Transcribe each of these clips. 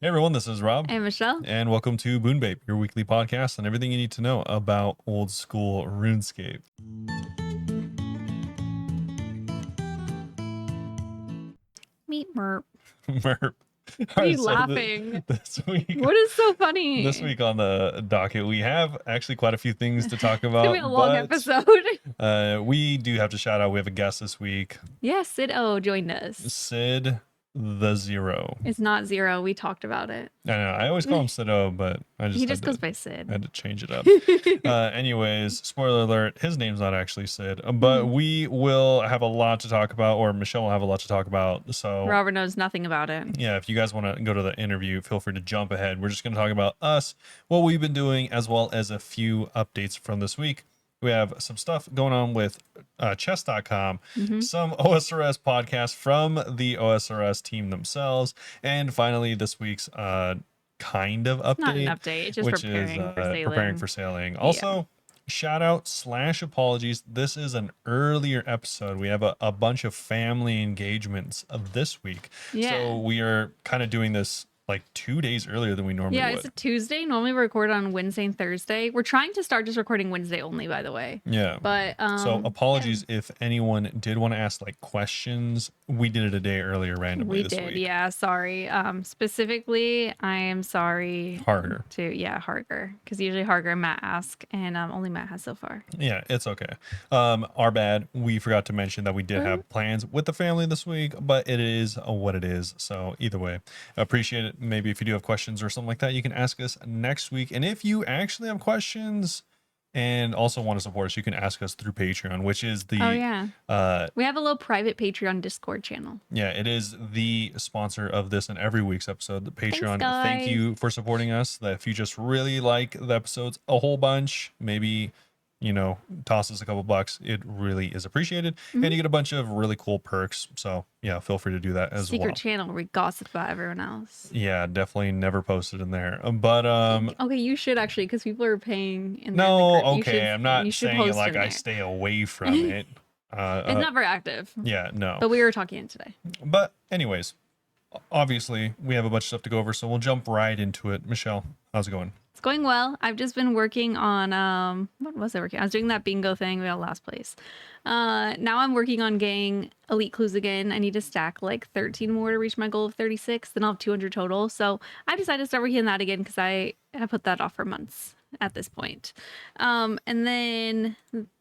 Hey everyone, this is Rob. Hey, Michelle. And welcome to Bunebape, your weekly podcast on everything you need to know about old school RuneScape. Meet Merp. Merp. Why are you laughing? This week, What is so funny? this week on the docket, we have actually quite a few things to talk It's gonna be about. a long episode. We do have to shout out, we have a guest this week. Yeah, CidO joined us. Sid the Zero. It's not Zero. We talked about it. I know, I always call him CidO, but He just goes by Sid. I had to change it up. Anyways, spoiler alert, his name's not actually Sid, but we will have a lot to talk about, or Michelle will have a lot to talk about. So Robert knows nothing about it. yeah, if you guys want to go to the interview, feel free to jump ahead. We're just going to talk about us, what we've been doing, as well as a few updates from this week. We have some stuff going on with chess.com, some OSRS podcasts from the OSRS team themselves, and finally this week's kind of update. Not an update, just which preparing is for sailing. preparing for sailing. Also, shout out / apologies. This is an earlier episode. We have a bunch of family engagements of this week. Yeah. So we are kind of doing this like 2 days earlier than we normally would. It's a Tuesday. Normally we record on Wednesday and Thursday. We're trying to start just recording Wednesday only, by the way. Yeah. But so apologies if anyone did want to ask like questions. We did it a day earlier randomly this week. Yeah, sorry. Specifically, I am sorry. Harger. Harger. Because usually Harger and Matt ask, and only Matt has so far. Yeah, it's okay. Our bad. We forgot to mention that we did have plans with the family this week, but it is what it is. So either way, appreciate it. Maybe if you do have questions or something like that, you can ask us next week. And if you actually have questions and also want to support us, you can ask us through Patreon, which is the we have a little private Patreon Discord channel. Yeah, it is the sponsor of this and every week's episode, the Patreon. Thanks, thank you for supporting us. That if you just really like the episodes a whole bunch, maybe toss us a couple bucks, it really is appreciated. And you get a bunch of really cool perks, so yeah, feel free to do that as well. Secret channel where we gossip about everyone else. Yeah, definitely never posted in there, but okay, you should actually, because people are paying in okay, I'm not saying it like I stay away from it. It's not very active. Yeah, no, but we were talking it today. But anyways, obviously we have a bunch of stuff to go over, so we'll jump right into it. Michelle, how's it going? It's going well. I've just been working on what was I working? I was doing that bingo thing. We got last place. Now I'm working on getting elite clues again. I need to stack like 13 more to reach my goal of 36. Then I'll have 200 total. So I decided to start working on that again because I have put that off for months at this point. And then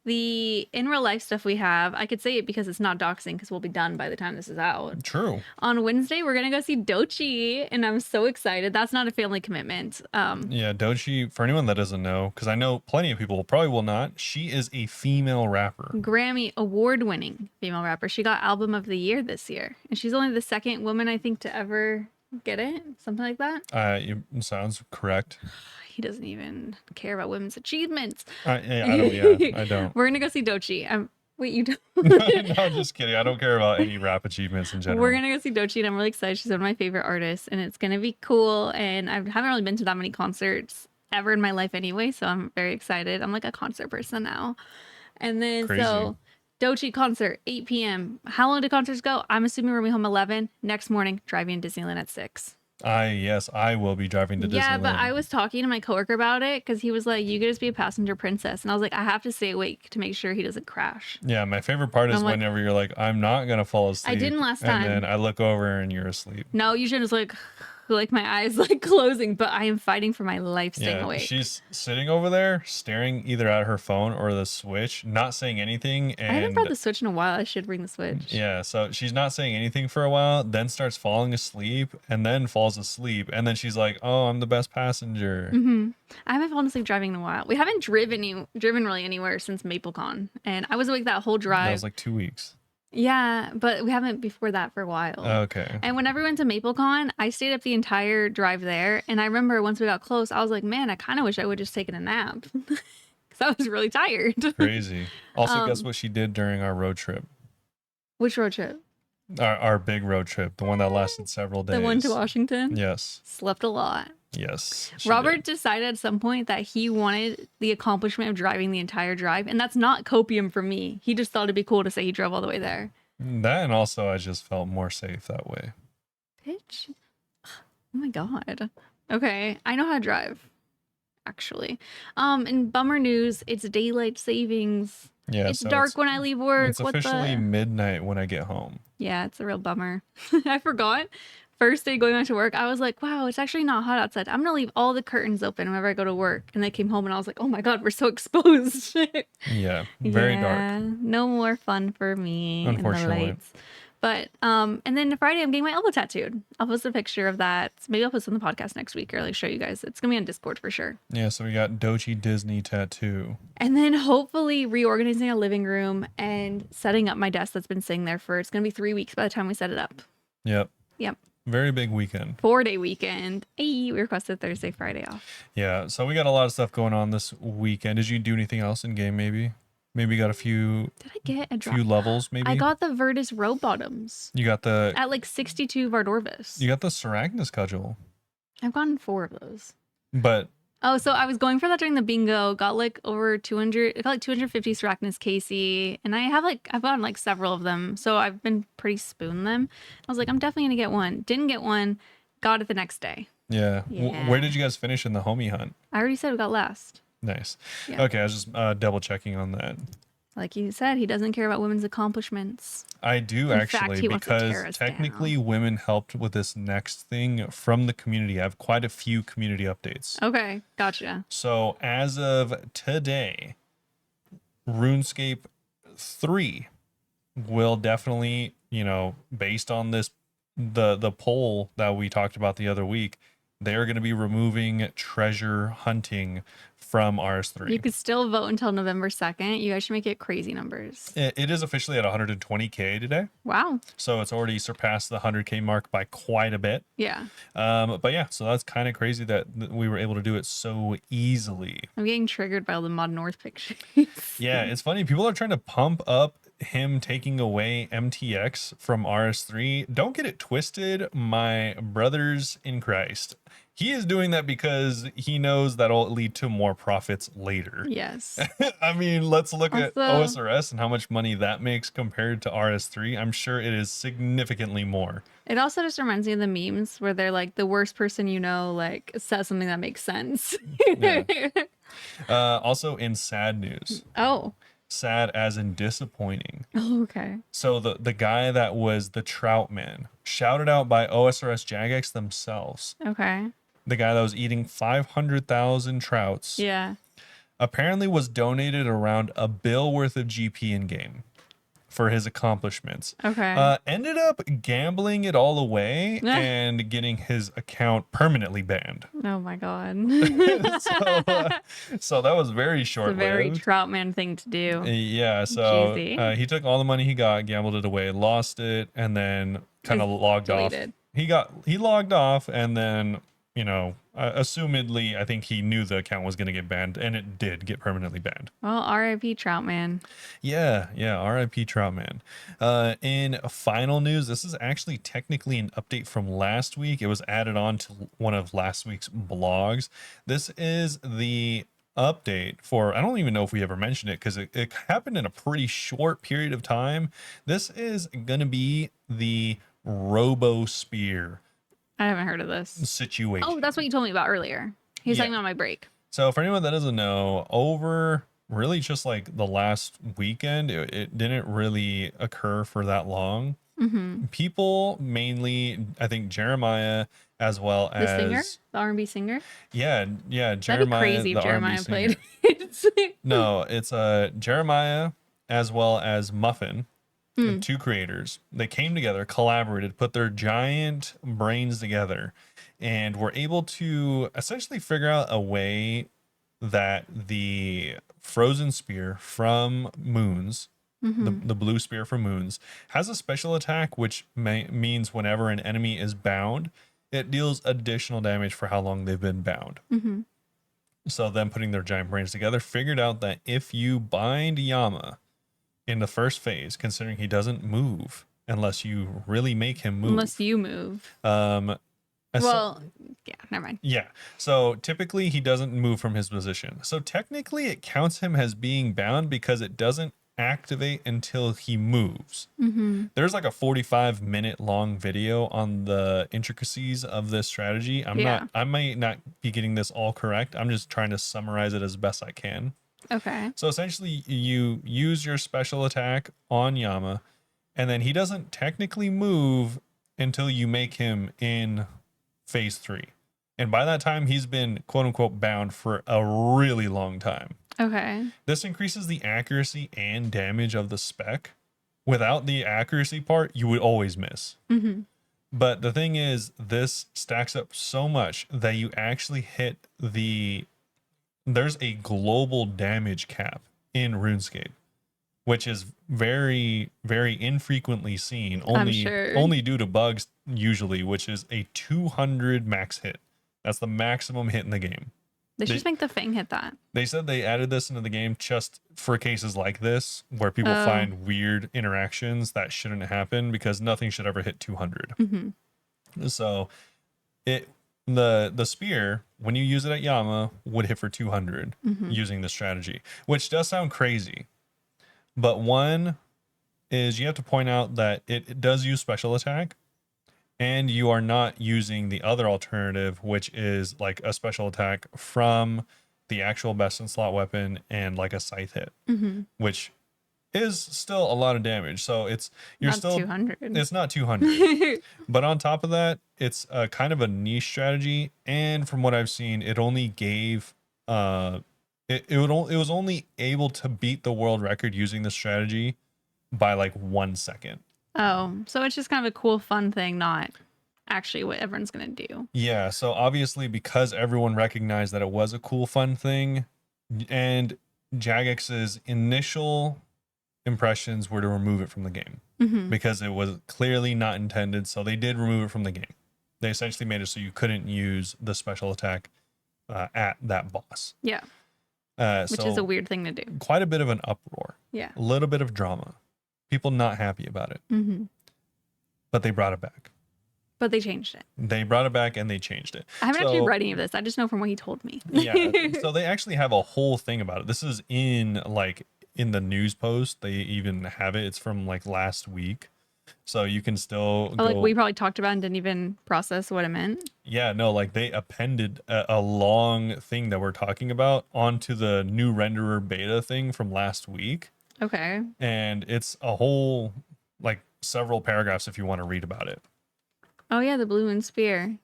the in real life stuff we have, I could say it because it's not doxing because we'll be done by the time this is out. True. On Wednesday, we're going to go see Dochi, and I'm so excited. That's not a family commitment. Yeah, Dochi, for anyone that doesn't know, because I know plenty of people probably will not, she is a female rapper. Grammy award-winning female rapper. She got Album of the Year this year, and she's only the second woman, I think, to ever get it. Something like that. It sounds correct. He doesn't even care about women's achievements. I don't. We're going to go see Dochi. Wait, you don't? No, I'm just kidding. I don't care about any rap achievements in general. We're going to go see Dochi, and I'm really excited. She's one of my favorite artists, and it's going to be cool. And I haven't really been to that many concerts ever in my life anyway, so I'm very excited. I'm like a concert person now. And then, so Dochi concert, 8 p.m. How long do concerts go? I'm assuming we're going to be home 11. Next morning, driving to Disneyland at 6. Yes, I will be driving to Disneyland. Yeah, but I was talking to my coworker about it because he was like, you could just be a passenger princess. And I was like, I have to stay awake to make sure he doesn't crash. Yeah, my favorite part is whenever you're like, I'm not going to fall asleep. I didn't last time. And then I look over and you're asleep. No, you should just like my eyes like closing, but I am fighting for my life staying awake. She's sitting over there staring either at her phone or the Switch, not saying anything. And I haven't brought the Switch in a while. I should bring the Switch. Yeah, so she's not saying anything for a while, then starts falling asleep, and then falls asleep, and then she's like, "Oh, I'm the best passenger." I haven't fallen asleep driving in a while. We haven't driven really anywhere since MapleCon, and I was awake that whole drive. That was like 2 weeks. Yeah, but we haven't before that for a while. Okay. And whenever we went to MapleCon, I stayed up the entire drive there. And I remember once we got close, I was like, man, I kind of wish I would just taken a nap. Because I was really tired. Crazy. Also, guess what she did during our road trip? Which road trip? Our big road trip. The one that lasted several days. The one to Washington? Yes. Slept a lot. Yes. Robert decided at some point that he wanted the accomplishment of driving the entire drive. And that's not copium for me. He just thought it'd be cool to say he drove all the way there. That, and also I just felt more safe that way. Bitch. Oh my god. Okay, I know how to drive, actually. In bummer news, it's daylight savings. Yeah, It's so dark when I leave work. it's What officially the? midnight when I get home. Yeah, it's a real bummer. I forgot. First day going back to work, I was like, wow, it's actually not hot outside. I'm gonna leave all the curtains open whenever I go to work. And I came home and I was like, oh my god, we're so exposed. Yeah, very dark, Yeah, no more fun for me in the unfortunately. lights. But and then Friday I'm getting my elbow tattooed. I'll post a picture of that. Maybe I'll post on the podcast next week or like show you guys. It's gonna be on Discord for sure. Yeah, so we got Dochi Disney tattoo. And then hopefully reorganizing a living room and setting up my desk that's been sitting there for it's gonna be 3 weeks by the time we set it up. Yep. Yep. Very big weekend. 4-day weekend. Hey, we requested Thursday, Friday off. Yeah, so we got a lot of stuff going on this weekend. Did you do anything else in game? Maybe got a few Did I get a drop? few levels. Maybe I got the Virtus row bottoms you got the at like 62 Vardorvis. Saragnas cudgel, I've gotten 4 of those. but Oh, so I was going for that during the bingo. Got like over 200. I got like 250 Sarachnis Casey, and I've gotten like several of them. So I've been pretty spoon them. I was like, I'm definitely gonna get one. Didn't get one. Got it the next day. yeah. Yeah. Where did you guys finish in the homie hunt? I already said we got last. Nice. Yeah. Okay, I was just double checking on that. Like you said, he doesn't care about women's accomplishments. I do In actually fact, he wants to tear because us technically women helped with this next thing from the community. I have quite a few community updates. Okay, gotcha. So as of today, RuneScape 3 will definitely, based on this the poll that we talked about the other week, they're going to be removing treasure hunting from RS3. You could still vote until November 2nd. You guys should make it crazy numbers. It is officially at 120K today. Wow. So it's already surpassed the 100K mark by quite a bit. Yeah. But yeah, so that's kind of crazy that we were able to do it so easily. I'm getting triggered by all the Mod North pictures. Yeah, it's funny. People are trying to pump up him taking away MTX from RS3. Don't get it twisted, my brothers in Christ. He is doing that because he knows that'll lead to more profits later. Yes. I mean, let's look at Also- OSRS and how much money that makes compared to RS3. I'm sure it is significantly more. It also just reminds me of the memes where they're like, the worst person you know, like, says something that makes sense. Yeah. Also, in sad news, Oh. sad as in disappointing. Oh, okay. So the guy that was the Trout Man, shouted out by OSRS Jagex themselves, Okay. the guy that was eating 500,000 trouts, Yeah. apparently was donated around $1 billion worth of GP in game for his accomplishments. Okay. Ended up gambling it all away Yeah. and getting his account permanently banned. Oh my god. So that was very It's a short-lived. very Troutman thing to do. Yeah, so Jeezy. he took all the money he got, gambled it away, lost it, and then kind of Just logged deleted. off. He logged off, and then assumedly, I think he knew the account was going to get banned, and it did get permanently banned. Well, R.I.P. Troutman. Yeah, R.I.P. Troutman. In final news, this is actually technically an update from last week. It was added on to one of last week's blogs. This is the update for, I don't even know if we ever mentioned it because it happened in a pretty short period of time. This is going to be the Robo Spear I haven't heard of this. situation. Oh, that's what you told me about earlier. He was Yeah. talking about my break. So for anyone that doesn't know, over really just like the last weekend, it didn't really occur for that long. Mm-hmm. People mainly, I think Jeremiah as well The as singer? The R&B singer? yeah, That'd be Jeremiah, crazy the if R&B Jeremiah singer. played. No, it's Jeremiah as well as Muffin, Hmm. two creators. They came together, collaborated, put their giant brains together, and were able to essentially figure out a way that the frozen spear from Moons, Mm-hmm. the blue spear from Moons, has a special attack which means whenever an enemy is bound, it deals additional damage for how long they've been bound. Mm-hmm. So them putting their giant brains together figured out that if you bind Yama in the first phase, considering he doesn't move unless you really make him move. Unless you move. Well, Well, yeah, never mind. yeah. So typically he doesn't move from his position. So technically it counts him as being bound because it doesn't activate until he moves. Mm-hmm. There's like a 45-minute long video on the intricacies of this strategy. I might not be getting this all correct. I'm just trying to summarize it as best I can. Okay. So essentially, you use your special attack on Yama, and then he doesn't technically move until you make him in phase 3. And by that time, he's been quote unquote bound for a really long time. Okay. This increases the accuracy and damage of the spec. Without the accuracy part, you would always miss. Mm-hmm. But the thing is, this stacks up so much that you actually hit there's a global damage cap in RuneScape, which is very, very infrequently seen, only due to bugs usually, which is a 200 max hit. That's the maximum hit in the game. They should just make the Fang hit that. They said they added this into the game just for cases like this, where people find weird interactions that shouldn't happen, because nothing should ever hit 200. Mm-hmm. So the spear, when you use it at Yama, would hit for 200 using this strategy, which does sound crazy. But one is, you have to point out that it does use special attack, and you are not using the other alternative, which is like a special attack from the actual best in slot weapon and like a scythe hit, which is still a lot of damage. So you're not still 200. It's not 200. But on top of that, it's a kind of a niche strategy, and from what I've seen, it only gave it was only able to beat the world record using this strategy by like 1 second. Oh, so it's just kind of a cool, fun thing, not actually what everyone's going to do. Yeah, so obviously, because everyone recognized that it was a cool, fun thing, and Jagex's initial impressions were to remove it from the game because it was clearly not intended, so they did remove it from the game. They essentially made it so you couldn't use the special attack at that boss. Yeah. Which is a weird thing to do. Quite a bit of an uproar. Yeah. A little bit of drama. People not happy about it. But they brought it back. But they changed it. They brought it back and they changed it. I haven't actually read any of this. I just know from what he told me. Yeah. So they actually have a whole thing about it. This is in the news post. They even have it. It's from like last week. So you can still go. Like we probably talked about and didn't even process what it meant. Yeah, no, like they appended a long thing that we're talking about onto the new renderer beta thing from last week. Okay. And it's a whole, like, several paragraphs if you want to read about it. Oh yeah, the blue and spear.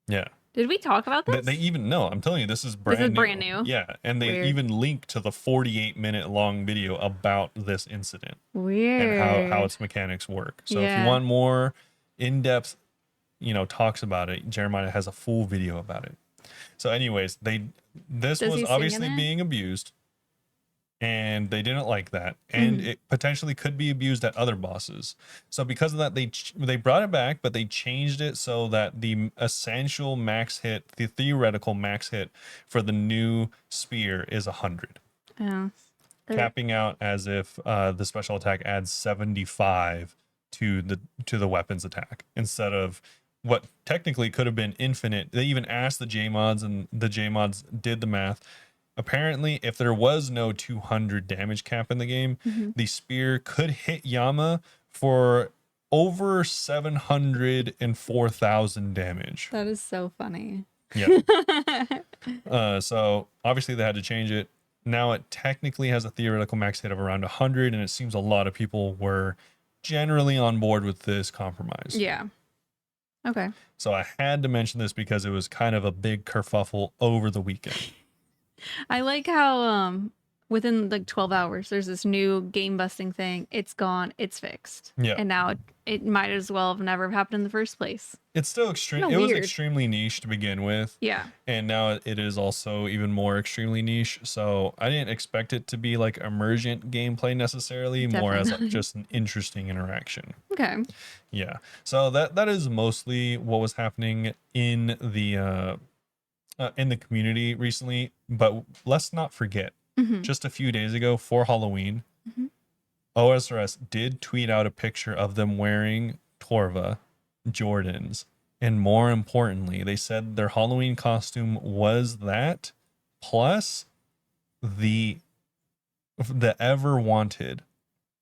Yeah. Did we talk about this? They even, no, I'm telling you, this is brand new. Yeah, and they even link to the 48-minute long video about this incident. Weird. And how its mechanics work. So if you want more in-depth, talks about it, Jeremiah has a full video about it. So anyways, this was obviously being abused, and they didn't like that, and it potentially could be abused at other bosses. So because of that, they brought it back, but they changed it so that the essential max hit, the theoretical max hit for the new spear is 100. Oh. Capping out as if the special attack adds 75 to the weapons attack instead of what technically could have been infinite. They even asked the JMods, and the JMods did the math. Apparently, if there was no 200 damage cap in the game, the spear could hit Yama for over 704,000 damage. That is so funny. Yeah. So obviously they had to change it. Now it technically has a theoretical max hit of around 100, and it seems a lot of people were generally on board with this compromise. Yeah. Okay. So I had to mention this because it was kind of a big kerfuffle over the weekend. I like how within like 12 hours there's this new game busting thing. It's gone, it's fixed. Yeah. And now it might as well have never happened in the first place. It's still extreme. It was extremely niche to begin with. Yeah. And now it is also even more extremely niche. So I didn't expect it to be like emergent gameplay necessarily, more as like just an interesting interaction. Okay. Yeah. So that is mostly what was happening in the community recently. But let's not forget, just a few days ago for Halloween, OSRS did tweet out a picture of them wearing Torva Jordans, and more importantly, they said their Halloween costume was that plus the ever wanted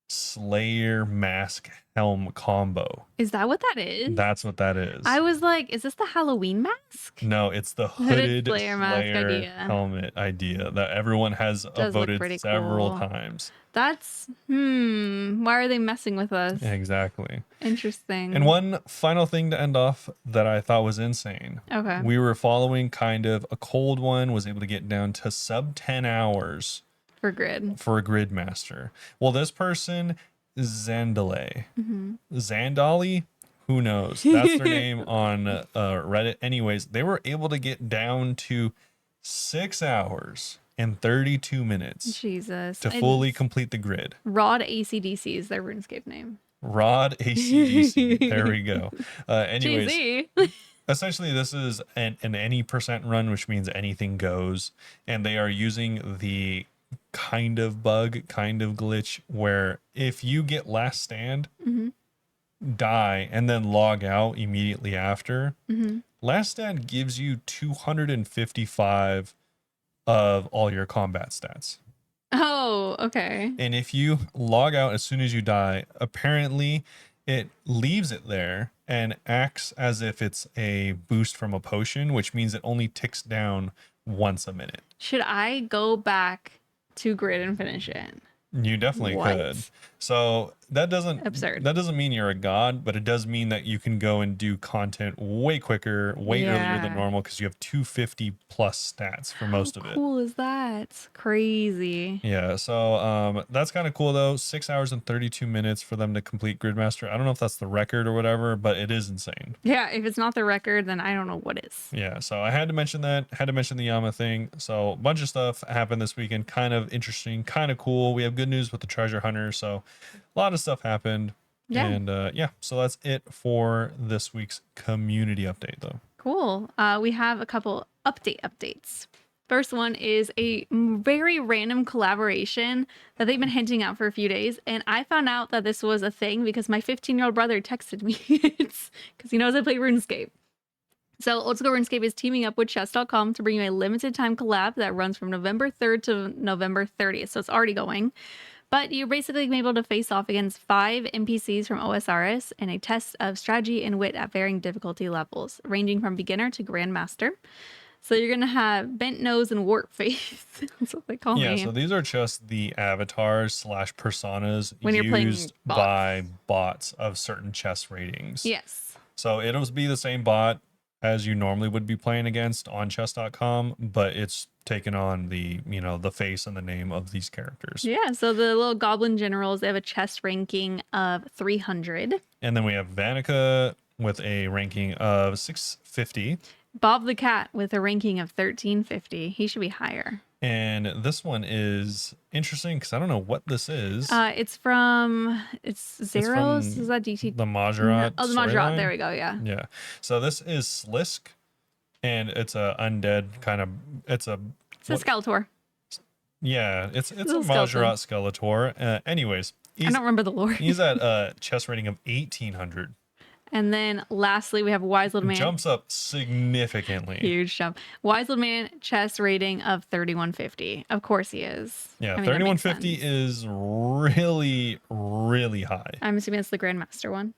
Slayer mask helm combo. Is that what that is? That's what that is. I was like, is this the Halloween mask? No, it's the Hooded hooded Slayer mask Slayer idea. helmet idea that everyone has Does look voted pretty several cool. times. That's why are they messing with us? Exactly. Interesting. And one final thing to end off that I thought was insane. Okay. We were following kind of a cold one, was able to get down to sub 10 hours For grid. for a grid master. Well, this person, Zandale. Mm-hmm. Zandali, who knows? That's their name on Reddit. Anyways, they were able to get down to 6 hours and 32 minutes Jesus. to fully complete the grid. Rod ACDC is their RuneScape name. Rod ACDC. There we go. Anyways, Cheesy. essentially this is an any percent run, which means anything goes. And they are using the kind of bug, kind of glitch where if you get last stand, Mm-hmm. die, and then log out immediately after, Mm-hmm. last stand gives you 255 of all your combat stats. Oh, okay. And if you log out as soon as you die, apparently it leaves it there and acts as if it's a boost from a potion, which means it only ticks down once a minute. Should I go back to grid and finish it? You definitely What? could. So that doesn't Absurd. That doesn't mean you're a god, but it does mean that you can go and do content way quicker, way earlier than Yeah. normal because you have 250 plus stats for most of How it. cool is that? Crazy. Yeah, so that's kind of cool though. 6 hours and 32 minutes for them to complete Gridmaster. I don't know if that's the record or whatever, but it is insane. Yeah, if it's not the record, then I don't know what is. Yeah, so I had to mention that, had to mention the Yama thing. So a bunch of stuff happened this weekend, kind of interesting, kind of cool. We have good news with the treasure hunter, so a lot of stuff happened. Yeah. And yeah, so that's it for this week's community update though. Cool. We have a couple updates. First one is a very random collaboration that they've been hinting at for a few days. And I found out that this was a thing because my 15-year-old brother texted me. It's because he knows I play RuneScape. So Old School RuneScape is teaming up with chess.com to bring you a limited time collab that runs from November 3rd to November 30th. So it's already going. But you're basically able to face off against 5 NPCs from OSRS in a test of strategy and wit at varying difficulty levels, ranging from beginner to grandmaster. So you're going to have bent nose and warp face. That's what they call Yeah, me. so these are just the avatars slash personas When you're playing used bots. by bots of certain chess ratings. Yes. So it'll be the same bot as you normally would be playing against on chess.com, but it's taken on the, you know, the face and the name of these characters. Yeah, so the little goblin generals, they have a chess ranking of 300. And then we have Vanica with a ranking of 650. Bob the Cat with a ranking of 1350. He should be higher. And this one is interesting because I don't know what this is. It's Zeros. from Is that DT? The Majorat. Oh, the Majorat. storyline? There we go. Yeah. Yeah. So this is Slisk, and it's a undead kind of. It's a. It's a Skeletor. Yeah, it's a little Majorat Skeletor. Anyways, I don't remember the lore. he's at a chess rating of 1800. And then lastly, we have Wise Little Man. Jumps up significantly. Huge jump. Wise Little Man chess rating of 3150. Of course he is. Yeah, I mean, that makes 3150 sense. is really, really high. I'm assuming it's the Grandmaster one.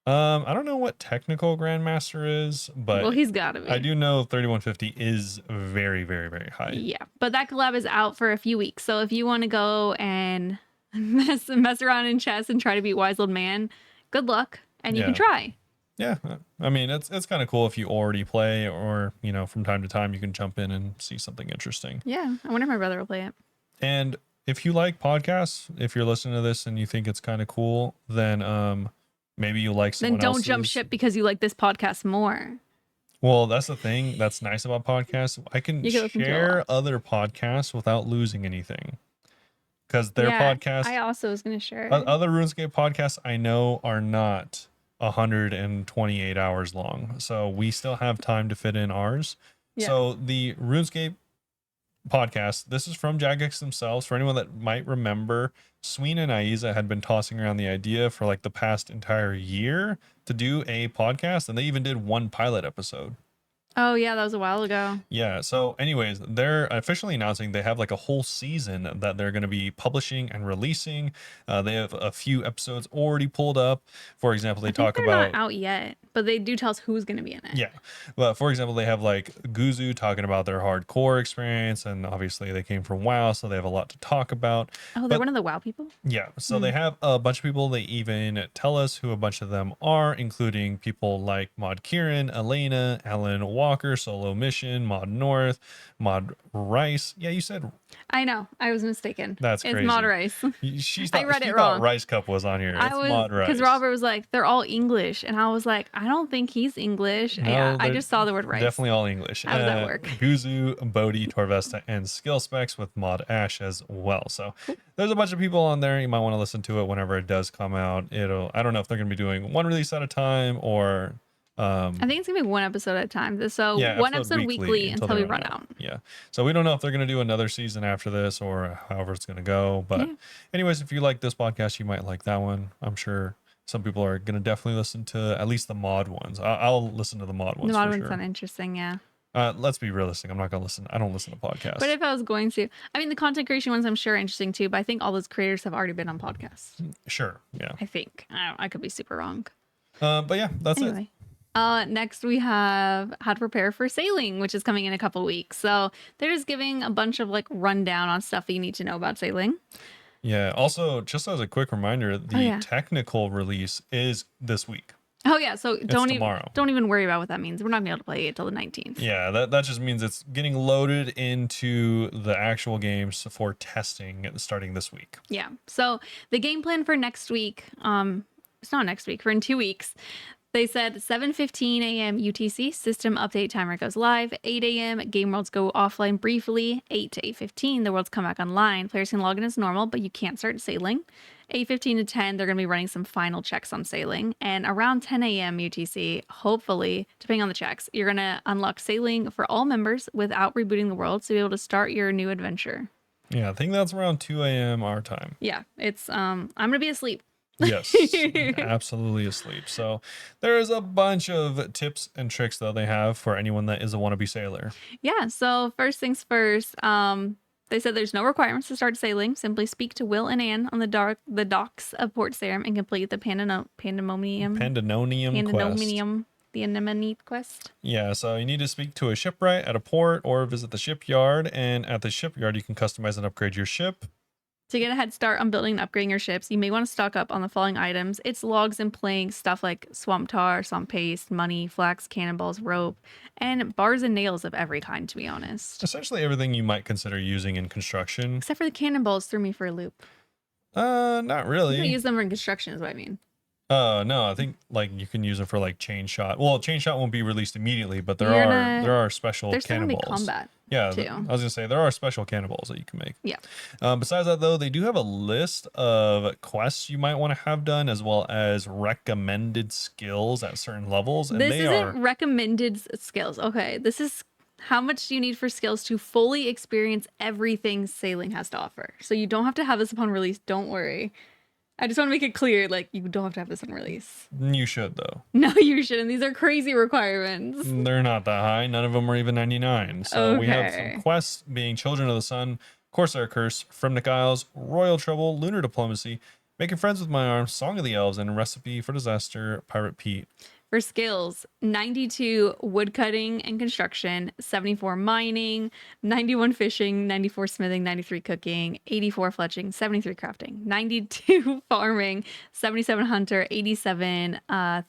I don't know what technical Grandmaster is, but Well, he's got to be. I do know 3150 is very, very, very high. Yeah, but that collab is out for a few weeks. So if you want to go and mess around in chess and try to beat Wise Old Man, good luck, and you can Yeah. try. Yeah, I mean it's kind of cool if you already play, or you know from time to time you can jump in and see something interesting. Yeah, I wonder if my brother will play it. And if you like podcasts, if you're listening to this and you think it's kind of cool, then maybe you like Then someone don't jump else's. ship because you like this podcast more. Well, that's the thing that's nice about podcasts. I can You can listen to a share lot. other podcasts without losing anything. Because their Yeah, podcasts, I also was gonna share. other RuneScape podcasts I know are not 128 hours long. So we still have time to fit in ours. Yeah. So the RuneScape podcast, this is from Jagex themselves. For anyone that might remember, Sween and Aiza had been tossing around the idea for like the past entire year to do a podcast, and they even did one pilot episode. Oh yeah, that was a while ago. Yeah. So, anyways, they're officially announcing they have like a whole season that they're going to be publishing and releasing. They have a few episodes already pulled up. For example, I they think talk they're not about, out yet, but they do tell us who's going to be in it. yeah. But for example, they have like Guzu talking about their hardcore experience. And obviously, they came from WoW, so they have a lot to talk about. Oh, they're But one of the WoW people? yeah, so they have a bunch of people. They even tell us who a bunch of them are, including people like Mod Kieran, Elena, Alan Walker, Solo Mission, Mod North, Mod Rice. Yeah, you said I know. I was mistaken. that's It's crazy. Mod Rice. I read She it thought wrong. Rice Cup was on here. I It's was Mod because Rice. Robert was like, they're all English, and I was like, I don't think he's English. Yeah, No, I they're just saw the word rice. definitely all English. How does that work? Guzu, Bodhi, Torvesta, and Skill Specs with Mod Ash as well. So there's a bunch of people on there. You might want to listen to it whenever it does come out. I don't know if they're going to be doing one release at a time or I think it's gonna be one episode at a time. So yeah, one episode weekly until they we run out. Yeah. So we don't know if they're going to do another season after this or however it's going to go. But Yeah. anyways, if you like this podcast, you might like that one. I'm sure some people are going to definitely listen to at least the mod ones. I'll listen to the mod ones The mod for ones sure. sound interesting, yeah. Let's be realistic. I'm not going to listen. I don't listen to podcasts. But if I was going to, I mean, the content creation ones I'm sure are interesting too, but I think all those creators have already been on podcasts. Sure. Yeah. I think. I could be super wrong. But yeah, that's it. Anyway. Next we have how to prepare for sailing, which is coming in a couple weeks. So they're just giving a bunch of like rundown on stuff that you need to know about sailing. Yeah. Also, just as a quick reminder, the yeah. technical release is this week. Oh yeah, so don't tomorrow. don't even worry about what that means. We're not gonna be able to play it till the 19th. Yeah, that just means it's getting loaded into the actual games for testing starting this week. Yeah. So the game plan for next week, it's not next week, for in 2 weeks. They said 7:15 a.m. UTC system update timer goes live. 8 a.m. game worlds go offline briefly. 8 to 8:15 the worlds come back online. Players can log in as normal, but you can't start sailing. 8:15 to 10 they're going to be running some final checks on sailing. And around 10 a.m. UTC, hopefully, depending on the checks, you're going to unlock sailing for all members without rebooting the world, so you'll be able to start your new adventure. Yeah, I think that's around 2 a.m. our time. Yeah, it's I'm going to be asleep. Yes, absolutely asleep. So there's a bunch of tips and tricks though they have for anyone that is a wannabe sailor. Yeah, so first things first, they said there's no requirements to start sailing. Simply speak to Will and Anne on the docks of Port Sarum and complete the Pandemonium the Anemone quest. Yeah, so you need to speak to a shipwright at a port or visit the shipyard, and at the shipyard you can customize and upgrade your ship. To get a head start on building and upgrading your ships, you may want to stock up on the following items. It's logs and planks, stuff like swamp tar, swamp paste, money, flax, cannonballs, rope, and bars and nails of every kind, to be honest. Essentially everything you might consider using in construction. Except for the cannonballs threw me for a loop. Not really. You can use them for construction is what I mean. No, I think like you can use it for like chain shot. Well, chain shot won't be released immediately, but there are special there's cannonballs. There's combat. Yeah, too. I was gonna say there are special cannonballs that you can make. Yeah. Besides that, though, they do have a list of quests you might want to have done, as well as recommended skills at certain levels. And this isn't recommended skills. Okay, this is how much do you need for skills to fully experience everything sailing has to offer. So you don't have to have this upon release. Don't worry. I just want to make it clear, like, you don't have to have this on release. You should, though. No, you shouldn't. These are crazy requirements. They're not that high. None of them are even 99. So we have some quests being Children of the Sun, Corsair Curse, Fremnik Isles, Royal Trouble, Lunar Diplomacy, Making Friends with My Arms, Song of the Elves, and Recipe for Disaster, Pirate Pete. For skills, 92 woodcutting and construction, 74 mining, 91 fishing, 94 smithing, 93 cooking, 84 fletching, 73 crafting, 92 farming, 77 hunter, 87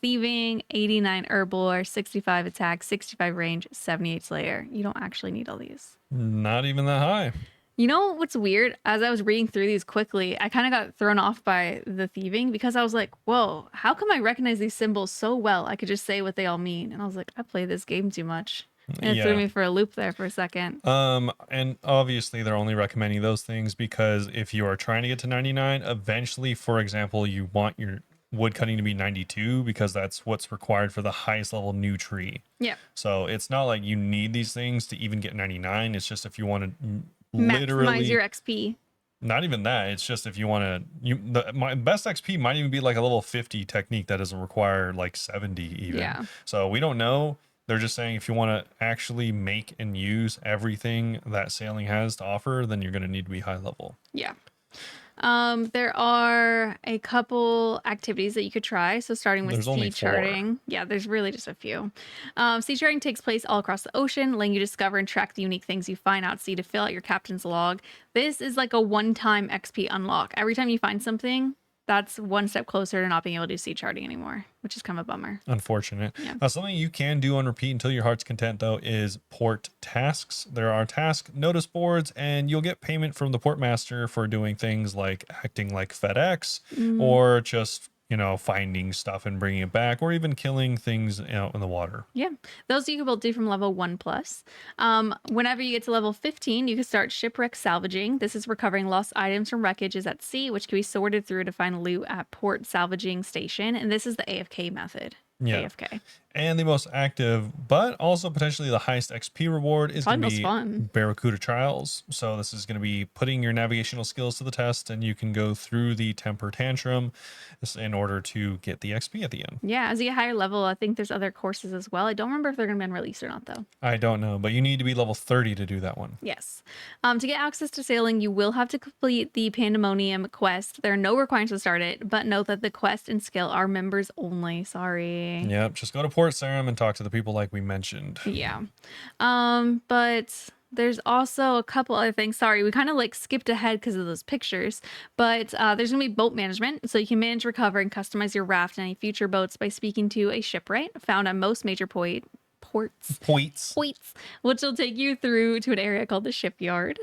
thieving, 89 herbivore, 65 attack, 65 range, 78 slayer. You don't actually need all these. Not even that high. You know what's weird? As I was reading through these quickly, I kind of got thrown off by the thieving because I was like, whoa, how come I recognize these symbols so well? I could just say what they all mean. And I was like, I play this game too much. And it threw me for a loop there for a second. And obviously they're only recommending those things because if you are trying to get to 99, eventually, for example, you want your wood cutting to be 92 because that's what's required for the highest level new tree. Yeah. So it's not like you need these things to even get 99. It's just if you want to maximize your XP. Not even that. It's just if you want to, my best XP might even be like a level 50 technique that doesn't require like 70 even. Yeah. So we don't know. They're just saying if you want to actually make and use everything that sailing has to offer, then you're going to need to be high level. Yeah. There are a couple activities that you could try. So starting with There's only sea 4. charting. Yeah, there's really just a few. Sea charting takes place all across the ocean, letting you discover and track the unique things you find out at sea to fill out your captain's log. This is like a one-time XP unlock. Every time you find something, that's one step closer to not being able to do sea charting anymore, which is kind of a bummer. Unfortunate. Yeah. Something you can do on repeat until your heart's content, though, is port tasks. There are task notice boards, and you'll get payment from the port master for doing things like acting like FedEx or just, finding stuff and bringing it back, or even killing things out in the water. Yeah, those you can both do from level 1+. Whenever you get to level 15, you can start shipwreck salvaging. This is recovering lost items from wreckages at sea, which can be sorted through to find loot at port salvaging station. And this is the AFK method. Yeah. AFK. And the most active, but also potentially the highest XP reward is going to be fun. Barracuda Trials. So this is going to be putting your navigational skills to the test, and you can go through the temper tantrum in order to get the XP at the end. Yeah, as you get higher level, I think there's other courses as well. I don't remember if they're going to be released or not, though. I don't know, but you need to be level 30 to do that one. Yes. To get access to sailing, you will have to complete the Pandemonium quest. There are no requirements to start it, but note that the quest and skill are members only. Sorry. Yep, just go to Port Sarum and talk to the people like we mentioned. Yeah. But there's also a couple other things. Sorry, we kind of like skipped ahead because of those pictures. But there's going to be boat management. So you can manage, recover, and customize your raft and any future boats by speaking to a shipwright found on most major ports, which will take you through to an area called the shipyard.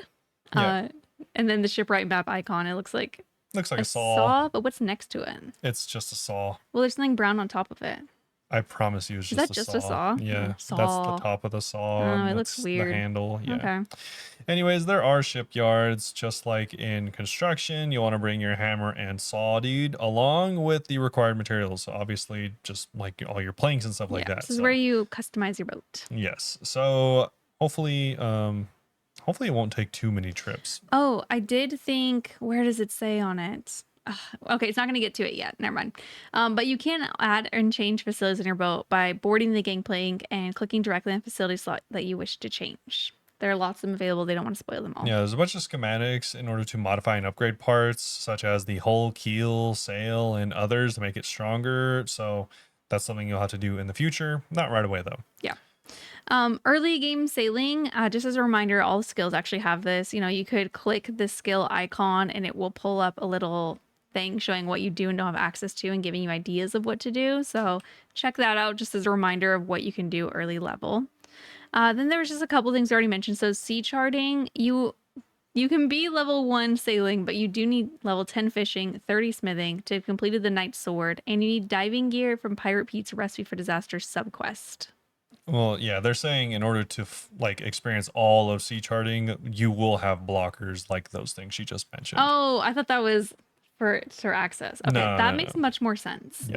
Yeah. And then the shipwright map icon, it looks like a saw. But what's next to it? It's just a saw. Well, there's something brown on top of it. I promise you, it's Is just that a just saw. a saw? Yeah, Saw. that's the top of the saw. Oh, and it looks that's weird. The handle. Yeah. Okay. Anyways, there are shipyards, just like in construction. You want to bring your hammer and saw, dude, along with the required materials. So obviously, just like all your planks and stuff like that. This is where you customize your boat. Yes. So hopefully it won't take too many trips. Oh, I did think, where does it say on it? Okay, it's not going to get to it yet. Never mind. But you can add and change facilities in your boat by boarding the gangplank and clicking directly on facility slot that you wish to change. There are lots of them available. They don't want to spoil them all. Yeah, there's a bunch of schematics in order to modify and upgrade parts, such as the hull, keel, sail, and others to make it stronger. So that's something you'll have to do in the future. Not right away, though. Yeah. Early game sailing, just as a reminder, all the skills actually have this. You could click the skill icon and it will pull up a little thing showing what you do and don't have access to and giving you ideas of what to do. So check that out just as a reminder of what you can do early level. Then there was just a couple things already mentioned. So sea charting, you can be level 1 sailing, but you do need level 10 fishing, 30 smithing to have completed the Knight's Sword, and you need diving gear from Pirate Pete's Recipe for Disaster subquest. Well, yeah, they're saying in order to experience all of sea charting, you will have blockers like those things she just mentioned. Oh, I thought that was for access. Okay, that makes much more sense.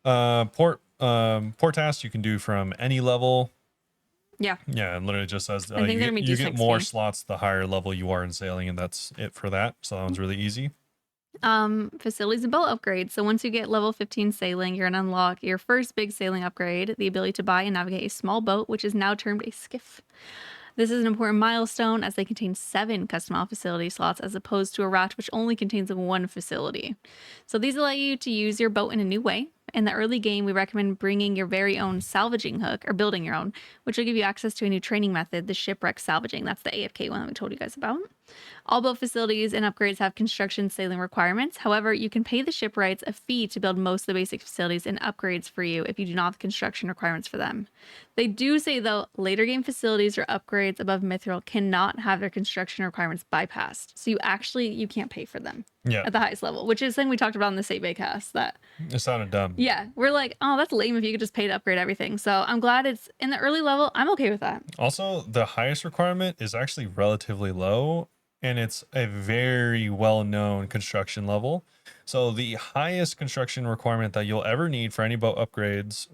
Yeah. Port tasks you can do from any level. Yeah. Yeah, it literally just says I think you get more slots the higher level you are in sailing, and that's it for that. So that one's really easy. Facilities and boat upgrades. So once you get level 15 sailing, you're gonna unlock your first big sailing upgrade, the ability to buy and navigate a small boat, which is now termed a skiff. This is an important milestone as they contain 7 custom facility slots as opposed to a raft which only contains 1 facility. So these allow you to use your boat in a new way. In the early game, we recommend bringing your very own salvaging hook or building your own, which will give you access to a new training method, the shipwreck salvaging. That's the AFK one that we told you guys about. All boat facilities and upgrades have construction sailing requirements. However, you can pay the shipwrights a fee to build most of the basic facilities and upgrades for you if you do not have construction requirements for them. They do say, though, later game facilities or upgrades above Mithril cannot have their construction requirements bypassed. So you can't pay for them at the highest level, which is something we talked about in the Save Bay cast. That it sounded dumb. Yeah, we're like, oh, that's lame if you could just pay to upgrade everything. So I'm glad it's in the early level. I'm okay with that. Also, the highest requirement is actually relatively low, and it's a very well-known construction level. So the highest construction requirement that you'll ever need for any boat upgrades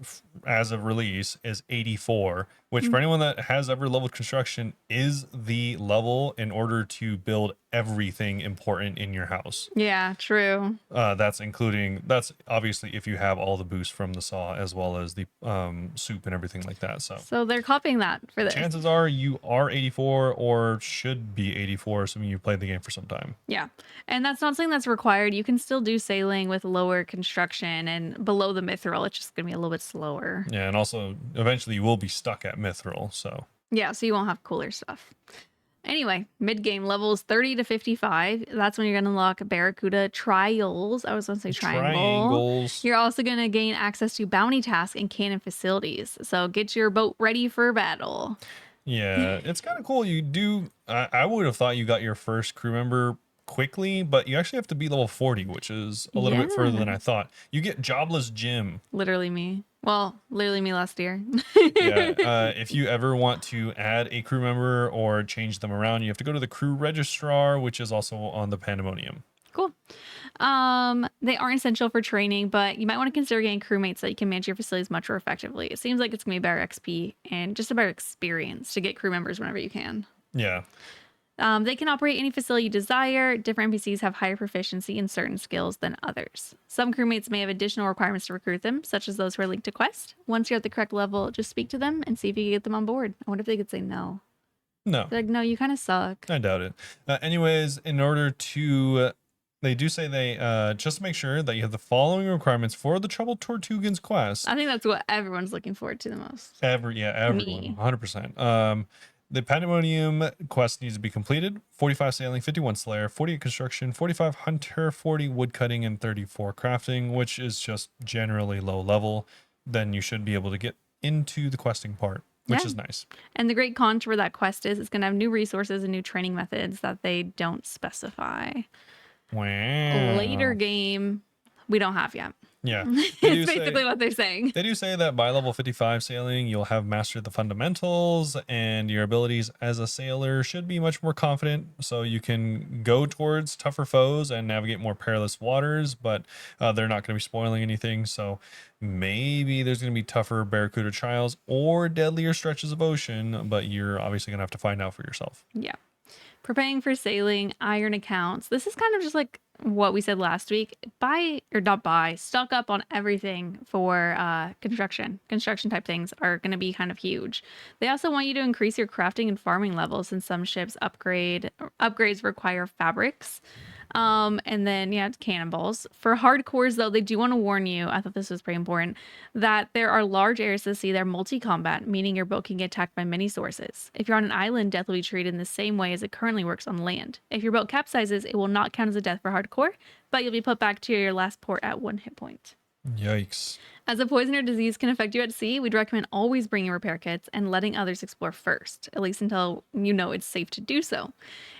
as of release is 84, which for anyone that has ever leveled construction is the level in order to build everything important in your house. Yeah, true. That's obviously if you have all the boosts from the saw as well as the soup and everything like that. So they're copying that for this. Chances are you are 84 or should be 84, assuming you've played the game for some time. Yeah. And that's not something that's required. You can still do sailing with lower construction and below the mithril. It's just going to be a little bit slower. Yeah, and also eventually you will be stuck at mithril, so. Yeah, so you won't have cooler stuff. Anyway, mid-game levels 30 to 55. That's when you're going to unlock Barracuda Trials. I was going to say Triangles. You're also going to gain access to bounty tasks and cannon facilities. So get your boat ready for battle. Yeah, it's kind of cool. You do. I would have thought you got your first crew member quickly, but you actually have to be level 40, which is a little bit further than I thought. You get Jobless Jim. Literally me. Well, literally me last year. Yeah. If you ever want to add a crew member or change them around, you have to go to the crew registrar, which is also on the Pandemonium. Cool. They aren't essential for training, but you might want to consider getting crewmates so you can manage your facilities much more effectively. It seems like it's going to be better XP and just a better experience to get crew members whenever you can. Yeah. They can operate any facility you desire. Different NPCs have higher proficiency in certain skills than others. Some crewmates may have additional requirements to recruit them, such as those who are linked to quest. Once you're at the correct level, just speak to them and see if you can get them on board. I wonder if they could say no. No. They're like, no, you kind of suck. I doubt it. Anyways, in order to... They do say just to make sure that you have the following requirements for the Troubled Tortugan's quest. I think that's what everyone's looking forward to the most. Everyone, Me. 100%. The Pandemonium quest needs to be completed. 45 sailing, 51 slayer, 48 construction, 45 hunter, 40 woodcutting, and 34 crafting, which is just generally low level. Then you should be able to get into the questing part, which is nice. And the great con for that quest is it's going to have new resources and new training methods that they don't specify. Wow. Later game, we don't have yet. Yeah. It's basically what they're saying. They do say that by level 55 sailing, you'll have mastered the fundamentals and your abilities as a sailor should be much more confident. So you can go towards tougher foes and navigate more perilous waters, but they're not going to be spoiling anything. So maybe there's going to be tougher Barracuda trials or deadlier stretches of ocean, but you're obviously going to have to find out for yourself. Yeah. Preparing for sailing, iron accounts. This is kind of just like what we said last week. Stock up on everything for construction. Construction type things are going to be kind of huge. They also want you to increase your crafting and farming levels, since some ships upgrades require fabrics. And then, cannonballs. For hardcores, though, they do want to warn you, I thought this was pretty important, that there are large areas to sea that are multi-combat, meaning your boat can get attacked by many sources. If you're on an island, death will be treated in the same way as it currently works on land. If your boat capsizes, it will not count as a death for hardcore, but you'll be put back to your last port at 1 hit point. Yikes. As a poison or disease can affect you at sea, we'd recommend always bringing repair kits and letting others explore first, at least until you know it's safe to do so.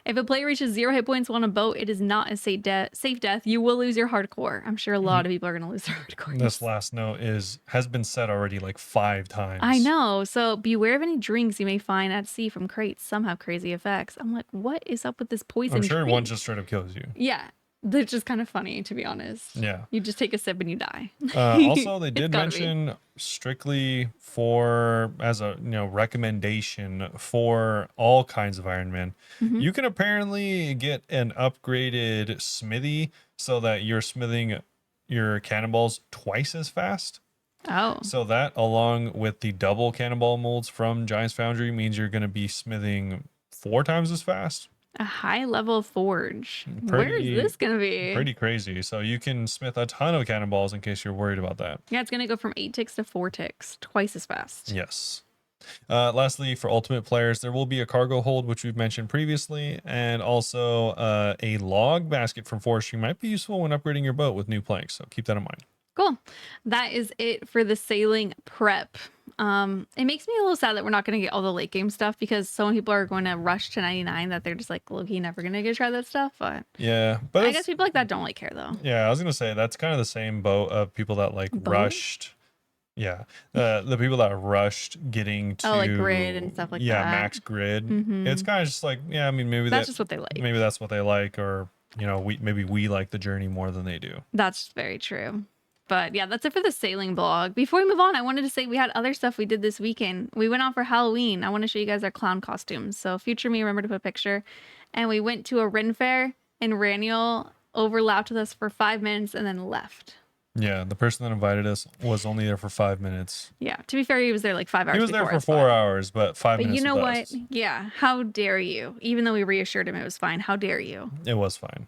If a player reaches 0 hit points while on a boat, it is not a safe death. You will lose your hardcore. I'm sure a lot of people are going to lose their hardcore. This last note has been said already like 5 times. I know. So beware of any drinks you may find at sea from crates. Some have crazy effects. I'm like, what is up with this poison? I'm sure drink? one just straight up kills you. Yeah. They're just kind of funny, to be honest. Yeah. You just take a sip and you die. Also, they did mention strictly as a recommendation for all kinds of Ironmen. Mm-hmm. You can apparently get an upgraded smithy so that you're smithing your cannonballs twice as fast. Oh. So that, along with the double cannonball molds from Giant's Foundry, means you're going to be smithing 4 times as fast. A high level forge. Where is this going to be? Pretty crazy. So you can smith a ton of cannonballs in case you're worried about that. Yeah, it's going to go from 8 ticks to 4 ticks, twice as fast. Yes. Lastly, for ultimate players, there will be a cargo hold, which we've mentioned previously, and also a log basket from forestry might be useful when upgrading your boat with new planks. So keep that in mind. Cool. That is it for the sailing prep. It makes me a little sad that we're not going to get all the late game stuff, because so many people are going to rush to 99 that they're just like, low-key never going to get try that stuff. But yeah, but I guess people like that don't really care though. Yeah, I was going to say that's kind of the same boat of people that rushed. Yeah, the people that rushed getting to like grid and stuff like that. Yeah, max grid. Mm-hmm. It's kind of just like, maybe that's just what they like. Maybe that's what they like, or you know, we like the journey more than they do. That's very true. But yeah, that's it for the sailing blog. Before we move on, I wanted to say we had other stuff we did this weekend. We went out for Halloween. I want to show you guys our clown costumes. So future me, remember to put a picture. And we went to a Ren Fair, and Raniel overlapped with us for 5 minutes and then left. Yeah, the person that invited us was only there for 5 minutes. Yeah, to be fair, he was there like 5 hours. He was there before for us, 4 hours, but 5 But minutes. you know with what? us. Yeah, how dare you? Even though we reassured him it was fine, how dare you? It was fine.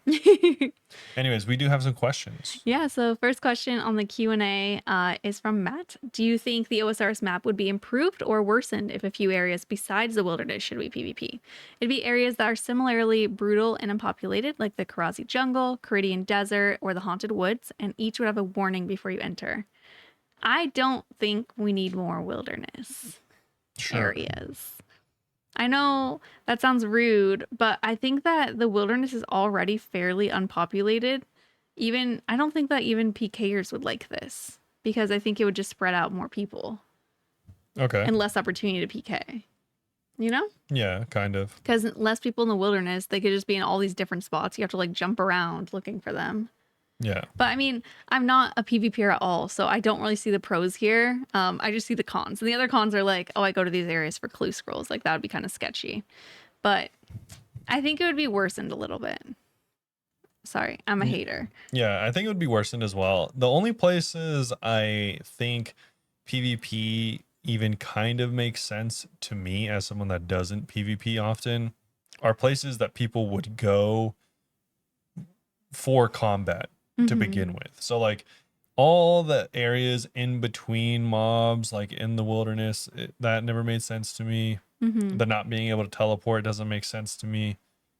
Anyways, we do have some questions. Yeah, so first question on the Q&A is from Matt. Do you think the OSRS map would be improved or worsened if a few areas besides the wilderness should be PvP? It'd be areas that are similarly brutal and unpopulated, like the Karazi Jungle, Caridian Desert, or the Haunted Woods, and each would have a warning before you enter. I don't think we need more wilderness areas. I know that sounds rude, but I think that the wilderness is already fairly unpopulated. I don't think that even PKers would like this because I think it would just spread out more people. Okay. And less opportunity to PK. You know? Yeah, kind of. Because less people in the wilderness, they could just be in all these different spots. You have to like jump around looking for them. Yeah. But I mean, I'm not a PvPer at all, so I don't really see the pros here. I just see the cons. And the other cons are like, oh, I go to these areas for clue scrolls. Like, that would be kind of sketchy. But I think it would be worsened a little bit. Sorry, I'm a hater. Yeah, I think it would be worsened as well. The only places I think PvP even kind of makes sense to me as someone that doesn't PvP often are places that people would go for combat to begin with. So like all the areas in between mobs, like in the wilderness, that never made sense to me. The not being able to teleport doesn't make sense to me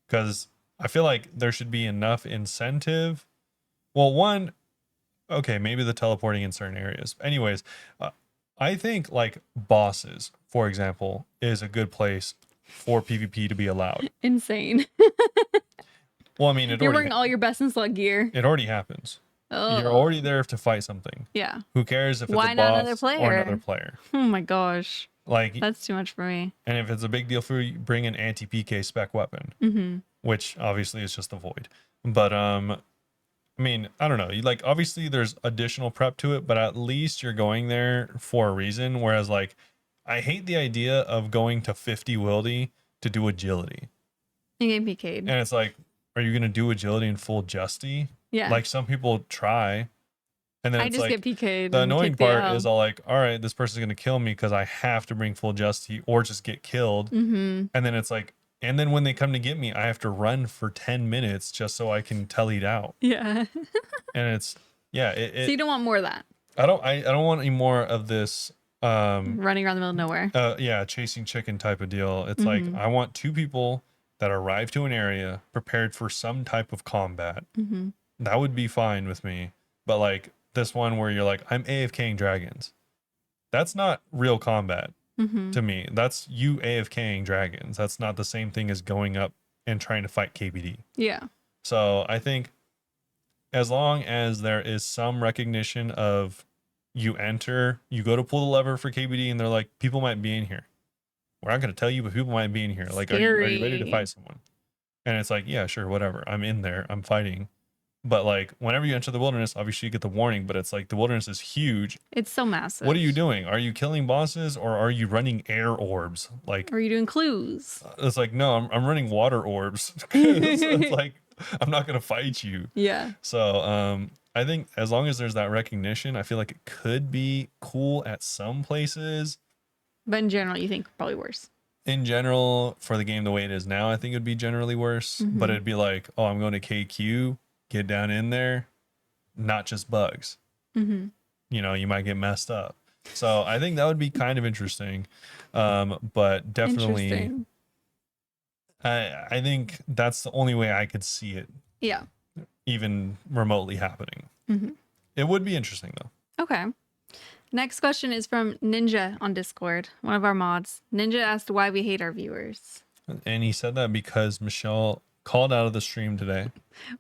because I feel like there should be enough incentive. Well, one, okay, maybe the teleporting in certain areas. Anyways, I think like bosses, for example, is a good place for PvP to be allowed. Insane. Well, I mean, you're wearing all your best in slot gear. It already happens. Oh. You're already there to fight something. Yeah. Who cares if it's Why a not boss another player? or another player? Oh my gosh. Like that's too much for me. And if it's a big deal for you, bring an anti-PK spec weapon, which obviously is just the void. But I mean, I don't know. You like obviously there's additional prep to it, but at least you're going there for a reason. Whereas like, I hate the idea of going to 50 wildy to do agility. You get PK'd. And it's like, are you gonna do agility in full justy? Yeah. Like some people try. And then I it's just like, get PK'd. the annoying part is all like, all right, this person's going to kill me because I have to bring full justy or just get killed. And then it's like, and then when they come to get me, I have to run for 10 minutes just so I can tellied out. Yeah. And it's, yeah. So you don't want more of that? I don't want any more of this. Running around the middle of nowhere. Yeah, chasing chicken type of deal. It's like, I want 2 people that arrive to an area prepared for some type of combat. That would be fine with me. But like, this one where you're like, I'm AFKing dragons. That's not real combat to me. That's you AFKing dragons. That's not the same thing as going up and trying to fight KBD. Yeah. So I think as long as there is some recognition of you enter, you go to pull the lever for KBD and they're like, people might be in here. We're not going to tell you, but people might be in here. Like, are you ready to fight someone? And it's like, yeah, sure, whatever. I'm in there. I'm fighting. But like whenever you enter the wilderness, obviously you get the warning, but it's like the wilderness is huge. It's so massive. What are you doing? Are you killing bosses or are you running air orbs? Like, are you doing clues? It's like, no, I'm running water orbs. It's like, I'm not going to fight you. Yeah. So I think as long as there's that recognition, I feel like it could be cool at some places. But in general, you think probably worse. In general, for the game the way it is now, I think it would be generally worse. But it'd be like, oh, I'm going to KQ. Get down in there, not just bugs. You know, you might get messed up. So I think that would be kind of interesting. But definitely, I think that's the only way I could see it. Yeah. Even remotely happening. It would be interesting though. Okay. Next question is from Ninja on Discord, one of our mods. Ninja asked why we hate our viewers. And he said that because Michelle called out of the stream today.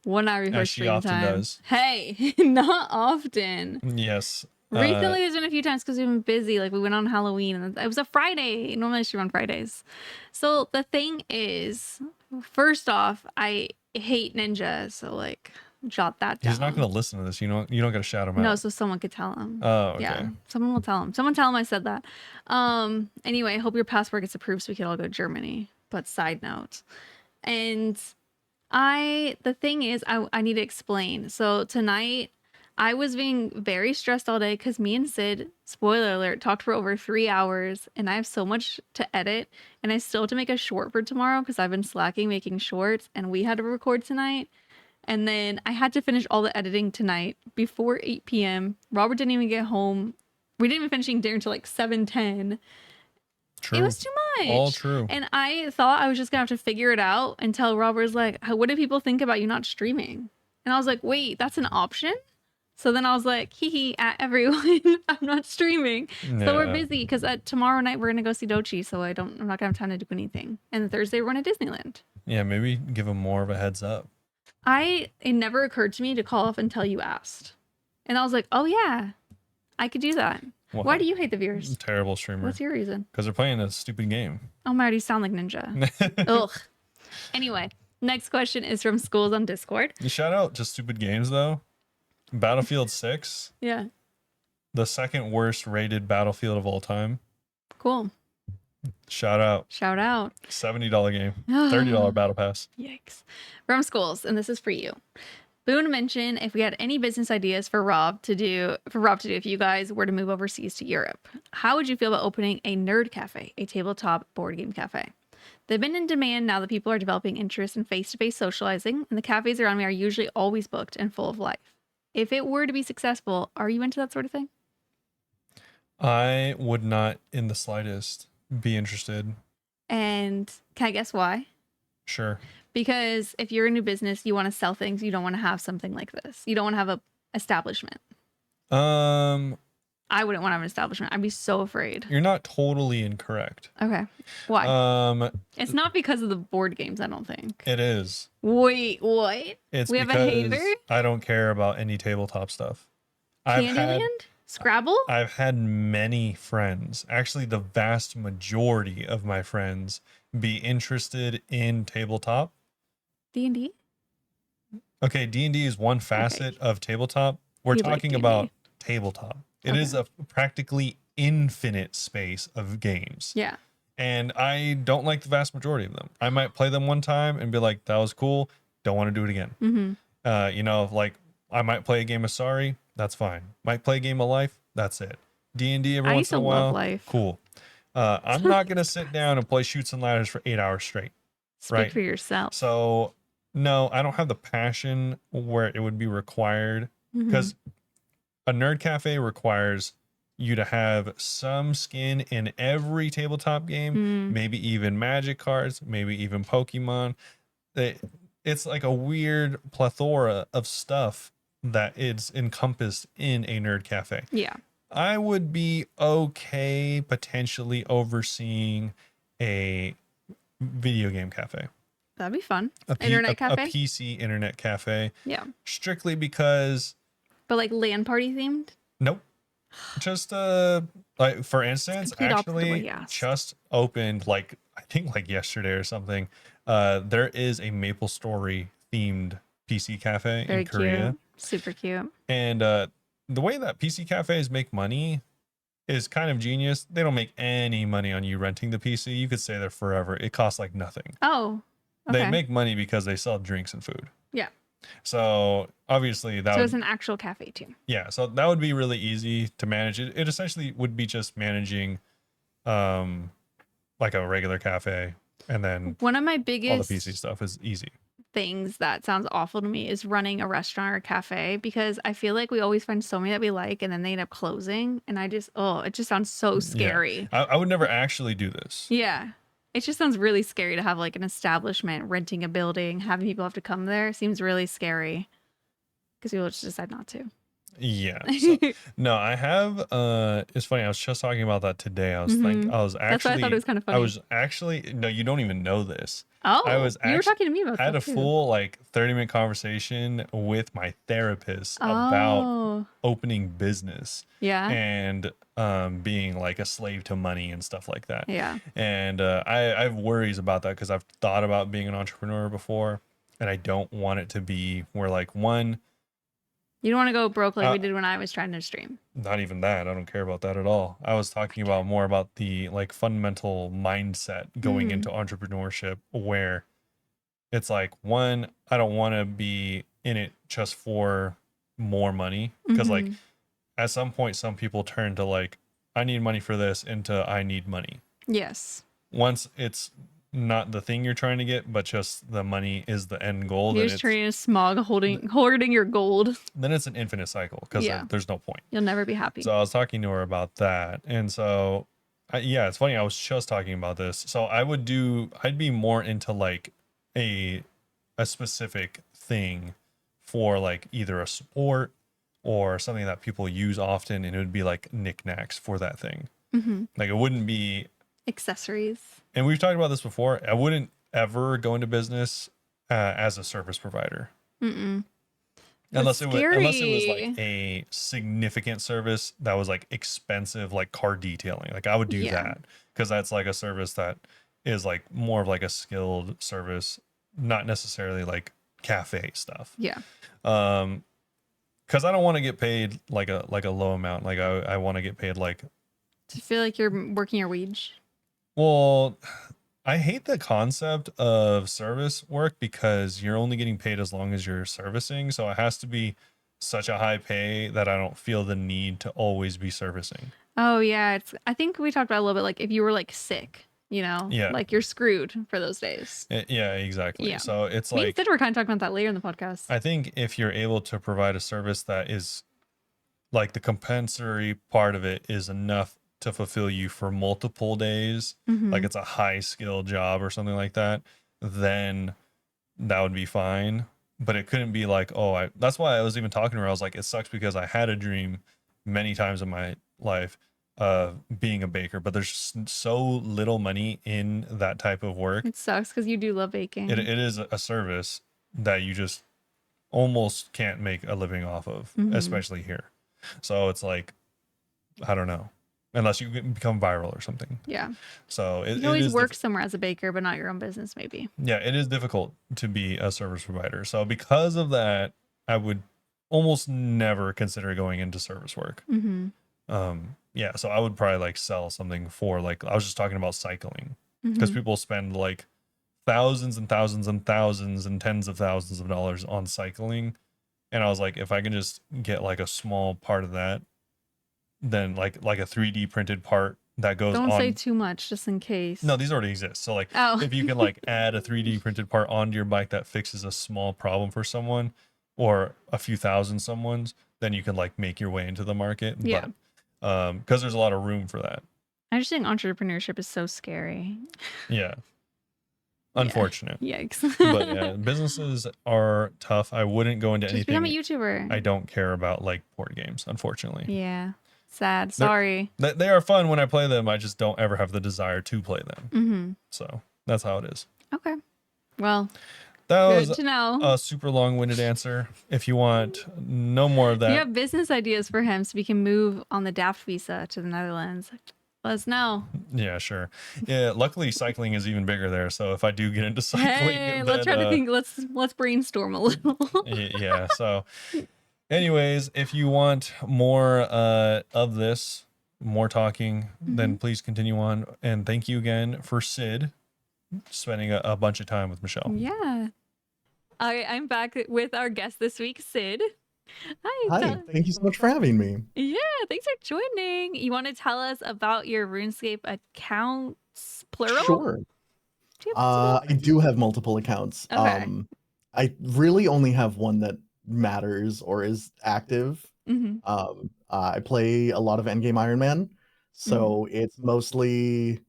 1 hour before as she stream often time. does. Hey, not often. Yes. Recently, there's been a few times because we've been busy. Like we went on Halloween and it was a Friday. Normally I stream on Fridays. So the thing is, first off, I hate Ninja, so like jot that down. He's not going to listen to this. You don't got to shout him out. No, so someone could tell him. Oh, okay. Yeah, someone will tell him. Someone tell him I said that. Anyway, hope your passport gets approved so we can all go to Germany. But side note, and the thing is, I need to explain. So tonight, I was being very stressed all day because me and Sid, spoiler alert, talked for over 3 hours, and I have so much to edit, and I still have to make a short for tomorrow because I've been slacking making shorts, and we had to record tonight. And then I had to finish all the editing tonight before 8 p.m. Robert didn't even get home. We didn't even finish dinner until like 7:10. True. It was too much. All true. And I thought I was just gonna have to figure it out until Robert was like, what do people think about you not streaming? And I was like, wait, that's an option? So then I was like, hee hee at everyone. I'm not streaming. Yeah. So we're busy because tomorrow night we're gonna go see Dochi. So I'm not gonna have time to do anything. And Thursday we're going to Disneyland. Yeah, maybe give him more of a heads up. It never occurred to me to call off until you asked. And I was like, oh yeah, I could do that. Well, Why do you hate the viewers? Terrible streamer. What's your reason? Because they're playing a stupid game. Oh my god, you sound like Ninja. Ugh. Anyway, next question is from Schools on Discord. You shout out to stupid games though. Battlefield 6, Yeah. the second worst rated Battlefield of all time. Cool. Shout out. Shout out. $70 game. $30 battle pass. Yikes. From Schools, and this is for you. Boone mentioned if we had any business ideas for Rob to do if you guys were to move overseas to Europe. How would you feel about opening a nerd cafe, a tabletop board game cafe? They've been in demand now that people are developing interest in face-to-face socializing, and the cafes around me are usually always booked and full of life. If it were to be successful, are you into that sort of thing? I would not in the slightest be interested. And can I guess why? Sure. Because if you're a new business, you want to sell things, you don't want to have something like this. You don't want to have a establishment. I wouldn't want to have an establishment. I'd be so afraid. You're not totally incorrect. Okay. Why? It's not because of the board games, I don't think. It is. Wait, what? It's we have a because hater? I don't care about any tabletop stuff. Candyland? Scrabble? I've had many friends, actually the vast majority of my friends, be interested in tabletop. D&D? Okay, D&D is one facet of tabletop. We're talking about tabletop. It is a practically infinite space of games. Yeah. And I don't like the vast majority of them. I might play them one time and be like, that was cool. Don't want to do it again. Mm-hmm. Like I might play a game of Sorry. That's fine. Might play a game of Life. That's it. D&D every once in a while. Love Life. Cool. I'm not going to sit down and play Chutes and Ladders for 8 hours straight. Speak for yourself. So no, I don't have the passion where it would be required, because a nerd cafe requires you to have some skin in every tabletop game, maybe even Magic cards, maybe even Pokemon. It's like a weird plethora of stuff that is encompassed in a nerd cafe. Yeah. I would be okay potentially overseeing a video game cafe. That'd be fun. Internet cafe? A PC internet cafe. Yeah. Strictly because... But like LAN party themed? Nope. Just like for instance, actually just opened I think yesterday or something. There is a MapleStory themed PC cafe in Korea. Cute. Super cute. And the way that PC cafes make money is kind of genius. They don't make any money on you renting the PC. You could stay there forever. It costs like nothing. Oh. Okay. They make money because they sell drinks and food. Yeah. So obviously it's an actual cafe too. Yeah, so that would be really easy to manage. It essentially would be just managing like a regular cafe, and then one of my biggest all the PC stuff is easy. Things that sounds awful to me is running a restaurant or cafe, because I feel like we always find so many that we like and then they end up closing, and it just sounds so scary. Yeah. I would never actually do this. Yeah. It just sounds really scary to have like an establishment, renting a building, having people have to come there. It seems really scary because people just decide not to. Yeah. So, no, I have. It's funny. I was just talking about that today. I was That's why I thought it was kind of funny. No, you don't even know this. Oh, you were talking to me about that. I had a full 30-minute conversation with my therapist about opening business. Yeah. And being like a slave to money and stuff like that. Yeah. And I have worries about that because I've thought about being an entrepreneur before. and I don't want it to be where like one, You don't want to go broke like we did when I was trying to stream. not even that. I don't care about that at all. I was talking about more about the like fundamental mindset going into entrepreneurship, where it's like, one, I don't want to be in it just for more money, because like at some point some people turn to like, I need money for this, into I need money. Yes. Once it's not the thing you're trying to get, but just the money is the end goal, You're then just it's turning a smog hoarding your gold. then it's an infinite cycle, because Yeah. there's no point. You'll never be happy. So I was talking to her about that, and so yeah, it's funny. I was just talking about this. So I'd be more into like a specific thing for like either a sport or something that people use often, and it would be like knickknacks for that thing. Like it wouldn't be accessories. And we've talked about this before. I wouldn't ever go into business as a service provider. Unless it was like a significant service that was like expensive, like car detailing. Like I would do that, because that's like a service that is like more of like a skilled service, not necessarily like cafe stuff. Yeah. Because I don't want to get paid like a low amount. Like I want to get paid like. Do you feel like you're working your wage? Well, I hate the concept of service work, because you're only getting paid as long as you're servicing. So it has to be such a high pay that I don't feel the need to always be servicing. Oh yeah, I think we talked about a little bit, like if you were like sick, like you're screwed for those days. Yeah, exactly. Yeah. So it's like, me and Sid were kind of talking about that later in the podcast. I think if you're able to provide a service that is like the compensatory part of it is enough to fulfill you for multiple days, like it's a high skill job or something like that, then that would be fine. But it couldn't be like, that's why I was even talking to her. I was like, it sucks because I had a dream many times in my life of being a baker, but there's just so little money in that type of work. It sucks because you do love baking. It is a service that you just almost can't make a living off of, especially here. So it's like, I don't know, unless you become viral or something. Yeah. So you can always work somewhere as a baker, but not your own business, maybe. Yeah, it is difficult to be a service provider. So because of that, I would almost never consider going into service work. Yeah, so I would probably like sell something for, like, I was just talking about cycling, because people spend like thousands and thousands and thousands and tens of thousands of dollars on cycling. And I was like, if I can just get like a small part of that, then like a 3D printed part that goes on. Don't say too much, just in case. No, these already exist. So like, if you can like add a 3D printed part onto your bike that fixes a small problem for someone, or a few thousand someone's, then you can like make your way into the market. Yeah. But because there's a lot of room for that. I just think entrepreneurship is so scary. Yeah. Unfortunate. Yeah. Yikes. But yeah, businesses are tough. I wouldn't go into anything. Become a YouTuber. I don't care about like board games, unfortunately. Yeah. Sad. Sorry. They are fun when I play them. I just don't ever have the desire to play them. So that's how it is. Okay. Well, that good was to know. A super long-winded answer. If you want no more of that, you have business ideas for him so we can move on the DAFT visa to the Netherlands, let us know. Yeah, sure. Yeah, luckily cycling is even bigger there. So if I do get into cycling, hey, let's try to think. Let's brainstorm a little. Yeah. So, anyways, if you want more of this, more talking, then please continue on. And thank you again for Sid spending a bunch of time with Michelle. Yeah. I'm back with our guest this week, Sid. Hi, thank you so much for having me. Yeah, thanks for joining. You want to tell us about your RuneScape accounts, plural? Sure. I do have multiple accounts. Okay. I really only have one that matters or is active. I play a lot of Endgame Iron Man, so it's mostly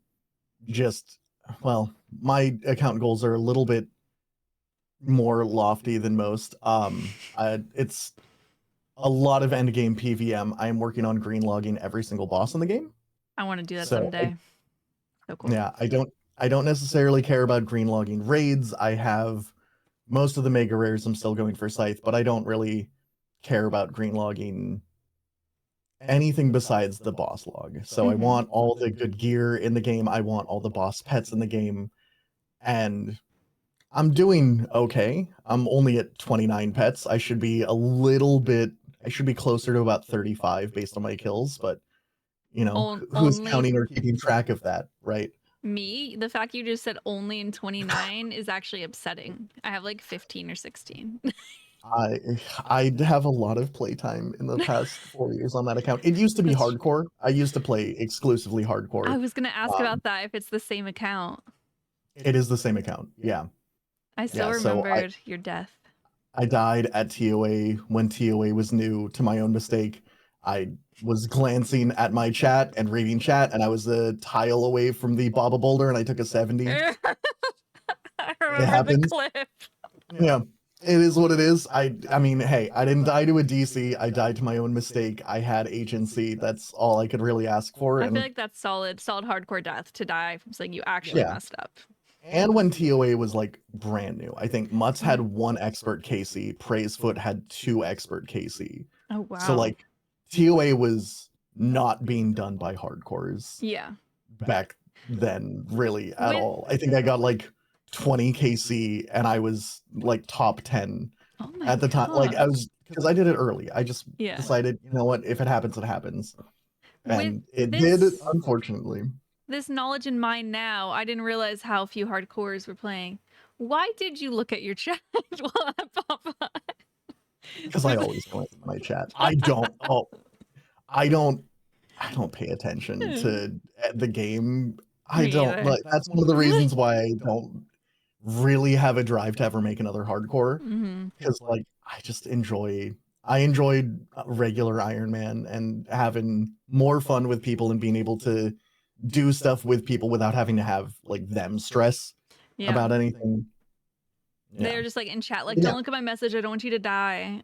just, well, my account goals are a little bit more lofty than most. It's a lot of endgame PVM. I am working on green logging every single boss in the game. I want to do that someday. So cool. Yeah, I don't necessarily care about green logging raids. I have most of the mega rares I'm still going for Scythe, but I don't really care about green logging anything besides the boss log. So I want all the good gear in the game. I want all the boss pets in the game. And I'm doing okay. I'm only at 29 pets. I should be I should be closer to about 35 based on my kills, but you know, who's Only counting or keeping track of that, right? me. The fact you just said only in 29 is actually upsetting. I have like 15 or 16. I I have a lot of playtime in the past 4 years on that account. It used to be That's hardcore. I used to play exclusively hardcore. I was gonna ask Um, about that if it's the same account. it is the same account. Yeah. I still Yeah. remembered your death. I died at TOA when TOA was new to my own mistake. I was glancing at my chat and reading chat, and I was a tile away from the Baba Boulder, and I took a 70. I It remember the happens. clip. Yeah, it is what it is. I mean, hey, I didn't die to a DC. I died to my own mistake. I had agency. That's all I could really ask for. I feel And like that's solid hardcore death to die from something you actually yeah, messed up. and when TOA was like brand new, I think Mutz had Yeah. one expert KC, Praisefoot had two expert KC. Oh So wow. like TOA was not being done by hardcores Yeah. back then, really at With all. I think I got like 20 KC and I was like top 10 oh my at the time. Like I gosh. was because I did it early. I just Yeah. decided, you know what, if it happens, it happens. With And it did, this unfortunately. this knowledge in mind now, I didn't realize how few hardcores were playing. Why did you look at your chat while that popped up? Because I always glance at my chat. I don't I don't pay attention to the game. I Me don't either. like that's one of the reasons why I don't really have a drive to ever make another hardcore. Mm-hmm. Because like I enjoyed regular Iron Man and having more fun with people and being able to do stuff with people without having to have like them stress Yeah. about anything. They're Yeah. just like in chat, like, Yeah. don't look at my message. I don't want you to die.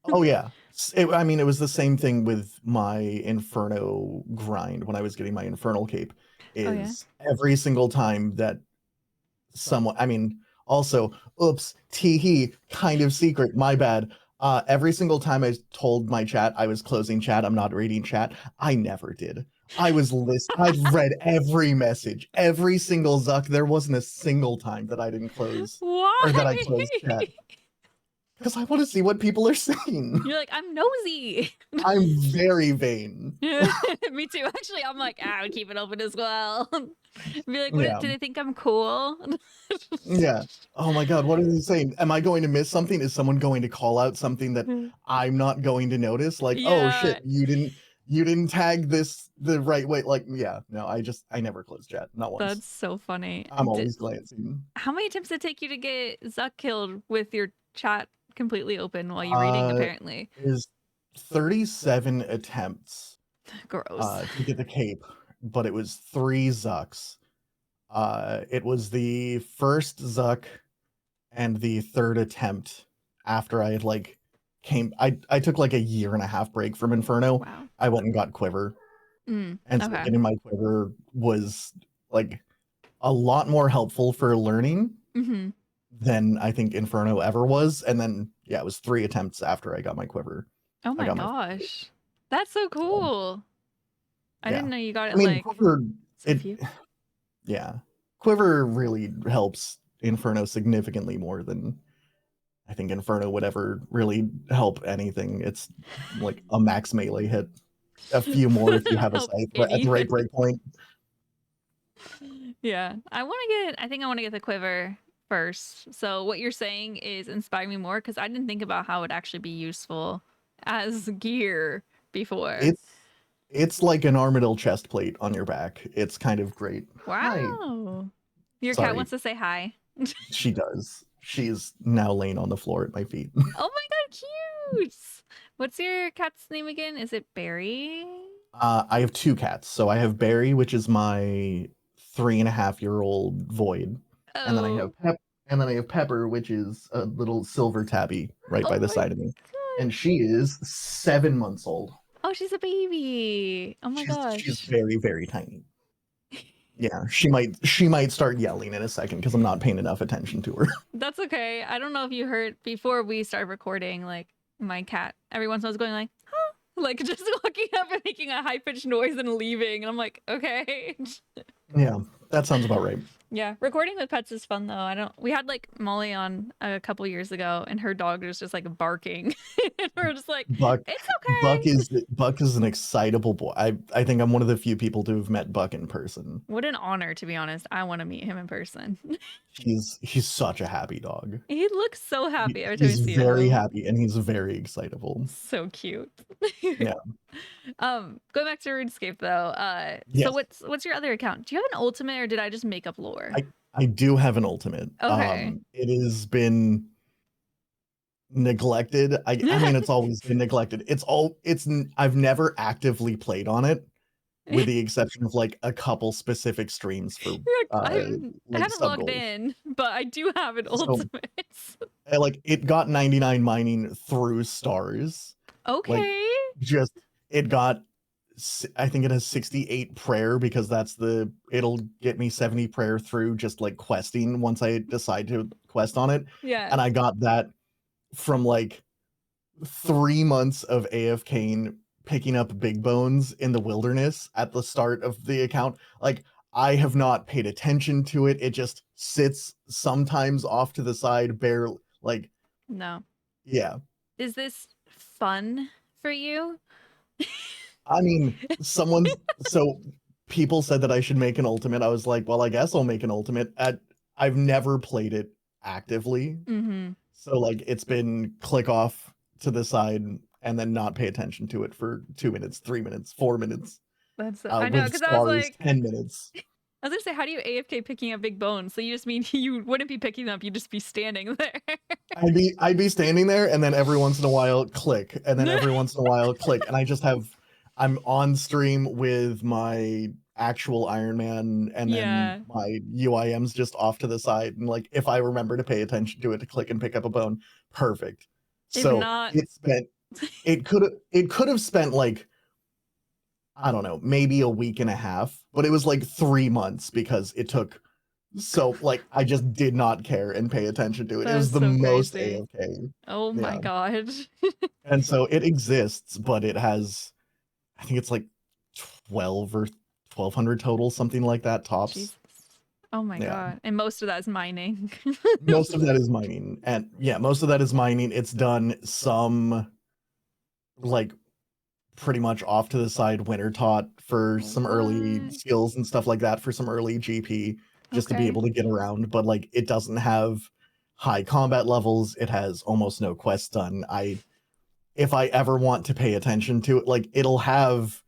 Oh yeah. I mean, it was the same thing with my Inferno grind when I was getting my Infernal cape. Oh, yeah? Is every single time that someone, I mean, also, oops, tee kind of secret, my bad. Every single time I told my chat I was closing chat, I'm not reading chat. I never did. I'd read every message, every single Zuck. There wasn't a single time that I didn't close Why? or that I closed chat. Because I want to see what people are saying. You're like, I'm nosy. I'm very vain. Yeah, me too. Actually, I'm like, I would keep it open as well. Be like, what, Yeah. do they think I'm cool? Yeah. Oh my God. What are they saying? Am I going to miss something? Is someone going to call out something that I'm not going to notice? Like, oh Yeah. shit, you didn't tag this the right way. Like, yeah, no, I never close chat. Not once. That's so funny. I'm always glancing. How many attempts did it take you to get Zuck killed with your chat completely open while you're reading, apparently? Is 37 attempts Gross. to get the cape, but it was 3 Zucks. It was the first Zuck and the third attempt after I had like I took like a 1.5 year break from Inferno. Wow. I went and got Quiver. And so Okay. getting my Quiver was like a lot more helpful for learning Mm-hmm. than I think Inferno ever was. And then yeah, it was 3 attempts after I got my Quiver. Oh my got gosh. That's so cool. I yeah. didn't know you got it I mean, like Quiver, so few. yeah. Quiver really helps Inferno significantly more than I think Inferno would ever really help anything. It's like a max melee hit. A few more if you have a Help scythe at the right break point. Yeah. I think I want to get the Quiver first. So what you're saying is inspiring me more because I didn't think about how it would actually be useful as gear before. It's like an Armadillo chest plate on your back. It's kind of great. Wow. Hi. Your Sorry. cat wants to say hi. She does. She's now laying on the floor at my feet. Oh my god, cute. What's your cat's name again? Is it Barry? I have 2 cats. So I have Barry, which is my 3.5-year-old Void. Oh. And then I have Pepper, which is a little silver tabby right by the side of me. And she is 7 months old. Oh, she's a baby. Oh my gosh. She's very, very tiny. Yeah, she might start yelling in a second because I'm not paying enough attention to her. That's okay. I don't know if you heard before we started recording, like my cat every once in a while was going like, huh? Like just walking up and making a high-pitched noise and leaving. And I'm like, okay. Yeah, that sounds about right. Yeah, recording with pets is fun though. We had like Molly on a couple years ago, and her dog was just like barking, and we're just like, Buck it's Buck okay. is an excitable boy. I think I'm one of the few people to have met Buck in person. What an honor, to be honest. I want to meet him in person. He's such a happy dog. He looks so happy every time we He's see him very though. happy and he's very excitable. So cute. Yeah. Going back to RuneScape though. So Yes. what's your other account? Do you have an ultimate or did I just make up lore? I do have an ultimate. Okay. It has been neglected. I mean, it's always been neglected. I've never actively played on it, with the exception of like a couple specific streams for I like haven't sub logged goals. in, but I do have an So ultimate. like it got 99 mining through stars. Like Okay. just it got I think it has 68 prayer because it'll get me 70 prayer through just like questing once I decide to quest on it. Yeah. And I got that from like 3 months of AFK picking up big bones in the wilderness at the start of the account. Like I have not paid attention to it. It just sits sometimes off to the side, barely like No. yeah. Is this fun for you? I mean, so people said that I should make an ultimate. I was like, well, I guess I'll make an ultimate. I've never played it actively. Mm-hmm. So like it's been click off to the side and then not pay attention to it for 2 minutes, 3 minutes, 4 minutes. That's I know, With because I was stars, like 10 minutes. I was gonna say, how do you AFK picking up big bones? So you just mean you wouldn't be picking them up, you'd just be standing there. I'd be standing there and then every once in a while click and then every once in a while click and I'm on stream with my actual Iron Man and Yeah. then my UIM's just off to the side and like if I remember to pay attention to it to click and pick up a bone, perfect. If So not, it could have spent like I don't know, maybe a week and a half, but it was like 3 months because it took so like I just did not care and pay attention to it. It was that's the so most crazy. AFK. Oh my Yeah. god. And so it exists, but it has I think it's like 12 or 1200 total, something like that tops. Jesus. Oh my Yeah. god. And most of that is mining. Most of that is mining. And yeah, most of that is mining. It's done some like pretty much off to the side winter taught for some early What? skills and stuff like that for some early GP just to be Okay. able to get around, but like it doesn't have high combat levels. It has almost no quests done. If I ever want to pay attention to it, like it'll have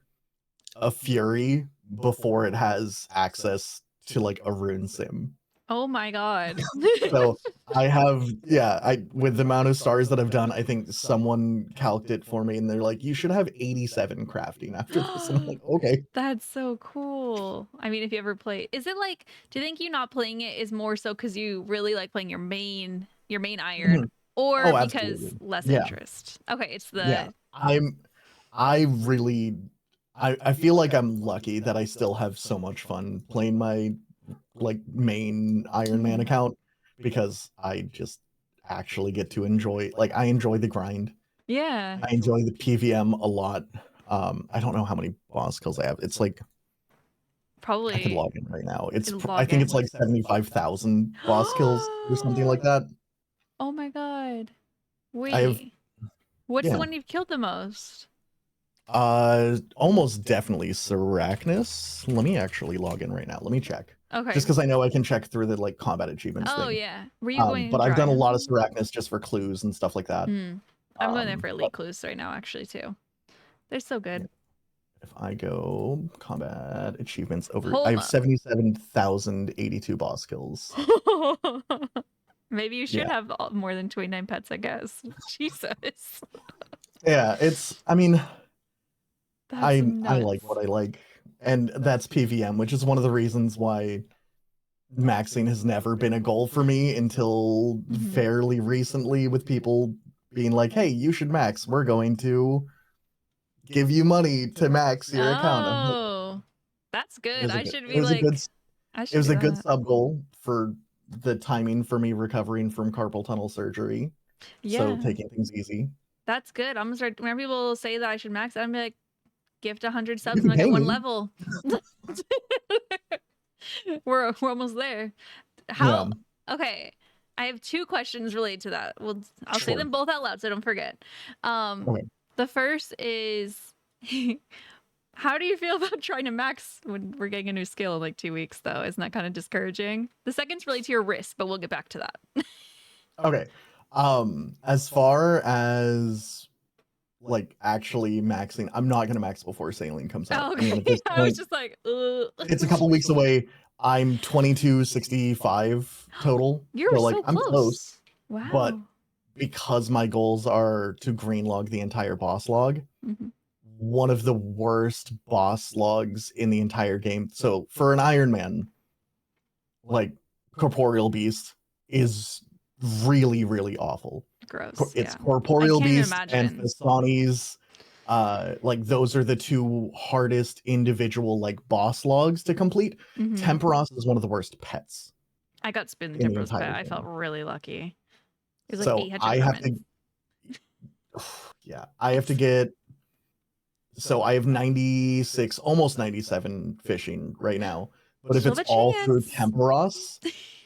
a fury before it has access to like a rune sim. Oh my god. So I with the amount of stars that I've done, I think someone calced it for me and they're like, you should have 87 crafting after this. And I'm like, okay. That's so cool. I mean, if you ever play, is it like, do you think you not playing it is more so because you really like playing your main iron, Mhm. or Oh, because absolutely. less Yeah. interest? Okay, it's Yeah. the I really I feel like I'm lucky that I still have so much fun playing my like main Iron Man account because I just actually get to enjoy like I enjoy the grind. yeah. I enjoy the PVM a lot. I don't know how many boss kills I have. It's like I could Probably log in right now. it'll I log think in. it's like 75,000 boss kills or something like that. Oh my god. I have Wait. What's the yeah. one you've killed the most? Almost definitely Seracnus. Let me actually log in right now. Let me check. Okay. Just because I know I can check through the like combat achievements Oh thing. yeah. Were you going But I've done a dry? lot of Seracnus just for clues and stuff like that. I'm going there for But elite clues right now, actually too. They're so good. if I go combat achievements over, Hold I have up. 77,082 boss kills. Maybe you should Yeah. have more than 29 pets, I guess. Jesus. Yeah, I mean, That's I nuts. like what I like, and that's PVM, which is one of the reasons why maxing has never been a goal for me until fairly recently, with people being like, "Hey, you should max. We're going to give you money to max your account." I'm like, Oh, that's good. I should it be was a like, good I it should was do a good that. sub goal for the timing for me recovering from carpal tunnel surgery. So Yeah, taking things easy. that's good. I'm gonna start. Whenever people say that I should max, I'm gonna be like, gift 100 You subs can and I get pay one me. level. We're almost there. How? Okay, I have 2 questions related to that. I'll say them both out loud so I don't forget. Okay. The first is, how do you feel about trying to max when we're getting a new skill in like 2 weeks, though? Isn't that kind of discouraging? The second's related to your wrist, but we'll get back to that. Okay. As far as like actually maxing, I'm not gonna max before Saline comes out. Oh, I mean, okay. at this I was point, just like, it's a couple weeks away. I'm 2265 total. You're So like so I'm close, Wow. but because my goals are to green log the entire boss log, one of the worst boss logs in the entire game. So for an Iron Man, like Corporeal Beast is really, really awful. Gross. It's Yeah. Corporeal I can't Beast and imagine. Fistani's. Like those are the 2 hardest individual like boss logs to complete. Temperos is one of the worst pets I got Spoon in the Temper's pet. entire I game. felt really lucky. It was like So 800 I have permits. to, yeah, I have to get. So I have 96, almost 97 fishing right now. But if Still it's have a all through chance. Temperos,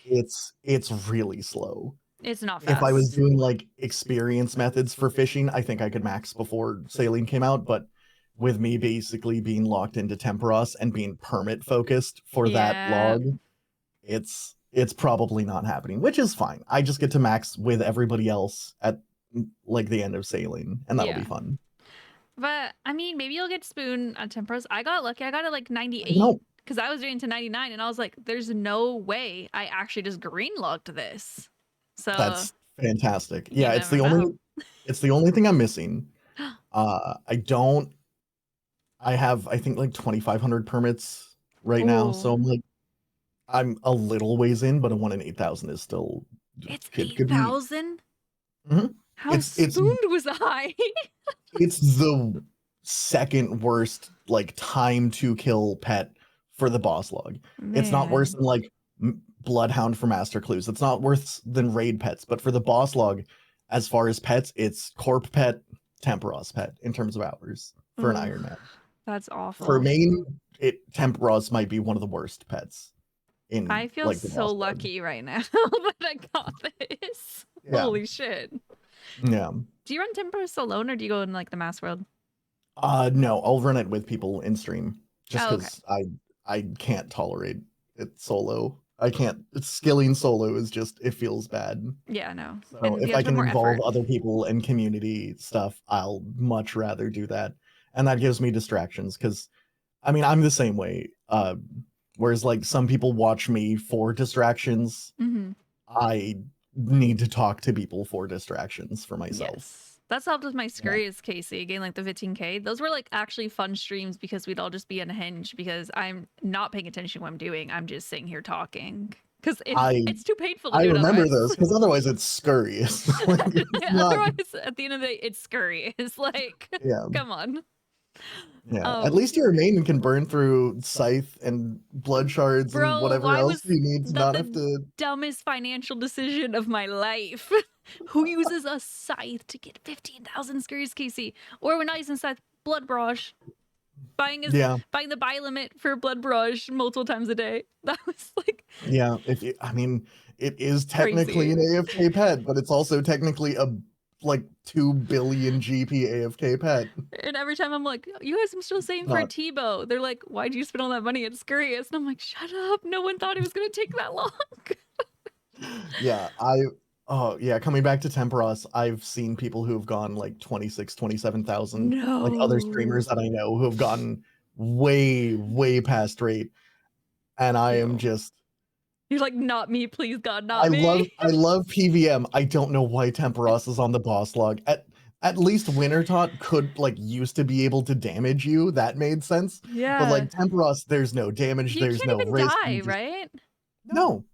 it's really slow. It's not fast. If I was doing like experience methods for fishing, I think I could max before Saline came out. But with me basically being locked into Temperos and being permit focused for that log, it's probably not happening, which is fine. I just get to max with everybody else at like the end of Saline, and that'll be fun. But I mean, maybe you'll get Spoon on Temperos. I got lucky. I got it like 98 because I was doing to 99, and I was like, "There's no way I actually just green logged this." So that's fantastic. Yeah, it's the only thing I'm missing. I have I think like 2,500 permits right now, so I'm a little ways in, but a 1 in 8,000 is still. It's Could be 8,000. How spooned was I? It's the second worst like time to kill pet for the boss log. It's not worse than like Bloodhound for Master Clues. It's not worse than raid pets, but for the boss log, as far as pets, it's Corp pet, Temperos pet in terms of hours for an Iron Man. That's awful. For main, Temperos might be one of the worst pets. I feel like, so lucky right now that I got this. Holy shit. Yeah. Do you run Temperos alone or do you go in like the mass world? No, I'll run it with people in stream just because I can't tolerate it solo. I can't. Skilling solo is just, it feels bad. Yeah, no. So if I can involve other people and community stuff, I'll much rather do that. And that gives me distractions because, I mean, I'm the same way. Whereas like some people watch me for distractions, I need to talk to people for distractions for myself. Yes. That's helped with my Scurrius Casey again, like the 15K. Those were like actually fun streams because we'd all just be unhinged because I'm not paying attention to what I'm doing. I'm just sitting here talking because it's too painful to do it remember otherwise. those because otherwise it's scurrious. Otherwise, at the end of the day, it's scurrious. Like, come on. Yeah, at least your main can burn through Scythe and Blood Shards and whatever else you need to not have to. Dumbest financial decision of my life. Who uses a Scythe to get 15,000 Scurrius Casey? Or when I use a Scythe, Blood Barrage. Buying the buy limit for Blood Barrage multiple times a day. That was like. Yeah, I mean, it is technically an AFK pet, but it's also technically a like 2 billion GP AFK pet. And every time I'm like, you guys, I'm still saying for Tebow. They're like, why'd you spend all that money at Scurrius? And I'm like, shut up. No one thought it was going to take that long. Yeah, coming back to Temperos, I've seen people who have gone like 26, 27,000. No. Like other streamers that I know who have gotten way past rate. And I am just. You're like, not me, please God, not me. I love PVM. I don't know why Temperos is on the boss log. At least Wintertot could like used to be able to damage you. That made sense. Yeah. But like Temperos, there's no damage. There's no risk. Die, right? No.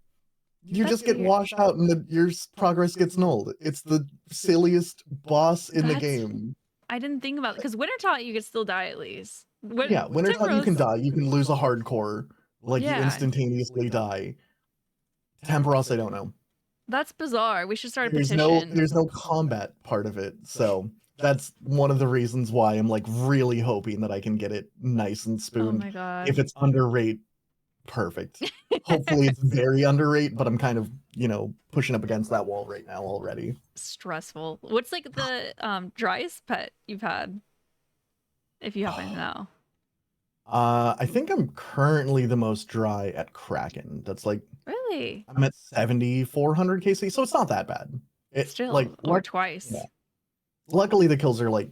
You just get washed out and your progress gets nulled. It's the silliest boss in the game. I didn't think about it because Wintertot you could still die at least. Wintertot you can die. You can lose a hardcore. Like you instantaneously die. Temperos, I don't know. That's bizarre. We should start a petition. There's no combat part of it, so that's one of the reasons why I'm like really hoping that I can get it nice and spooned. Oh my god! If it's under rate perfect. Hopefully it's very underrated, but I'm kind of, pushing up against that wall right now already. Stressful. What's like the driest pet you've had, if you happen to know? I think I'm currently the most dry at Kraken. That's like Really? I'm at 7,400 KC, so it's not that bad. Still, over twice. Yeah. Luckily the kills are like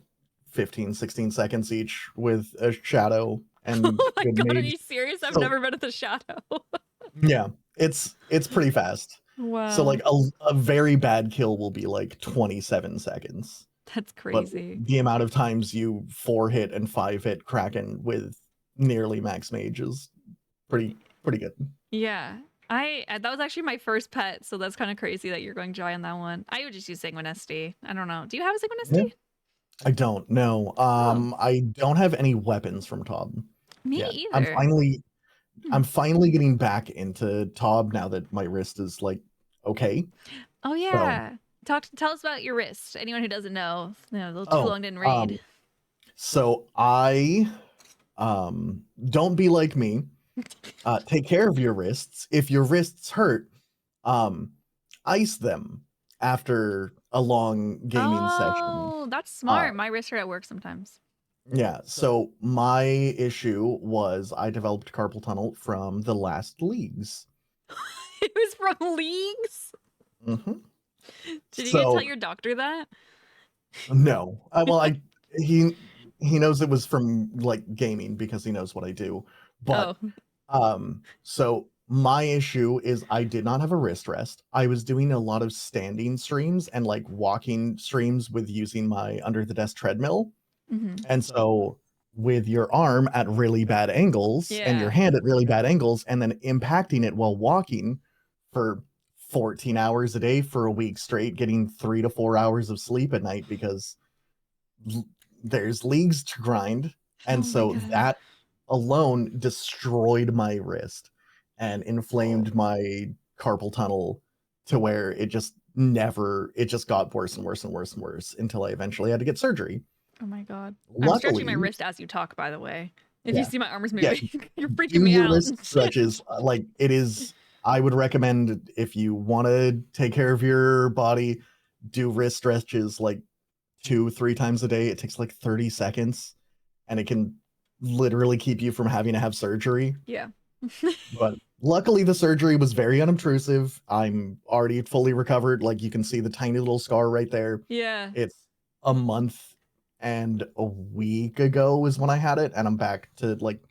15, 16 seconds each with a shadow and Oh my good god, are mage. you serious? I've So- never been at the shadow. Yeah, it's pretty fast. Wow. So like a very bad kill will be like 27 seconds. That's crazy. But the amount of times you 4-hit and 5-hit Kraken with nearly max mage is pretty good. Yeah. That was actually my first pet, so that's kind of crazy that you're going dry on that one. I would just use Sanguinesti. I don't know. Do you have a Sanguinesti? Yeah. I don't know. I don't have any weapons from Tob. Me yet. either. I'm finally getting back into Tob now that my wrist is like okay. Oh yeah. Tell us about your wrist. Anyone who doesn't know, too long didn't read. So I don't be like me. Take care of your wrists. If your wrists hurt, ice them after a long gaming session. Oh, that's smart. My wrists hurt at work sometimes. Yeah, so my issue was I developed carpal tunnel from the last leagues. It was from leagues? Mm-hmm. Did you tell your doctor that? No. Well, he knows it was from like gaming because he knows what I do. But so my issue is I did not have a wrist rest. I was doing a lot of standing streams and like walking streams with using my under the desk treadmill. Mm-hmm. And so with your arm at really bad angles and your hand at really bad angles and then impacting it while walking for 14 hours a day for a week straight, getting 3 to 4 hours of sleep at night because there's leagues to grind. And so that alone destroyed my wrist and inflamed my carpal tunnel to where it just got worse and worse and worse and worse until I eventually had to get surgery. Oh my god. Luckily, I'm stretching my wrist as you talk, by the way. If you see my arms moving, you're freaking do me your out. wrist stretches. Like it is, I would recommend if you want to take care of your body, do wrist stretches like 2-3 times a day. It takes like 30 seconds and it can literally keep you from having to have surgery. Yeah. But luckily the surgery was very unobtrusive. I'm already fully recovered. Like you can see the tiny little scar right there. Yeah. It's a month and a week ago is when I had it, and I'm back to like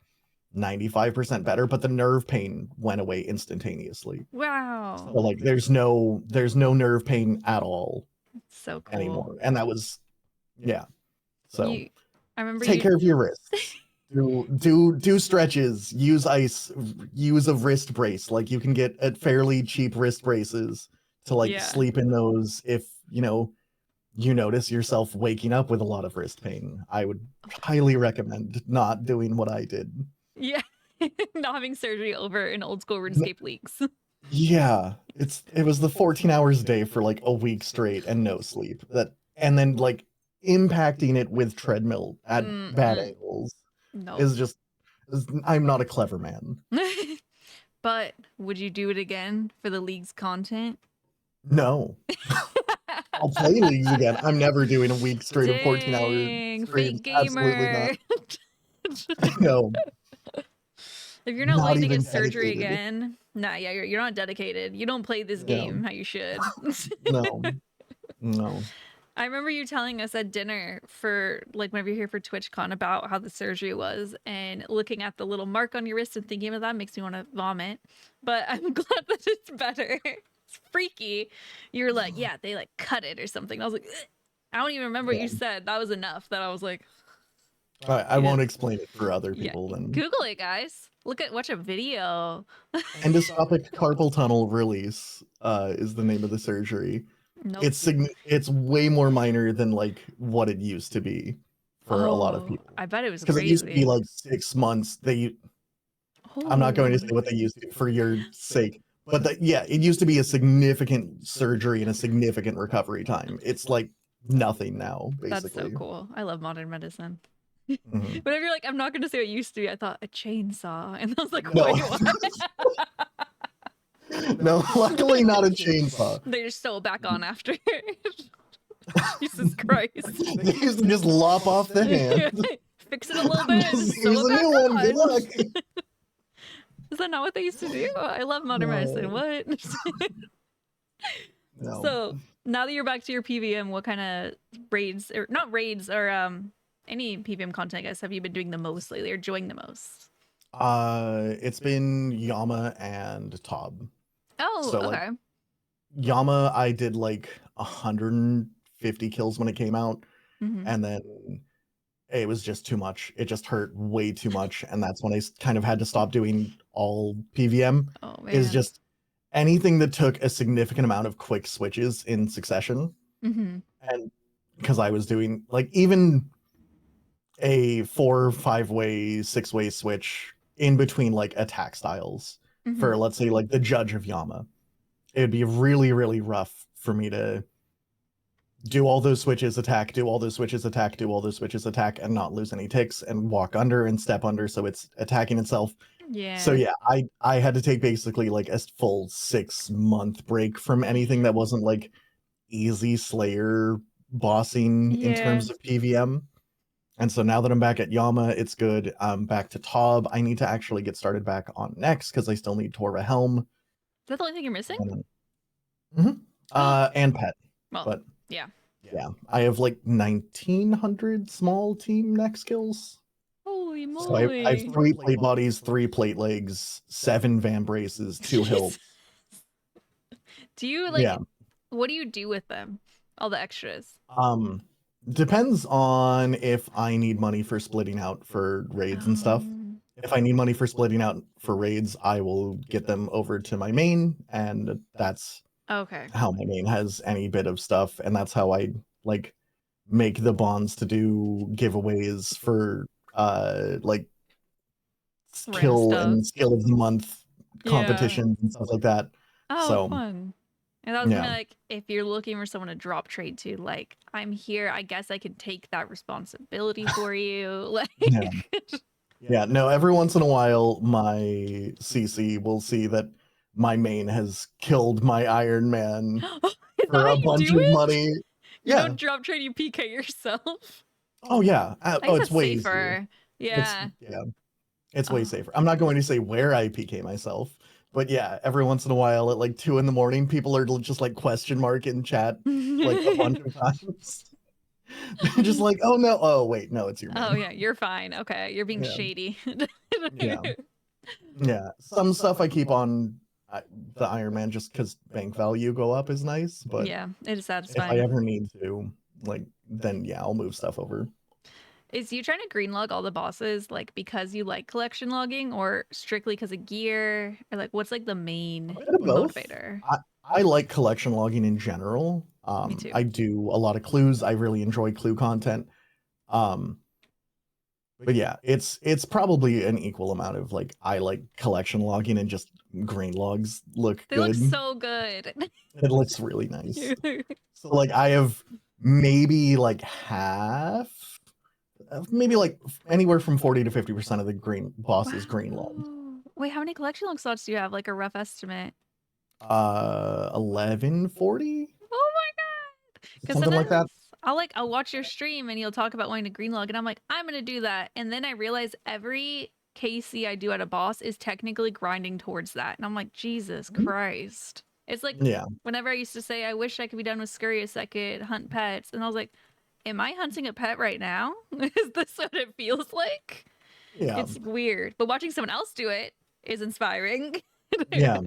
95% better, but the nerve pain went away instantaneously. Wow. So like there's no nerve pain at all. So cool. Anymore. And that was So I remember take care of your wrists. do stretches, use ice, use a wrist brace. Like you can get at fairly cheap wrist braces to like sleep in those if you notice yourself waking up with a lot of wrist pain. I would highly recommend not doing what I did. Yeah. Not having surgery over an old school RuneScape leagues. Yeah. It was the 14 hours a day for like a week straight and no sleep. And then like impacting it with treadmill at bad angles is just I'm not a clever man. But would you do it again for the league's content? No. I'll play leagues again. I'm never doing a week straight of 14 hours. Fake gamer. Absolutely not. No. If you're not waiting to get surgery again, you're not dedicated. You don't play this game how you should. No. I remember you telling us at dinner for like whenever you're here for TwitchCon about how the surgery was, and looking at the little mark on your wrist and thinking of that makes me want to vomit. But I'm glad that it's better. It's freaky. You're like, yeah, they like cut it or something. I was like, ugh. I don't even remember what you said. That was enough that I was like, I won't explain it for other people then. Google it, guys. Watch a video. Endoscopic carpal tunnel release is the name of the surgery. Nope. It's way more minor than like what it used to be for a lot of people. I bet it was because it used to be like 6 months. I'm not going to say what they used to for your sake, but it used to be a significant surgery and a significant recovery time. It's like nothing now, basically. That's so cool. I love modern medicine. Mhm. Whenever you're like, I'm not gonna say what it used to be, I thought a chainsaw, and I was like, No. wait, what? No, luckily not a chainsaw. They just sew it back on after. Jesus Christ. They used to just lop off the hand. Fix it a little bit and Just sew use it a back new one. Good on. luck. Is that not what they used to do? I love modern medicine. No. What? No. So now that you're back to your PVM, what kind of raids, or not raids, or any PVM content, I guess, have you been doing the most lately or enjoying the most? It's been Yama and Tob. Oh, So, okay. like, Yama, I did like 150 kills when it came out, Mhm. and then it was just too much. It just hurt way too much, and that's when I kind of had to stop doing all PVM. Oh Is man. just anything that took a significant amount of quick switches in succession, Mhm. and because I was doing like even a 4 or 5-way, 6-way switch in between like attack styles for Mhm. let's say like the Judge of Yama, it would be really, really rough for me to do all those switches, attack, do all those switches, attack, do all those switches, attack, and not lose any ticks and walk under and step under so it's attacking itself. Yeah. So yeah, I had to take basically like a full 6-month break from anything that wasn't like easy Slayer bossing in Yeah. terms of PVM. And so now that I'm back at Yama, it's good. I'm back to Tob. I need to actually get started back on next because I still need Torva Helm. Is that the only thing you're missing? And Pet. Well, But yeah. yeah, I have like 1900 small team neck skills. Holy So I moly. have 3 plate bodies, 3 plate legs, 7 van braces, 2 hilt. Do you like? Yeah. What do you do with them? All the extras. Depends on if I need money for splitting out for raids and stuff. If I need money for splitting out for raids, I will get them over to my main, and that's Okay. how my main has any bit of stuff, and that's how I like make the bonds to do giveaways for like skill and skill of the month competitions and stuff like that. Oh, So fun. And that was gonna yeah. like, if you're looking for someone to drop trade to, like, I'm here. I guess I can take that responsibility for you. Like, Yeah. Yeah, no, every once in a while my CC will see that my main has killed my Iron Man is that for how a you bunch do of it? money. You Yeah. don't drop trade, you PK yourself. Oh yeah. I Oh, guess it's that's way safer. easier. Yeah. It's way Oh. safer. I'm not going to say where I PK myself, but yeah, every once in a while at like 2 a.m, people are just like question mark in chat like a bunch of times. They're just like, oh no, oh wait, no, it's your main. Oh yeah, you're fine. Okay, you're being Yeah. shady. Yeah. Yeah. Some stuff I keep on the Iron Man just because bank value go up is nice, but yeah, it is if satisfying. I ever need to, like, then yeah, I'll move stuff over. Is you trying to green log all the bosses like because you like collection logging, or strictly because of gear, or like what's like the main A bit of both. motivator? I like collection logging in general. Me too. I do a lot of clues. I really enjoy clue content. But yeah, it's probably an equal amount of like I like collection logging and just green logs look They good. look so good. It looks really nice. So like I have maybe like half, maybe like anywhere from 40 to 50% of the green bosses green logged. Wait, how many collection log slots do you have? Like a rough estimate? 1140, Oh my god! Because something like that. I'll watch your stream and you'll talk about wanting to green log, and I'm like, I'm gonna do that, and then I realize every KC I do at a boss is technically grinding towards that, and I'm like, Jesus Christ! It's like Yeah. whenever I used to say I wish I could be done with Scurry so I could hunt pets, and I was like, am I hunting a pet right now? Is this what it feels like? Yeah. It's weird, but watching someone else do it is inspiring. Yeah.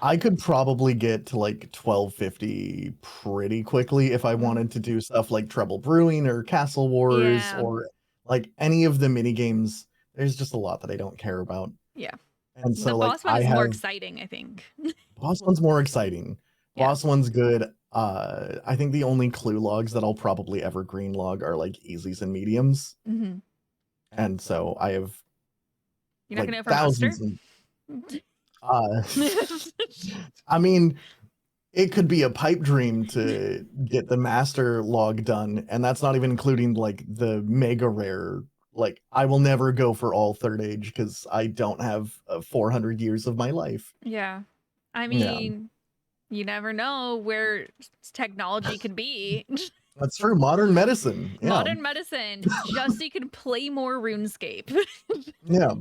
I could probably get to like 1250 pretty quickly if I wanted to do stuff like Trouble Brewing or Castle Wars or like any of the mini games. There's just a lot that I don't care about. Yeah. And so the like boss one is more exciting, I think. Boss one's more exciting. Yeah. Boss one's good. I think the only clue logs that I'll probably ever green log are like easies and mediums. Mm-hmm. And so I have You're not like gonna go for thousands Master? and I mean, it could be a pipe dream to get the master log done, and that's not even including like the mega rare. Like I will never go for all third age because I don't have 400 years of my life. Yeah. I Yeah, mean, you never know where technology could be. that's true. Modern medicine. Yeah, Modern medicine, just so you can play more RuneScape. yeah.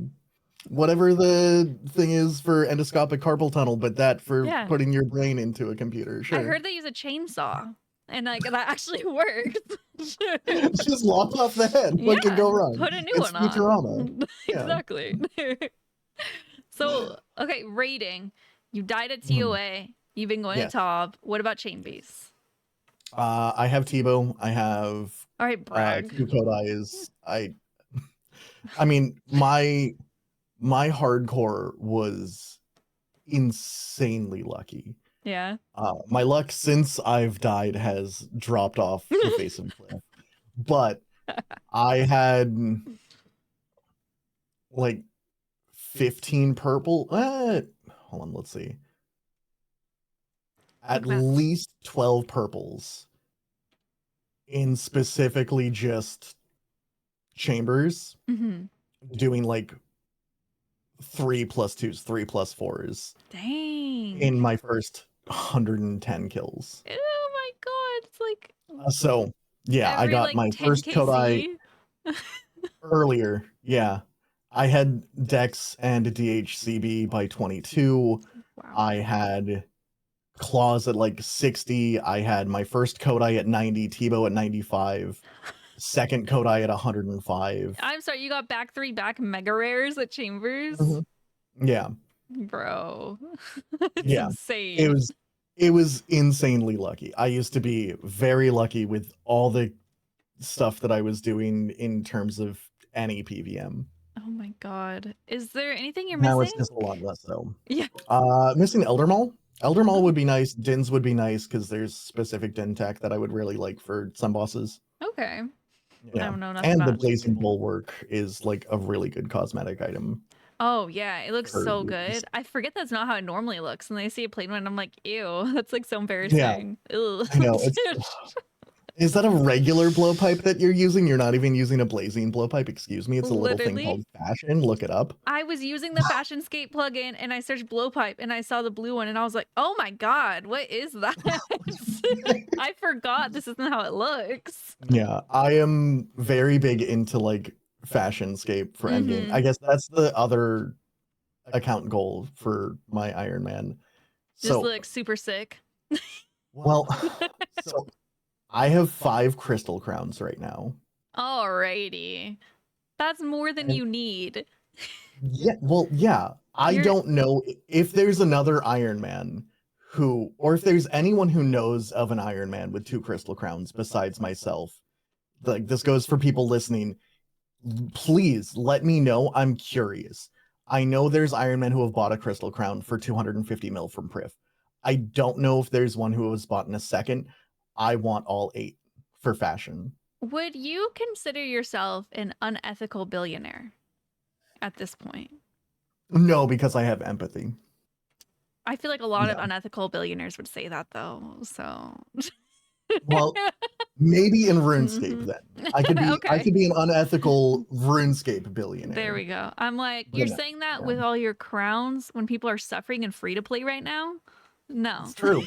Whatever the thing is for endoscopic carpal tunnel, but that for Yeah. putting your brain into a computer. Sure. I heard they use a chainsaw, and like that actually works. Just lop off the head. What could go wrong? Put a new It's one on. Futurama. Yeah. Exactly. So, okay, rating. You died at Mhm. TOA. You've been going Yes. to top. What about chain base? I have Tebow. I have All right, brag. 2 Kodais. I mean, my hardcore was insanely lucky. Yeah. My luck since I've died has dropped off the face of the cliff. But I had like 15 purple. Hold on, let's see. At least 12 purples in specifically just chambers, doing like 3+2s, 3+4s. Dang. In my first 110 kills. Oh my god, it's like So yeah, I got like my 10 first Kodai KC. earlier. Yeah, I had Dex and DHCB by 22. Wow. I had claws at like 60. I had my first Kodai at 90, Tebow at 95, second Kodai at 105. I'm sorry, you got back mega rares at Chambers? Yeah. Bro. It's Yeah. insane. It was insanely lucky. I used to be very lucky with all the stuff that I was doing in terms of any PVM. Oh my god. Is there anything you're Now missing? it's just a lot less so. Yeah. Missing Elder Maul. Elder Maul would be nice. Dins would be nice because there's specific din tech that I would really like for some bosses. Okay. Yeah. I don't know nothing And the about Blazing Bulwark is like a really good cosmetic item. Oh yeah, it looks for so use. good. I forget that's not how it normally looks, and I see a plain one, and I'm like, ew, that's like so embarrassing. Ugh. I know. Is that a regular blowpipe that you're using? You're not even using a blazing blowpipe? Excuse me. It's a little thing called Fashion. Look it up. I was using the Fashionscape plugin, and I searched blowpipe, and I saw the blue one, and I was like, oh my god, what is that? I forgot this isn't how it looks. Yeah, I am very big into like Fashionscape for endgame. I guess that's the other account goal for my Iron Man. Just look super sick. Well, so I have 5 crystal crowns right now. Alrighty. That's more than you need. Yeah, well, yeah. I don't know if there's another Iron Man who, or if there's anyone who knows of an Iron Man with 2 crystal crowns besides myself. Like, this goes for people listening. Please let me know. I'm curious. I know there's Iron Men who have bought a crystal crown for 250 mil from Priv. I don't know if there's one who was bought in a second. I want all 8 for fashion. Would you consider yourself an unethical billionaire at this point? No, because I have empathy. I feel like a lot of unethical billionaires would say that though. So well, maybe in RuneScape then. I could be I could be an unethical RuneScape billionaire. There we go. I'm like, you're saying that with all your crowns when people are suffering in free to play right now? No. It's true.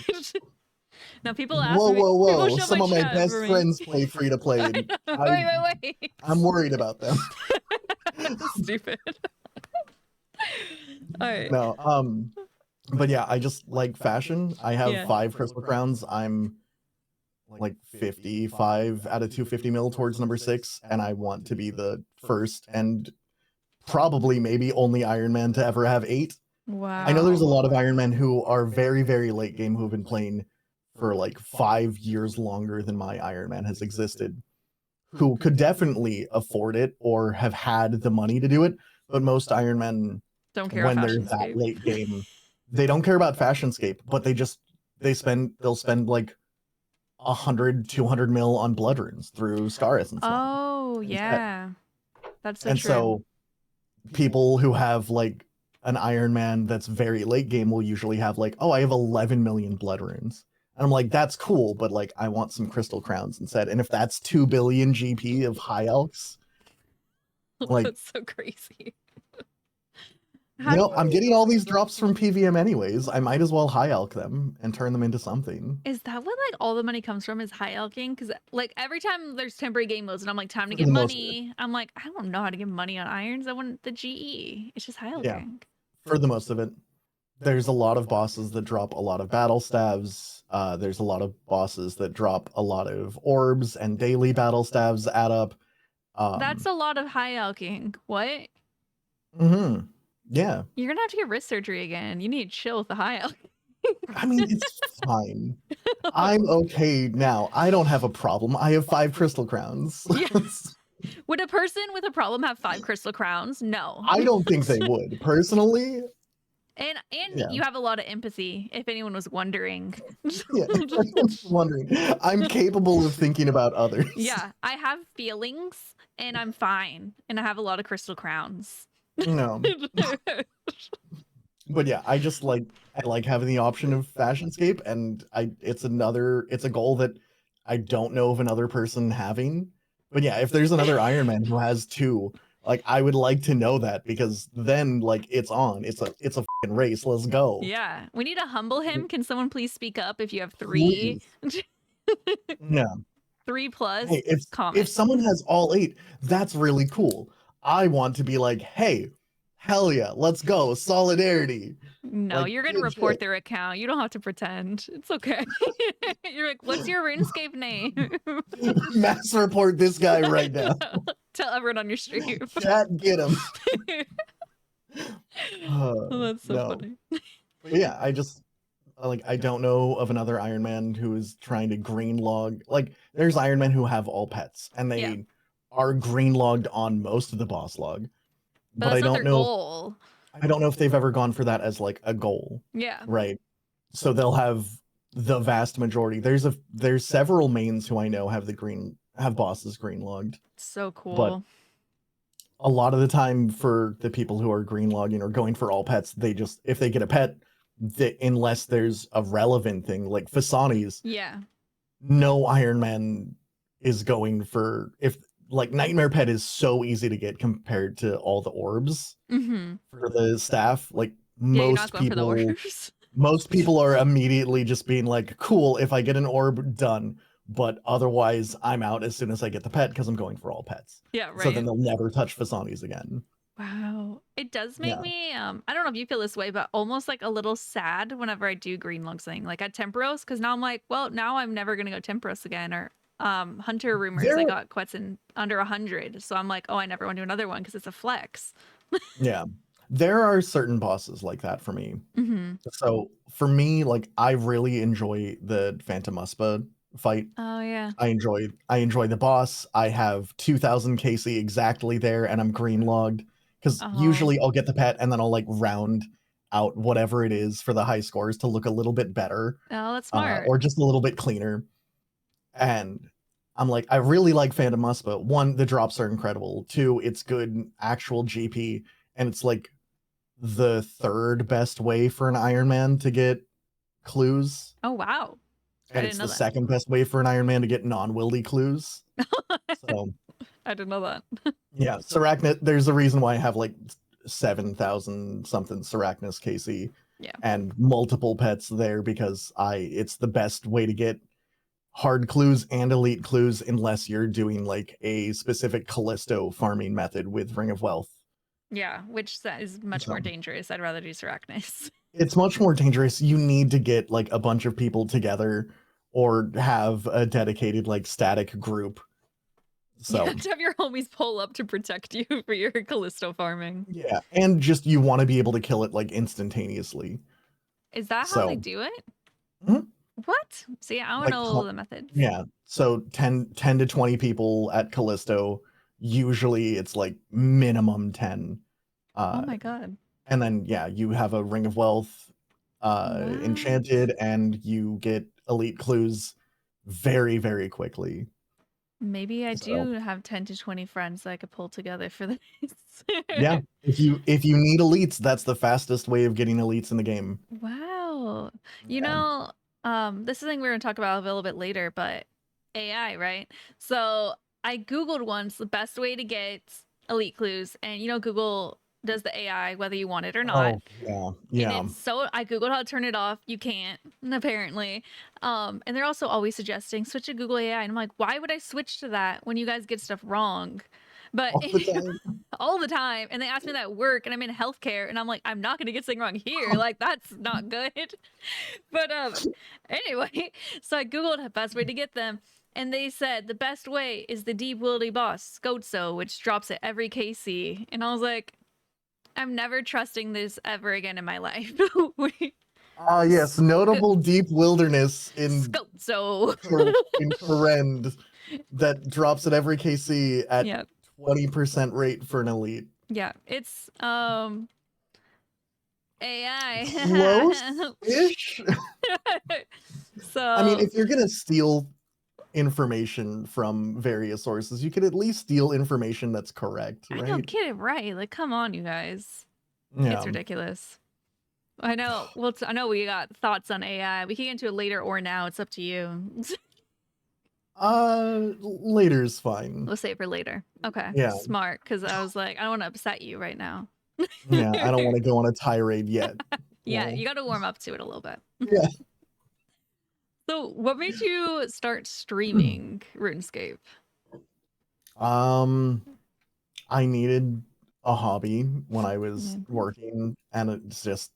No, people ask me. Whoa. People some of my best friends play free to play. Wait. I'm worried about them. Stupid. All right. No, but yeah, I just like fashion. I have 5 crystal crowns. I'm like 55 out of 250 mil towards number 6, and I want to be the first and probably maybe only Iron Man to ever have 8. Wow. I know there's a lot of Iron Men who are very, very late game who have been playing for like 5 years longer than my Iron Man has existed, who could definitely afford it or have had the money to do it. But most Iron Men don't care when they're that late game. They don't care about Fashionscape, but they'll spend like 100, 200 mil on blood runes through Scar Essence. Oh yeah, that's so and true. So people who have like an Iron Man that's very late game will usually have like, oh, I have 11 million blood runes. And I'm like, that's cool, but like I want some crystal crowns instead. And if that's 2 billion GP of high elks, like, That's so crazy. you know, I'm getting all these drops from PVM anyways. I might as well high elk them and turn them into something. Is that what like all the money comes from, is high elking? Because like every time there's temporary game modes and I'm like, time to For get the most of it. money, I'm like, I don't know how to get money on irons. I want the GE. It's just high elking. Yeah. For the most of it. There's a lot of bosses that drop a lot of battle stabs. There's a lot of bosses that drop a lot of orbs, and daily battle stabs add up. That's a lot of high elking. What? Mm-hmm. Yeah. You're gonna have to get wrist surgery again. You need to chill with the high elk. I mean, it's fine. I'm okay now. I don't have a problem. I have 5 crystal crowns. Yes. Would a person with a problem have 5 crystal crowns? No. I don't think they would. Personally, And yeah. you have a lot of empathy, if anyone was wondering. Yeah, I'm just wondering. I'm capable of thinking about others. Yeah, I have feelings and I'm fine. And I have a lot of crystal crowns. No. But yeah, I like having the option of Fashionscape, and it's a goal that I don't know of another person having. But yeah, if there's another Iron Man who has 2, like I would like to know that, because then like it's on. It's a fucking race. Let's go. Yeah, we need to humble him. Can someone please speak up if you have 3? Yeah. 3 plus. Hey, comment. if someone has all 8, that's really cool. I want to be like, hey, hell yeah, let's go, solidarity. No, Like, you're gonna good report shit. their account. You don't have to pretend. It's okay. You're like, what's your RuneScape name? Mass report this guy right now. Tell everyone on your stream. Chat, get him. Oh, that's so No. funny. But yeah, I don't know of another Iron Man who is trying to green log. Like, there's Iron Men who have all pets, and they are green logged on most of the boss log. But I that's not don't their know. goal. I don't know if they've ever gone for that as like a goal. Yeah. Right. So they'll have the vast majority. There's several mains who I know have bosses green logged. So cool. But a lot of the time, for the people who are green logging or going for all pets, they just, if they get a pet, unless there's a relevant thing like Fasani's, no Iron Man is going for, if like Nightmare Pet is so easy to get compared to all the orbs for the staff. Like most people are immediately just being like, cool, if I get an orb, done. But otherwise, I'm out as soon as I get the pet, because I'm going for all pets. Yeah, right. So then they'll never touch Fasani's again. Wow. It does make me, I don't know if you feel this way, but almost like a little sad whenever I do green log something, like at Temporos, because now I'm like, well, now I'm never going to go Temporos again. Or Hunter Rumors, I got Quets in under 100. So I'm like, oh, I never want to do another one because it's a flex. Yeah. There are certain bosses like that for me. So for me, like, I really enjoy the Phantom Uspa fight. Oh yeah. I enjoy the boss. I have 2000 KC exactly there, and I'm green logged, because usually I'll get the pet and then I'll like round out whatever it is for the high scores to look a little bit better. Oh, that's smart. Or just a little bit cleaner. And I'm like, I really like Phantom Uspa. 1, the drops are incredible. 2, it's good actual GP, and it's like the 3rd best way for an Iron Man to get clues. Oh wow. And it's the 2nd best way for an Iron Man to get non-wildy clues. So I didn't know that. Yeah, Sarachnis, there's a reason why I have like 7,000 something Sarachnis KC. Yeah. And multiple pets there, because it's the best way to get hard clues and elite clues, unless you're doing like a specific Callisto farming method with Ring of Wealth. Yeah, which is much more dangerous. I'd rather do Sarachnis. It's much more dangerous. You need to get like a bunch of people together, or have a dedicated like static group. So you have to have your homies pull up to protect you for your Callisto farming. Yeah, and just you want to be able to kill it like instantaneously. Is that how they do it? What? So yeah, I want to know the method. Yeah, so 10 to 20 people at Callisto. Usually it's like minimum 10. Oh my god. And then yeah, you have a Ring of Wealth enchanted, and you get elite clues very, very quickly. Maybe I So do have 10 to 20 friends that I could pull together for this. yeah, if you need elites, that's the fastest way of getting elites in the game. Wow. You Yeah. know, this is something we're gonna talk about a little bit later, but AI, right? So I Googled once the best way to get elite clues, and you know, Google does the AI whether you want it or not. Oh yeah, And yeah. it's so I Googled how to turn it off. You can't, apparently. And they're also always suggesting switch to Google AI. And I'm like, why would I switch to that when you guys get stuff wrong? But All the time. all the time. And they ask me that at work, and I'm in healthcare, and I'm like, I'm not gonna get something wrong here. Like, that's not good. But anyway, so I Googled the best way to get them. And they said the best way is the deep wildy boss, Scotso, which drops at every KC. And I was like, I'm never trusting this ever again in my life. Yes, notable deep wilderness in Scotso. in Corrend that drops at every KC at Yeah. 20% rate for an elite. Yeah. It's AI. Close-ish. So I mean, if you're gonna steal information from various sources, you could at least steal information that's correct, I right? don't get it right. Like, come on, you guys. Yeah. It's ridiculous. I know. Well, I know we got thoughts on AI. We can get into it later or now. It's up to you. Later's fine. We'll save for later. Okay. Yeah. Smart. Because I was like, I don't want to upset you right now. Yeah, I don't want to go on a tirade yet. Yeah, you got to warm up to it a little bit. Yeah. So, what made you start streaming RuneScape? I needed a hobby when I was working, and it's just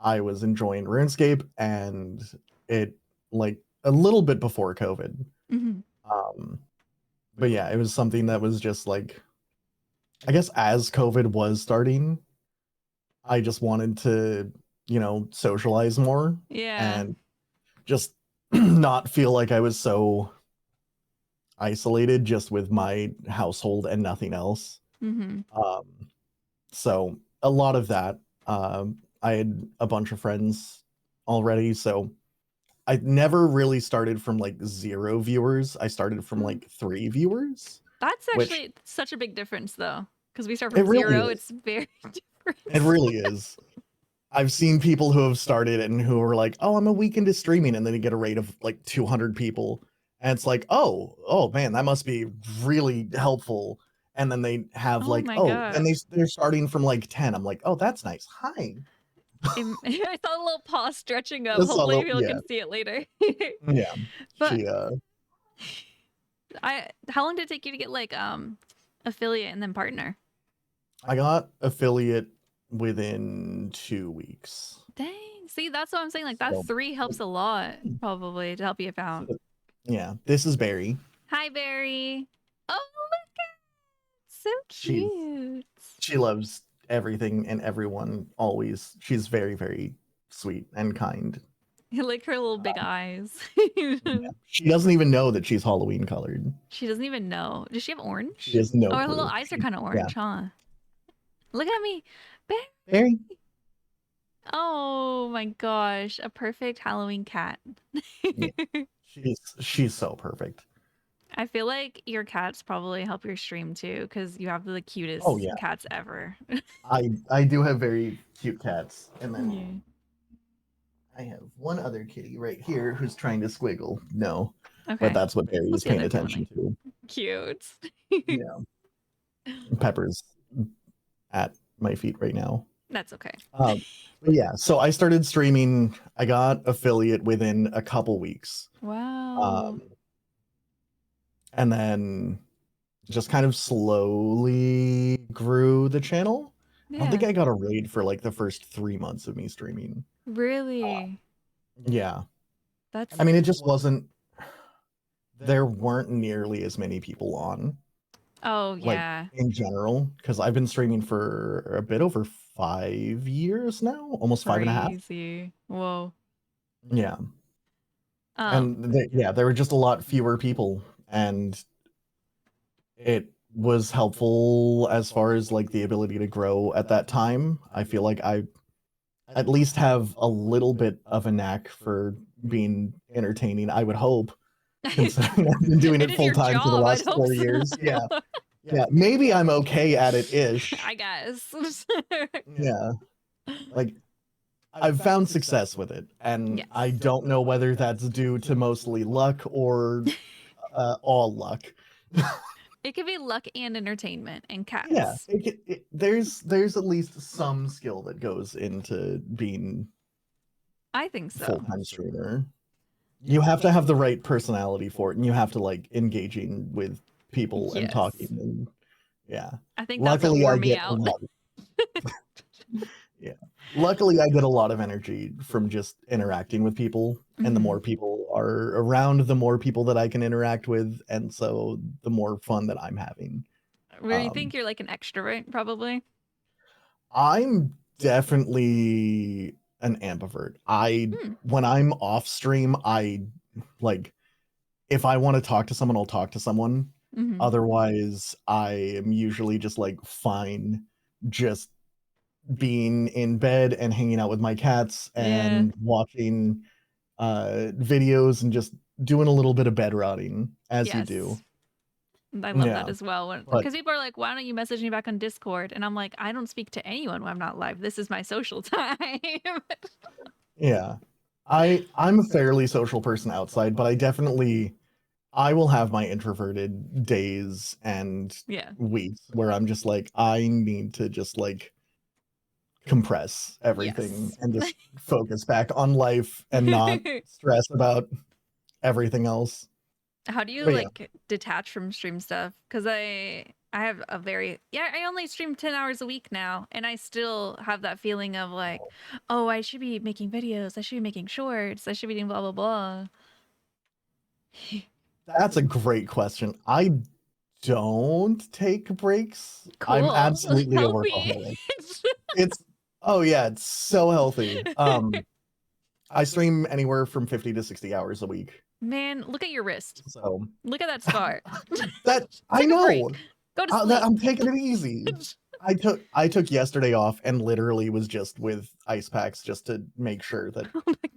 I was enjoying RuneScape, and it like a little bit before COVID. But yeah, it was something that was just like, I guess as COVID was starting, I just wanted to, socialize more Yeah. and just not feel like I was so isolated just with my household and nothing else. So a lot of that. I had a bunch of friends already, so I never really started from like 0 viewers. I started from like 3 viewers. That's which- actually such a big difference, though, because we start It from really 0. is. It's very different. It really is. I've seen people who have started and who are like, "Oh, I'm a week into streaming," and then you get a rate of like 200 people, and it's like, "Oh man, that must be really helpful." And then they have Oh like, my and gosh. they're starting from like 10. I'm like, "Oh, that's nice. Hi." I saw a little paw stretching up. I saw a Hopefully, little- people yeah. can see it later. Yeah. But She how long did it take you to get like affiliate and then partner? I got affiliate within 2 weeks. Dang. See, that's what I'm saying. Like, that So- 3 helps a lot, probably, to help you out. Yeah. This is Barry. Hi, Barry. Oh, look at so She's- cute. She loves everything and everyone always. She's very, very sweet and kind. I like her little big eyes. Yeah. She doesn't even know that she's Halloween colored. She doesn't even know. Does she have orange? She has no Oh, her clue. little eyes are kind of orange, huh? Look at me. Barry. Oh my gosh, a perfect Halloween cat. She's so perfect. I feel like your cats probably help your stream too, because you have the cutest Oh, yeah. cats ever. I do have very cute cats, and then Yeah. I have one other kitty right here who's trying to squiggle. No, Okay. but that's what Barry What's is the paying other attention to. Cute. Yeah. Pepper's at my feet right now. That's okay. But yeah, so I started streaming. I got affiliate within a couple weeks. Wow. And then just kind of slowly grew the channel. I don't think I got a raid for like the first 3 months of me streaming. Really? Yeah. That's I mean, it just wasn't, there weren't nearly as many people on. Oh Like, yeah. in general, because I've been streaming for a bit over 5 years now, almost 5.5. Crazy. Whoa. Yeah. And there were just a lot fewer people, and it was helpful as far as like the ability to grow at that time. I feel like I at least have a little bit of a knack for being entertaining, I would hope. considering I've been doing it is full your time for the job, I'd last hope 4 so. years. Yeah. Yeah. Maybe I'm okay at it ish. I guess. Yeah. Like I've found success with it, and Yes. I don't know whether that's due to mostly luck or all luck. It could be luck and entertainment and cats. Yeah, there's at least some skill that goes into being I think so. full-time streamer. You have to have the right personality for it, and you have to like engaging with people and Yes. talking, and yeah. I think that's what Luckily, I wore me get a out. lot. Yeah. Luckily, I get a lot of energy from just interacting with people, and the more people are around, the more people that I can interact with, and so the more fun that I'm having. Where you think you're like an extrovert, probably? I'm definitely an ambivert. When I'm off stream, I like if I want to talk to someone, I'll talk to someone. Otherwise, I am usually just like fine just being in bed and hanging out with my cats and watching videos and just doing a little bit of bed rotting as you do. I love that as well. Because people are like, why don't you message me back on Discord? And I'm like, I don't speak to anyone when I'm not live. This is my social time. Yeah. I'm a fairly social person outside, but I will have my introverted days and weeks where I'm just like, I need to just like compress everything and just focus back on life and not stress about everything else. How do you detach from stream stuff? Because I have a very I only stream 10 hours a week now, and I still have that feeling of like, oh, I should be making videos, I should be making shorts, I should be doing blah blah blah. That's a great question. I don't take breaks. Cool. I'm absolutely a workaholic. It's so healthy. I stream anywhere from 50 to 60 hours a week. Man, look at your wrist. So look at that scar. I know. Go to sleep. I'm taking it easy. I took yesterday off and literally was just with ice packs just to make sure that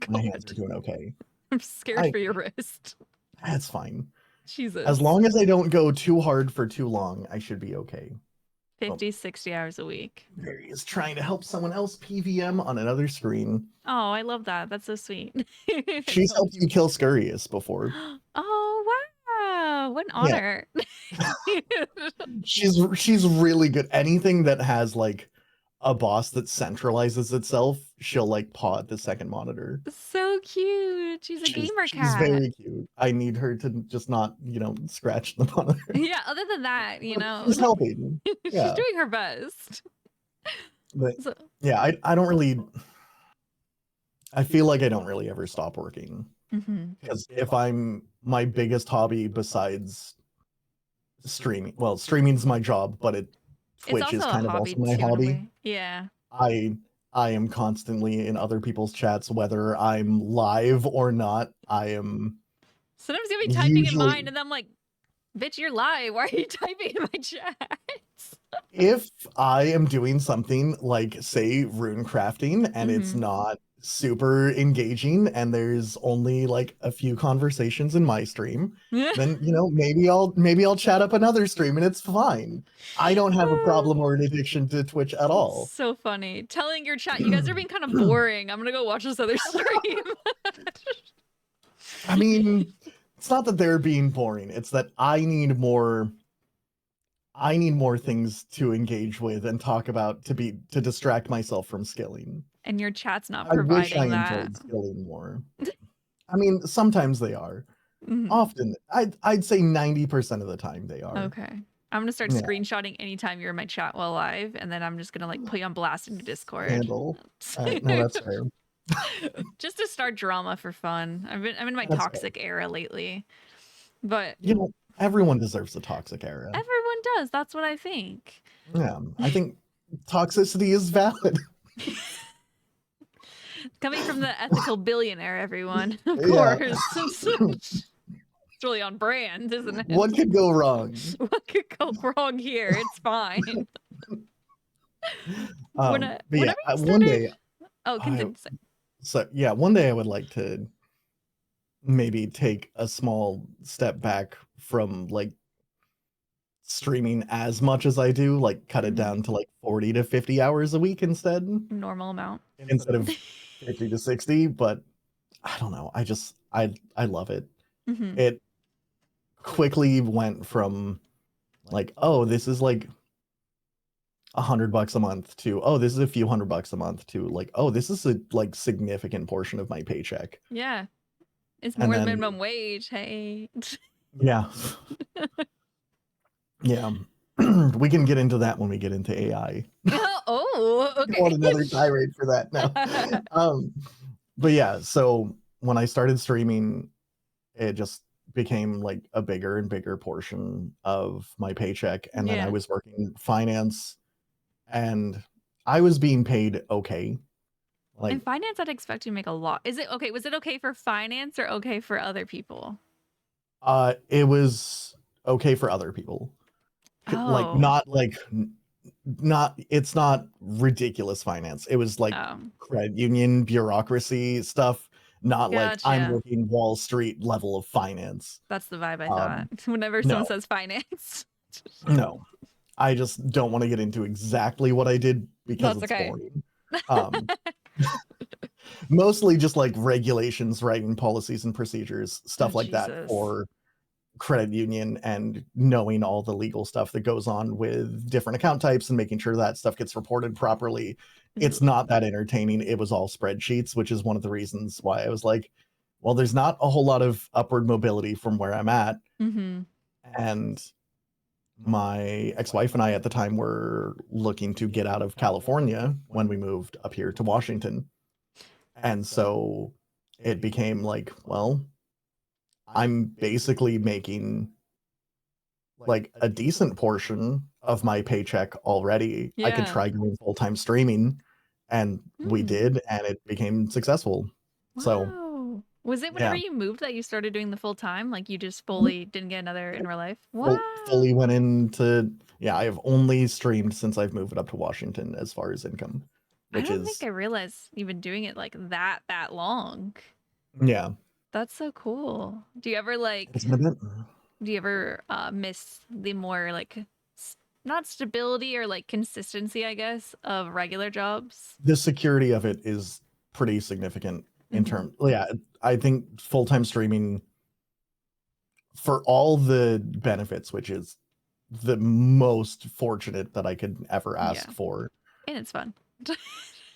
my hands are doing okay. I'm scared for your wrist. That's fine. Jesus. As long as I don't go too hard for too long, I should be okay. 50, 60 hours a week. Mary is trying to help someone else PVM on another screen. Oh, I love that. That's so sweet. She's helped you kill Scurrius before. Oh, wow. What an honor. She's really good. Anything that has like a boss that centralizes itself, she'll like paw at the second monitor. So cute. She's a gamer cat. She's very cute. I need her to just not, scratch the monitor. Yeah, other than that, she's helping. She's doing her best. But yeah, I don't really. I feel like I don't really ever stop working because if my biggest hobby besides streaming, well, streaming's my job, but Twitch is kind of also my hobby. Yeah. I am constantly in other people's chats, whether I'm live or not. I am. Sometimes you'll be typing in mine, and I'm like, bitch, you're live. Why are you typing in my chats? If I am doing something like, say, rune crafting, and it's not super engaging, and there's only like a few conversations in my stream, then maybe I'll chat up another stream, and it's fine. I don't have a problem or an addiction to Twitch at all. So funny. Telling your chat, you guys are being kind of boring. I'm gonna go watch this other stream. I mean, it's not that they're being boring. It's that I need more things to engage with and talk about to distract myself from skilling. And your chat's not providing that. I wish I enjoyed skilling more. I mean, sometimes they are. Often, I'd say 90% of the time they are. Okay. I'm gonna start screenshotting anytime you're in my chat while live, and then I'm just gonna put you on blast in your Discord. Handle. No, that's fair. Just to start drama for fun. I'm in my toxic era lately. But everyone deserves a toxic era. Everyone does. That's what I think. Yeah. I think toxicity is valid. Coming from the ethical billionaire, everyone. Of course. It's really on brand, isn't it? What could go wrong? What could go wrong here? It's fine. One day. Oh, continue. One day I would like to maybe take a small step back from like streaming as much as I do, like cut it down to like 40 to 50 hours a week instead Normal amount. of 50 to 60. But I don't know. I love it. It quickly went from like, oh, this is like $100 a month to, oh, this is a few $100 a month to like, oh, this is a like significant portion of my paycheck. Yeah. It's And more than then- minimum wage. Hey. Yeah. Yeah. We can get into that when we get into AI. Oh, I okay. want another tirade for that now. But yeah, so when I started streaming, it just became like a bigger and bigger portion of my paycheck. And then I Yeah. was working finance and I was being paid okay. Like In finance, I'd expect you to make a lot. Is it okay? Was it okay for finance or okay for other people? it was okay for other people. Like not it's not ridiculous finance. It was like credit union bureaucracy stuff, not like I'm Gotcha. working Wall Street level of finance. That's the vibe I thought. Whenever no. someone says finance. No. I just don't want to get into exactly what I did because That's it's okay. boring. Mostly just like regulations, writing policies and procedures, stuff like that Jesus. for credit union and knowing all the legal stuff that goes on with different account types and making sure that stuff gets reported properly. It's not that entertaining. It was all spreadsheets, which is one of the reasons why I was like, well, there's not a whole lot of upward mobility from where I'm at. And my ex-wife and I at the time were looking to get out of California when we moved up here to Washington. And so it became like, well, I'm basically making like a decent portion of my paycheck already. I could try going full-time streaming, and we did, and it became successful. Wow. So was it whenever you moved that you started doing the full time? Like you just fully didn't get another in real life? Wow. Fully went into, yeah, I have only streamed since I've moved up to Washington as far as income. I don't think I realized you've been doing it like that long. Yeah. That's so cool. Do you ever like do you ever miss the more like not stability or like consistency, I guess, of regular jobs? The security of it is pretty significant in terms. Yeah, I think full-time streaming, for all the benefits, which is the most fortunate that I could ever ask for. And it's fun.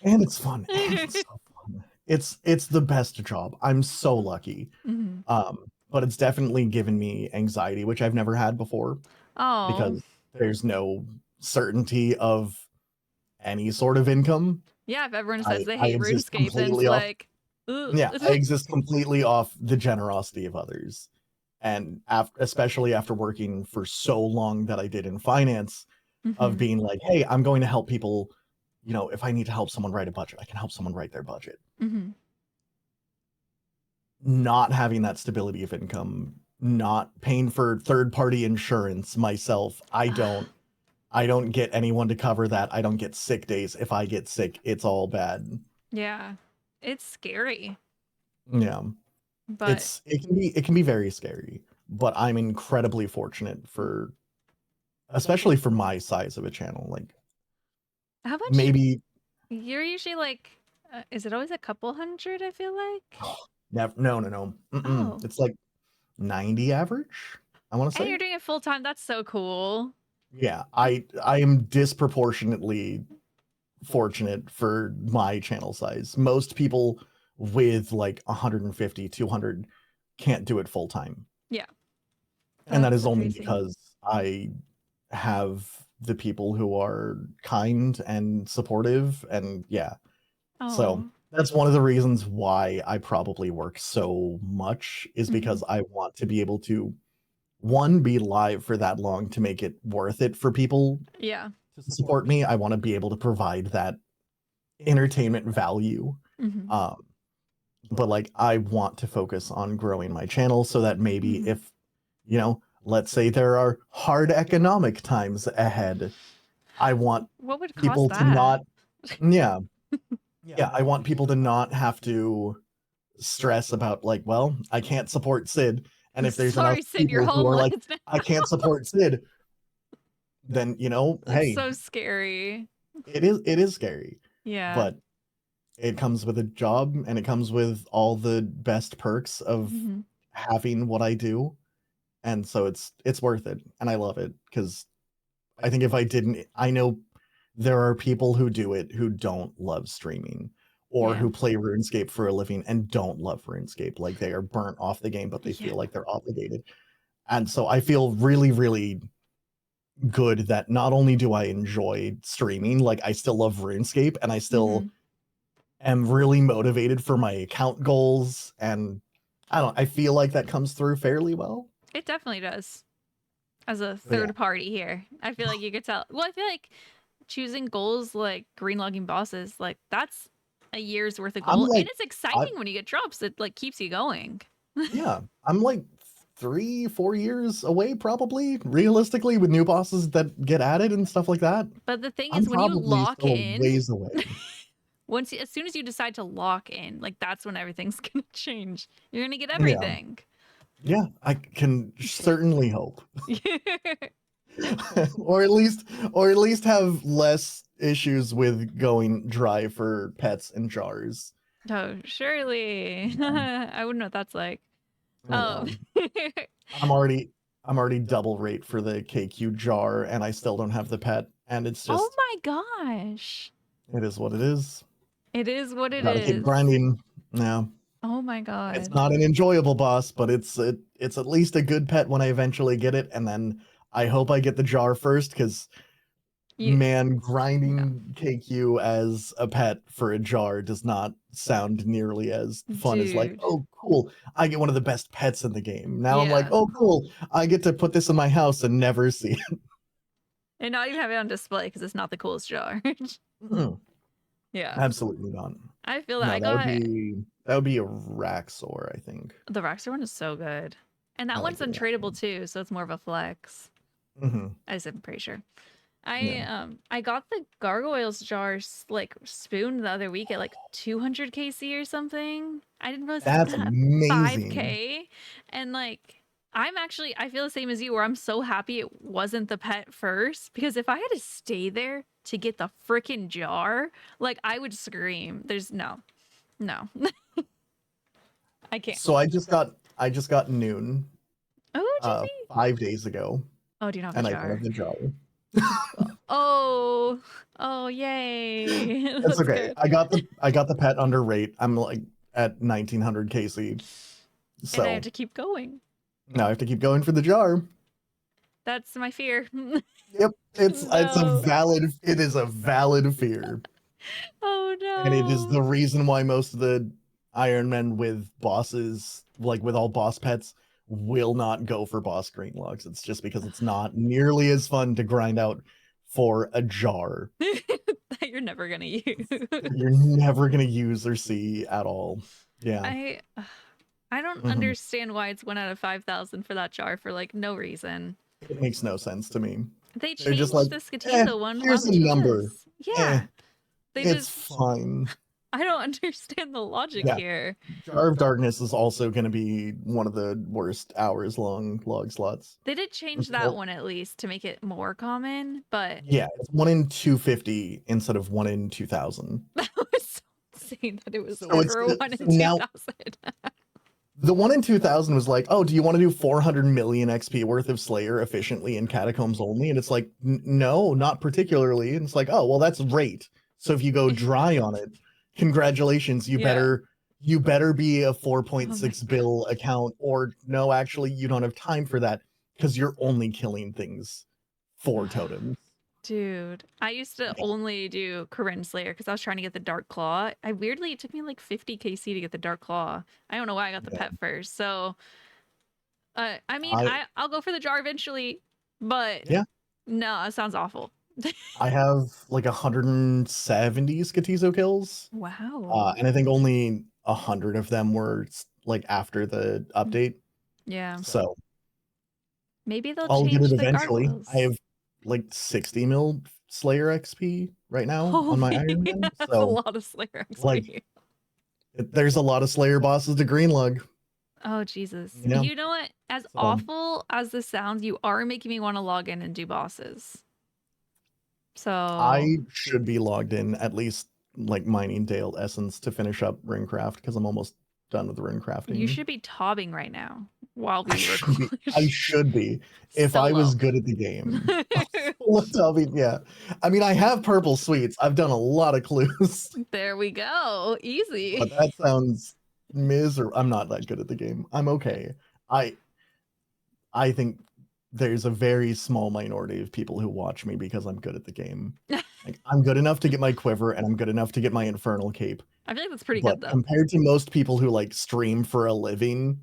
And it's fun. And it's so fun. It's the best job. I'm so lucky. But it's definitely given me anxiety, which I've never had before. Oh. Because there's no certainty of any sort of income. Yeah, if everyone says they hate RuneScape, then it's like, yeah, I exist completely off the generosity of others. And especially after working for so long that I did in finance, of being like, hey, I'm going to help people. You know, if I need to help someone write a budget, I can help someone write their budget. Not having that stability of income, not paying for third-party insurance myself. I don't get anyone to cover that. I don't get sick days. If I get sick, it's all bad. Yeah. It's scary. Yeah. But it can be very scary, but I'm incredibly fortunate for, especially for my size of a channel. Like, how much? Maybe you're usually like, is it always a couple hundred? I feel like. No. Oh. It's like 90 average, I want to say. And you're doing it full time. That's so cool. Yeah, I am disproportionately fortunate for my channel size. Most people with like 150, 200 can't do it full time. Yeah. And that is only because I have the people who are kind and supportive, and yeah. So that's one of the reasons why I probably work so much, is because I want to be able to, one, be live for that long to make it worth it for people to support me. I want to be able to provide that entertainment value. But like, I want to focus on growing my channel so that maybe if, you know, let's say there are hard economic times ahead, I want people to not, I want people to not have to stress about like, well, I can't support Cid, and if there's enough Sorry, Sid, you're people who are like, homeless. I can't support Cid, then That's hey, so scary. it is scary, Yeah. but it comes with a job and it comes with all the best perks of Hmm. having what I do, and so it's worth it, and I love it because I think if I didn't, I know there are people who do it who don't love streaming or Yeah. who play RuneScape for a living and don't love RuneScape. Like they are burnt off the game, but they Yeah. feel like they're obligated. And so I feel really, really good that not only do I enjoy streaming, like I still love RuneScape and I still Hmm. am really motivated for my account goals. And I feel like that comes through fairly well. It definitely does. As a But yeah, third party here, I feel like you could tell. Well, I feel like choosing goals like green logging bosses, like that's a year's worth of I'm goal, and like, it's I, exciting when you get drops. It like keeps you going. yeah, I'm like 3-4 years away, probably realistically, with new bosses that get added and stuff like that. But the thing I'm is, when you probably lock still in, ways away. as soon as you decide to lock in, like that's when everything's gonna change. You're gonna get Yeah, everything. yeah, I can certainly hope, or at least have less issues with going dry for pets and jars. Oh, surely. Yeah, I wouldn't know what that's like. I Um, know. I'm already double rate for the KQ jar, and I still don't have the pet, and it's oh just my gosh. it is what it is. It is what it Gotta keep is. grinding. Yeah. Oh my It's god. not an enjoyable boss, but it's at least a good pet when I eventually get it, and then I hope I get the jar first, because You man, no. grinding KQ as a pet for a jar does not sound nearly as fun as like, Dude. oh cool, I get one of the best pets in the game. Now I'm like, Yeah. oh cool, I get to put this in my house and never see it. And not even have it on display because it's not the coolest jar. Mm, Yeah. absolutely not. I feel that. No, I that would got be a Raxor, I think. the Rockstar one is so good. And I that like one's the Raxor. untradeable too, so it's more of a flex. Hmm. I'm pretty sure. Yeah, I got the gargoyles jar like spoon the other week at like 200 KC or something. I didn't realize it's that's at amazing. 5K, and like I feel the same as you where I'm so happy it wasn't the pet first, because if I had to stay there to get the freaking jar, like I would scream. There's no. I can't. So I just got noon Oh, GG. 5 days ago, Oh, do you not have and the I don't have jar? the jar. Oh, oh, yay. That's That's okay. good. I got the pet under rate. I'm like at 1900 KC. And I have So to keep going. now I have to keep going for the jar. That's my fear. Yep, No. it is a valid fear. Oh And it is no. the reason why most of the Iron Men with bosses, like with all boss pets, will not go for boss green logs. It's just because it's not nearly as fun to grind out for a jar That you're never gonna use. that you're never gonna use or see at all. Yeah. I I don't Mhm. understand why it's 1 out of 5,000 for that jar for like no reason. It makes no sense to me. They They're just like, changed the Skatizo one. Why here's would a you do number. this? Eh, Yeah. They it's just fine. I don't understand the logic Yeah. here. Jar of Darkness is also going to be one of the worst hours long log slots. They did change that one at least to make it more common, but Yeah, it's 1 in 250 instead of 1 in 2000. that was so insane that it was So it's ever one in so now 2,000. the 1 in 2000 was like, oh, do you want to do 400 million XP worth of Slayer efficiently in catacombs only? And it's like, no, not particularly. And it's like, oh, well, that's rate. So if you go dry on it, congratulations, you Yeah. better be a Oh my 4.6 bill account, or no, actually, you don't have time for that because you're only killing things for totems. Dude, I used to only do Corinne Slayer because I was trying to get the Dark Claw. It took me like 50 KC to get the Dark Claw. I don't know why I got the Yeah. pet first. So, I mean, I I'll go for the jar eventually, but Yeah. no, it sounds awful. I have like 170 Skatizo kills. Wow. And I think only 100 of them were like after the update. Yeah. So Maybe they'll I'll get change it the eventually. gargoyles. I have like 60 mil Slayer XP right now on my Holy, Iron Man. that's a So lot of Slayer XP. like There's a lot of Slayer bosses to greenlug. Oh, Jesus. Yeah. You know what? As So- awful as this sounds, you are making me want to log in and do bosses. So I should be logged in at least like mining Dale Essence to finish up Runecraft because I'm almost done with Runecrafting. you should be tobbing right now while we I record. should be. If I was good at the game. Yeah. I mean, I have purple sweets. I've done a lot of clues. There we go. Easy. But that sounds miserable. I'm not that good at the game. I'm okay. I think there's a very small minority of people who watch me because I'm good at the game. Like, I'm good enough to get my quiver and I'm good enough to get my infernal cape. I feel like that's pretty But good though. compared to most people who like stream for a living,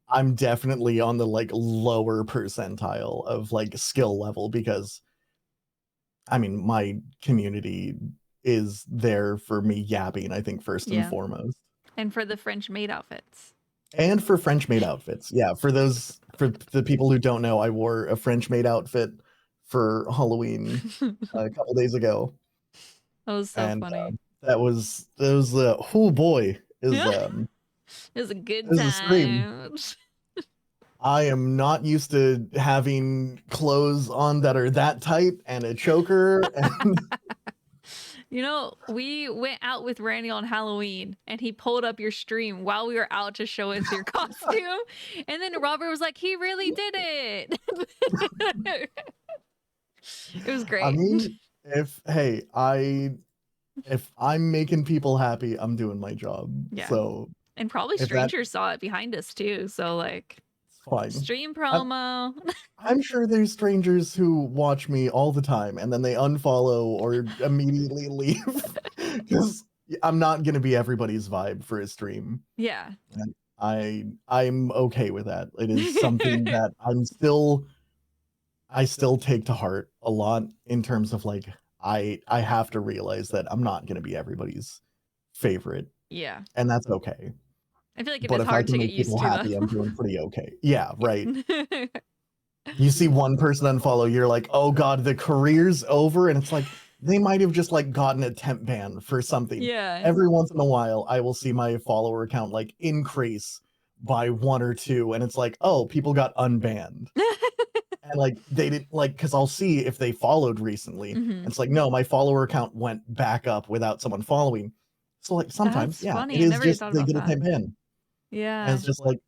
I'm definitely on the like lower percentile of like skill level because I mean my community is there for me yapping, I think, first and foremost. And for the French maid outfits. And for French maid outfits. Yeah, for the people who don't know, I wore a French maid outfit for Halloween a couple days ago. That was so funny. That was oh boy, it was a good a stream. time. I am not used to having clothes on that are that tight and a choker. And you know, we went out with Randy on Halloween and he pulled up your stream while we were out to show us your costume. And then Robert was like, he really did it. It was great. I mean, if I'm making people happy, I'm doing my job. Yeah. So and probably strangers saw it behind us too. So like fine. Stream promo. I'm sure there's strangers who watch me all the time and then they unfollow or immediately leave because I'm not gonna be everybody's vibe for a stream. Yeah. And I'm okay with that. It is something that I still take to heart a lot in terms of like I have to realize that I'm not gonna be everybody's favorite. Yeah. And that's okay. I feel like it is hard to get used to happy, I'm doing pretty okay. Yeah, right. You see one person unfollow, you're like, oh god, the career's over, and it's like they might have just like gotten a temp ban for something. Yeah. Every once in a while, I will see my follower count like increase by 1 or 2, and it's like, oh, people got unbanned. And like they didn't like because I'll see if they followed recently. It's like, no, my follower count went back up without someone following. So like sometimes, That's funny. it is Never just thought they about get a that. temp ban. Yeah. And it's just like,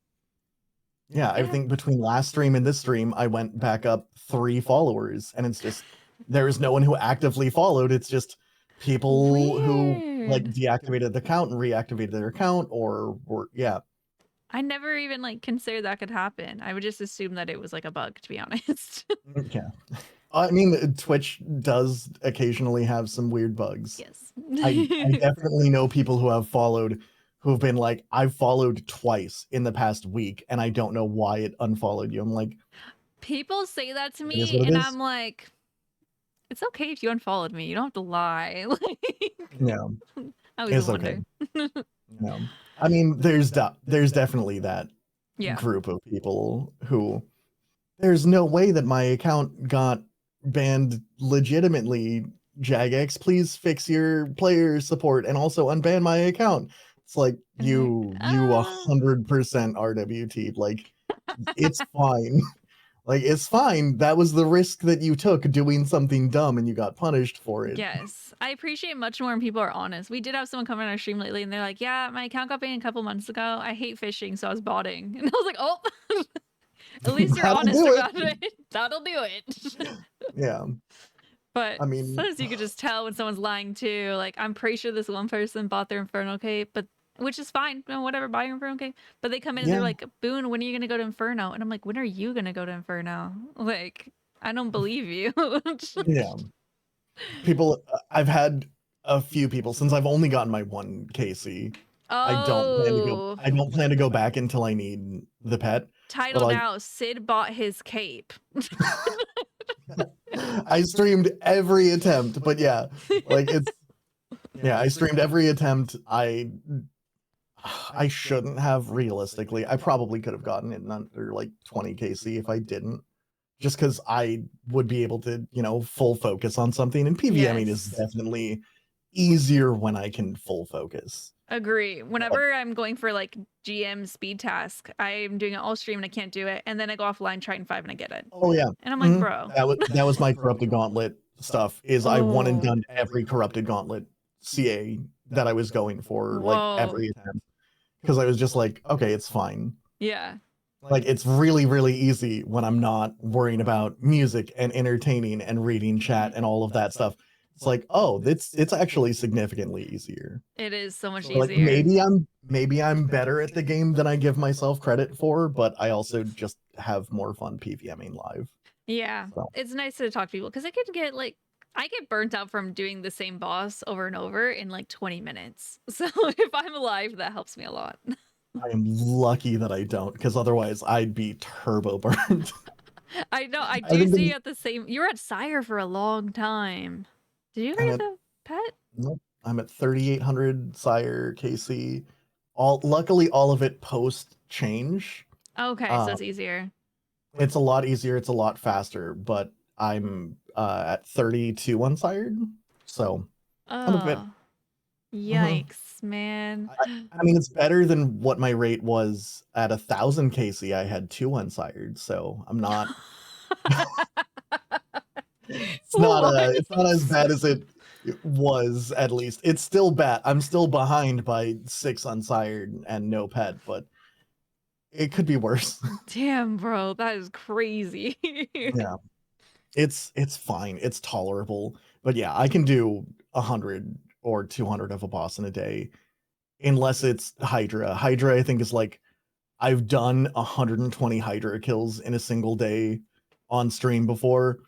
I think between last stream and this stream, I went back up 3 followers, and it's just there is no one who actively followed. It's just people who like deactivated the account and reactivated their account, or I never even like considered that could happen. I would just assume that it was like a bug, to be honest. Yeah. I mean, Twitch does occasionally have some weird bugs. Yes. I definitely know people who have followed who've been like, I've followed twice in the past week and I don't know why it unfollowed you. I'm like, people say that to me and I'm like, it's okay if you unfollowed me. You don't have to lie. Like, no, I always wonder. Okay. No, I mean, there's definitely that group of people who there's no way that my account got banned legitimately. Jagex, please fix your player support and also unban my account. It's like you 100% RWT. Like it's fine. Like it's fine. That was the risk that you took doing something dumb and you got punished for it. Yes. I appreciate much more when people are honest. We did have someone come on our stream lately and they're like, yeah, my account got banned a couple months ago. I hate fishing, so I was botting. And I was like, oh, at least you're honest about it. That'll do it. Yeah. But I mean, sometimes you could just tell when someone's lying too. Like, I'm pretty sure this one person bought their Infernal Cape, but which is fine. You know, whatever, buy your Infernal Cape. But they come in and they're like, Boone, when are you going to go to Inferno? And I'm like, when are you going to go to Inferno? Like, I don't believe you. Yeah. People, I've had a few people since I've only gotten my 1 KC. I don't plan to go back until I need the pet. Title now, Cid bought his cape. I streamed every attempt, but like it's I streamed every attempt. I shouldn't have realistically. I probably could have gotten it under like 20 KC if I didn't. Just because I would be able to, full focus on something. And PVMing is definitely easier when I can full focus. Agree. Whenever I'm going for like GM speed task, I'm doing it all stream and I can't do it, and then I go offline, try and 5 and I get it. Oh yeah. And I'm like, bro. That was my corrupted gauntlet stuff. Is I won and Oh. done every corrupted gauntlet CA that I was going for, like every attempt, because I was just like, okay, it's fine. Yeah. Like it's really, really easy when I'm not worrying about music and entertaining and reading chat and all of that stuff. It's like, oh, it's actually significantly easier. It is so much Like easier. maybe I'm better at the game than I give myself credit for, but I also just have more fun PVMing live. Yeah. So. It's nice to talk to people because I get burnt out from doing the same boss over and over in like 20 minutes. So if I'm alive, that helps me a lot. I am lucky that I don't, because otherwise I'd be turbo burned. I know. I do see you at the same. You were at Sire for a long time. Did you raise a pet? Nope. I'm at 3,800 Sire KC. Luckily, all of it post change. Okay, so it's easier. It's a lot easier. It's a lot faster. But I'm at 32 unsired, so I'm a bit. Yikes, man. I mean, it's better than what my rate was at 1,000 KC. I had 2 unsired, so I'm not. It's not as bad as it was. At least it's still bad. I'm still behind by 6 unsired and no pet, but it could be worse. Damn, bro, that is crazy. Yeah, it's fine. It's tolerable. But yeah, I can do 100 or 200 of a boss in a day, unless it's Hydra. Hydra, I think, is like I've done 120 Hydra kills in a single day on stream before.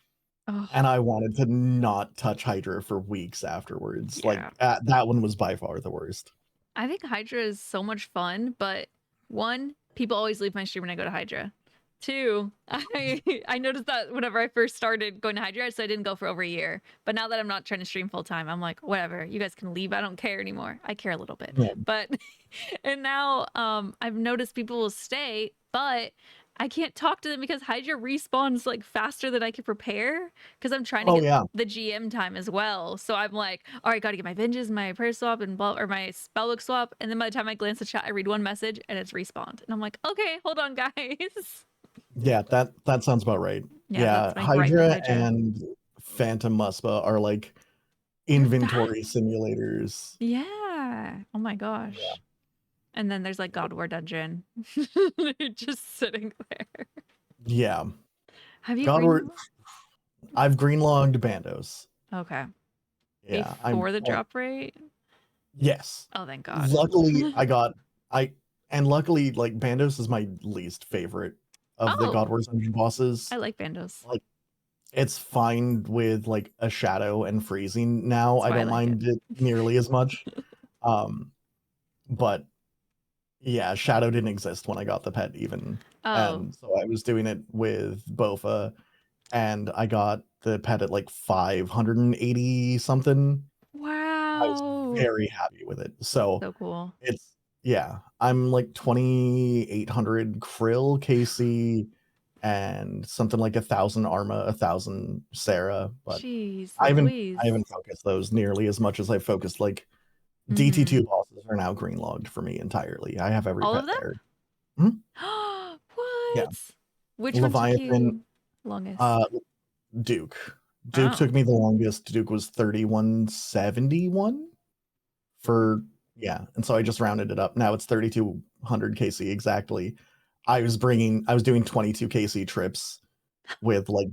And I wanted to not touch Hydra for weeks afterwards. Yeah. Like that one was by far the worst. I think Hydra is so much fun, but one, people always leave my stream when I go to Hydra. Two, I noticed that whenever I first started going to Hydra, so I didn't go for over a year. But now that I'm not trying to stream full time, I'm like, whatever, you guys can leave. I don't care anymore. I care a little bit. Yeah. But and now I've noticed people will stay, but I can't talk to them because Hydra respawns like faster than I can prepare because I'm trying to get the GM time as well. So I'm like, all right, got to get my venges, my prayer swap, and or my spellbook swap. And then by the time I glance at chat, I read one message and it's respawned. And I'm like, okay, hold on, guys. Yeah, that sounds about right. Yeah, Hydra and Phantom Muspa are like inventory simulators. Yeah. Oh my gosh. Yeah. And then there's like God War Dungeon. Just sitting there. Yeah. Have you God War? I've greenlogged Bandos. Okay. Yeah. Before the drop rate? Yes. Oh, thank God. Luckily, luckily, like, Bandos is my least favorite of the God War Dungeon bosses. I like Bandos. Like, it's fine with like a shadow and freezing now. I don't mind it nearly as much. But yeah, shadow didn't exist when I got the pet even. And so I was doing it with Bofa, and I got the pet at like 580 something. Wow. I was very happy with it. So cool. I'm like 2,800 Krill KC and something like 1,000 Arma, 1,000 Sarah. But jeez, I haven't focused those nearly as much as I focused like DT2 bosses are now greenlogged for me entirely. I have every pet there. What? Yeah. Which Leviathan, one took you longest? Duke. Duke took me the longest. Duke was 3,171 for and so I just rounded it up. Now it's 3,200 KC exactly. I was doing 22 KC trips with like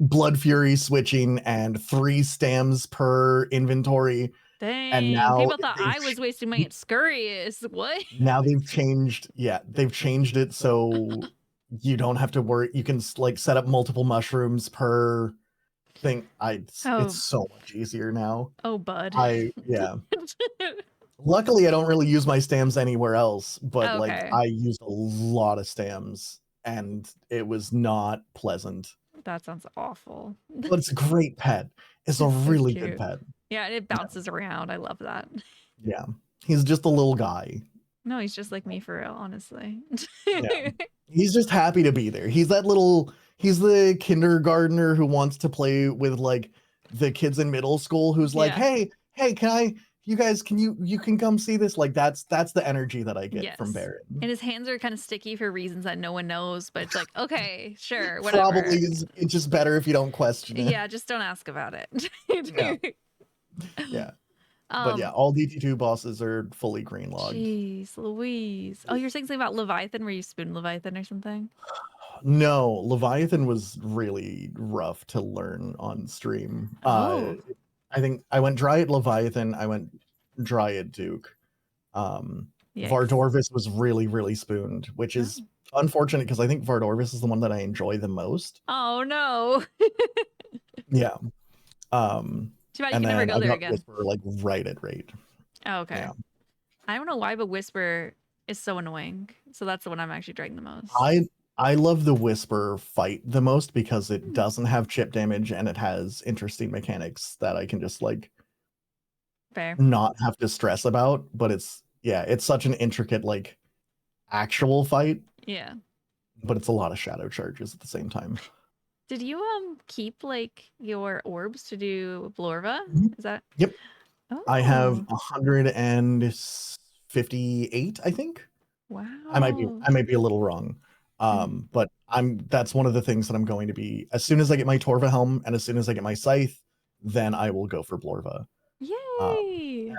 blood fury switching and 3 stams per inventory. Dang, and now people thought I was wasting money at Scurrius. What? Now they've changed it so you don't have to worry. You can like set up multiple mushrooms per thing. It's so much easier now. Oh, bud. Luckily, I don't really use my stams anywhere else, but like I used a lot of stams and it was not pleasant. That sounds awful. But it's a great pet. It's a really good pet. Yeah, and it bounces around. I love that. Yeah. He's just a little guy. No, he's just like me for real, honestly. Yeah. He's just happy to be there. He's the kindergartner who wants to play with like the kids in middle school who's like, hey, can you guys, you can come see this? Like that's the energy that I get from Yes. Baron. And his hands are kind of sticky for reasons that no one knows, but it's like, okay, sure, whatever. Probably it's just better if you don't question it. Yeah, just don't ask about it. Yeah. Yeah. But yeah, all DT2 bosses are fully green logged. Jeez, Louise. Oh, you're saying something about Leviathan where you spoon Leviathan or something? No, Leviathan was really rough to learn on stream. Oh. I think I went dry at Leviathan, I went dry at Duke. Yikes. Vardorvis was really, really spooned, which is unfortunate because I think Vardorvis is the one that I enjoy the most. Oh no. Yeah. Too bad you can never go there again. Whisper like right at rate. Oh, okay. Yeah. I don't know why, but Whisper is so annoying. So that's the one I'm actually dragging the most. I love the Whisper fight the most because it doesn't have chip damage and it has interesting mechanics that I can just like Fair. not have to stress about. But it's such an intricate like actual fight. Yeah. But it's a lot of shadow charges at the same time. Did you keep like your orbs to do Blorva? Is that? Yep. Oh. I have 158, I think. Wow. I might be a little wrong. But that's one of the things that I'm going to be as soon as I get my Torva helm and as soon as I get my scythe, then I will go for Blorva. Yay! And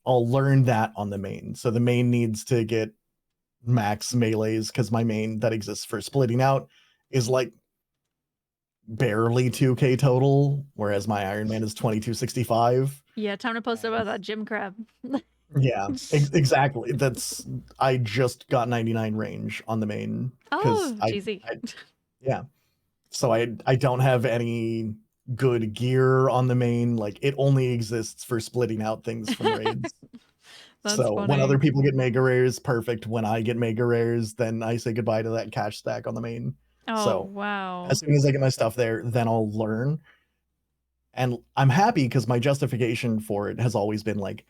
I'll learn that on the main. So the main needs to get max melees because my main that exists for splitting out is like barely 2k total, whereas my Iron Man is 2265. Yeah, time to post about that gym crab. Yeah, exactly. I just got 99 range on the main. Oh, cheesy. Yeah. So I don't have any good gear on the main. Like it only exists for splitting out things from raids. So funny. when other people get mega rares, perfect. When I get mega rares, then I say goodbye to that cash stack on the main. Oh, so wow. As soon as I get my stuff there, then I'll learn. And I'm happy because my justification for it has always been like,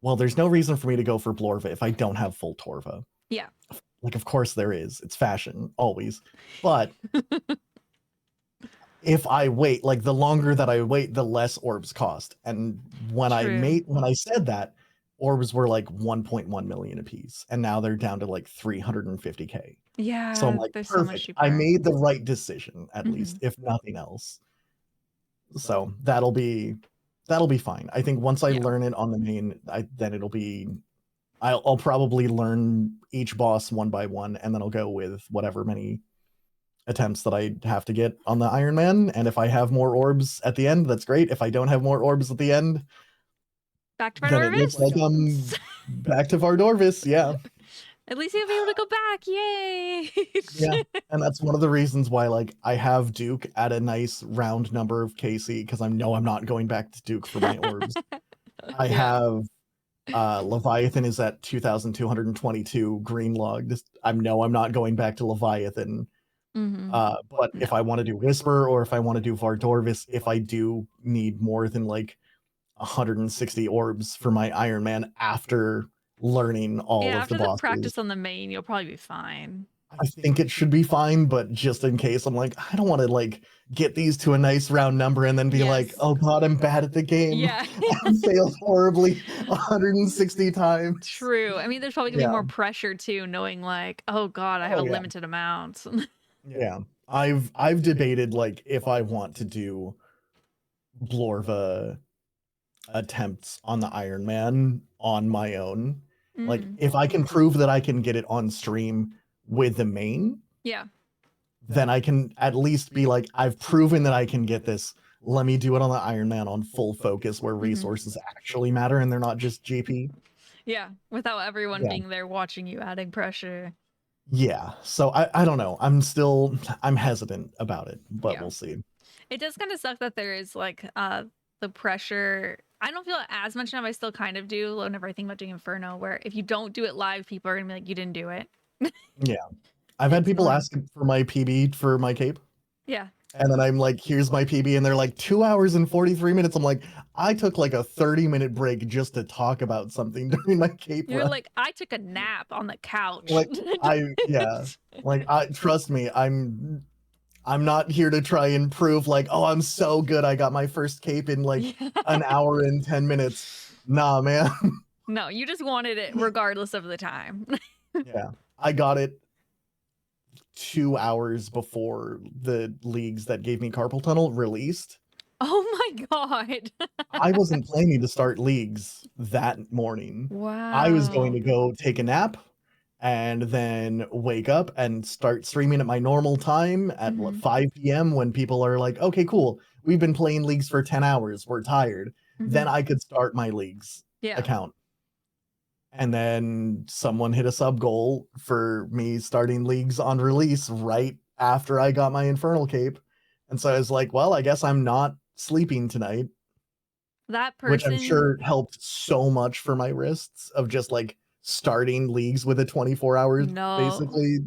well, there's no reason for me to go for Blorva if I don't have full Torva. Yeah. Like, of course there is. It's fashion, always. But if I wait, like the longer that I wait, the less orbs cost. And when I said that, orbs were like 1.1 million a piece, and now they're down to like 350k. Yeah. So I'm like, perfect. So much cheaper. I made the right decision, at least, if nothing else. So that'll be fine. I think once I learn it on the main, then it'll be. I'll probably learn each boss one by one, and then I'll go with whatever many attempts that I have to get on the Iron Man. And if I have more orbs at the end, that's great. If I don't have more orbs at the end, back to Vardorvis. Then it looks like I'm back to Vardorvis. Yeah. At least you'll be able to go back. Yay! Yeah, and that's one of the reasons why, like, I have Duke at a nice round number of KC because I know I'm not going back to Duke for my orbs. I have Leviathan is at 2,222 green logged. I know I'm not going back to Leviathan. But if I want to do Whisper or if I want to do Vardorvis, if I do need more than like 160 orbs for my Iron Man after learning all of the bosses. After the practice on the main, you'll probably be fine. I think it should be fine, but just in case, I'm like, I don't want to like get these to a nice round number and then be like, oh god, I'm bad at the game. Yeah. I failed horribly 160 times. True. I mean, there's probably gonna be more pressure too, knowing like, oh god, I have a limited amount. Yeah. I've debated like if I want to do Blorva attempts on the Iron Man on my own. Like if I can prove that I can get it on stream with the main, then I can at least be like, I've proven that I can get this. Let me do it on the Iron Man on full focus where resources actually matter and they're not just GP. Yeah, without everyone being there watching you, adding pressure. Yeah, so I don't know. I'm hesitant about it, but we'll see. It does kind of suck that there is like the pressure. I don't feel it as much now. I still kind of do whenever I think about doing Inferno, where if you don't do it live, people are gonna be like, you didn't do it. Yeah. I've had people ask for my PB for my cape. Yeah. And then I'm like, here's my PB. And they're like, 2 hours and 43 minutes. I'm like, I took like a 30-minute break just to talk about something during my cape You're run. like, I took a nap on the couch. Like, trust me, I'm not here to try and prove like, oh, I'm so good. I got my first cape in like an hour and 10 minutes. Nah, man. No, you just wanted it regardless of the time. Yeah. I got it 2 hours before the leagues that gave me carpal tunnel released. Oh my god. I wasn't planning to start leagues that morning. I was going Wow. to go take a nap and then wake up and start streaming at my normal time at Mhm. 5 p.m. when people are like, okay, cool. We've been playing leagues for 10 hours. We're tired. Then Mhm. I could start my leagues Yeah. account. And then someone hit a sub goal for me starting leagues on release right after I got my Infernal Cape. And so I was like, well, I guess I'm not sleeping tonight, That which I'm person sure helped so much for my wrists of just like starting leagues with a 24 hours No. basically.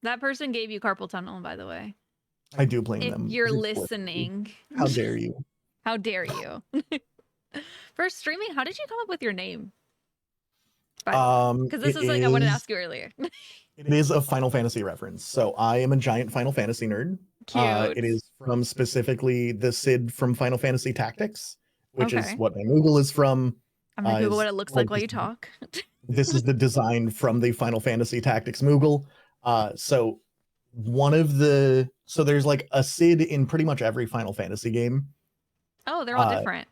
That person gave you carpal tunnel, by the way. I do blame If them you're explicitly. listening. How dare you? How dare you? For streaming, how did you come up with your name? Because this is like I wanted to ask you earlier. It is a Final Fantasy reference. So I am a giant Final Fantasy nerd. Cute. It is from specifically the Cid from Final Fantasy Tactics, which is Okay. what my Moogle is from. I'm gonna Google is what it looks like while you talk. This is the design from the Final Fantasy Tactics Moogle. So there's like a Cid in pretty much every Final Fantasy game. Oh, they're all different.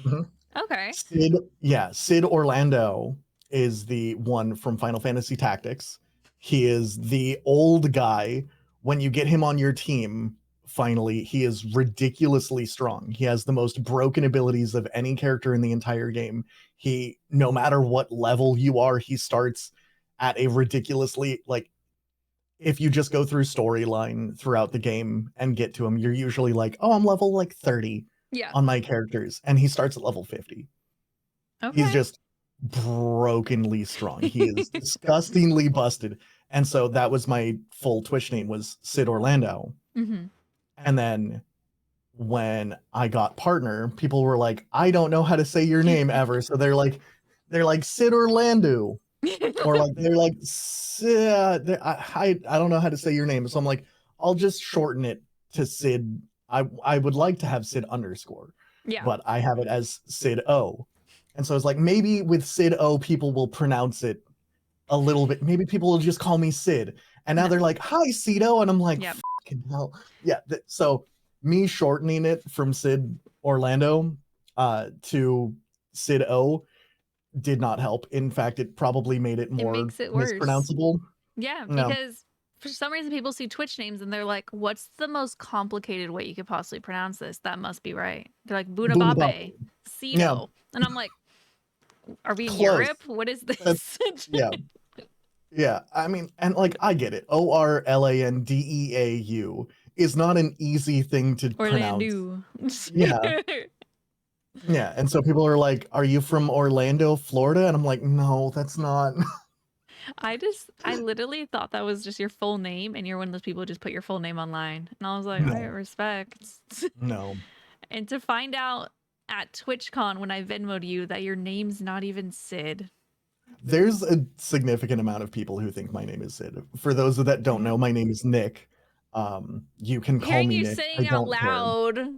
Mhm. Okay. Cid Orlando is the one from Final Fantasy Tactics. He is the old guy. When you get him on your team, finally, he is ridiculously strong. He has the most broken abilities of any character in the entire game. No matter what level you are, he starts at a ridiculously, like, if you just go through storyline throughout the game and get to him, you're usually like, oh, I'm level like 30 Yeah. on my characters, and he starts at level 50. Okay. He's just brokenly strong. He is disgustingly busted. And so that was my full Twitch name, was Cid Orlando. Mm-hmm. And then when I got partner, people were like, I don't know how to say your name ever. So they're like Cid Orlando. Or like they're like I don't know how to say your name. So I'm like, I'll just shorten it to Cid. I would like to have Cid underscore. Yeah. But I have it as CidO. And so it's like, maybe with CidO, people will pronounce it a little bit. Maybe people will just call me Cid. And now they're like, hi, CidO. And I'm like, Yep. fucking hell. Yeah. So me shortening it from Cid Orlando to CidO did not help. In fact, it probably made it more makes it worse. mispronounceable. Yeah, No. because for some reason people see Twitch names and they're like, what's the most complicated way you could possibly pronounce this? That must be right. They're like, Bunebape, CidO. Yeah. And I'm like, are we in Close. Europe? What is this? Yeah. Yeah. I mean, and like, I get it. Orlandeau is not an easy thing to pronounce. Yeah. Yeah. And so people are like, are you from Orlando, Florida? And I'm like, no, that's not. I literally thought that was just your full name and you're one of those people who just put your full name online. And I was like, No. I respect. No. And to find out at TwitchCon when I Venmoed you that your name's not even Cid. There's a significant amount of people who think my name is Cid. For those that don't know, my name is Nick. You can call me Nick. Saying out loud. Care.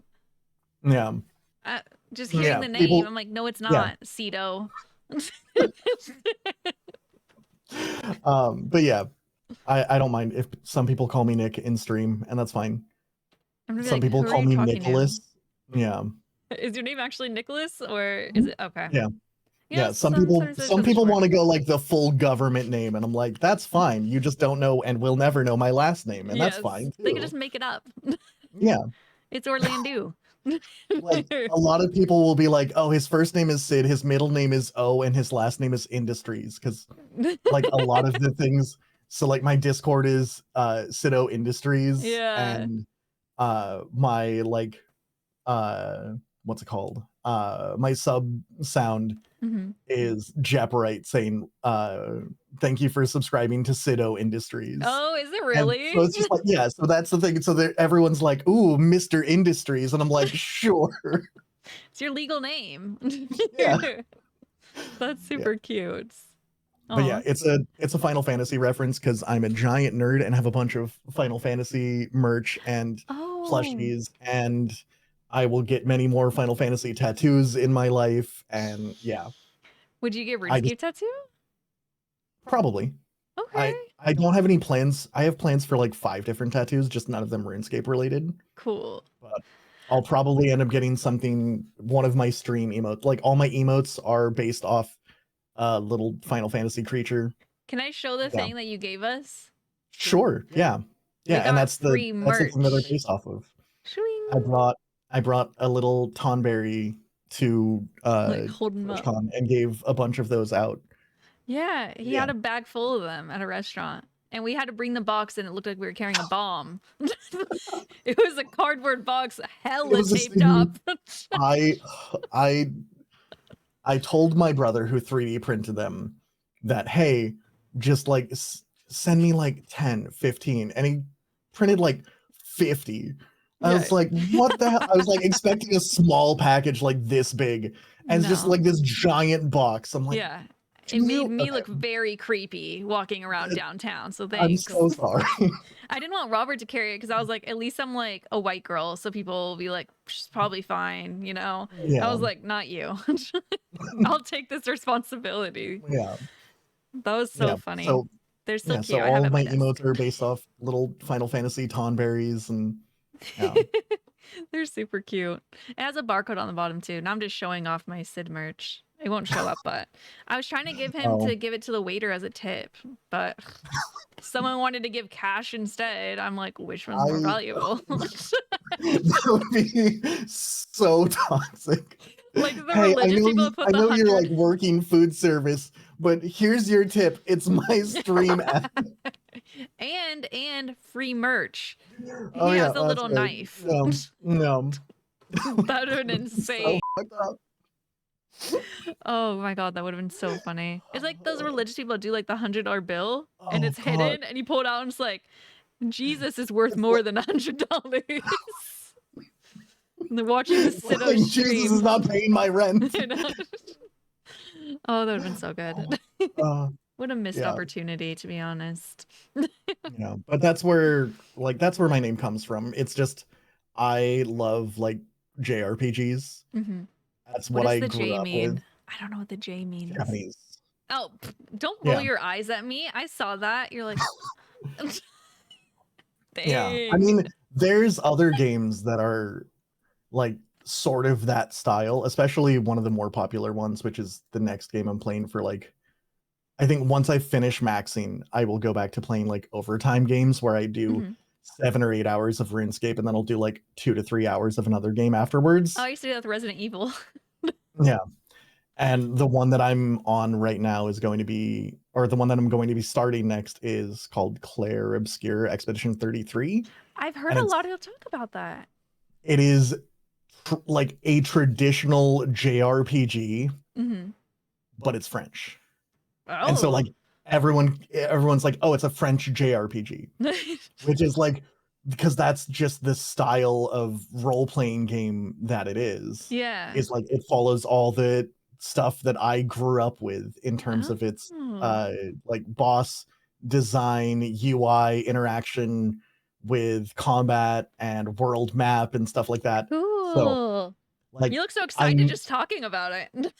Yeah. Just hearing the name, people, I'm like, no, it's not. CidO. But yeah, I don't mind if some people call me Nick in stream, and that's fine. Some people call me Nicholas. Yeah. Is your name actually Nicholas, or is it okay? Yeah. Yeah. Some people want to go like the full government name, and I'm like, that's fine. You just don't know and will never know my last name, and that's fine too. They could just make it up. Yeah. It's Orlando. Like a lot of people will be like, oh, his first name is Cid, his middle name is O, and his last name is Industries, because like a lot of the things. So like my Discord is CidO Industries, and my like what's it called? My sub sound is Jeporite saying thank you for subscribing to CidO Industries. Oh, is it really? And so it's just like, yeah, so that's the thing. So everyone's like, ooh, Mr. Industries, and I'm like, sure. It's your legal name. Yeah. That's super cute. But yeah, it's a Final Fantasy reference because I'm a giant nerd and have a bunch of Final Fantasy merch and plushies and I will get many more Final Fantasy tattoos in my life, and yeah, Would you get I just RuneScape tattoo? probably. Okay. I don't have any plans. I have plans for like 5 different tattoos, just none of them RuneScape related. Cool. But I'll probably end up getting something, one of my stream emotes. Like all my emotes are based off little Final Fantasy creature. Can I show the Yeah. thing that you gave us? Sure. Yeah. We Yeah, and got free that's the thing that they're merch. based off of. Shwing. I brought a little Tonberry to Like hold them up. TwitchCon and gave a bunch of those out. Yeah, he had a bag full of them at a restaurant. And we had to bring the box and it looked like we were carrying a bomb. It was a cardboard box, hella taped up. I I told my brother who 3D printed them that, hey, just like send me like 10, 15. And he printed like 50. I was like, what the hell? I was like expecting a small package like this big. And it's just like this giant box. I'm like, yeah. It made me look very creepy walking around downtown. So thanks. I'm so sorry. I didn't want Robert to carry it because I was like, at least I'm like a white girl, so people will be like, she's probably fine, you know? Yeah. I was like, not you. I'll take this responsibility. Yeah. That was so funny. So they're so cute. So I have all it of my on my emotes are based off little Final Fantasy Tonberries and yeah. They're super cute. It has a barcode on the bottom too. Now I'm just showing off my Cid merch. It won't show up, but I was trying to give him to give it to the waiter as a tip, but someone wanted to give cash instead. I'm like, which one's more valuable? That would be so toxic. Like the religious people put I the know 100. you're like working food service, but here's your tip. It's my stream app. and free merch. Oh, He yeah, has a little right. knife. No. That would have been insane. So Oh my god, that would have been so funny. It's like those religious people that do like the $100 bill and it's God. hidden and you pull it out and it's like, Jesus is worth more than $100. They're watching the CidO stream. Jesus is not paying my rent. Oh, that would have been so good. What a missed yeah. opportunity, to be honest. Yeah, but that's where my name comes from. It's just I love like JRPGs. That's what I grew up with. I don't know what the J means. Japanese. Oh, don't roll your eyes at me. I saw that. You're like, yeah. I mean, there's other games that are like sort of that style, especially one of the more popular ones, which is the next game I'm playing for like, I think once I finish maxing, I will go back to playing like overtime games where I do 7 or 8 hours of RuneScape and then I'll do like 2 to 3 hours of another game afterwards. Oh, I used to do that with Resident Evil. Yeah. And the one that I'm on right now is going to be, or the one that I'm going to be starting next is called Claire Obscure Expedition 33. I've heard a lot of people talk about that. It is like a traditional JRPG, but it's French. Oh. And so like everyone's like, oh, it's a French JRPG, which is like, because that's just the style of role-playing game that it is. Yeah. Is like it follows all the stuff that I grew up with in terms of its like boss design, UI, interaction with combat and world map and stuff like that. Cool. So like you look so excited just talking about it.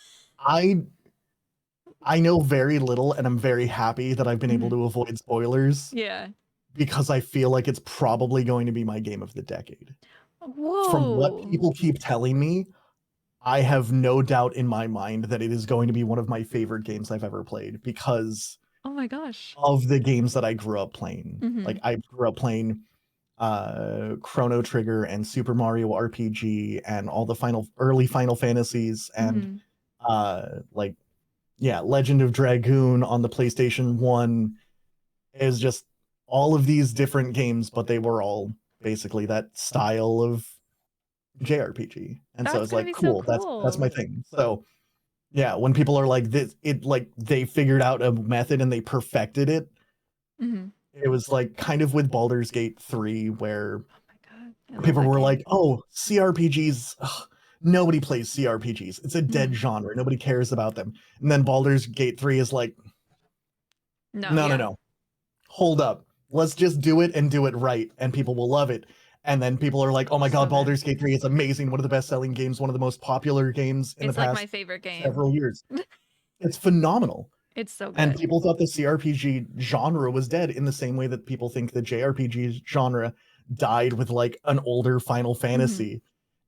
I know very little and I'm very happy that I've been able to avoid spoilers. Yeah. Because I feel like it's probably going to be my game of the decade. Whoa. From what people keep telling me, I have no doubt in my mind that it is going to be one of my favorite games I've ever played because oh my gosh, of the games that I grew up playing. Like I grew up playing Chrono Trigger and Super Mario RPG and all the early Final Fantasies and like Legend of Dragoon on the PlayStation 1 is just all of these different games, but they were all basically that style of JRPG. And so it's like, cool, that's my thing. So yeah, when people are like this, it like they figured out a method and they perfected it. It was like kind of with Baldur's Gate 3 where people were like, oh, CRPGs, nobody plays CRPGs. It's a dead genre. Nobody cares about them. And then Baldur's Gate 3 is like, no. Hold up. Let's just do it and do it right, and people will love it. And then people are like, oh my So god, good. Baldur's Gate 3 is amazing, one of the best-selling games, one of the most popular games in It's the like past my favorite game. several years. It's phenomenal. It's so good. And people thought the CRPG genre was dead in the same way that people think the JRPG genre died with like an older Final Fantasy.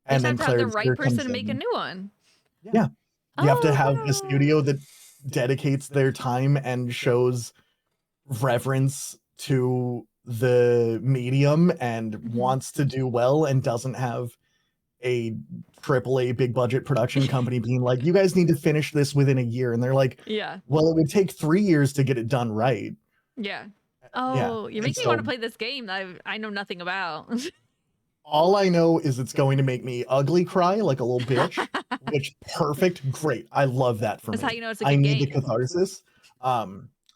They And just then have to have the right Claire person comes to make a in. new one. Yeah. You have to Oh, have a wow. studio that dedicates their time and shows reverence to the medium and wants to do well and doesn't have a AAA big budget production company being like, you guys need to finish this within a year. And they're like, Yeah. well, it would take 3 years to get it done right. Yeah. Yeah. Oh, you're And making me want to so play this game that I know nothing about. all I know is it's going to make me ugly cry like a little bitch, which perfect, great. I love that for That's me. how you know it's a I good need the game. catharsis.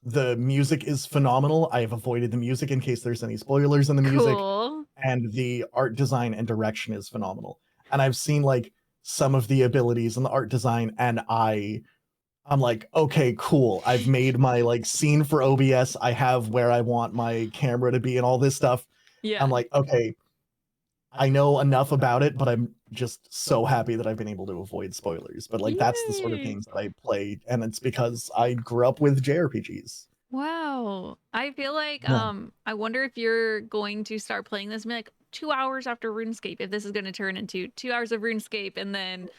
The music is phenomenal. I have avoided the music in case there's any spoilers in the music. Cool. And the art design and direction is phenomenal. And I've seen like some of the abilities in the art design, and I'm like, okay, cool. I've made my like scene for OBS. I have where I want my camera to be and all this stuff. Yeah. I'm like, okay, I know enough about it, but I'm just so happy that I've been able to avoid spoilers. But like that's the sort of Yay. games that I play, and it's because I grew up with JRPGs. Wow. I feel like Yeah. I wonder if you're going to start playing this like 2 hours after RuneScape, if this is going to turn into 2 hours of RuneScape and then It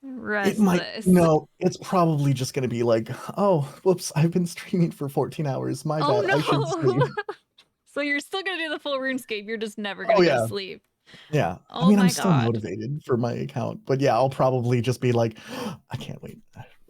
rest might, this. no, it's probably just going to be like, oh, whoops, I've been streaming for 14 hours. My Oh bad. I should sleep. no. So you're still going to do the full RuneScape. You're just never going Oh, to go yeah. to sleep. Yeah. Oh I mean, my I'm still God. motivated for my account, but yeah, I'll probably just be like, I can't wait.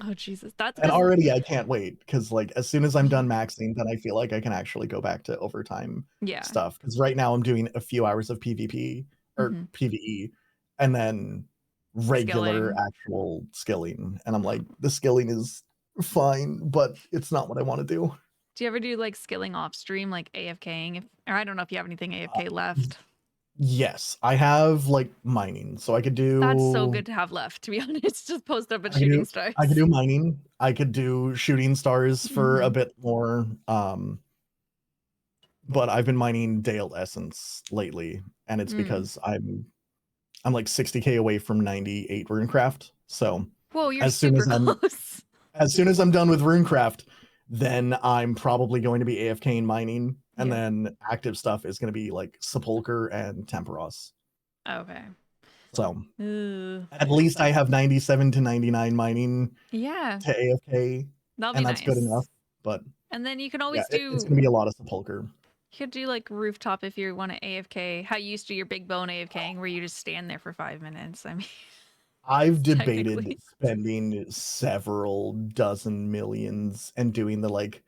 Oh Jesus. That's And 'cause already I can't wait because like as soon as I'm done maxing, then I feel like I can actually go back to overtime yeah. stuff. Because right now I'm doing a few hours of PvP or Mhm. PvE and then regular Skilling. actual skilling. And I'm like, the skilling is fine, but it's not what I want to do. Do you ever do like skilling off stream, like AFKing? Or I don't know if you have anything AFK left. Yes, I have like mining, so I could do. That's so good to have left, to be honest. Just post up at I could shooting do, stars. I could do mining. I could do shooting stars for a bit more. But I've been mining Dale Essence lately, and it's because I'm like 60k away from 98 Runecraft. So whoa, you're as soon super as close. as soon as I'm done with Runecraft, then I'm probably going to be AFK in mining, and then active stuff is going to be like Sepulcher and Temperos. Okay. So at least I have 97 to 99 mining yeah to AFK, that'll and be that's nice. good enough. But and then you can always yeah, do it's going to be a lot of Sepulcher. You could do like rooftop if you want to AFK. How you used to your big bone AFKing where you just stand there for 5 minutes. I mean, I've debated spending several dozen millions and doing the like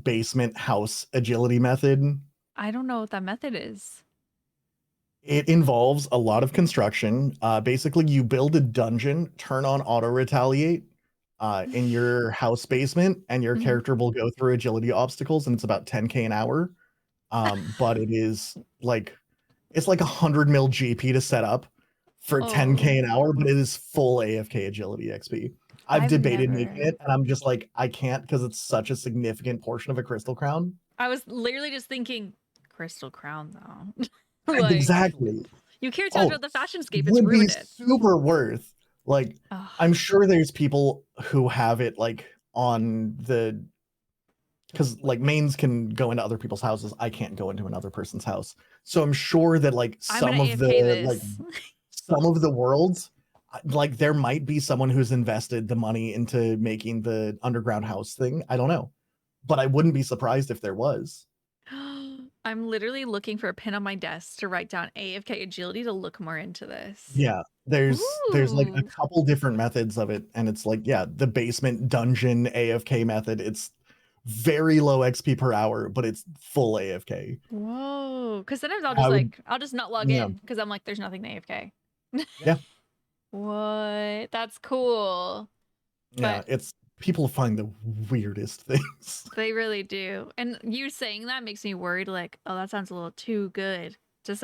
basement house agility method. I don't know what that method is. It involves a lot of construction. Basically, you build a dungeon, turn on auto retaliate in your house basement, and your character will go through agility obstacles, and it's about 10k an hour. But it is like it's like 100 mil GP to set up for 10k an hour, but it is full AFK agility XP. I've debated making it, and I'm just like, I can't because it's such a significant portion of a crystal crown. I was literally just thinking, crystal crown though. like, exactly. You care too much about the fashion scape. It's would be ruined it. super worth. Like, I'm sure there's people who have it like on the because like mains can go into other people's houses. I can't go into another person's house. So I'm sure that like some of the worlds, like there might be someone who's invested the money into making the underground house thing. I don't know. But I wouldn't be surprised if there was. I'm literally looking for a pin on my desk to write down AFK agility to look more into this. Yeah, there's like a couple different methods of it, and it's like, yeah, the basement dungeon AFK method. It's very low XP per hour, but it's full AFK. Whoa, because sometimes I'll just not log in because I'm like, there's nothing to AFK. yeah. What? That's cool. Yeah, it's people find the weirdest things. They really do. And you saying that makes me worried, like, oh, that sounds a little too good to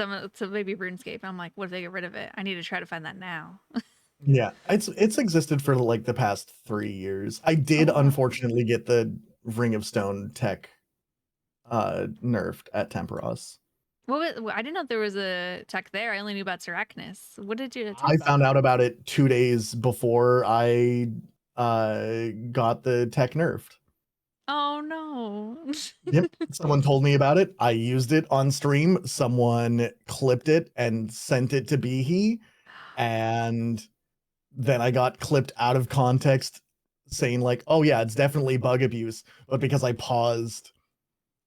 maybe RuneScape. I'm like, what if they get rid of it? I need to try to find that now. Yeah, it's existed for like the past 3 years. I did unfortunately get the Ring of Stone tech nerfed at Temperos. I didn't know there was a tech there. I only knew about Seracnus. What did you tell I about? found out about it 2 days before I got the tech nerfed. Oh no. Yep. Someone told me about it. I used it on stream. Someone clipped it and sent it to Behe, and then I got clipped out of context saying like, "Oh yeah, it's definitely bug abuse." But because I paused,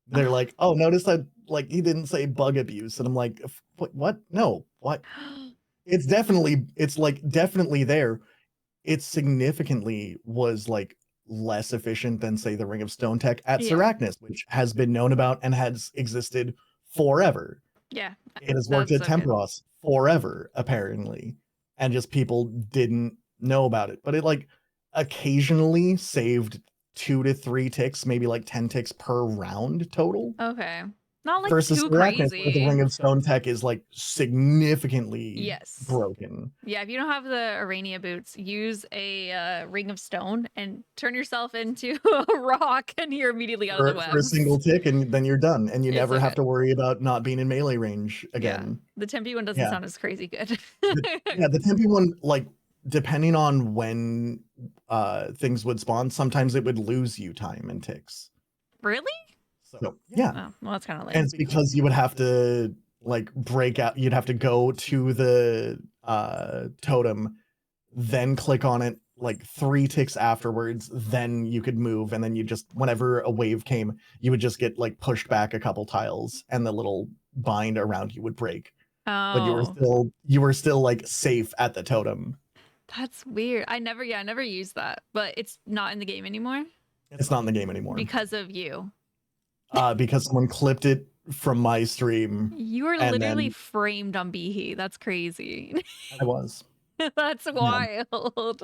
they're like, "Oh, notice that like he didn't say bug abuse." And I'm like, What? No. What? It's like definitely there. It significantly was like less efficient than say the Ring of Stone tech at Yeah. Seracnus, which has been known about and has existed forever. Yeah. It has worked That's at so good. Tempros forever, apparently, and just people didn't know about it. But it like occasionally saved 2 to 3 ticks, maybe like 10 ticks per round total. Okay. Not like Versus too Arachnus, where the crazy. Ring of Stone tech is like significantly Yes. broken. Yeah, if you don't have the Arania boots, use a Ring of Stone and turn yourself into a rock, and you're immediately out of the For a webs. single tick, and then you're done, and you It's never so have good. to worry about not being in melee range Yeah, again. the Tempe one doesn't Yeah. sound as crazy good. The Tempe one, like depending on when things would spawn, sometimes it would lose you time and ticks. Really? So yeah, Oh, well, that's kind of and lame. it's because you would have to like break out. You'd have to go to the totem, then click on it like 3 ticks afterwards. Then you could move, and then you just whenever a wave came, you would just get like pushed back a couple tiles, and the little bind around you would break. But Oh, you were still like safe at the totem. that's weird. I never used that, but it's not in the game anymore It's not in the game anymore. because of you. Because someone clipped it from my stream. You were and literally then framed on Behe. That's crazy. I was. That's Yeah. wild.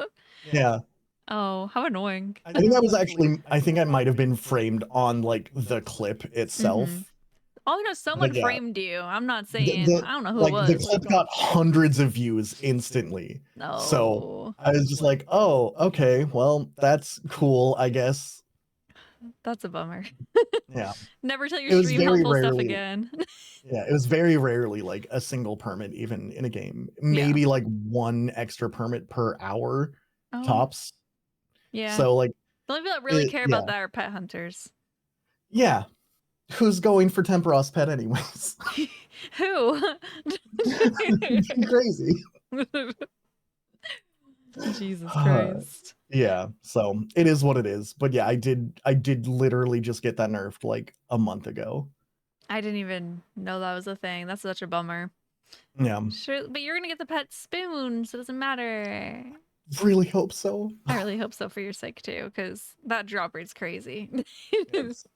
Yeah. Oh, how annoying. I think I was actually I think I might have been framed on like the clip itself. Mhm. Oh no, someone yeah. framed you. I'm not saying I don't know who like it the was. clip got hundreds of views instantly. So No. I was just like, "Oh, okay. Well, that's cool, I guess." That's a bummer. Yeah. Never tell your It was stream very helpful stuff rarely again. Yeah, it was very rarely like a single permit even in a game. Maybe like 1 extra permit per hour Oh, tops. yeah. So like The only people that really care yeah. about that are pet hunters. Yeah. Who's going for Temperos pet anyways? Who? Crazy. Jesus Christ. Yeah, so it is what it is. But yeah, I did literally just get that nerfed like a month ago. I didn't even know that was a thing. That's such a bummer. Yeah. Sure, but you're gonna get the pet spoon, so it doesn't matter. Really hope so. I really hope so for your sake too, because that drop rate's crazy. It's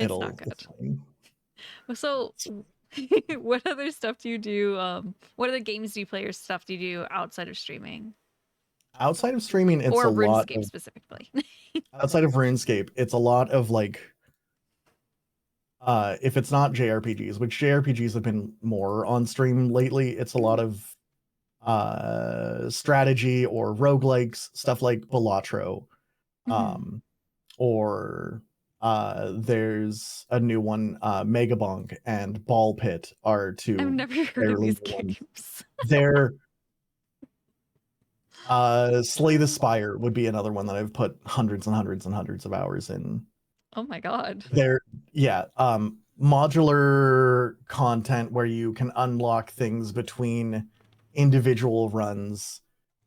Not good. So, what other stuff do you do? What other games do you play or stuff do you do outside of streaming? Outside of streaming, it's Or a lot RuneScape of specifically. outside of RuneScape, it's a lot of like if it's not JRPGs, which JRPGs have been more on stream lately, it's a lot of strategy or roguelikes, stuff like Balatro. Or there's a new one, Megabonk and Ball Pit are I've two never heard of fairly these new ones. games. They're Slay the Spire would be another one that I've put hundreds and hundreds and hundreds of hours in. Oh my god. They're modular content where you can unlock things between individual runs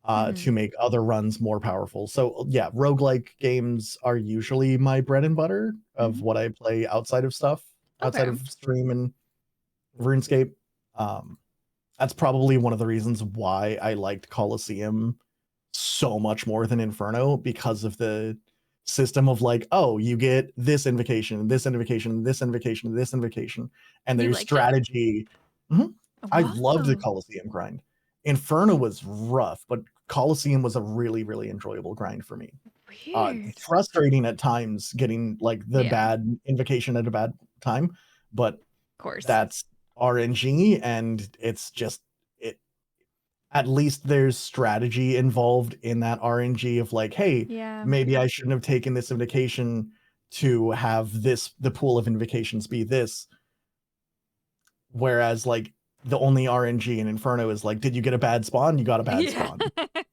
to make other runs more powerful. So yeah, roguelike games are usually my bread and butter of what I play outside of stuff, outside of stream and RuneScape. That's probably one of the reasons why I liked Colosseum so much more than Inferno, because of the system of like, oh, you get this invocation, this invocation, this invocation, this invocation, and there's strategy. I loved the Colosseum grind. Inferno was rough, but Colosseum was a really, really enjoyable grind for me. Frustrating at times getting like the bad invocation at a bad time, but of course that's RNG, and it's just it. At least there's strategy involved in that RNG of like, hey, maybe I shouldn't have taken this invocation to have this the pool of invocations be this. Whereas like the only RNG in Inferno is like, did you get a bad spawn? You got a bad spawn.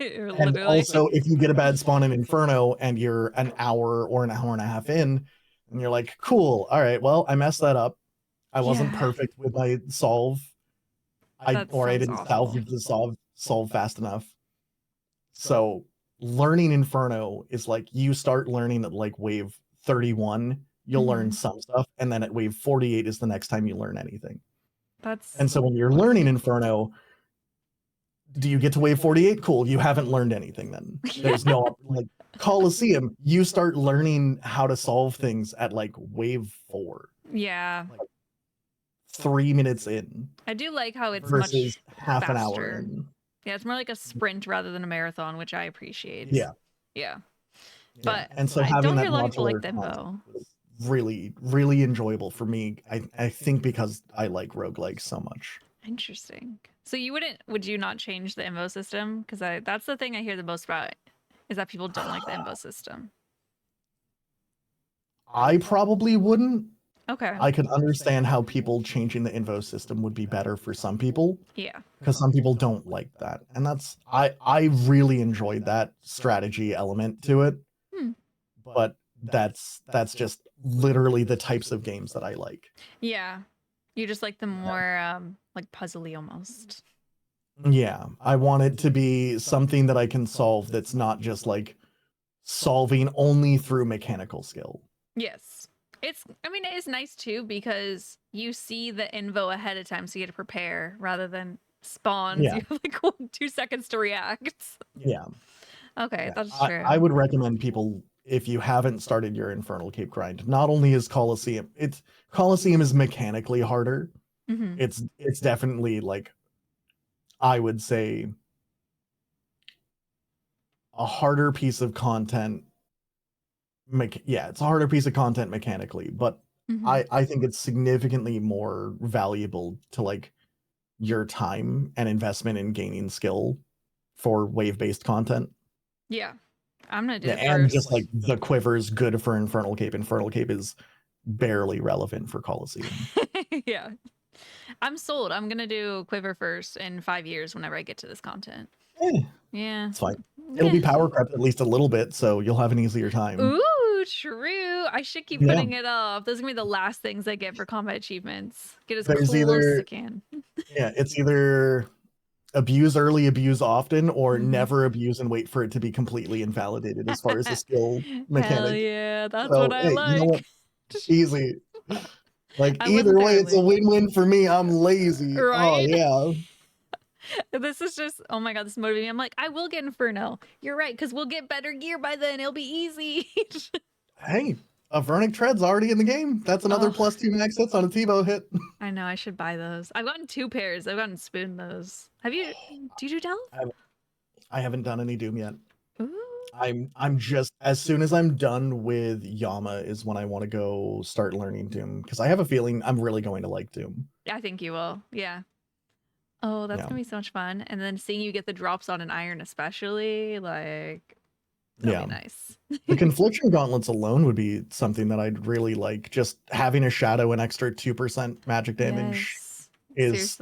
And Literally. also, if you get a bad spawn in Inferno and you're an hour or an hour and a half in, and you're like, cool, all right, well, I messed that up. I wasn't Yeah. perfect with my solve. I That didn't sounds awful. salvage the solve fast enough. So learning Inferno is like you start learning at like wave 31, you'll learn some stuff, and then at wave 48 is the next time you learn anything. That's And so when you're learning Inferno, do you get to wave 48? Cool, you haven't learned anything then. There's no like Coliseum, you start learning how to solve things at like wave 4. yeah. Like 3 minutes in. I do like how it's versus much half an hour faster. in. Yeah, it's more like a sprint rather than a marathon, which I appreciate. Yeah. Yeah. Yeah. But And so I having don't that hear a lot of people like modular them concept though. was really, really enjoyable for me. I think because I like roguelikes so much. Interesting. So would you not change the info system? Because that's the thing I hear the most about is that people don't like the info system. I probably wouldn't. Okay. I could understand how people changing the info system would be better for some people. Yeah. Because some people don't like that. And that's I really enjoyed that strategy element to it. But that's just literally the types of games that I like. Yeah. You just like the more like puzzly almost. Yeah, I want it to be something that I can solve that's not just like solving only through mechanical skill. Yes. It is nice too because you see the info ahead of time so you get to prepare rather than spawns. Yeah. You have like 2 seconds to react. Yeah. Okay, Yeah. that's true. I would recommend people, if you haven't started your Infernal Cape grind, not only is Coliseum is mechanically harder. It's definitely like, I would say, a harder piece of content. It's a harder piece of content mechanically, but I think it's significantly more valuable to like your time and investment in gaining skill for wave-based content. Yeah. I'm gonna do it And first. just like the quiver is good for Infernal Cape. Infernal Cape is barely relevant for Coliseum. Yeah. I'm sold. I'm gonna do Quiver first in 5 years whenever I get to this content. Yeah. It's fine. It'll be power crept at least a little bit, so you'll have an easier time. Ooh, true. I should keep putting it off. Those are gonna be the last things I get for combat achievements. Get as close as I can. Yeah, it's either abuse early, abuse often, or never abuse and wait for it to be completely invalidated as far as the skill mechanic. Hell yeah, that's what I like. You know what? Easy. Like either way, it's a win-win for me. I'm lazy. Right? Oh yeah. This is just, oh my god, this motivates me. I'm like, I will get Inferno. You're right, because we'll get better gear by then. It'll be easy. Hey, a Vernic Tread's already in the game. That's another +2 max hits on a T-bow hit. I know, I should buy those. I've gotten 2 pairs. I've gotten Spoon those. Do you do Delve? I haven't done any Doom yet. Ooh. I'm just, as soon as I'm done with Yama is when I want to go start learning Doom, because I have a feeling I'm really going to like Doom. I think you will. Yeah. Oh, that's gonna be so much fun. And then seeing you get the drops on an iron especially, like, that'd be nice. The Confliction Gauntlets alone would be something that I'd really like. Just having a Shadow an extra 2% magic damage is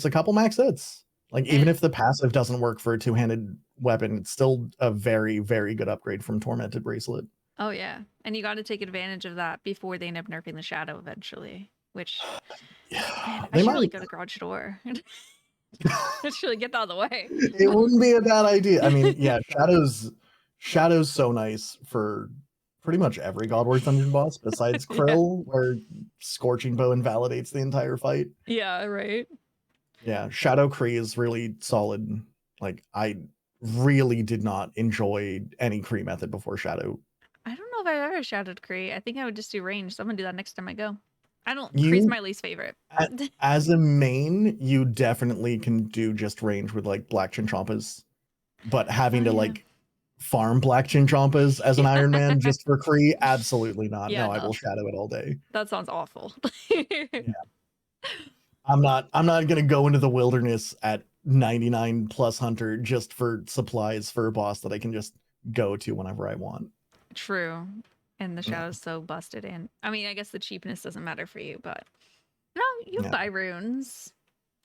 a couple max hits. Like, even if the passive doesn't work for a 2-handed weapon, it's still a very, very good upgrade from Tormented Bracelet. Oh yeah, and you got to take advantage of that before they end up nerfing the Shadow eventually. Which, man, I should really go to Garage Door. Let's really get that out of the way. It wouldn't be a bad idea. I mean, yeah, Shadow's so nice for pretty much every God Wars Dungeon boss besides Krill, where Scorching Bow invalidates the entire fight. Yeah, right. Yeah, Shadow Kree is really solid. Like, I really did not enjoy any Kree method before Shadow. I don't know if I've ever shadowed Kree. I think I would just do range. So I'm gonna do that next time I go. Kree's my least favorite. As a main, you definitely can do just range with like Black Chinchompas, but having to like farm Black Chinchompas as an Iron Man just for Kree, absolutely not. No, I will shadow it all day. That sounds awful. I'm not gonna go into the wilderness at 99 plus hunter just for supplies for a boss that I can just go to whenever I want. True. And the Shadow's so busted in. I mean, I guess the cheapness doesn't matter for you, but no, you Yeah. buy runes.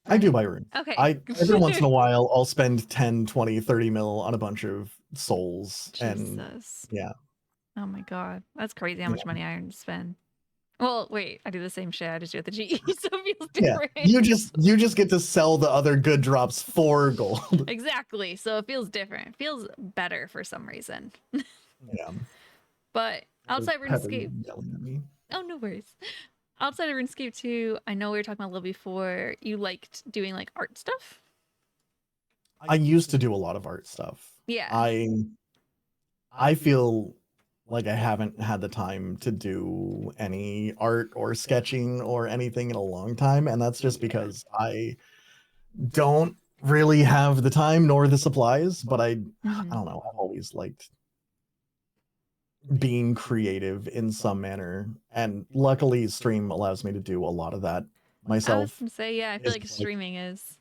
I do right? buy runes. Okay. Every once in a while I'll spend 10, 20, 30 mil on a bunch of souls. And Jesus. yeah. Oh my god. That's crazy how Yeah. much money I spend. Well, wait, I do the same shit. I just do it with the GE, so it feels Yeah. different. You just get to sell the other good drops for gold. Exactly. So it feels different. It feels better for some reason. Yeah. But outside Pepper RuneScape, yelling at me. oh no worries. Outside of RuneScape 2, I know we were talking about a little before. You liked doing like art stuff. I used to do a lot of art stuff. Yeah. I feel like I haven't had the time to do any art or sketching or anything in a long time, and that's just because I don't really have the time nor the supplies, but I Mhm. don't know, I've always liked being creative in some manner, and luckily stream allows me to do a lot of that I was myself. gonna say, yeah, I feel It's like like- streaming is.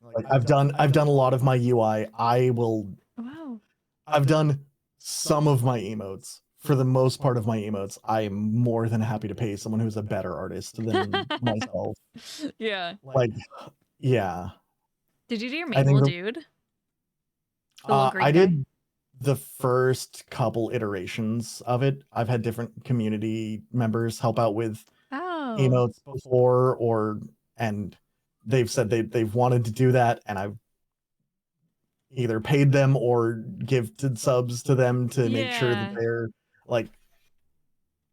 Like I've done a lot of my UI. Wow. I've done some of my emotes. For the most part of my emotes, I'm more than happy to pay someone who's a better artist than myself. Yeah. Like, yeah. Did you do your I think maple dude? The little green I guy? did the first couple iterations of it. I've had different community members help out with Oh. emotes before, and they've said they've wanted to do that, and I've either paid them or gifted subs to them to make sure that Yeah. they're like,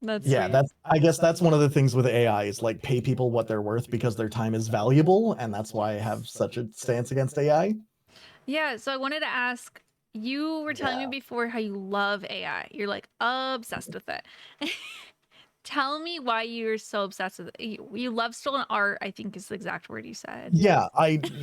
That's yeah, sweet. I guess that's one of the things with AI is like pay people what they're worth because their time is valuable, and that's why I have such a stance against AI. Yeah, so I wanted to ask, you were telling me Yeah. before how you love AI. You're like obsessed with it. Tell me why you're so obsessed with it. You love stolen art, I think is the exact word you said. Yeah,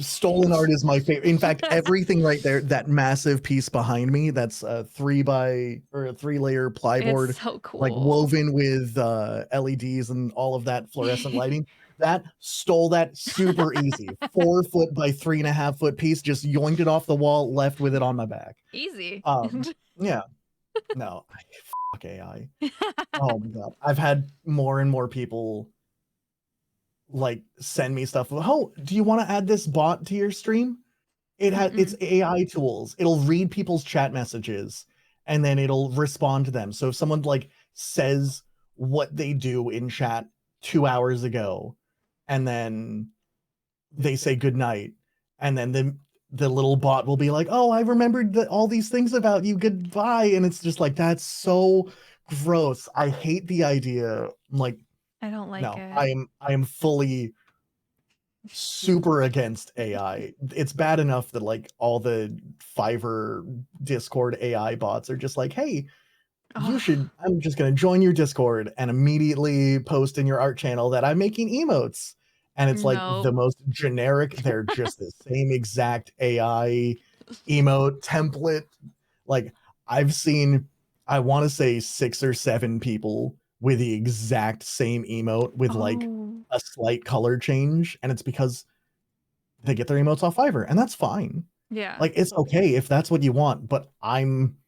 stolen art is my favorite. In fact, everything right there, that massive piece behind me, that's a 3-layer plyboard, It's so cool. like woven with LEDs and all of that fluorescent lighting. That stole that super easy. 4 foot by 3.5 foot piece, just yoinked it off the wall, left with it on my back. Easy. Yeah. No, fuck AI. Oh my god. I've had more and more people like send me stuff. Oh, do you want to add this bot to your stream? It's AI tools. It'll read people's chat messages and then it'll respond to them. So if someone like says what they do in chat 2 hours ago and then they say good night, and then the little bot will be like, "Oh, I remembered all these things about you. Goodbye." And it's just like, that's so gross. I hate the idea. I'm like, I don't like no, it. I am fully super against AI. It's bad enough that like all the Fiverr Discord AI bots are just like, "Hey, you should I'm just going to join your Discord and immediately post in your art channel that I'm making emotes." And it's like the Nope. most generic, they're just the same exact AI emote template. Like I've seen, I want to say 6 or 7 people with the exact same emote with like Oh. a slight color change, and it's because they get their emotes off Fiverr, and that's fine. Yeah. Like it's okay if that's what you want, but I am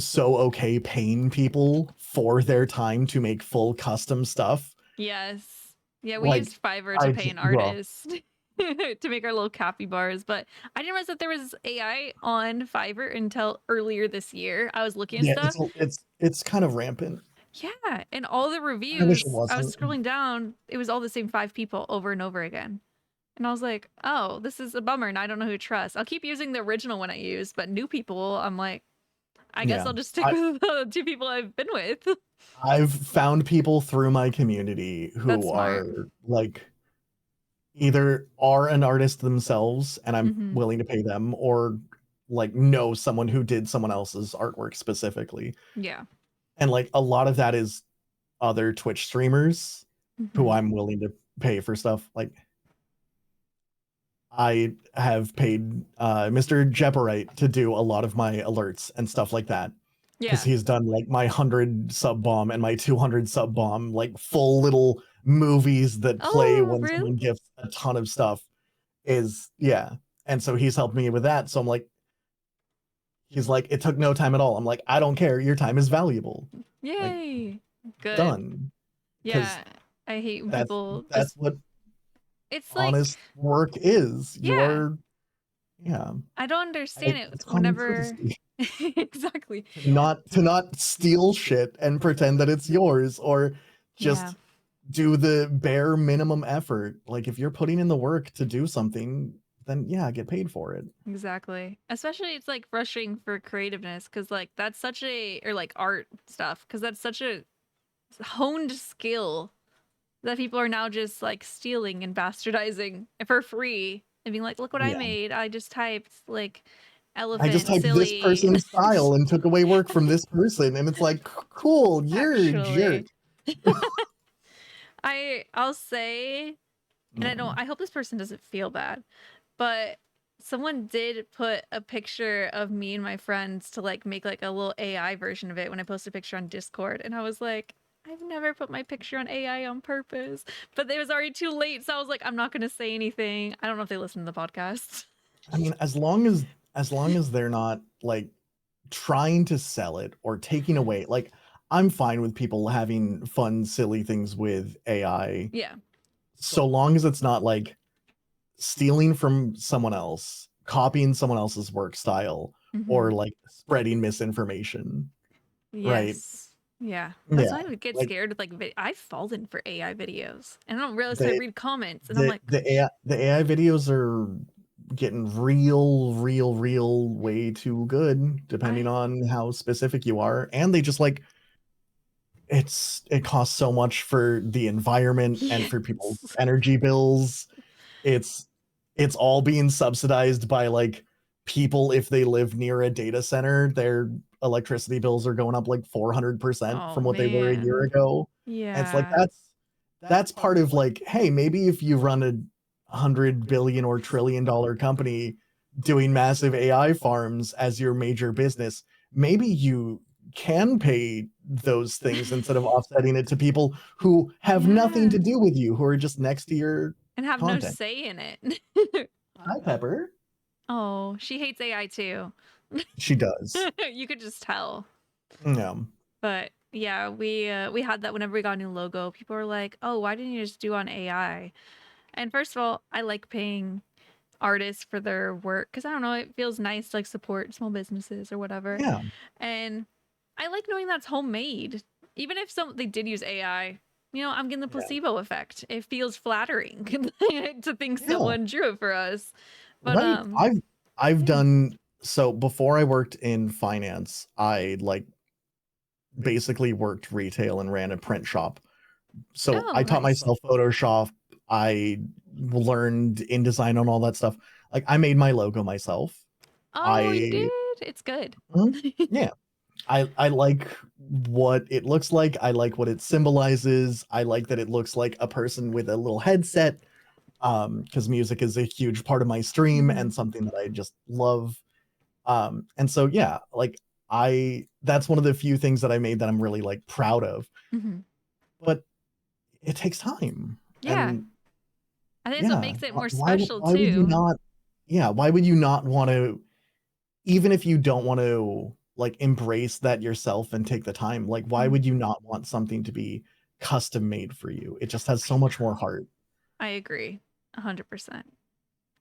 so okay paying people for their time to make full custom stuff. Yes. Yeah, we Like, used Fiverr to pay an artist to make our little capybaras, but I didn't realize that there was AI on Fiverr until earlier this year. I was looking at Yeah, stuff. it's kind of rampant. Yeah, and all the I wish reviews, it I was wasn't. scrolling down, it was all the same 5 people over and over again. And I was like, oh, this is a bummer, and I don't know who to trust. I'll keep using the original one I used, but new people, I'm like, I guess Yeah. I'll just stick with the 2 people I've been with. I've found people through my community That's who smart. are like either are an artist themselves and I'm Mhm. willing to pay them, or like know someone who did someone else's artwork specifically. Yeah. And like a lot of that is other Twitch streamers who Mhm. I'm willing to pay for stuff. Like I have paid Mr. Jeoparite to do a lot of my alerts and stuff like that. Because Yeah. he's done like my 100 sub bomb and my 200 sub bomb, like full little movies that play Oh, when really? someone gifts a ton of stuff. Yeah. And so he's helped me with that. So I'm like, he's like, it took no time at all. I'm like, I don't care. Your time is valuable. Like, Yay. Good. done. Because Yeah. I hate when That's people that's just. what It's like, honest work is. yeah, Yeah. I don't understand it It's common whenever. courtesy Exactly. to not steal shit and pretend that it's yours, or Yeah, just do the bare minimum effort. Like if you're putting in the work to do something, then yeah, get paid for it. exactly. Especially it's like frustrating for creativeness because like that's such a or like art stuff because that's such a honed skill that people are now just like stealing and bastardizing for free and being like, look what I Yeah. made. I just typed like I just elephant, typed this silly. person's style and took away work from this person, and it's like, cool, you're a jerk. Actually, I'll say, and Yeah. I hope this person doesn't feel bad, but someone did put a picture of me and my friends to like make like a little AI version of it when I posted a picture on Discord, and I was like, I've never put my picture on AI on purpose, but it was already too late, so I was like, I'm not gonna say anything. I don't know if they listen to the podcast. I mean, as long as they're not like trying to sell it or taking away, like I'm fine with people having fun, silly things with AI, Yeah. so long as it's not like stealing from someone else, copying someone else's work style, Mm-hmm. or like spreading misinformation, right? Yes. Yeah. That's Yeah, why I would get like scared with like I've fallen for AI videos and I don't realize till I the read comments and I'm like, the AI videos are getting real way too good, depending I on how specific you are, and they just like it costs so much for the environment and for people's yes. energy bills. It's it's all being subsidized by like people. If they live near a data center, their electricity bills are going up like 400% Oh from what they were a year man. ago. And it's like Yeah. that's part of like, hey, maybe if you run a 100 billion or $1 trillion company doing massive AI farms as your major business, maybe you can pay those things instead of offsetting it to people who have nothing Yeah. to do with you, who are just next to your And have no content. say in it. Hi, Pepper. Oh, she hates AI too. She does. You could just tell. Yeah. But yeah, we had that whenever we got a new logo. People were like, "Oh, why didn't you just do on AI?" And first of all, I like paying artists for their work because I don't know, it feels nice to like support small businesses or whatever. Yeah. And I like knowing that's homemade. Even if they did use AI, I'm getting the Yeah. placebo effect. It feels flattering to think Yeah. someone drew it for us. But Right. I've yeah. done so before I worked in finance, I like basically worked retail and ran a print shop. So Oh, I taught nice. myself Photoshop. I learned InDesign on all that stuff. Like I made my logo myself. Oh, you I did? It's good. Mhm. Yeah. I like what it looks like. I like what it symbolizes. I like that it looks like a person with a little headset. Because music is a huge part of my stream Mhm. and something that I just love. And so yeah, like that's one of the few things that I made that I'm really like proud of. Mhm. But it takes time. Yeah. And I think that's what yeah, makes it more special why would you too. not, yeah, why would you not want to, even if you don't want to like embrace that yourself and take the time, like why Mhm. would you not want something to be custom made for you? It just has so much more heart. I agree. 100%.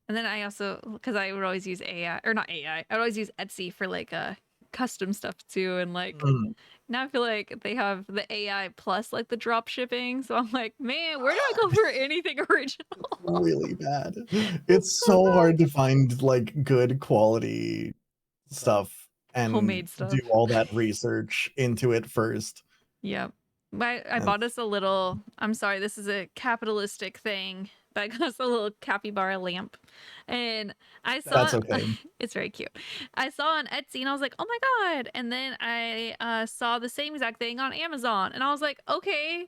And then I also, because I would always use AI, or not AI, I would always use Etsy for like custom stuff too. And like Mm, now I feel like they have the AI plus like the drop shipping. So I'm like, man, where do I go for anything original? really bad. It's It's so so bad. hard to find like good quality stuff and Homemade do stuff. all that research into it first. Yep. I And bought us a little, I'm sorry, this is a capitalistic thing, but I got us a little capybara lamp. And I that's saw it, okay. it's very cute. I saw on Etsy and I was like, oh my God. And then I saw the same exact thing on Amazon. And I was like, okay,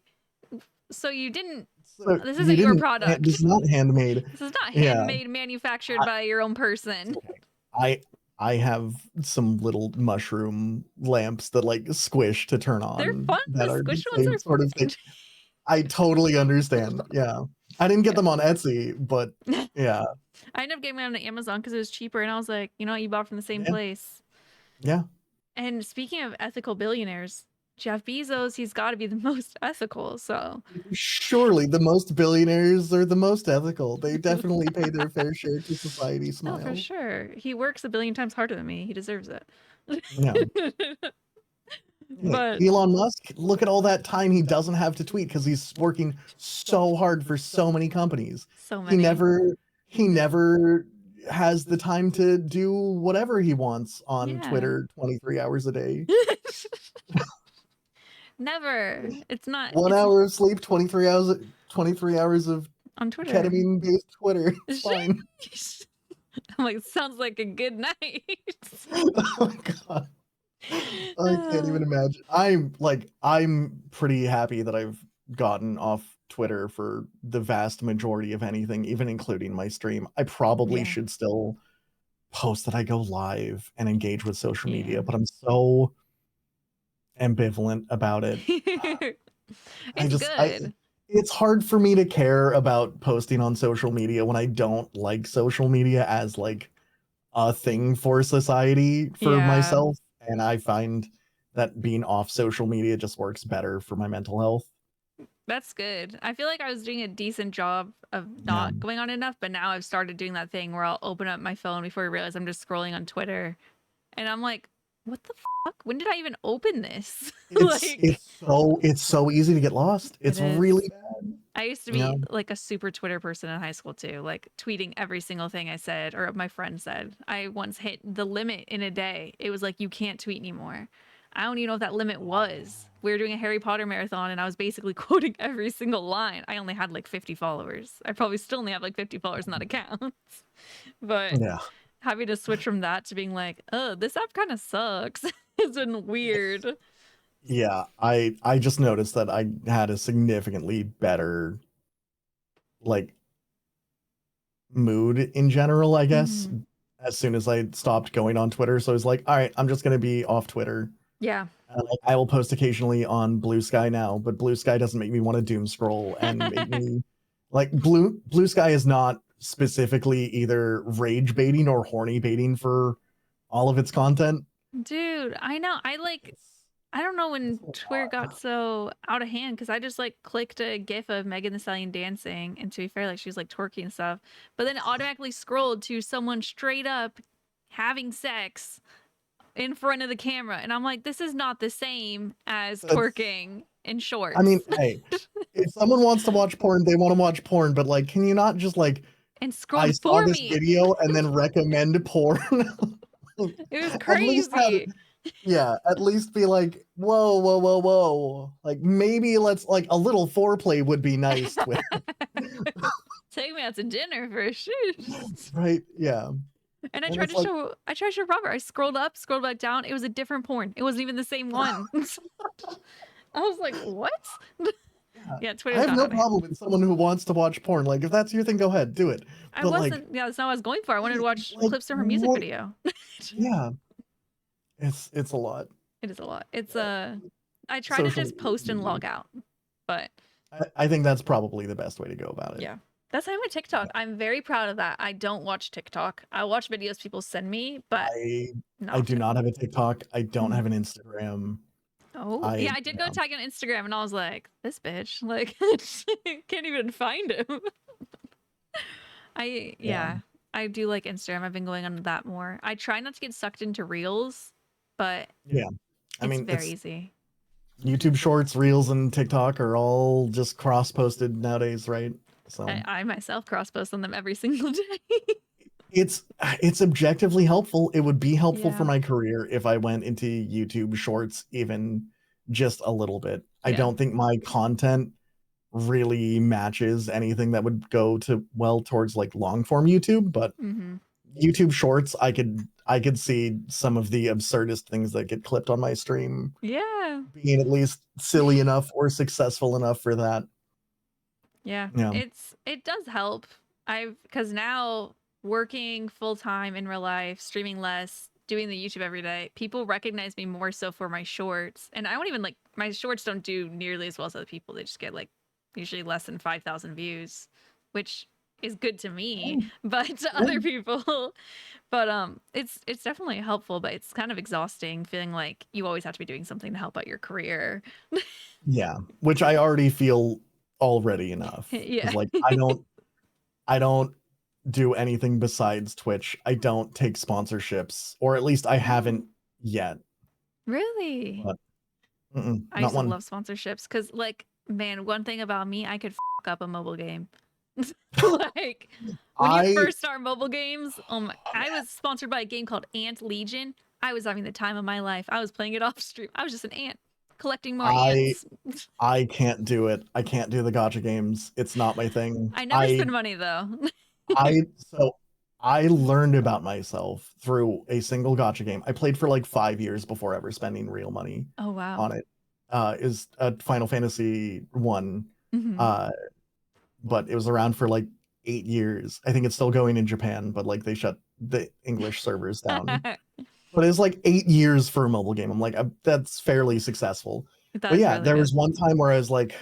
so you didn't, So this you isn't your didn't, this product. is not handmade. This is not Yeah, handmade, manufactured I, by your own it's person. okay. I I have some little mushroom lamps that like squish to turn They're on fun. The that are the squish ones same sort of thing. I totally understand. Yeah. I didn't get them on Etsy, but are yeah. I ended up getting them on Amazon because it was cheaper, and I was like, you know what, you bought from the same Yeah. place. Yeah. And speaking of ethical billionaires, Jeff Bezos, he's got to be the most ethical. So Surely the most billionaires are the most ethical. They definitely pay their fair share to society. oh, for Smile. sure, he works a billion times harder than me. He deserves it. Yeah. Hey, But Elon Musk, look at all that time he doesn't have to tweet because he's working so hard for so many companies. so He many. never has the time to do whatever he wants on Yeah. Twitter 23 hours a day. Never. It's not. 1 It's hour of sleep, 23 hours of on Twitter. ketamine based Twitter. It's fine. I'm like, sounds like a good night. Oh my god. I can't even imagine. I'm pretty happy that I've gotten off Twitter for the vast majority of anything, even including my stream. I probably Yeah. should still post that I go live and engage with social Yeah. media, but I'm so ambivalent about it. It's good. It's hard for me to care about posting on social media when I don't like social media as like a thing for society for Yeah. myself, and I find that being off social media just works better for my mental health. That's good. I feel like I was doing a decent job of not going on enough, but now I've started doing that thing where I'll open up my phone before I realize I'm just scrolling on Twitter. And I'm like, what the fuck? When did I even open this? It's so easy to get lost. It's It is. really bad. I used to be like a super Twitter person in high school too, like tweeting every single thing I said or my friend said. I once hit the limit in a day. It was like, you can't tweet anymore. I don't even know what that limit was. We were doing a Harry Potter marathon and I was basically quoting every single line. I only had like 50 followers. I probably still only have like 50 followers in that account. But Yeah. having to switch from that to being like, oh, this app kind of sucks. It's been weird. Yeah, I just noticed that I had a significantly better like mood in general, I guess, as soon as I stopped going on Twitter. So I was like, all right, I'm just gonna be off Twitter. Yeah. Like, I will post occasionally on Blue Sky now, but Blue Sky doesn't make me want to doom scroll and make me like Blue Sky is not specifically either rage baiting or horny baiting for all of its content. Dude, I know. I don't know when Twitter got so out of hand because I just like clicked a gif of Megan Thee Stallion dancing, and to be fair, like she was like twerking and stuff, but then it automatically scrolled to someone straight up having sex in front of the camera, and I'm like, this is not the same as twerking in shorts. I mean, hey, if someone wants to watch porn, they want to watch porn, but like, can you not just like and scroll I saw for this me? video and then recommend porn? It was crazy. Yeah, at least be like, whoa. Like maybe let's like a little foreplay would be nice. Take me out to dinner for a shoot. Right? Yeah. And I tried to show Robert. I scrolled up, scrolled back down. It was a different porn. It wasn't even the same one. I was like, what? Yeah, Twitter. I have no problem with someone who wants to watch porn. Like, if that's your thing, go ahead, do it. I wasn't. Yeah, that's not what I was going for. I wanted to watch clips from her music video. Yeah, it's a lot. It is a lot. It's I try to just post and log out, but I think that's probably the best way to go about it. Yeah, that's how I'm with TikTok. I'm very proud of that. I don't watch TikTok. I watch videos people send me, but I do not have a TikTok. I don't have an Instagram. Oh, yeah, I did go tag on Instagram and I was like, this bitch, like, can't even find him. I do like Instagram. I've been going on that more. I try not to get sucked into Reels, but yeah, I mean, it's very easy. YouTube Shorts, Reels, and TikTok are all just cross-posted nowadays, right? So I myself cross-post on them every single day. It's objectively helpful. It would be helpful for my career if I went into YouTube Shorts even just a little bit. I don't think my content really matches anything that would go towards like long form YouTube, but YouTube Shorts, I could see some of the absurdist things that get clipped on my stream. Yeah. Being at least silly enough or successful enough for that. Yeah. It does help. Because now working full time in real life, streaming less, doing the YouTube every day, people recognize me more so for my shorts. And I don't even like my shorts don't do nearly as well as other people. They just get like usually less than 5,000 views, which is good to me, Yeah. but to other people, but it's definitely helpful, but it's kind of exhausting feeling like you always have to be doing something to help out your career. Yeah, which I already feel already enough Yeah. because like I don't do anything besides Twitch. I don't take sponsorships, or at least I haven't yet. Really? But I not used to one. love sponsorships because, like, man, one thing about me, I could up a mobile game. Like, when you I first start mobile games, I was sponsored by a game called Ant Legion. I was having the time of my life. I was playing it off stream. I was just an ant collecting more I ants. I can't do it. I can't do the gotcha games. It's not my thing. I never spend money though. So I learned about myself through a single gotcha game. I played for like 5 years before ever spending real money Oh wow. on it. Is a Final Fantasy 1. Hmm. Uh, but it was around for like 8 years. I think it's still going in Japan, but like they shut the English servers down. But it's like 8 years for a mobile game. I'm like, that's fairly successful. But That's yeah, really there was good. one time where I was like,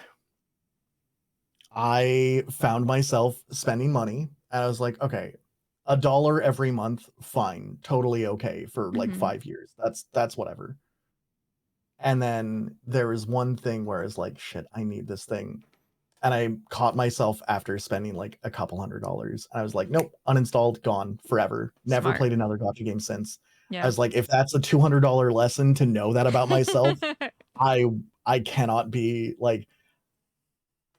I found myself spending money, and I was like, okay, $1 every month, fine, totally okay for like Hmm. 5 years. That's whatever. And then there was one thing where I was like, shit, I need this thing. And I caught myself after spending like a couple $100s. I was like, nope, uninstalled, gone forever. Never Smart. played another gotcha game since. I Yeah. was like, if that's a $200 lesson to know that about myself, I I cannot be like,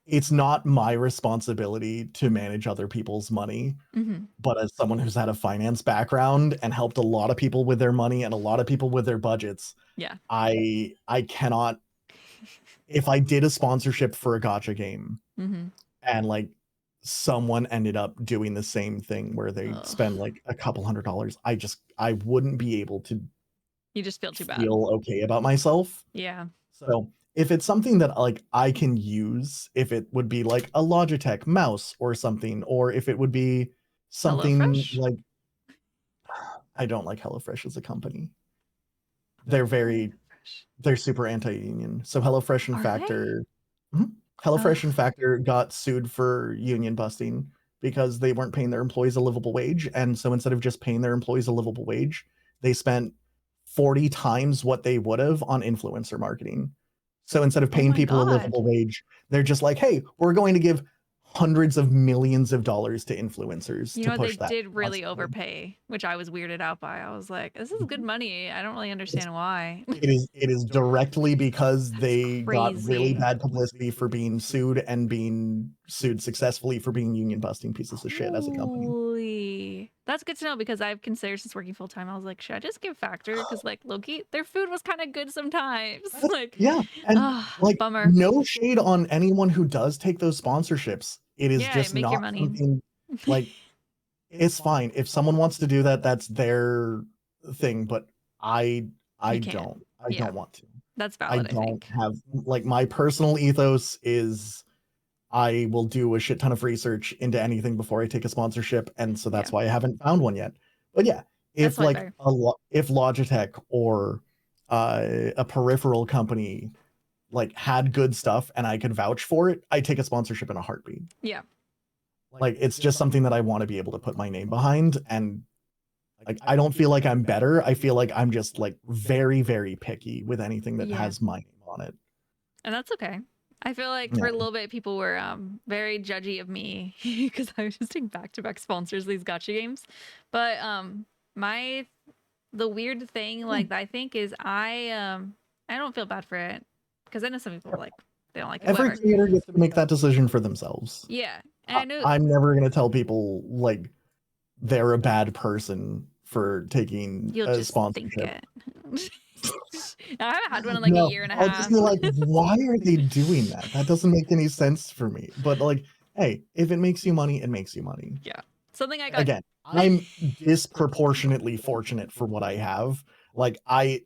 it's not my responsibility to manage other people's money, Hmm. but as someone who's had a finance background and helped a lot of people with their money and a lot of people with their budgets, Yeah. I cannot. If I did a sponsorship for a gotcha game Hmm. and like someone ended up doing the same thing where they Ugh. spend like a couple $100s, I wouldn't be able to You just feel too bad. feel okay about myself. Yeah. So if it's something that like I can use, if it would be like a Logitech mouse or something, or if it would be something HelloFresh? like, I don't like HelloFresh as a company. They're very HelloFresh. they're super anti-union. So HelloFresh and Are they? Factor, Mhm. HelloFresh and Ugh. Factor got sued for union busting because they weren't paying their employees a livable wage. And so instead of just paying their employees a livable wage, they spent 40 times what they would have on influencer marketing. So instead of Oh paying my people a God. livable wage, they're just like, hey, we're going to give hundreds of millions of dollars to influencers You to know, they push that did really constantly. overpay, which I was weirded out by. I was like, this is good money. I don't really It's understand why. it is directly because That's they got really crazy. bad publicity for being sued and being sued successfully for being union busting pieces of shit as a company. Holy. That's good to know because I've considered since working full time. I was like, should I just give Factor? Because like Loki, their food was kind of good sometimes. Like, Yeah, and ah, like bummer. no shade on anyone who does take those sponsorships. It is Yeah, just make your not money. something like, it's fine. If someone wants to do that, that's their thing, but I I You can't. don't. I Yeah, don't want to. that's I valid, I don't think. have like, my personal ethos is I will do a shit ton of research into anything before I take a sponsorship, and so Yeah, that's why I haven't found one yet. But yeah, that's if totally like fair. if Logitech or a peripheral company like had good stuff and I could vouch for it, I take a sponsorship in a heartbeat. Yeah. Like it's just something that I want to be able to put my name behind, and like I don't feel like I'm better. I feel like I'm just like very very picky with anything that Yeah. has my name on it. And that's okay. I feel like for Yeah. a little bit, people were very judgy of me because I was just doing back-to-back sponsors these gotcha games. But my the weird thing like I think is I don't feel bad for it because I know some people like they don't like it, Every whatever. creator gets to make that decision for themselves. Yeah, and I know I'm never gonna tell people like they're a bad person for taking you'll a just think sponsorship. it. I haven't had one in like a No, year and a I'll just half. be like, why are they doing that? That doesn't make any sense for me. But like, hey, if it makes you money, it makes you money. Yeah, something I got. Again, I'm disproportionately fortunate for what I have. Like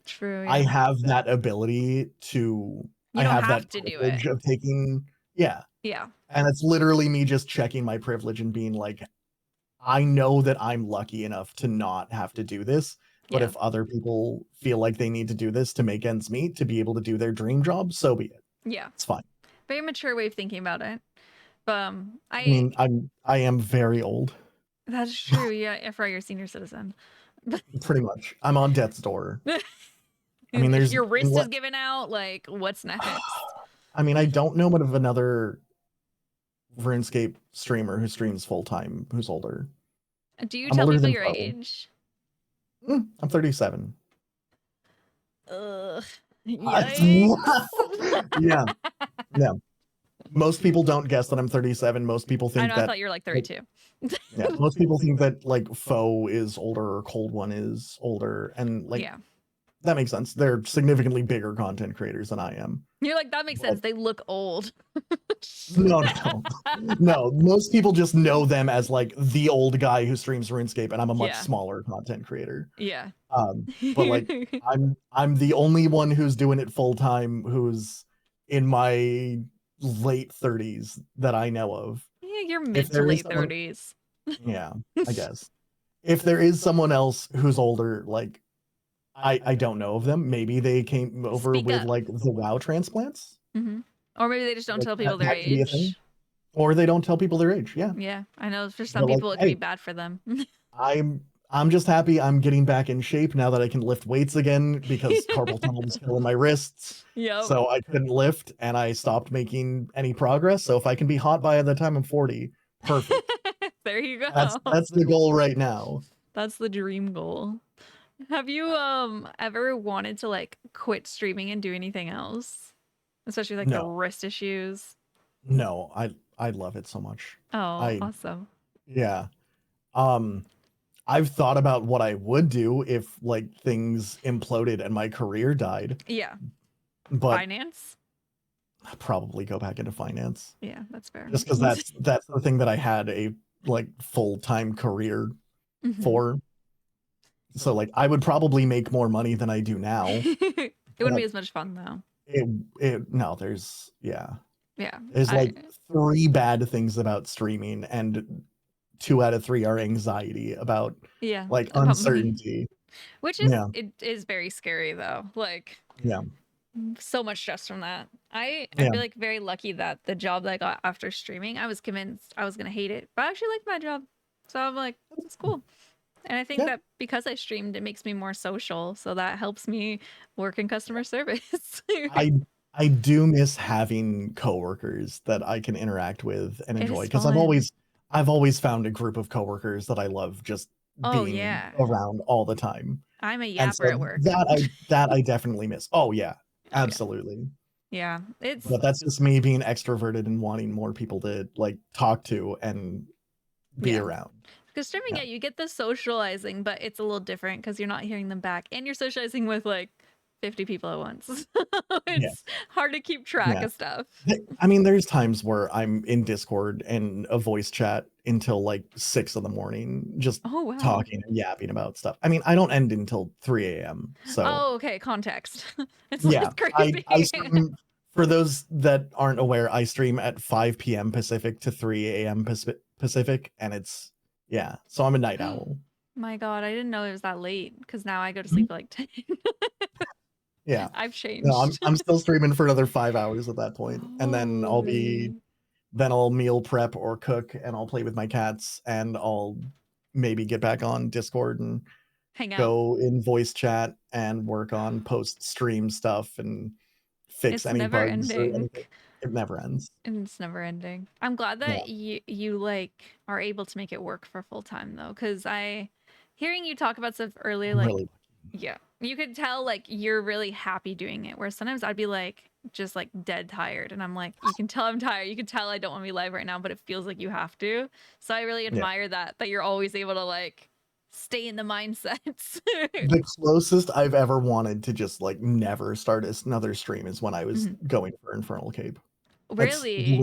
True. I Yeah, have that ability to you I don't have that have to do it. privilege of taking, yeah. Yeah, And it's literally me just checking my privilege and being like, I know that I'm lucky enough to not have to do this, but yeah, if other people feel like they need to do this to make ends meet, to be able to do their dream job, so be it. yeah. It's fine. Very mature way of thinking about it. I mean, I am very old. That's true. Yeah, for your senior citizen. Pretty much. I'm on death's door. I mean, there's your wrist is giving out. Like, what's next? I mean, I don't know of another RuneScape streamer who streams full time who's older. Do you I'm tell older people than your Bo. age? I'm 37. Ugh. Yikes. Yeah. Yeah. Most people don't guess that I'm 37. Most people think I know, that I thought you were like 32. yeah, most people think that like Foe is older or Cold One is older, and like Yeah. that makes sense. They're significantly bigger content creators than I am. You're like, that makes sense. They look old. No. No, most people just know them as like the old guy who streams RuneScape, and I'm a much Yeah. smaller content creator. Yeah. But like I'm the only one who's doing it full time who's in my late 30s that I know of. Yeah, you're mid to late 30s. Yeah, I guess. If there is someone else who's older, like I don't know of them. Maybe they came over Speak with up. like the WoW transplants. Or maybe they just don't Like, tell people their that could be a thing. age. Or they don't tell people their age. Yeah. Yeah, I know for some But, like, people it can be hey, bad for them. I'm just happy I'm getting back in shape now that I can lift weights again because carpal tunnel was killing my wrists. Yep. So I couldn't lift and I stopped making any progress. So if I can be hot by the time I'm 40, perfect. There you go. That's the goal right now. That's the dream goal. Have you ever wanted to like quit streaming and do anything else? Especially like the No. wrist issues. No, I love it so much. Oh, I awesome. yeah. I've thought about what I would do if like things imploded and my career died, Yeah. but Finance? I'd probably go back into finance. Yeah, that's fair. Just because that's the thing that I had a like full-time career for. So like I would probably make more money than I do now. It wouldn't be as much fun though. There's Yeah. There's like 3 bad things about streaming, and 2 out of 3 are anxiety about like about uncertainty. Which is it is very scary though. Like Yeah. so much stress from that. I feel like very lucky that the job that I got after streaming, I was convinced I was gonna hate it, but I actually liked my job. So I'm like, it's cool. And I think that because I streamed, it makes me more social. So that helps me work in customer service. I do miss having coworkers that I can interact with and enjoy, because I've always found a group of coworkers that I love just being around all the time. I'm a yapper at work. That I definitely miss. Oh yeah, absolutely. Yeah, but that's just me being extroverted and wanting more people to like talk to and be around. Because streaming, you get the socializing, but it's a little different because you're not hearing them back, and you're socializing with like 50 people at once. It's hard to keep track of stuff. I mean, there's times where I'm in Discord and a voice chat until like 6 a.m, just talking and yapping about stuff. I mean, I don't end until 3 a.m. So okay, context. It's less creepy. I stream, for those that aren't aware, I stream at 5 p.m. Pacific to 3 a.m. Pacific, and it's so I'm a night owl. My God, I didn't know it was that late because now I go to sleep at like 10. Yeah, I've changed. No, I'm still streaming for another 5 hours at that point, and then I'll meal prep or cook, and I'll play with my cats, and I'll maybe get back on Discord and hang out, go in voice chat and work on post stream stuff and fix any bugs or anything. It never ends. It's never ending. I'm glad that you like are able to make it work for full time though, because hearing you talk about stuff earlier, like you could tell like you're really happy doing it. Where sometimes I'd be like just like dead tired, and I'm like, you can tell I'm tired. You can tell I don't want to be live right now, but it feels like you have to. So I really admire that you're always able to like stay in the mindsets. The closest I've ever wanted to just like never start another stream is when I was going for Infernal Cape. Really?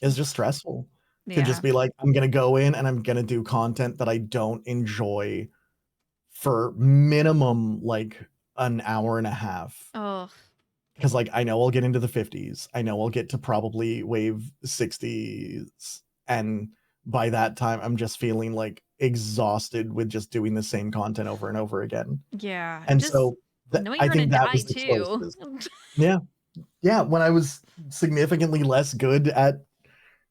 It's just stressful to just be like, I'm gonna go in and I'm gonna do content that I don't enjoy for minimum like an hour and a half. Oh, because like I know I'll get into the 50s, I know I'll get to probably wave 60s, and by that time I'm just feeling like exhausted with just doing the same content over and over again. Yeah. And so I think that was the closest. Yeah, when I was significantly less good at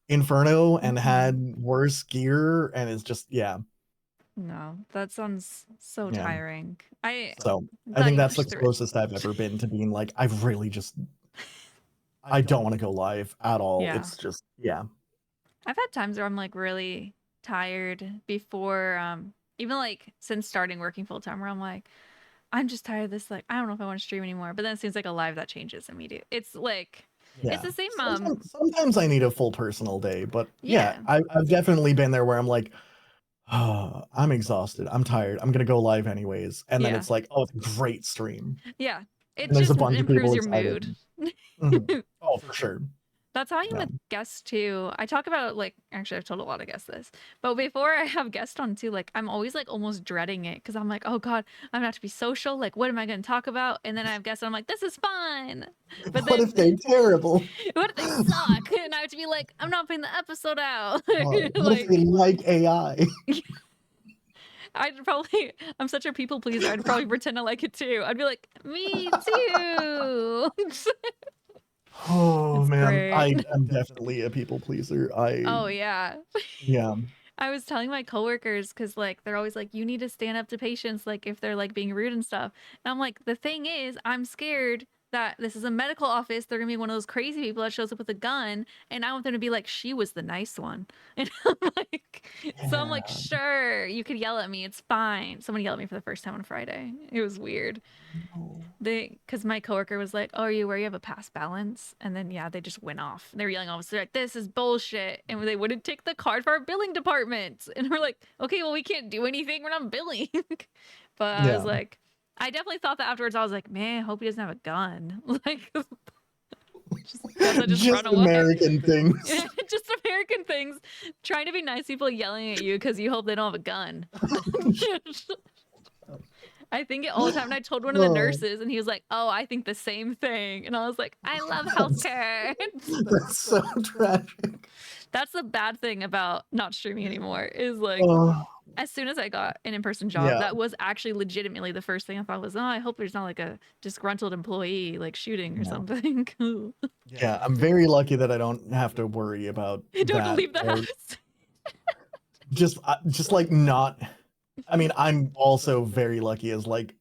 Inferno and had worse gear, and it's just No, that sounds so yeah. tiring. So I'm I glad think you that's the pushed through it. closest I've ever been to being like, I've really just I don't want to go live at all. Yeah. It's just yeah. I've had times where I'm like really tired before, even like since starting working full time, where I'm like, I'm just tired of this. Like, I don't know if I want to stream anymore. But then it seems like a live that changes immediately. It's like, it's Yeah. the same. Sometimes I need a full personal day, but yeah, Yeah. I've definitely been there where I'm like, oh, I'm exhausted. I'm tired. I'm gonna go live anyways. And then Yeah. it's like, oh, it's a great stream. Yeah. It And there's a just bunch of improves people your excited. mood. Mhm. Oh, for sure. That's how I am Yeah. with guests too. I talk about like actually I've told a lot of guests this, but before I have guests on too, like I'm always like almost dreading it because I'm like, oh God, I'm gonna have to be social. Like, what am I gonna talk about? And then I have guests, and I'm like, this is fun. But What if they're then terrible? what if they suck? And I have to be like, I'm not putting the episode out. What if they like AI? I'm such a people pleaser. I'd probably pretend I like it too. I'd be like, me too. Oh It's man, I great. am definitely a people pleaser. Oh yeah. Yeah. I was telling my coworkers because like they're always like, you need to stand up to patients like if they're like being rude and stuff. And I'm like, the thing is, I'm scared that this is a medical office. They're gonna be one of those crazy people that shows up with a gun, and I want them to be like, she was the nice one. And I'm like, so I'm like, Yeah. sure, you could yell at me, it's fine. Someone yelled at me for the first time on Friday. It was weird. Because my coworker was like, "Oh, are you where you have a pass balance?" And then yeah, they just went off. They were yelling off. They're like, "This is bullshit!" And they wouldn't take the card for our billing department. And we're like, "Okay, well we can't do anything. We're not billing." But I was Yeah. like, I definitely thought that afterwards. I was like, "Man, I hope he doesn't have a gun." Like, guess I just run Just away. American things. Just American things. Trying to be nice people yelling at you because you hope they don't have a gun. I think it all the time. And I told one of the Oh, nurses, and he was like, "Oh, I think the same thing." And I was like, "I love healthcare." that's so tragic. That's the bad thing about not streaming anymore. Is like, Oh, as soon as I got an in-person job, yeah. that was actually legitimately the first thing I thought was, "Oh, I hope there's not like a disgruntled employee like shooting or Yeah. something." Yeah, I'm very lucky that I don't have to worry about Don't that. leave the house. Just like not. I mean, I'm also very lucky as like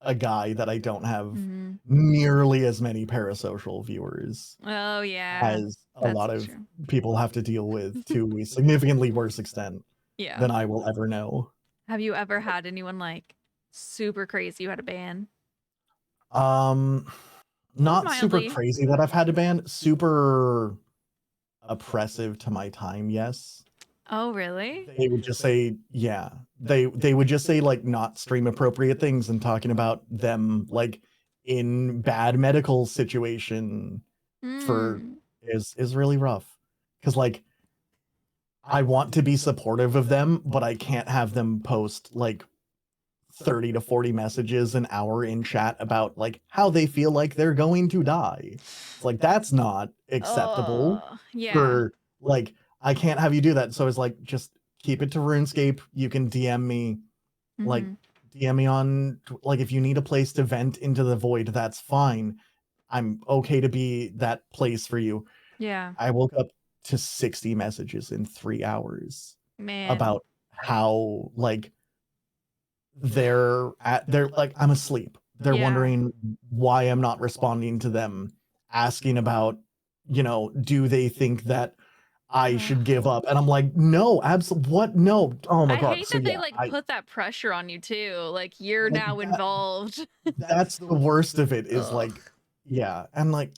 a guy that I don't have Mhm. nearly as many parasocial viewers Oh yeah, as a that's lot so of true. people have to deal with to a significantly worse extent Yeah. than I will ever know. Have you ever had anyone like super crazy you had to ban? Not super Mildly. crazy that I've had to ban, super oppressive to my time, yes. Oh really? They would just say, yeah. They would just say like not stream appropriate things and talking about them like in bad medical situation for Hmm. is really rough. Cause like I want to be supportive of them, but I can't have them post like 30 to 40 messages an hour in chat about like how they feel like they're going to die. It's like that's not acceptable Oh, yeah. for like I can't have you do that. So it's like just keep it to RuneScape. You can DM me like Mhm. DM me on like if you need a place to vent into the void, that's fine. I'm okay to be that place for you. Yeah. I woke up to 60 messages in 3 hours Man. about how like they're like I'm asleep. They're Yeah. wondering why I'm not responding to them, asking about, do they think that I Ugh. should give up? And I'm like, no, absolutely what? No. Oh my I god. hate So that they yeah, like I put that pressure on you too. Like you're like now involved. that's the worst of it is Ugh. like, yeah, and like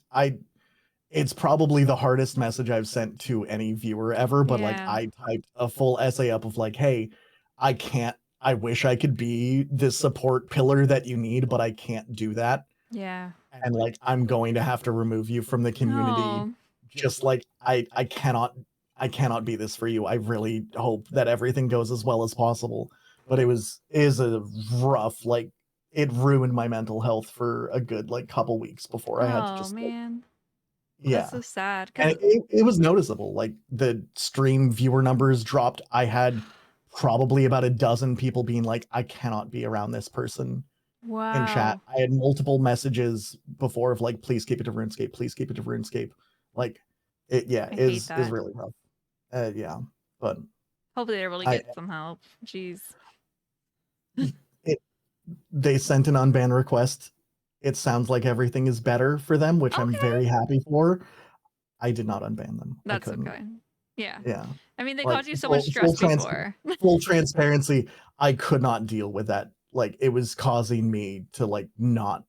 it's probably the hardest message I've sent to any viewer ever, but like Yeah. I typed a full essay up of like, hey, I wish I could be this support pillar that you need, but I can't do that. Yeah. And like I'm going to have to remove you from the community. Oh. Just like I cannot be this for you. I really hope that everything goes as well as possible. But is a rough, like it ruined my mental health for a good like couple weeks before I had to Oh just like man. That's yeah. so sad. And Cause it was noticeable. Like the stream viewer numbers dropped. I had probably about a dozen people being like, I cannot be around this person in chat. wow. I had multiple messages before of like, please keep it to RuneScape, please keep it to RuneScape. Like it yeah, I hate is that. really rough. Yeah, but Hopefully they're able to I get some help. Jeez. it they sent an unban request. It sounds like everything is better for them, which I'm Okay. very happy for. I did not unban them. I That's couldn't. okay. Yeah. Yeah. I mean, they Like caused you so much full stress before. full transparency, I could not deal with that. Like it was causing me to like not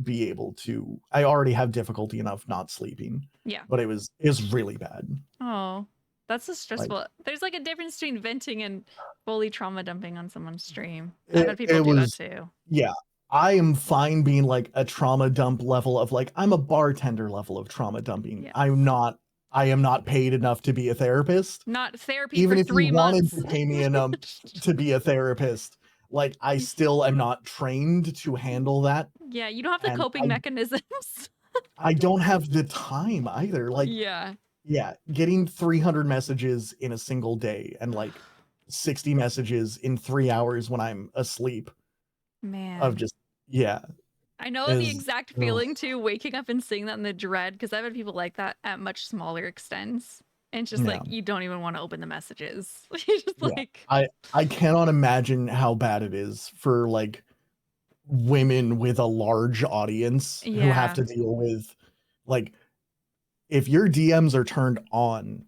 be able to. I already have difficulty enough not sleeping, Yeah. but it was really bad. Oh, that's so Like stressful. There's like a difference between venting and fully trauma dumping on someone's stream. I've had it people it do that was too. yeah. I am fine being like a trauma dump level of like I'm a bartender level of trauma dumping. Yeah. I am not paid enough to be a therapist. Not therapy for Even if you 3 wanted months. to pay me enough to be a therapist, like I still am not trained to handle that, Yeah, you don't have the and coping mechanisms. I don't have the time either. Like, Yeah. yeah, getting 300 messages in a single day and like 60 messages in 3 hours when I'm asleep of Man. just yeah, I know the is exact ugh, feeling too, waking up and seeing that in the dread, because I've had people like that at much smaller extents. And it's just yeah, like you don't even want to open the messages. You're just yeah. like, I cannot imagine how bad it is for like women with a large audience who have yeah. to deal with like if your DMs are turned on,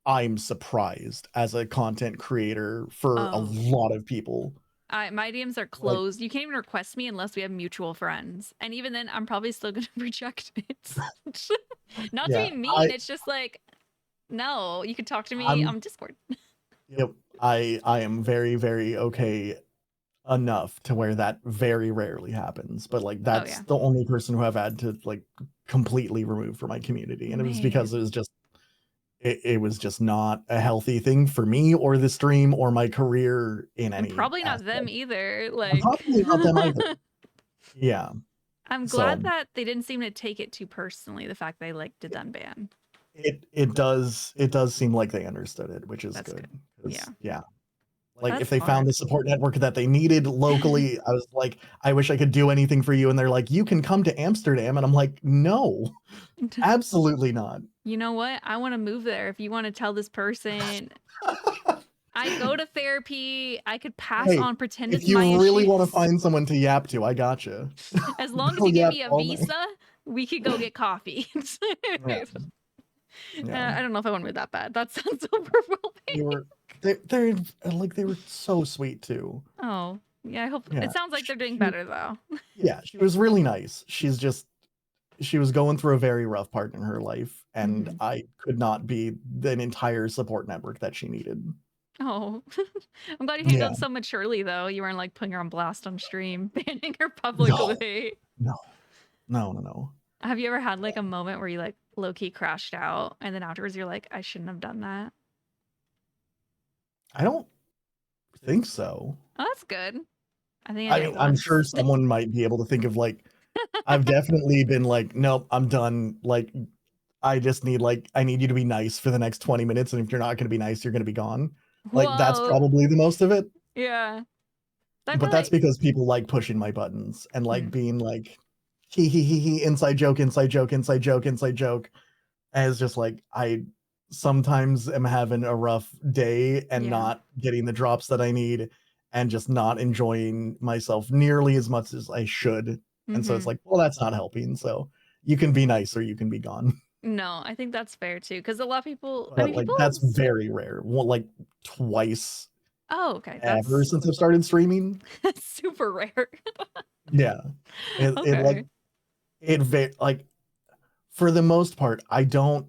I'm surprised as a content creator for a Oh. lot of people. My DMs are Like, closed. You can't even request me unless we have mutual friends. And even then, I'm probably still going to reject it. Not to yeah, be mean, it's just like, no, you could talk to me I'm on Discord. yep, I am very, very okay enough to where that very rarely happens. But like Oh, that's yeah. the only person who I've had to like completely remove from my community. And it was because Man. it was just not a healthy thing for me or the stream or my career in And any probably not them aspect. either. And Like, probably not them either. Yeah. I'm glad So that they didn't seem to take it too personally, the fact they like did unban. it does seem like they understood it, which is That's good. good. 'Cause Yeah. yeah, like if That's they found hard. the support network that they needed locally, I was like, I wish I could do anything for you. And they're like, you can come to Amsterdam. And I'm like, no, absolutely not. You know what? I want to move there. If you want to tell this person, I go to therapy, I could pass Hey, on, pretend if it's my you really want to issues. find someone to yap to, I gotcha. As long as They'll you give yap me a all night. visa, we could go get coffee. Yeah, yeah. I don't know if I want to move that bad. That sounds overwhelming. They were they're like they were so sweet too. Oh, yeah, I hope Yeah. it sounds like they're doing She, better though. yeah, she was really nice. She was going through a very rough part in her life, and Mhm. I could not be the entire support network that she needed. Oh, I'm glad you Yeah. handled so maturely though. You weren't like putting her on blast on stream, banning her No, publicly. no, no, no, no. Have you ever had like a moment where you like low key crashed out and then afterwards you're like, I shouldn't have done that? I don't think so. Oh, that's good. I think I I did mean, I'm sure once. someone might be able to think of like, I've definitely been like, nope, I'm done. Like, I just need like, I need you to be nice for the next 20 minutes. And if you're not going to be nice, you're going to be gone. Like, that's Whoa. probably the most of it. Yeah. I But feel that's like because people like pushing my buttons and like mm, being like, he, inside joke, inside joke, inside joke, inside joke. And it's just like, I sometimes am having a rough day and yeah. not getting the drops that I need and just not enjoying myself nearly as much as I should. And so it's Mm-hmm. like, well, that's not helping. So you can be nice or you can be gone. No, I think that's fair too. Because a lot of people, I But mean, like, people. that's very rare. One, like twice Oh, okay. ever That's since I've started streaming. super rare. Yeah. It like, Okay. like, for the most part, I don't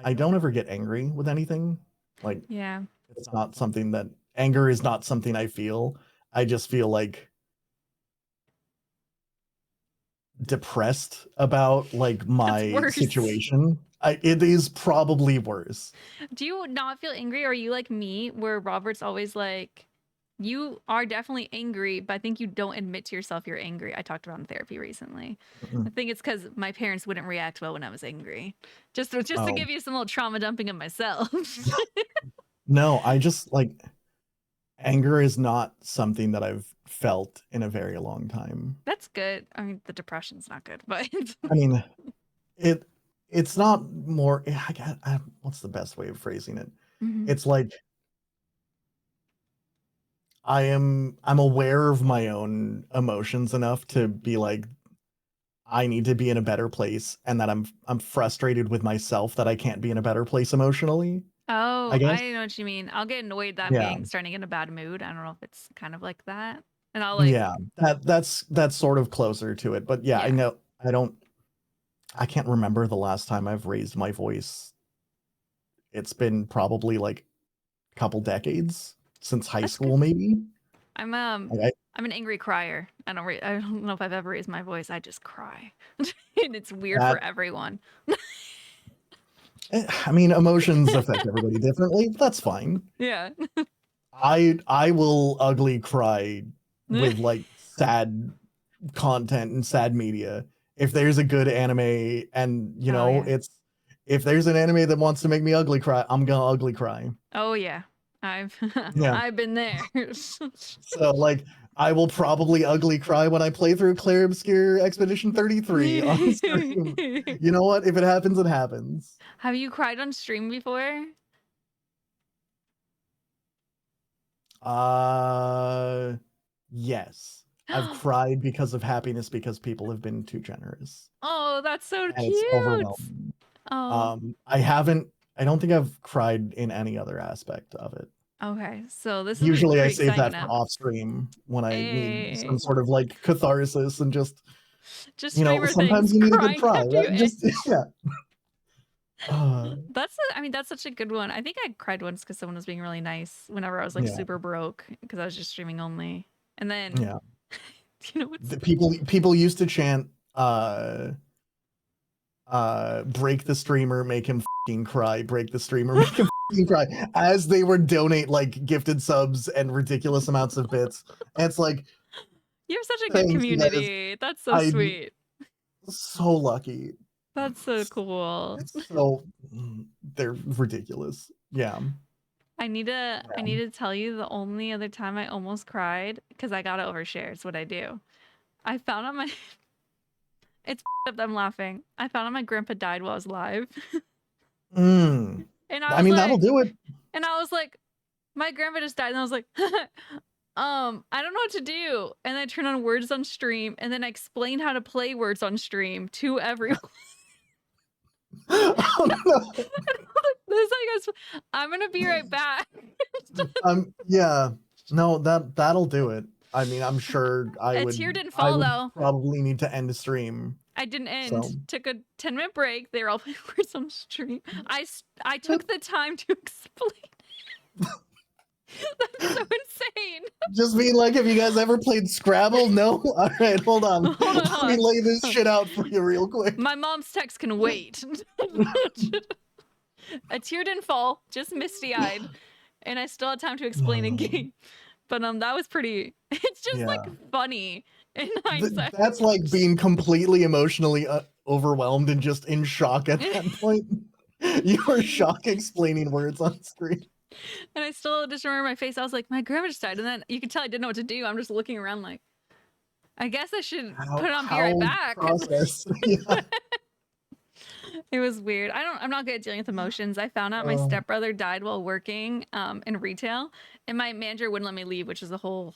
ever get angry with anything. Like, Yeah. it's not something that anger is not something I feel. I just feel like depressed about like That's my worse. situation. It is probably worse. Do you not feel angry? Or are you like me, where Robert's always like, you are definitely angry, but I think you don't admit to yourself you're angry. I talked about in therapy recently. I Mm-mm. think it's because my parents wouldn't react well when I was angry. Just to Oh give you some little trauma dumping of myself. no, I just like anger is not something that I've felt in a very long time. That's good. I mean, the depression's not good, but I mean, it. it's not more. What's the best way of phrasing it? Mm-hmm. It's like I'm aware of my own emotions enough to be like, I need to be in a better place, and that I'm frustrated with myself that I can't be in a better place emotionally, I Oh, guess. I know what you mean. I'll get annoyed that I'm Yeah. starting to get in a bad mood. I don't know if it's kind of like that. And I'll like, Yeah. That's sort of closer to it. But yeah, I yeah. know I can't remember the last time I've raised my voice. It's been probably like a couple decades since high That's good. school, maybe. I'm Like, I'm an angry crier. I don't know if I've ever raised my voice. I just cry. And it's weird for that everyone. I mean, emotions affect everybody differently. That's fine. Yeah. I will ugly cry with like sad content and sad media. If there's a good anime and Oh yeah. it's if there's an anime that wants to make me ugly cry, I'm gonna ugly cry. Oh yeah. I've Yeah. I've been there. So like I will probably ugly cry when I play through Clair Obscure Expedition 33 on stream. You know what? If it happens, it happens. Have you cried on stream before? Uh yes. I've cried because of happiness because people have been too generous. Oh, that's so And it's cute. overwhelming. Oh, I don't think I've cried in any other aspect of it. okay. So this will be Usually I pretty save exciting that for now. off stream when I need some Hey. sort of like catharsis and just, Just streamer sometimes things, you need a good crying cry, after right? you end. Just yeah. I mean, that's such a good one. I think I cried once because someone was being really nice whenever I was like Yeah, super broke because I was just streaming only. And then, yeah. you know what's The people used to chant break the streamer, make him fucking cry, break the streamer, make him fucking cry, as they would donate like gifted subs and ridiculous amounts of bits. And it's like, you have such a good thanks, you guys. community. That's so I'm sweet. so lucky. That's so cool. So they're ridiculous. Yeah. I need to tell you the only other time I almost cried because I gotta overshare. It's what I do. I found out my it's up that I'm laughing. I found out my grandpa died while I was alive. Mm. And I mean, that'll do it. I was like, my grandpa just died, and I was like, I don't know what to do. And I turned on words on stream, and then I explained how to play words on stream to everyone. Oh, no. This I guess I'm gonna be right back. Yeah. No, that'll do it. I mean, I'm sure A tear didn't fall though. Probably need to end the stream. I didn't end. So. Took a 10-minute break. They were all playing words on stream. I took the time to explain. That's so insane. Just being like, have you guys ever played Scrabble? No? All right, hold on. Let me lay this shit out for you real quick. My mom's text can wait. A tear didn't fall, just misty-eyed. And I still had time to explain a game. But that was pretty, it's just like funny in hindsight. That's like being completely emotionally overwhelmed and just in shock at that point. You were shock explaining words on screen. And I still just remember my face. I was like, my grandma just died. And then you could tell I didn't know what to do. I'm just looking around like, I guess I should put it on Be Right Back. Yeah. It was weird. I'm not good at dealing with emotions. I found out my stepbrother died while working in retail, and my manager wouldn't let me leave, which is a whole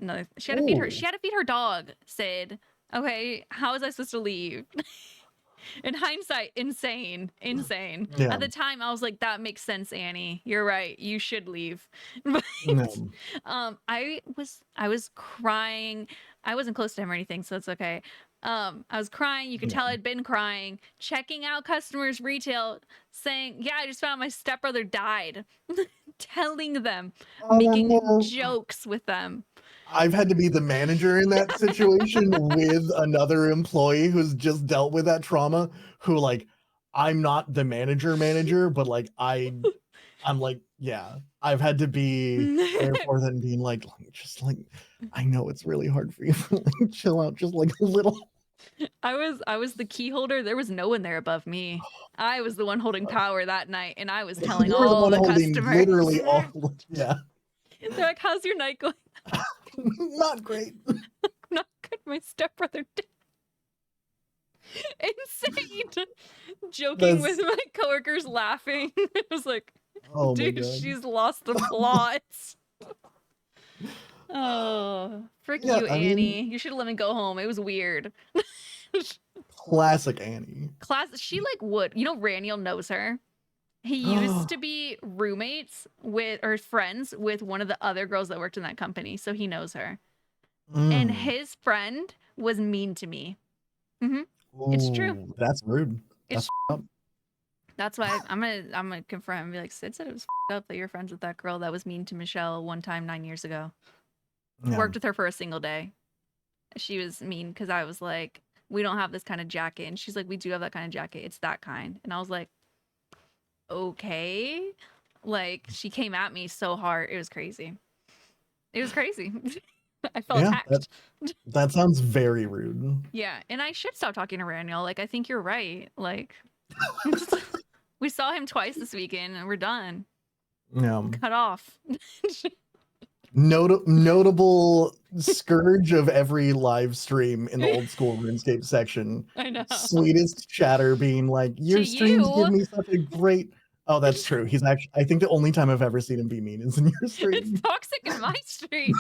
another. She had to feed her dog, Sid. Okay, how was I supposed to leave? In hindsight, insane. Yeah. At the time, I was like, that makes sense, Annie. You're right. You should leave. But I was crying. I wasn't close to him or anything, so it's okay. I was crying. You could tell I'd been crying, checking out customers retail, saying, yeah, I just found out my stepbrother died. Telling them, making jokes with them. I've had to be the manager in that situation with another employee who's just dealt with that trauma, who like, I'm not the manager, but like I'm like, yeah, I've had to be there for them being like, just like, I know it's really hard for you, but like, chill out just like a little. I was the key holder. There was no one there above me. I was the one holding power that night, and I was telling all the customers. Literally all, yeah. They're like, how's your night going? Not great. Not good. My stepbrother did. Insane. Joking with That's my coworkers laughing. It was like, oh my dude, god. she's lost the plot. Oh, frick Yeah, you, I mean, Annie. You should let me go home. It was weird. classic Annie. She like would. You know, Raniel knows her. He used to be roommates with or friends with one of the other girls that worked in that company, so he knows her. And Mm. his friend was mean to me. It's true. Ooh, that's rude. It's That's up. That's why I'm gonna confront him and be like, Sid said it was up that you're friends with that girl that was mean to Michelle one time 9 years ago. Yeah. Worked with her for a single day. She was mean because I was like, we don't have this kind of jacket. And she's like, we do have that kind of jacket. It's that kind. And I was like, okay. Like, she came at me so hard. It was crazy. It was crazy. I felt Yeah, attacked. that sounds very rude. Yeah. And I should stop talking to Raniel. Like, I think you're right. Like, we saw him twice this weekend and we're done. Yeah. Cut off. Notable scourge of every live stream in the old school RuneScape section. I know. Sweetest chatter being like, your To streams you. give me such a great. Oh, that's true. He's actually. I think the only time I've ever seen him be mean is in your stream. It's toxic in my stream.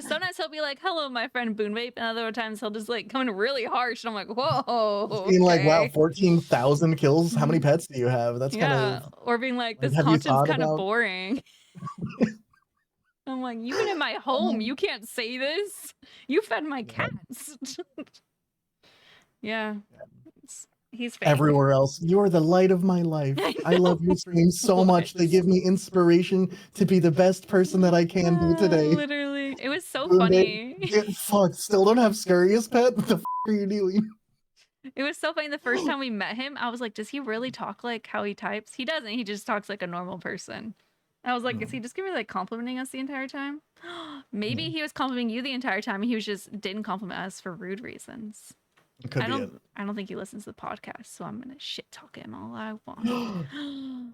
Sometimes he'll be like, hello, my friend Bunebape. And other times he'll just like come in really harsh. And I'm like, whoa. Being like, wow, Okay. 14,000 kills. How many pets do you have? That's kind of. Or being like, this have you content's thought kind of about? boring. I'm like, you've been in my home. You can't say this. You fed my cats. Yeah. He's fake. Everywhere else, you're the light of my life. I love your streams so much. They give me inspiration to be the best person that I can be today. Literally. It was so Boom, funny. Fuck, still don't have Scurrius pet? What the are you doing? It was so funny. The first time we met him, I was like, does he really talk like how he types? He doesn't. He just talks like a normal person. I was like, is he just gonna be like complimenting us the entire time? Maybe he was complimenting you the entire time and he was just didn't compliment us for rude reasons. I don't think he listens to the podcast, so I'm gonna shit talk him all I want.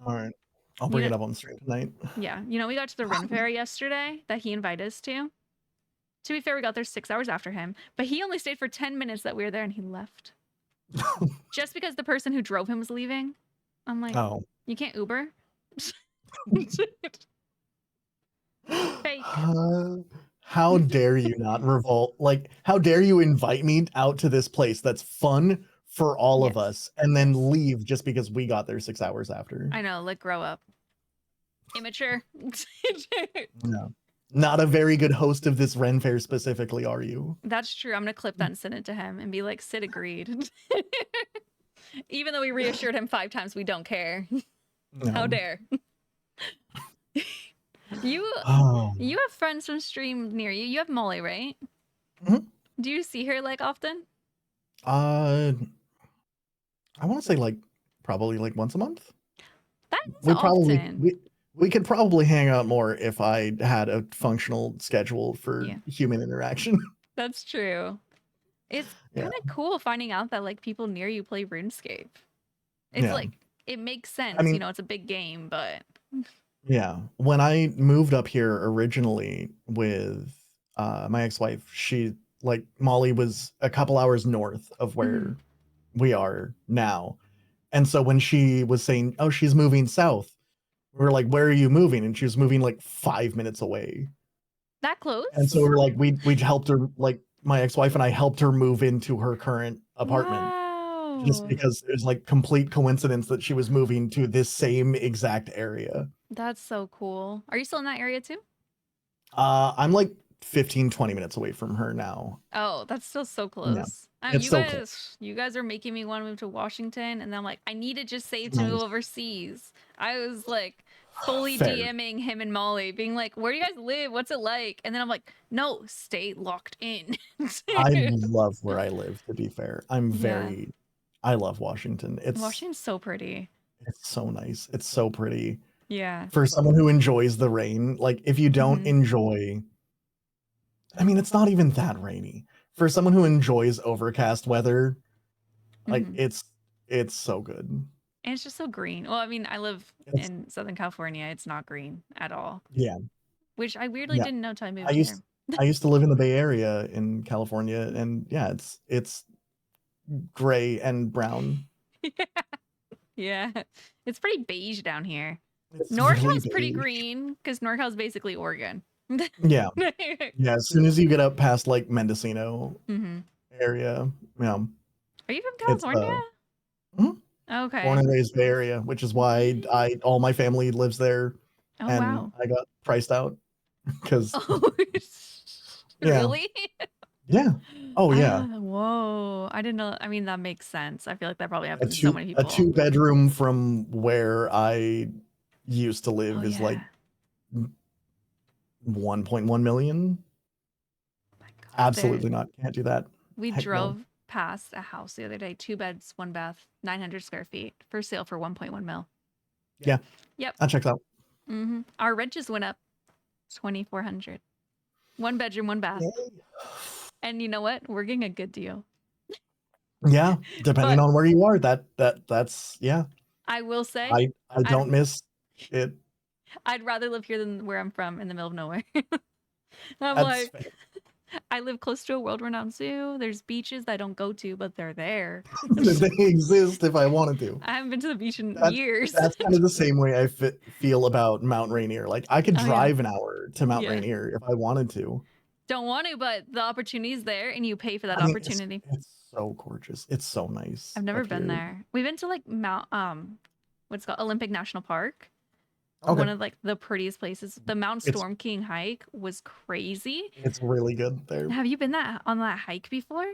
All right. I'll bring it up on stream tonight. Yeah. You know, we got to the Ren Fair yesterday that he invited us to. To be fair, we got there 6 hours after him, but he only stayed for 10 minutes that we were there and he left. Just because the person who drove him was leaving. I'm like, oh, you can't Uber? Fake. How dare you not revolt? Like, how dare you invite me out to this place that's fun for all of us and then leave just because we got there 6 hours after? I know, like, grow up. Immature. No. Not a very good host of this Ren Fair specifically, are you? That's true. I'm gonna clip that and send it to him and be like, Sid agreed. Even though we reassured him 5 times we don't care. No. How dare. You have friends from stream near you. You have Molly, right? Mm-hmm. Do you see her like often? I want to say like probably like once a month. That's often. We could probably hang out more if I had a functional schedule for human interaction. That's true. It's kind of cool finding out that like people near you play RuneScape. It's like it makes sense. I mean, you know, it's a big game, but yeah. When I moved up here originally with my ex-wife, she like Molly was a couple hours north of where we are now. And so when she was saying, oh, she's moving south, we were like, where are you moving? And she was moving like 5 minutes away. That close? And so we're like, we helped her, like my ex-wife and I helped her move into her current apartment. Wow. Just because it was like complete coincidence that she was moving to this same exact area. That's so cool. Are you still in that area too? I'm like 15-20 minutes away from her now. Oh, that's still so close. Yeah. You guys are making me want to move to Washington, and then I'm like, I need to just save to move overseas. I was like fully DMing him and Molly, being like, where do you guys live? What's it like? And then I'm like, no, stay locked in. I love where I live, to be fair. I love Washington. Washington's so pretty. It's so nice. It's so pretty. Yeah. For someone who enjoys the rain, like if you don't enjoy, I mean, it's not even that rainy. For someone who enjoys overcast weather, like it's so good. And it's just so green. Well, I mean, I live in Southern California. It's not green at all. Yeah. Which I weirdly didn't know until I moved here. I used to live in the Bay Area in California, and yeah, it's gray and brown. Yeah. It's pretty beige down here. It's NorCal's really pretty beige. green because NorCal's basically Oregon. Yeah. Yeah, as soon as you get up past like Mendocino Mm-hmm. area, Are you from it's California? mhm, Okay. born and raised Bay Area, which is why all my family lives there, Oh, and wow. I got priced out because Oh, yeah, really? yeah, oh yeah, Whoa. I didn't know. I mean, that makes sense. I feel like that probably a happens to so many people. 2-bedroom from where I used to live Oh, is like yeah. 1.1 million. Oh my God. Absolutely not. Can't do that. We Heck no. drove past a house the other day, 2 beds, 1 bath, 900 square feet, for sale for 1.1 mil. Yeah. Yep. That checks out. Our rent just went up 2,400. 1 bedroom, 1 bath. And you know what? We're getting a good deal. Yeah, depending on where you are, that's yeah. I will say I don't miss it. I'd rather live here than where I'm from in the middle of nowhere. I'm That's like, fair. I live close to a world-renowned zoo. There's beaches that I don't go to, but they're there. They exist if I wanted to. I haven't been to the beach in years. That's kind of the same way I feel about Mount Rainier. Like I could Oh, yeah. drive an hour to Mount Yeah. Rainier if I wanted to. Don't want to, but the opportunity's there and you pay for that I mean, opportunity. It's so gorgeous. It's so nice. I've never up been here. there. We've been to like what's it called, Olympic National Park. Okay. One of like the prettiest places. The Mount Storm King hike was crazy. It's really good there. Have you been on that hike before?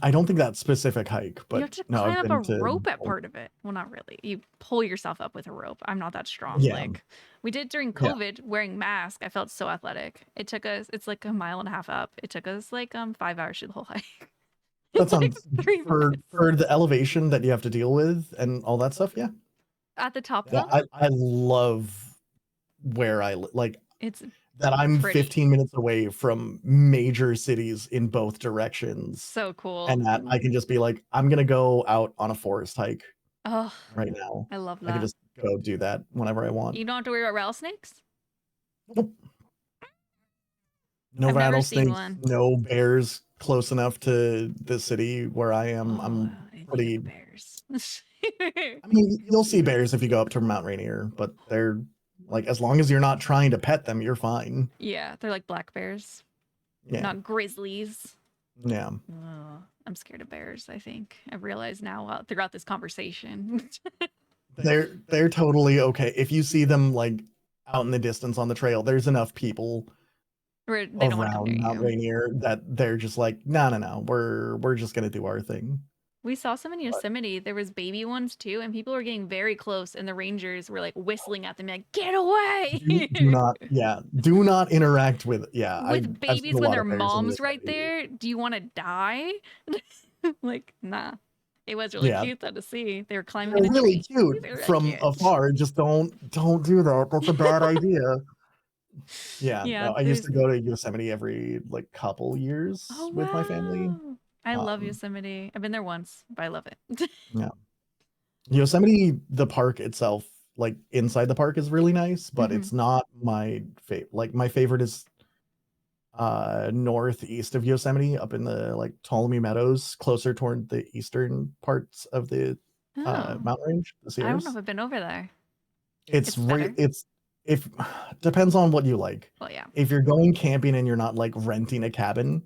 I don't think that specific hike, but You have to no, climb I've up been a to rope at part of it. Well, not really. You pull yourself up with a rope. I'm not that strong. Yeah. Like we did during Yeah. COVID, wearing masks. I felt so athletic. It took us. It's like 1.5 miles up. It took us like 5 hours to do the whole hike. That sounds like 3 for months. the elevation that you have to deal with and all that stuff. Yeah. At the top Yeah, though, I love where I like it's that I'm pretty. 15 minutes away from major cities in both directions. So cool. And that I can just be like, I'm gonna go out on a forest hike Oh, right now. I love that. I can just go do that whenever I want. You don't have to worry about rattlesnakes? Nope. No I've never seen rattlesnakes, one. no bears close enough to the city where I am. I'm I pretty like bears. I mean, you'll see bears if you go up to Mount Rainier, but they're like, as long as you're not trying to pet them, you're fine. Yeah, they're like black bears, Yeah. not grizzlies. Yeah. I'm scared of bears, I think. I've realized now throughout this conversation. They're totally okay. If you see them like out in the distance on the trail, there's enough people Where they don't want to come around near Mount you. Rainier that they're just like, no, we're just gonna do our thing. We saw some in Yosemite. There was baby ones too, and people were getting very close, and the rangers were like whistling at them, like, "Get away!" Do not interact with with I've seen babies a when lot their of bears in mom's right Yosemite. there. Do you want to die? Like, nah. It was really cute though to see. They were climbing in a really tree. cute from afar. Just don't do that. That's a bad idea. Yeah, Yeah, no, I used to go to Yosemite every like couple years with my family. I love Yosemite. I've been there once, but I love it. Yeah. Yosemite, the park itself, like inside the park is really nice, but it's not my favorite. Like my favorite is northeast of Yosemite, up in the like Ptolemy Meadows, closer toward the eastern parts of the mountain range, the Sierras. I don't know if I've been over there. It's if depends on what you like. Well, yeah. If you're going camping and you're not like renting a cabin,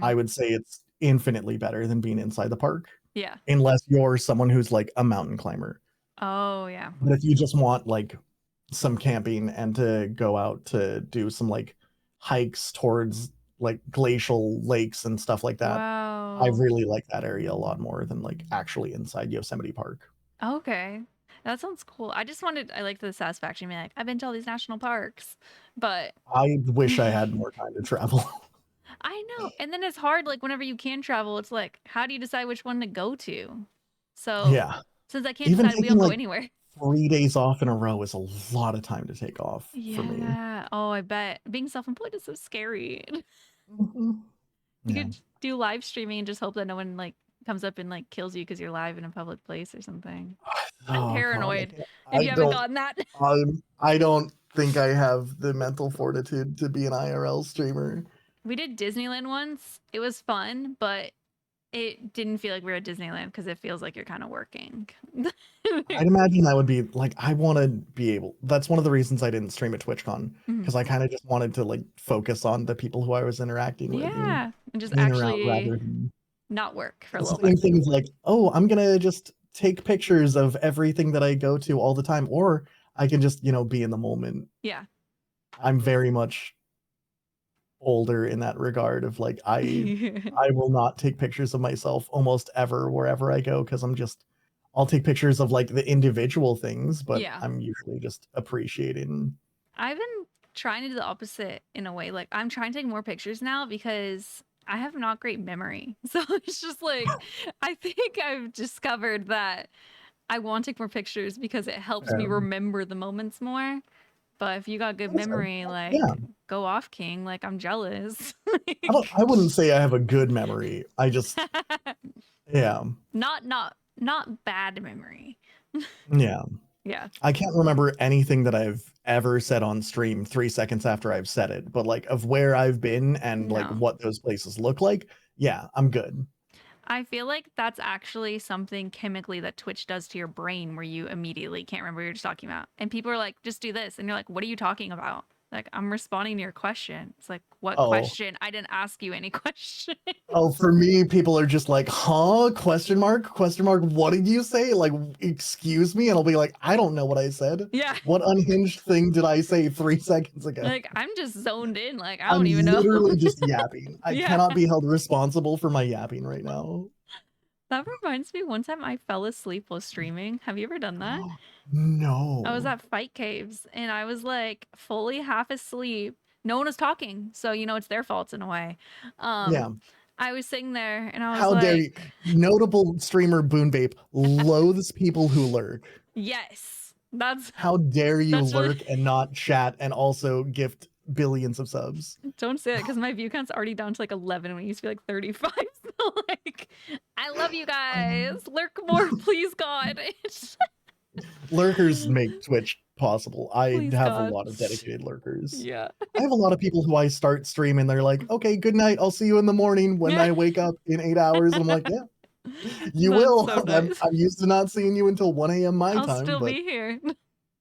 I would say it's infinitely better than being inside the park. Yeah. Unless you're someone who's like a mountain climber. Oh, yeah. But if you just want like some camping and to go out to do some like hikes towards like glacial lakes and stuff like that, I really like that area a lot more than like actually inside Yosemite Park. Okay. That sounds cool. I like the satisfaction of being like, I've been to all these national parks, but I wish I had more time to travel. I know. And then it's hard, like whenever you can travel, it's like, how do you decide which one to go to? So yeah, since I can't decide, we don't go anywhere. 3 days off in a row is a lot of time to take off for me. Yeah. Oh, I bet. Being self-employed is so scary. You could do live streaming and just hope that no one like comes up and like kills you because you're live in a public place or something. I'm paranoid. If you haven't gotten that. I don't think I have the mental fortitude to be an IRL streamer. We did Disneyland once. It was fun, but it didn't feel like we were at Disneyland because it feels like you're kind of working. I'd imagine that would be like, I want to be able, that's one of the reasons I didn't stream at TwitchCon, because I kind of just wanted to like focus on the people who I was interacting with Yeah, and just hanging around actually rather than not work for a it's little the same bit. thing as like, oh, I'm gonna just take pictures of everything that I go to all the time, or I can just, be in the moment. Yeah. I'm very much older in that regard of like, I will not take pictures of myself almost ever wherever I go, because I'll take pictures of like the individual things, but Yeah. I'm usually just appreciating. I've been trying to do the opposite in a way. Like I'm trying to take more pictures now because I have not great memory. So it's just like I think I've discovered that I want to take more pictures because it helps me remember the moments more. But if you got good memory, like Yeah. go off, King. Like I'm jealous. I wouldn't say I have a good memory. I just yeah. Not bad memory. Yeah. Yeah. I can't remember anything that I've ever said on stream 3 seconds after I've said it, but like of where I've been and like No. what those places look like, yeah, I'm good. I feel like that's actually something chemically that Twitch does to your brain where you immediately can't remember what you're just talking about. And people are like, just do this. And you're like, what are you talking about? Like, I'm responding to your question. It's like, what Oh. question? I didn't ask you any question. Oh, for me, people are just like, huh? Question mark? Question mark? What did you say? Like, excuse me? And I'll be like, I don't know what I said. Yeah. What unhinged thing did I say 3 seconds ago? Like, I'm just zoned in. Like, I I'm don't even know. literally just yapping. I Yeah. cannot be held responsible for my yapping right now. That reminds me, one time I fell asleep while streaming. Have you ever done that? No. I was at Fight Caves and I was like fully half asleep. No one was talking. So, it's their fault in a way. Yeah. I was sitting there and I was How like, dare you? Notable streamer Bunebape loathes people who lurk. yes, that's How dare you that's lurk really... and not chat and also gift billions of subs? Don't say it because my view count's already down to like 11 when it used to be like 35. So like, I love you guys. Lurk more, please, God. Lurkers make Twitch possible. I Please, have God. a lot of dedicated lurkers. Yeah. I have a lot of people who I start stream and they're like, okay, good night. I'll see you in the morning when I wake up in 8 hours. And I'm like, yeah, you That's will. so nice. I'm used to not seeing you until 1 a.m. my I'll time. still but be here.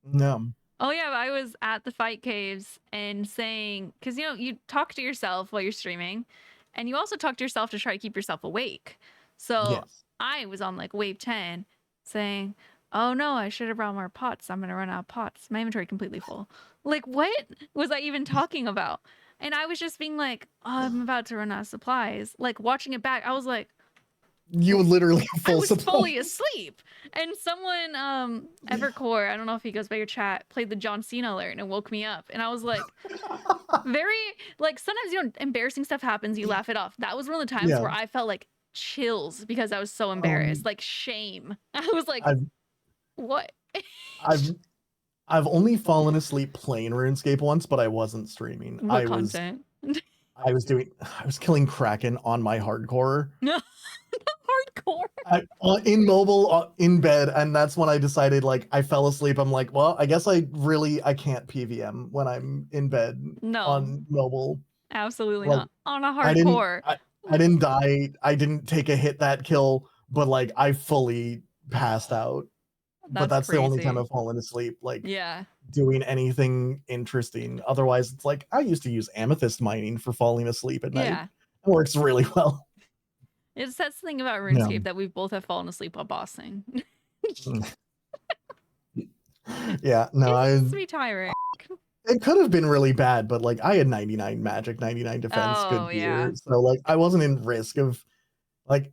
no. Oh yeah, I was at the Fight Caves and saying, because you talk to yourself while you're streaming, and you also talk to yourself to try to keep yourself awake. So Yes. I was on like wave 10 saying, oh no, I should have brought more pots. I'm gonna run out of pots. My inventory completely full. Like what was I even talking about? And I was just being like, oh, I'm about to run out of supplies. Like watching it back, I was like, You literally I was supply. fully asleep. And someone, Evercore, I don't know if he goes by your chat, played the John Cena alert and it woke me up. And I was like, very, like, sometimes, embarrassing stuff happens, you laugh it off. That was one of the times where I felt like chills because I was so embarrassed, like shame. I was like, what? I've only fallen asleep playing RuneScape once, but I wasn't streaming. What content? I was killing Kraken on my hardcore. No, hardcore. In mobile, in bed, and that's when I decided, like, I fell asleep. I'm like, well, I guess I can't PVM when I'm in bed on mobile. Absolutely not. On a hardcore. I didn't die. I didn't take a hit that kill, but like I fully passed out. But that's crazy. The only time I've fallen asleep, like yeah, doing anything interesting. Otherwise, it's like I used to use amethyst mining for falling asleep at night. Yeah. It works really well. It says something about RuneScape that we both have fallen asleep while bossing. Yeah, no, it's retiring. It could have been really bad, but like I had 99 magic, 99 defense, good gear. So like I wasn't in risk of like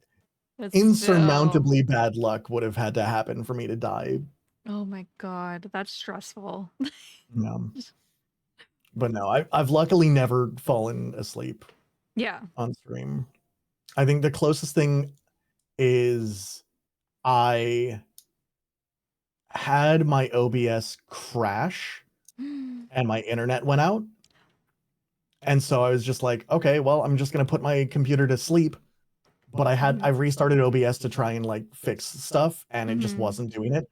insurmountably bad luck would have had to happen for me to die. Oh my god, that's stressful. No. But no, I've luckily never fallen asleep. Yeah. On stream. I think the closest thing is I had my OBS crash and my internet went out. And so I was just like, okay, well, I'm just going to put my computer to sleep. But I restarted OBS to try and like fix stuff and it just wasn't doing it.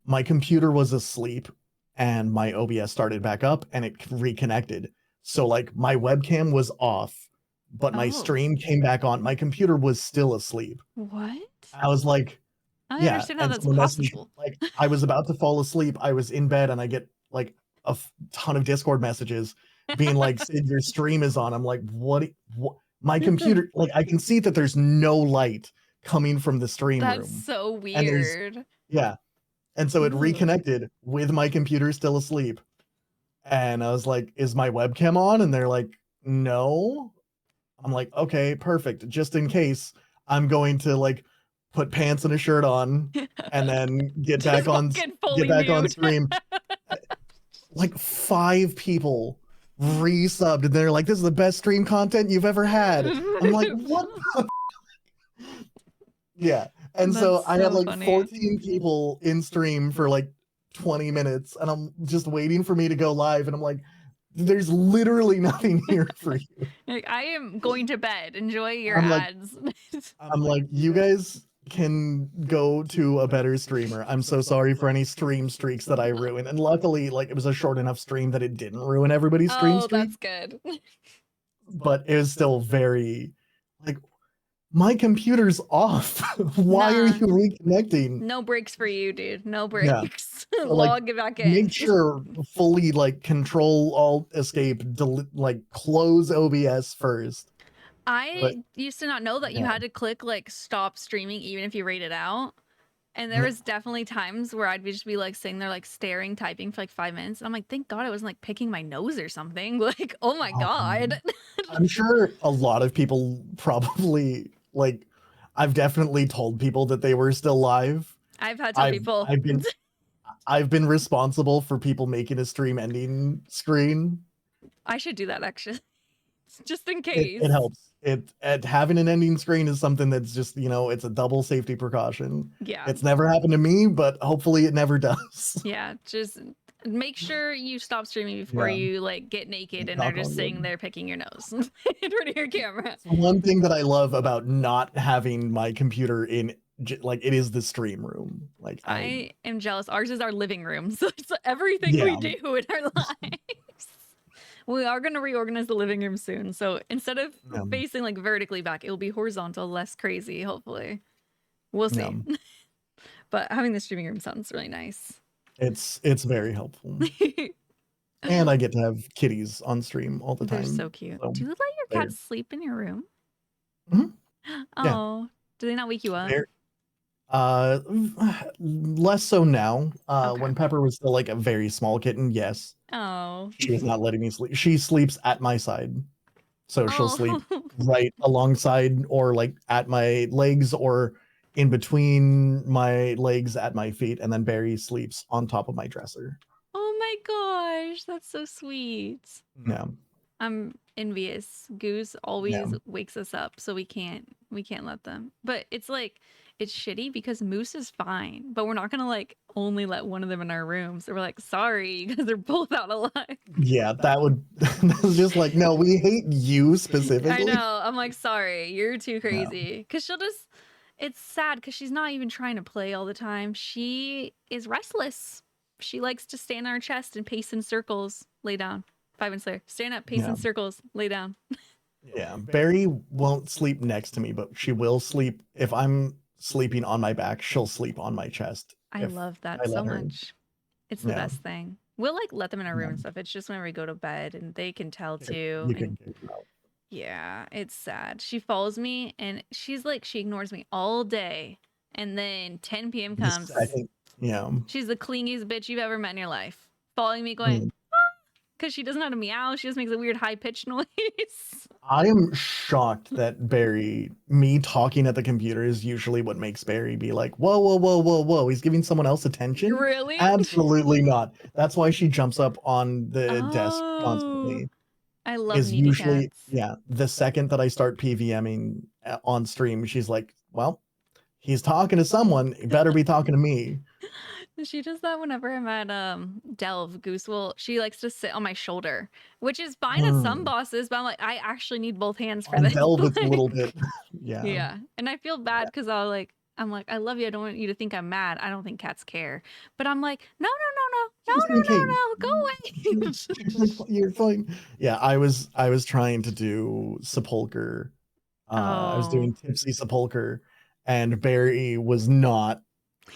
My computer was asleep and my OBS started back up and it reconnected. So like my webcam was off, but my Oh, stream came back on. My computer was still asleep. what? I was like, I don't yeah. understand how And that's so the message, possible. like, I was about to fall asleep. I was in bed and I get like a ton of Discord messages being like, Sid, your stream is on. I'm like, what? My computer, like, I can see that there's no light coming from the stream That's room. so And there's, weird. yeah. And so it Ooh. reconnected with my computer still asleep. And I was like, is my webcam on? And they're like, no. I'm like, okay, perfect. Just in case, I'm going to like put pants and a shirt on and then get Just back on fucking fully nude. stream. Like 5 people resubbed and they're like, this is the best stream content you've ever had. I'm like, what? Yeah. And so That's I had so like funny. 14 people in stream for like 20 minutes and I'm just waiting for me to go live and I'm like, there's literally nothing here for you. Like, I am going to bed. Enjoy your I'm like, ads. I'm like, you guys can go to a better streamer. I'm so sorry for any stream streaks that I ruined. And luckily, like, it was a short enough stream that it didn't ruin everybody's stream Oh, streak. that's good. But it was still very like, my computer's off. Why are Nah. you reconnecting? No breaks for you, dude. No Yeah. breaks. So, like, Log it back in. make sure fully like Control Alt Escape like close OBS first. I But used to not know that you yeah. had to click like stop streaming even if you rate it out. And there was definitely times where I'd just be like sitting there like staring, typing for like 5 minutes. And I'm like, thank God I wasn't like picking my nose or something. Like, oh my God. I'm sure a lot of people probably like, I've definitely told people that they were still live. I've had to tell people. I've been responsible for people making a stream ending screen. I should do that actually. Just in case. It helps. Having an ending screen is something that's just, you know, it's a double safety precaution. Yeah. It's never happened to me, but hopefully it never does. Yeah. Just make sure you stop streaming before you like get naked and are just sitting there picking your nose in front of your camera. One thing that I love about not having my computer in, like, it is the stream room. Like, I am jealous. Ours is our living room, so it's everything we do in our lives. We are going to reorganize the living room soon, so instead of facing like vertically back, it will be horizontal, less crazy. Hopefully, we'll see. But having the streaming room sounds really nice. It's very helpful. And I get to have kitties on stream all the time. They're so cute. Do you let your cats sleep in your room? Mhm. Oh, do they not wake you up? Less so now. When Pepper was still like a very small kitten, yes. Oh. She was not letting me sleep. She sleeps at my side. So she'll sleep right alongside or like at my legs or in between my legs at my feet. And then Barry sleeps on top of my dresser. Oh my gosh, that's so sweet. Yeah. I'm envious. Goose always wakes us up, so we can't let them. But it's like, it's shitty because Moose is fine, but we're not gonna like only let one of them in our room. So we're like, sorry, because they're both out alive. Yeah, that's just like, no, we hate you specifically. I know. I'm like, sorry, you're too crazy. Because she'll just, it's sad because she's not even trying to play all the time. She is restless. She likes to stand on her chest and pace in circles, lay down. 5 minutes later, stand up, pace in circles, lay down. Yeah, Barry won't sleep next to me, but she will sleep. If I'm sleeping on my back, she'll sleep on my chest. I love that so much. It's the best thing. We'll like let them in our room and stuff. It's just whenever we go to bed and they can tell too. Yeah, it's sad. She follows me and she's like, she ignores me all day. And then 10 p.m. comes. She's the clingiest bitch you've ever met in your life. Following me going, because she doesn't know how to meow. She just makes a weird high-pitched noise. I am shocked that Barry, me talking at the computer is usually what makes Barry be like, whoa, whoa, whoa, whoa, whoa. He's giving someone else attention? Really? Absolutely not. That's why she jumps up on the desk constantly. I love is usually cats. Yeah, the second that I start PVMing on stream, she's like, well, he's talking to someone. He better be talking to me. She does that whenever I'm at Delve. Goose will, she likes to sit on my shoulder, which is fine at some bosses, but I'm like, I actually need both hands for this. Delve it's a little bit, yeah. And I feel bad because I'm like, I love you. I don't want you to think I'm mad. I don't think cats care. But I'm like, no. Go away. You're fine. Yeah, I was trying to do Sepulcher. I was doing Tipsy Sepulcher, and Barry was not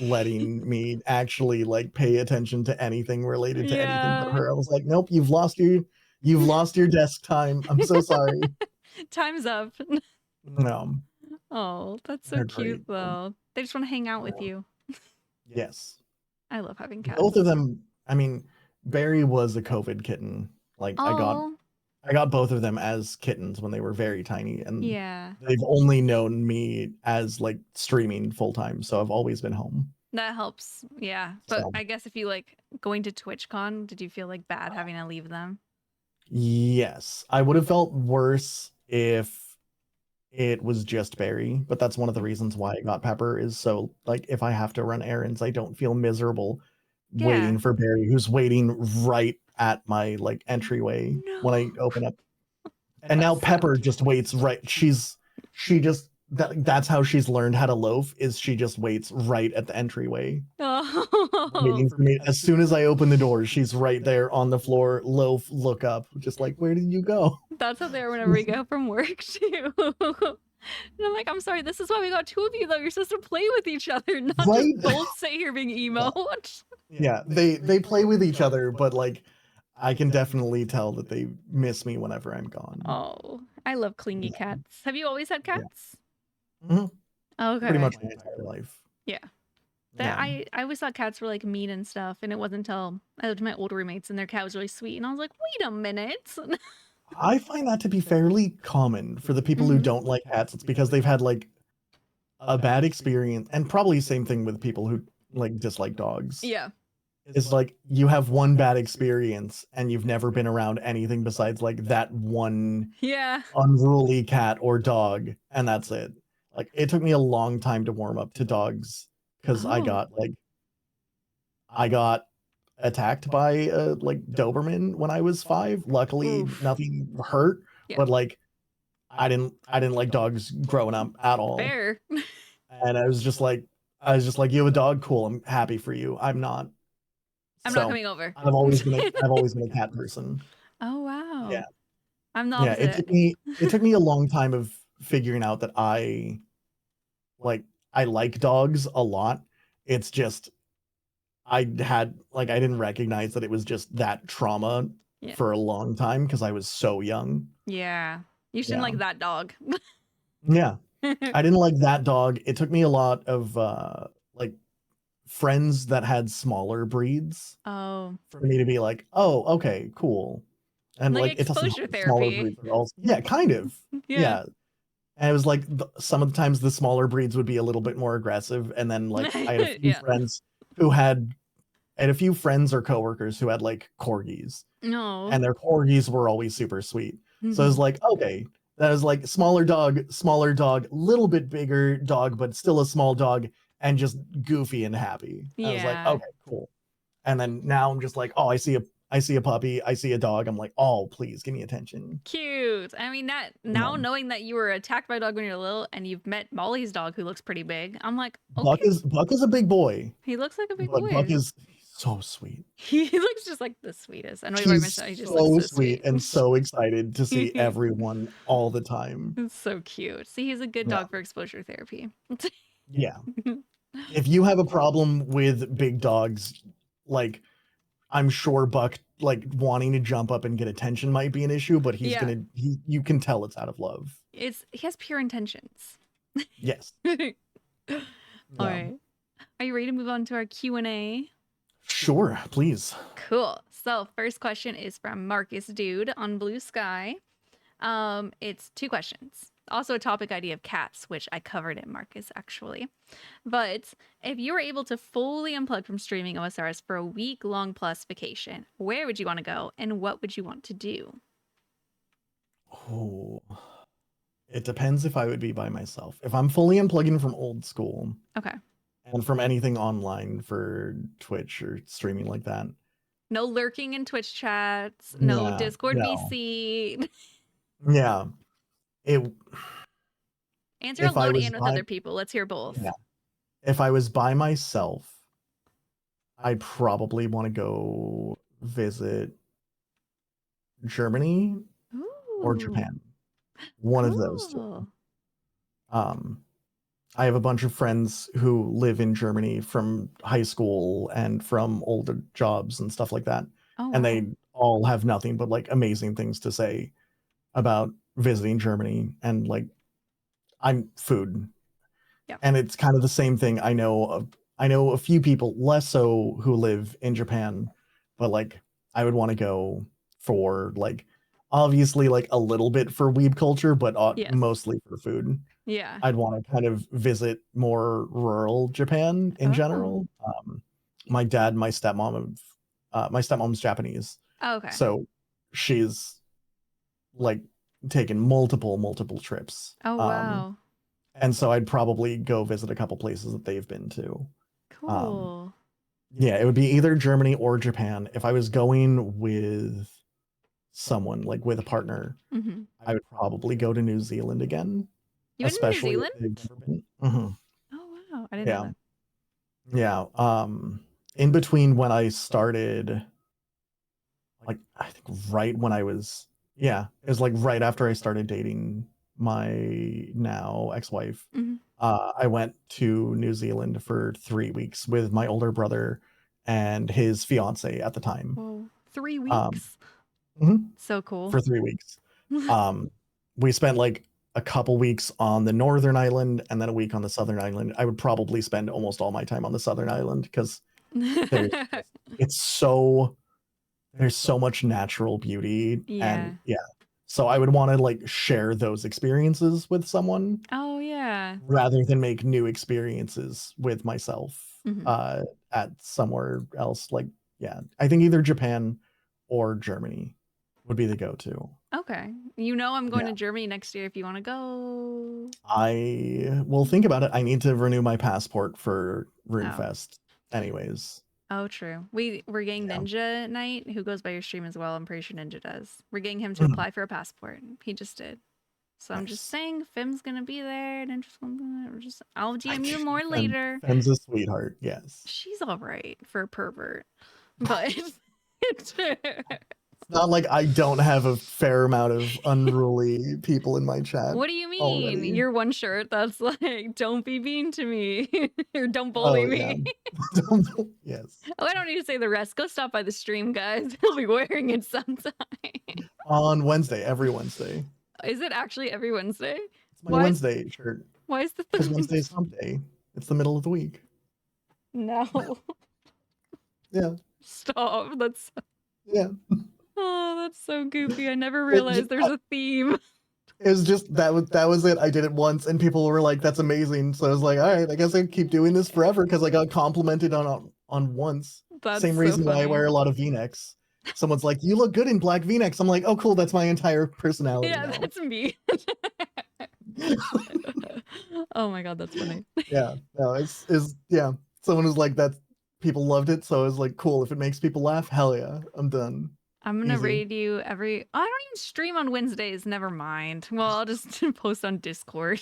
letting me actually like pay attention to anything related to anything but Yeah. her. I was like, nope, you've lost your desk time. I'm so sorry. Time's up. No, Oh, that's so they're cute great. though. They just want to hang out with Yeah. you. Yes. I love having Both of cats. them, I mean, Barry was a COVID kitten. Like Oh, I got both of them as kittens when they were very tiny, and yeah. they've only known me as like streaming full time, so I've always been home. That helps. Yeah. But So I guess if you like going to TwitchCon, did you feel like bad having to leave them? yes, I would have felt worse if it was just Barry, but that's one of the reasons why I got Pepper is so like if I have to run errands, I don't feel miserable Yeah. waiting for Barry, who's waiting right at my like entryway when I No. open up. And now That's so Pepper just waits right. She just that's how she's learned how to loaf is she just waits right at the entryway Oh, waiting for me. As soon as I open the door, she's right there on the floor, loaf, look up, just like, where did you go? that's how they are whenever we get home from work too. And I'm like, I'm sorry, this is why we got two of you though. You're supposed to play with each other, not Right? just both sit here being emo. Yeah, they play with each other, but like I can definitely tell that they miss me whenever I'm gone. Oh, I love clingy Yeah. cats. Have you always had cats? Mhm. Okay. Pretty much my entire life. Yeah. Yeah. I always thought cats were like mean and stuff, and it wasn't until I lived with my older roommates and their cat was really sweet, and I was like, wait a minute. I find that to be fairly common for the people who Mhm. don't like cats. It's because they've had like a bad experience, and probably same thing with people who like dislike dogs. Yeah. It's like you have one bad experience and you've never been around anything besides like that one Yeah. unruly cat or dog, and that's it. Like it took me a long time to warm up to dogs because Oh. I got attacked by a like Doberman when I was 5. Luckily, Oof. nothing hurt, Yeah. but like I didn't like dogs growing up at all. Fair. And I was just like, you have a dog, cool. I'm happy for you. I'm not. I'm not So coming over. I've always been a cat person. Oh wow. Yeah. I'm the Yeah. It took opposite. me a long time of figuring out that like I like dogs a lot. It's just I didn't recognize that it was just that trauma Yeah. for a long time because I was so young. Yeah. You shouldn't Yeah. like that dog. Yeah. I didn't like that dog. It took me a lot of like friends that had smaller breeds Oh. for me to be like, oh, okay, cool. And Like like it doesn't exposure smaller therapy. breeds are also yeah, kind of. Yeah. Yeah. And it was like some of the times the smaller breeds would be a little bit more aggressive. And then like I had a few Yeah. friends who had I had a few friends or coworkers who had like corgis, No. and their corgis were always super sweet. So I was Mhm. like, okay, that was like smaller dog, little bit bigger dog, but still a small dog, and just goofy and happy. I was like, Yeah. okay, cool. And then now I'm just like, oh, I see a puppy, I see a dog. I'm like, oh, please give me attention. Cute. I mean, that now No. knowing that you were attacked by a dog when you were little and you've met Molly's dog who looks pretty big, I'm like, Buck okay, is a big boy, he looks like a big but Buck boy. is so sweet. He looks just like the sweetest. I know you've already He's mentioned that he just looks so so sweet sweet. and so excited to see everyone all the time. It's so cute. See, he's a good Yeah. dog for exposure therapy. Yeah. If you have a problem with big dogs, like I'm sure Buck like wanting to jump up and get attention might be an issue, but Yeah. you can tell it's out of love. He has pure intentions. Yes. All Yeah. right. Are you ready to move on to our Q&A? Sure, please. Cool. So first question is from Marcus Dude on Blue Sky. It's 2 questions. Also a topic idea of cats, which I covered in Marcus actually. But if you were able to fully unplug from streaming OSRS for a week-long plus vacation, where would you want to go and what would you want to do? Oh, it depends if I would be by myself. If I'm fully unplugging from old school Okay. and from anything online for Twitch or streaming like that. No lurking in Twitch chats, no Yeah, Discord no. VC. Yeah. It Answer if I alone was and with by other people. Let's hear both. yeah. If I was by myself, I'd probably want to go visit Germany or Ooh, Japan. One of those two. cool. Um, I have a bunch of friends who live in Germany from high school and from older jobs and stuff like that. Oh, And wow. they all have nothing but like amazing things to say about visiting Germany and like I'm food. Yeah. And it's kind of the same thing. I know a few people less so who live in Japan, but like I would want to go for like obviously like a little bit for weeb culture, but Yes. mostly for food. Yeah. I'd want to kind of visit more rural Japan in Oh. general. My dad, my stepmom's Japanese, Oh, okay. so she's like taken multiple trips. Oh, wow. And so I'd probably go visit a couple places that they've been to. Um, Cool. yeah, it would be either Germany or Japan. If I was going with someone, like with a partner, Mm-hmm. I would probably go to New Zealand again, You went to New especially if Zealand? they've never been. Mhm. Oh, wow. I didn't know Yeah, that. yeah. In between when I started, like I think right when I was, yeah, it was like right after I started dating my now ex-wife. Mm-hmm. I went to New Zealand for 3 weeks with my older brother and his fiance at the time. Whoa. 3 Um, weeks. mhm, So cool. for 3 weeks. Um, we spent like a couple weeks on the northern island and then a week on the southern island. I would probably spend almost all my time on the southern island because there's just, it's so there's so much natural beauty and Yeah. yeah. So I would want to like share those experiences with someone Oh, yeah. rather than make new experiences with myself Mm-hmm. uh at somewhere else. Like yeah, I think either Japan or Germany would be the go-to. Okay. You know I'm going Yeah, to Germany next year if you want to go. I will think about it. I need to renew my passport for Oh. RuneFest anyways. Oh, true. We're getting Yeah. Ninja Knight, who goes by your stream as well. I'm pretty sure Ninja does. We're getting him to Mhm. apply for a passport. He just did. So I'm just Nice. saying, Fem's gonna be there, and I'll DM you more And later. Fem's a sweetheart, yes. She's all right for a pervert, but It's not like I don't have a fair amount of unruly people in my chat what do you mean? already. You're one shirt that's like, don't be mean to me or don't bully Oh yeah. me. Yes. Oh, I don't need to say the rest. Go stop by the stream, guys. He'll be wearing it sometime. On Wednesday, every Wednesday. Is it actually every Wednesday? It's my Why is Wednesday shirt why is the because third? Wednesday is hump day. It's the middle of the week. No, Yeah. stop. Yeah. That's so goofy. I never It just, realized there's a theme. it was just that was it. I did it once, and people were like, "That's amazing." So I was like, "All right, I guess I keep doing this forever" because I got complimented on once. That's Same so reason why I wear funny. a lot of V-necks. Someone's like, "You look good in black V-necks." I'm like, "Oh, cool. That's my entire personality Yeah, now." that's me. Oh my god, that's funny. Yeah. No, it's yeah. Someone was like, "That people loved it," so I was like, "Cool. If it makes people laugh, hell yeah, I'm done." I'm gonna Easy. raid you every. I don't even stream on Wednesdays. Never mind. Well, I'll just post on Discord.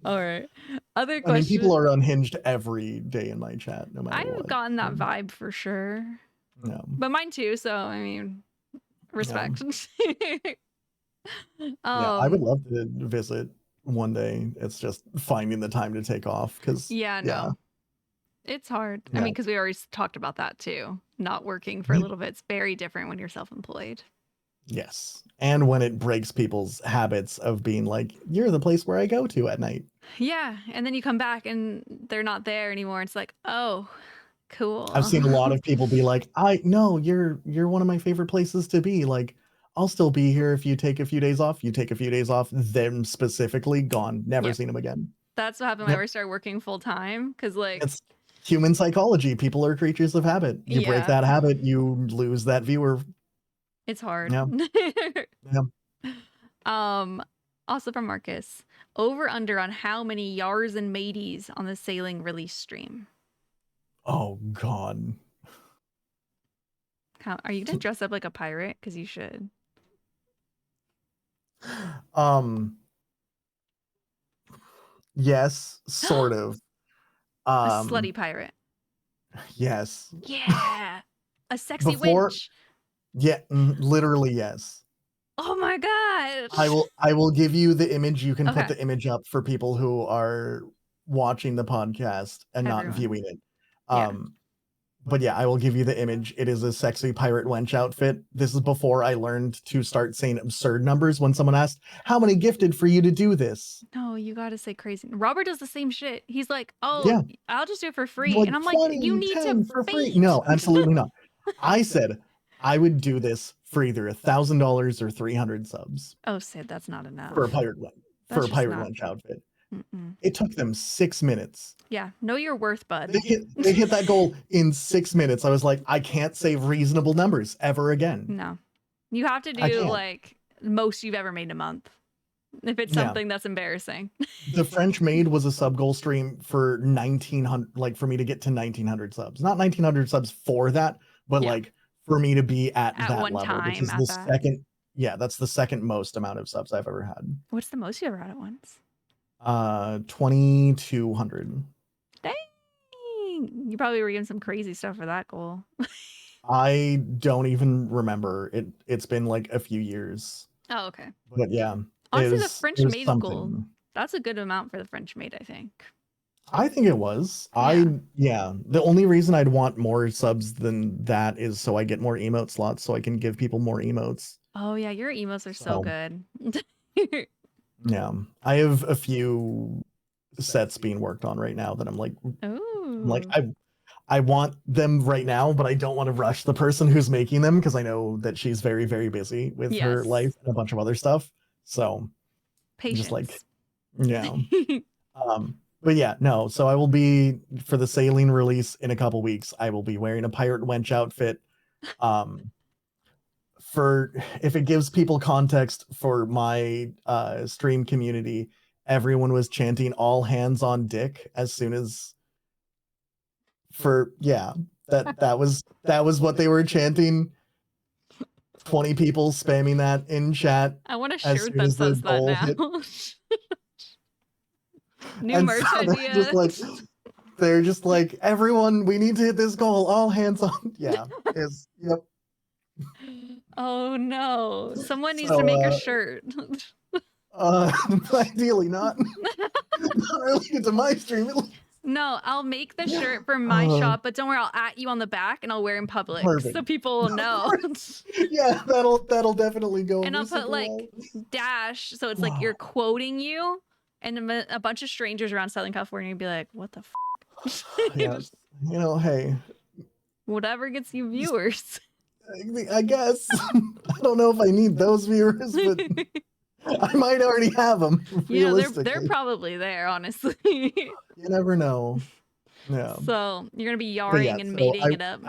All right. Other I mean, people question. are unhinged every day in my chat, no matter I've what. gotten that So, vibe for sure, no. but mine too. So I mean, Yeah. respect. Yeah, I would um. love to visit one day. It's just finding the time to take off because, Yeah. yeah, No. It's hard. I yeah. mean, because we already talked about that too. Not working for a Mhm. little bit. It's very different when you're self-employed. Yes. And when it breaks people's habits of being like, you're the place where I go to at night. Yeah, and then you come back and they're not there anymore. It's like, oh, I've cool. seen a lot of people be like, I no, you're one of my favorite places to be. Like, I'll still be here if you take a few days off. You take a few days off, them specifically gone. Never Yep. seen them again. That's what happened when I Yep. first started working full time. Cause like, It's human psychology. People are creatures of habit. You break yeah, that habit, you lose that viewer. it's hard. Yeah. Yeah. Also from Marcus, over under on how many yars and mateys on the sailing release stream. Oh God. How are you gonna dress up like a pirate? Cause you should. Um, yes, sort of. A slutty Um, pirate. Yes. Yeah. A sexy Before, winch. yeah, literally yes. Oh my gosh. I will give you the image. You can put Okay. the image up for people who are watching the podcast and not Everyone. viewing it. Yeah. But yeah, I will give you the image. It is a sexy pirate wench outfit. This is before I learned to start saying absurd numbers when someone asked, "How many gifted for you to do this?" No, you gotta say crazy. Robert does the same shit. He's like, "Oh, Yeah, I'll just do it for free," like and I'm like, "You 20, need to 10 for free. bait." No, absolutely not. I said I would do this for either $1,000 or 300 subs Oh, Sid, that's not enough. for a pirate wench, That's just not. wench outfit. Mm-mm. It took them 6 minutes. Yeah, know your worth, bud. They hit that goal in 6 minutes. I was like, I can't say reasonable numbers ever again. No, you have to I do can't. like most you've ever made in a month. If it's Yeah. something that's embarrassing. The French Maid was a sub goal stream for 1900, like for me to get to 1900 subs. Not 1900 subs for that, but Yeah. like for me to be at that one level, which time is at the that. second. Yeah, that's the second most amount of subs I've ever had. What's the most you ever had at once? 2200. Dang, you probably were getting some crazy stuff for that goal. I don't even remember. It's been like a few years. Oh, okay. But yeah. Honestly, the French Maid goal, something. that's a good amount for the French Maid, I think. I think it was. Yeah. The only reason I'd want more subs than that is so I get more emote slots so I can give people more emotes. Oh yeah, your emotes are so good. Yeah. I have a few sets being worked on right now that I'm like, Ooh. I want them right now, but I don't want to rush the person who's making them because I know that she's very, very busy with her life and a bunch of other stuff. So patience. Just like, yeah. But yeah, no. So I will be for the saline release in a couple weeks. I will be wearing a pirate wench outfit. For if it gives people context for my stream community, everyone was chanting "all hands on dick" as soon as. That was what they were chanting. 20 people spamming that in chat. I want a shirt that says that now. New merch idea. They're just like, everyone, we need to hit this goal. All hands on. Yeah. Yep. Oh no. Someone needs to make a shirt. Ideally not. Not related to my stream. No, I'll make the shirt for my shop, but don't worry, I'll at you on the back and I'll wear in public so people will know. Yeah, that'll definitely go. And I'll put like dash, so it's like you're quoting you, and a bunch of strangers around Southern California would be like, "What the f?" Yeah, hey, whatever gets you viewers. I guess. I don't know if I need those viewers, but I might already have them. Yeah, they're probably there, honestly. You never know. Yeah. So you're gonna be yarring and mating it up.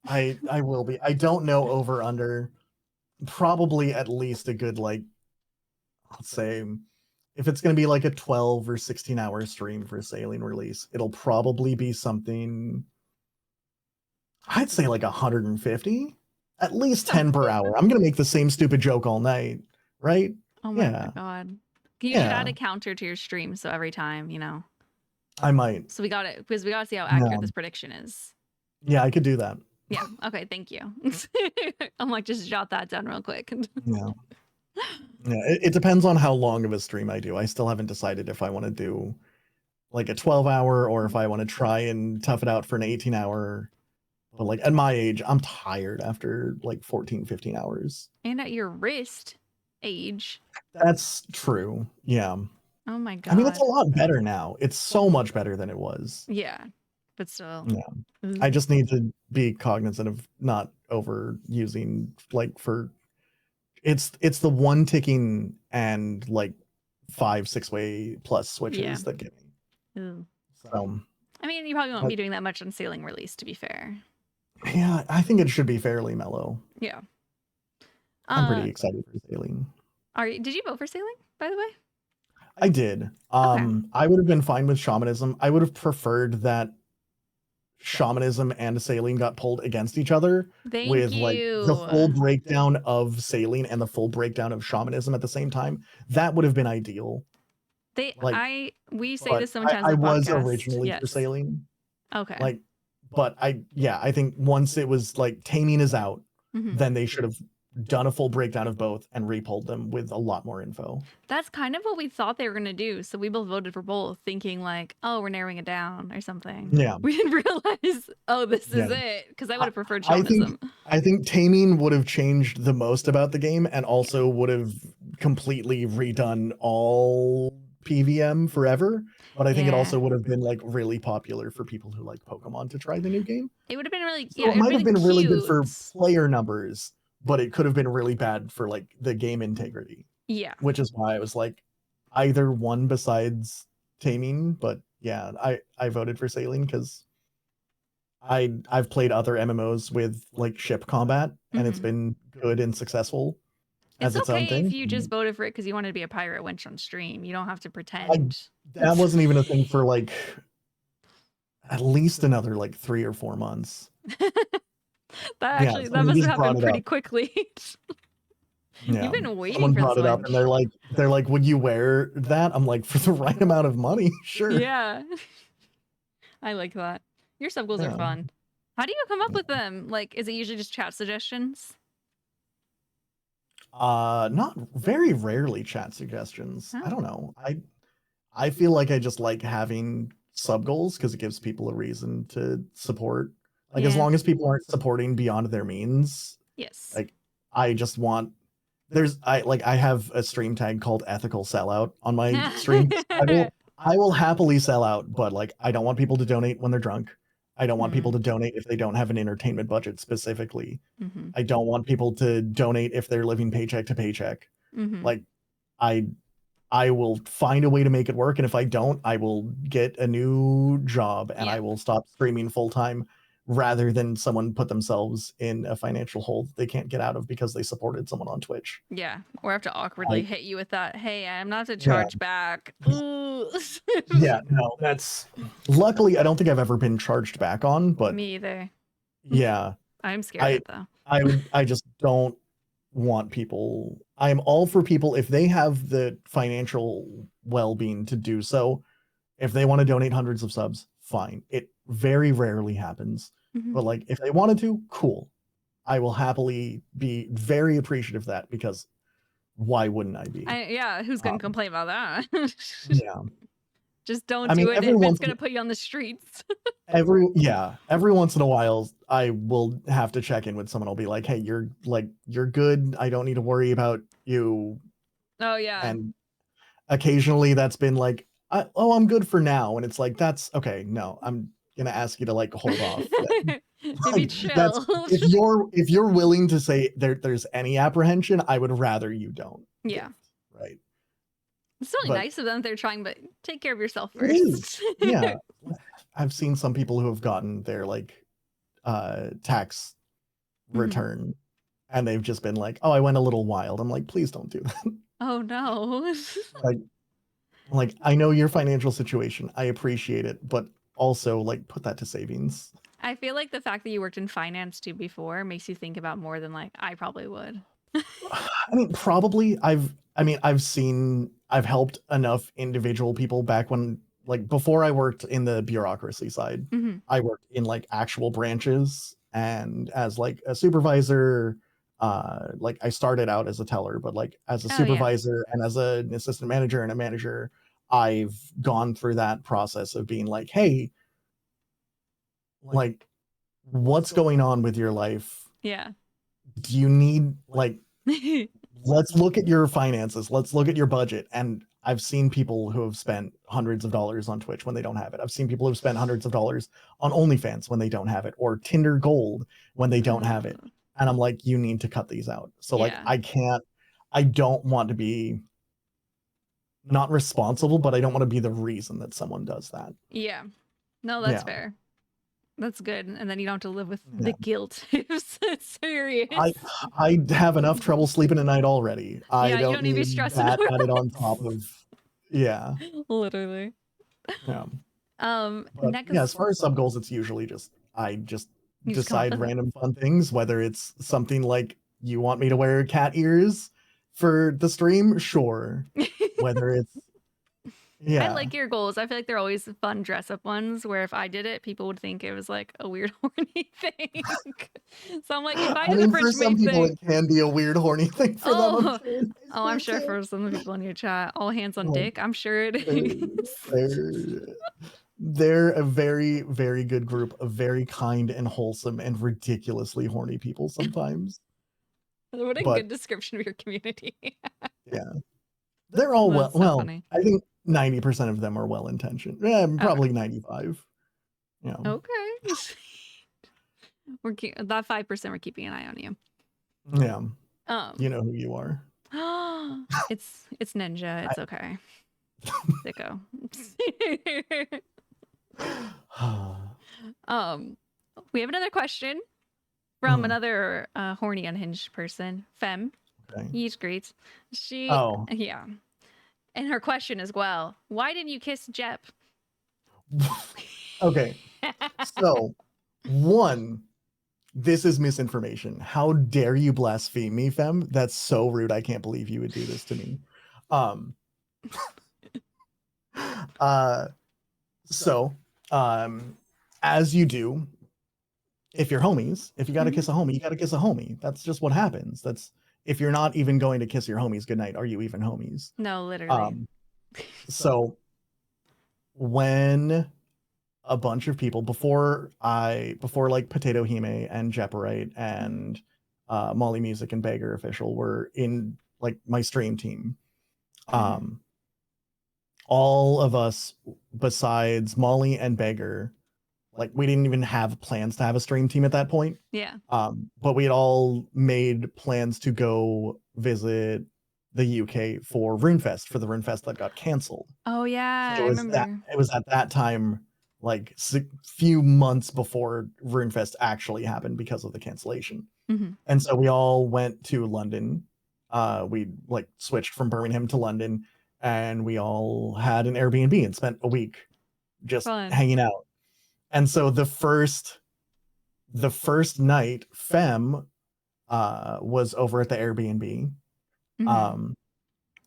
I will be. I don't know over under. Probably at least a good let's say if it's gonna be like a 12 or 16-hour stream for saline release, it'll probably be something. I'd say like 150, at least 10 per hour. I'm gonna make the same stupid joke all night, right? Oh my god. You should add a counter to your stream so every time, I might. So we got it because we got to see how accurate this prediction is. Yeah, I could do that. Yeah. Okay. Thank you. I'm like, just jot that down real quick. Yeah. Yeah. It depends on how long of a stream I do. I still haven't decided if I want to do like a 12-hour or if I want to try and tough it out for an 18-hour. But like at my age, I'm tired after like 14, 15 hours. And at your wrist age. That's true. Yeah. Oh my god. I mean, it's a lot better now. It's so much better than it was. Yeah. But still. Yeah. I just need to be cognizant of not overusing it's the one ticking and like 5-6 way plus switches that get me. Ooh. So I mean, you probably won't be doing that much on sailing release, to be fair. Yeah, I think it should be fairly mellow. Yeah. I'm pretty excited for sailing. Did you vote for sailing, by the way? I did. I would have been fine with shamanism. I would have preferred that shamanism and sailing got pulled against each other with like the full breakdown of sailing and the full breakdown of shamanism at the same time. That would have been ideal. We say this sometimes. I was originally for sailing. Okay. Like but I think once it was like Taming is out, Mhm. then they should have done a full breakdown of both and repulled them with a lot more info. That's kind of what we thought they were going to do. So we both voted for both, thinking like, oh, we're narrowing it down or something. Yeah. We didn't realize, oh, this is Yeah. it. Because I would have preferred I shamanism. think Taming would have changed the most about the game, and also would have completely redone all PVM forever. But I think it also would have been like really popular for people who like Pokemon to try the new game. It would have been really, So it might have been really good for player numbers, but it could have been really bad for like the game integrity. Yeah. Which is why I was like, either one besides Taming. But yeah, I voted for Saline because I've played other MMOs with like ship combat, and it's been good and successful as its own okay thing. if you just voted for it because you wanted to be a pirate wench on stream. You don't have to pretend. That wasn't even a thing for like at least another like 3 or 4 months. That somebody must just have brought happened it pretty up. quickly. Yeah, You've been waiting someone for brought this it up, and lunch. they're like, would you wear that? I'm like, for the right amount of money, sure. Yeah. I like that. Your sub goals are fun. How do you come up with them? Like, is it usually just chat suggestions? Not very rarely chat suggestions. I don't know. I feel like I just like having sub goals because it gives people a reason to support. Like as long as people aren't supporting beyond their means. Yes. Like I just want I have a stream tag called ethical sellout on my stream. I will happily sell out, but like I don't want people to donate when they're drunk. I don't want people to donate if they don't have an entertainment budget specifically. I don't want people to donate if they're living paycheck to paycheck. Like I will find a way to make it work, and if I don't, I will get a new job and I will stop streaming full time rather than someone put themselves in a financial hole they can't get out of because they supported someone on Twitch. Yeah, or have to awkwardly hit you with that, hey, I'm not to charge back. Ooh. Yeah, no, that's luckily I don't think I've ever been charged back on, but me either. Yeah. I'm scared of it though. I just don't want people. I'm all for people if they have the financial well-being to do so. If they want to donate hundreds of subs, fine. It very rarely happens. But like if they wanted to, cool. I will happily be very appreciative of that because why wouldn't I be? Yeah, who's gonna complain about that? Yeah. Just don't do it if it's gonna put you on the streets. Every once in a while I will have to check in with someone. I'll be like, hey, you're good. I don't need to worry about you. Oh yeah. And occasionally that's been like, I'm good for now. And it's like, that's okay. No, I'm gonna ask you to like hold off. Maybe chill. If you're willing to say there's any apprehension, I would rather you don't. Yeah. Right. It's really nice of them. They're trying, but take care of yourself first. Yeah. I've seen some people who have gotten their like tax return and they've just been like, oh, I went a little wild. I'm like, please don't do that. Oh no. like I know your financial situation. I appreciate it, but also like put that to savings. I feel like the fact that you worked in finance too before makes you think about more than like I probably would. I mean, probably I've helped enough individual people back when like before I worked in the bureaucracy side. I worked in like actual branches and as like a supervisor. Like I started out as a teller, but like as a supervisor and as an assistant manager and a manager, I've gone through that process of being like, hey, like what's going on with your life? Yeah. Do you need like let's look at your finances, let's look at your budget. And I've seen people who have spent hundreds of dollars on Twitch when they don't have it. I've seen people who've spent hundreds of dollars on OnlyFans when they don't have it, or Tinder Gold when they don't have it. And I'm like, you need to cut these out. So like I don't want to be not responsible, but I don't want to be the reason that someone does that. Yeah. No, that's fair. That's good. And then you don't have to live with the guilt. It's serious. I have enough trouble sleeping at night already. I don't need to be stressing that added on top of literally. Yeah. But, next, as far as sub goals, it's usually just you decide random fun things, whether it's something like you want me to wear cat ears for the stream, sure. Whether it's Yeah. I like your goals. I feel like they're always fun dress up ones where if I did it, people would think it was like a weird horny thing. So I'm like, if I I do the mean, French for some maid people, thing, it can be a weird, horny thing for them. I'm oh, sure. in oh, I'm Facebook sure too. for some of the people in your chat, all hands on Like, dick. I'm sure it they're, is. they're a very, very good group of very kind and wholesome and ridiculously horny people sometimes. What a But good description of your community. yeah, they're all That's so funny. I think 90% of them are well intentioned. Yeah, probably Okay. 95. Yeah. Okay. That 5% we're keeping an eye on you. Yeah. Um You know who you are. it's Ninja. It's okay. Sicko. We have another question from another horny unhinged person, Fem. Okay. He's great. Yeah. And her question as well. Why didn't you kiss Jep? Okay. So, one, this is misinformation. How dare you blaspheme me, Fem? That's so rude. I can't believe you would do this to me. Um so as you do, if you're homies, if you gotta kiss a homie, you gotta kiss a homie. That's just what happens. That's if you're not even going to kiss your homies goodnight, are you even homies? No, literally. So when a bunch of people before like Potato Hime and Jeparite and Molly Music and Beggar Official were in like my stream team. All of us besides Molly and Beggar, like we didn't even have plans to have a stream team at that point. Yeah. But we had all made plans to go visit the UK for RuneFest, for the RuneFest that got canceled. Oh yeah, So I remember. it was at that time, like few months before RuneFest actually happened because of the cancellation. And so we all went to London. We like switched from Birmingham to London, and we all had an Airbnb and spent a week just hanging out. And so the first night, Fem was over at the Airbnb. Like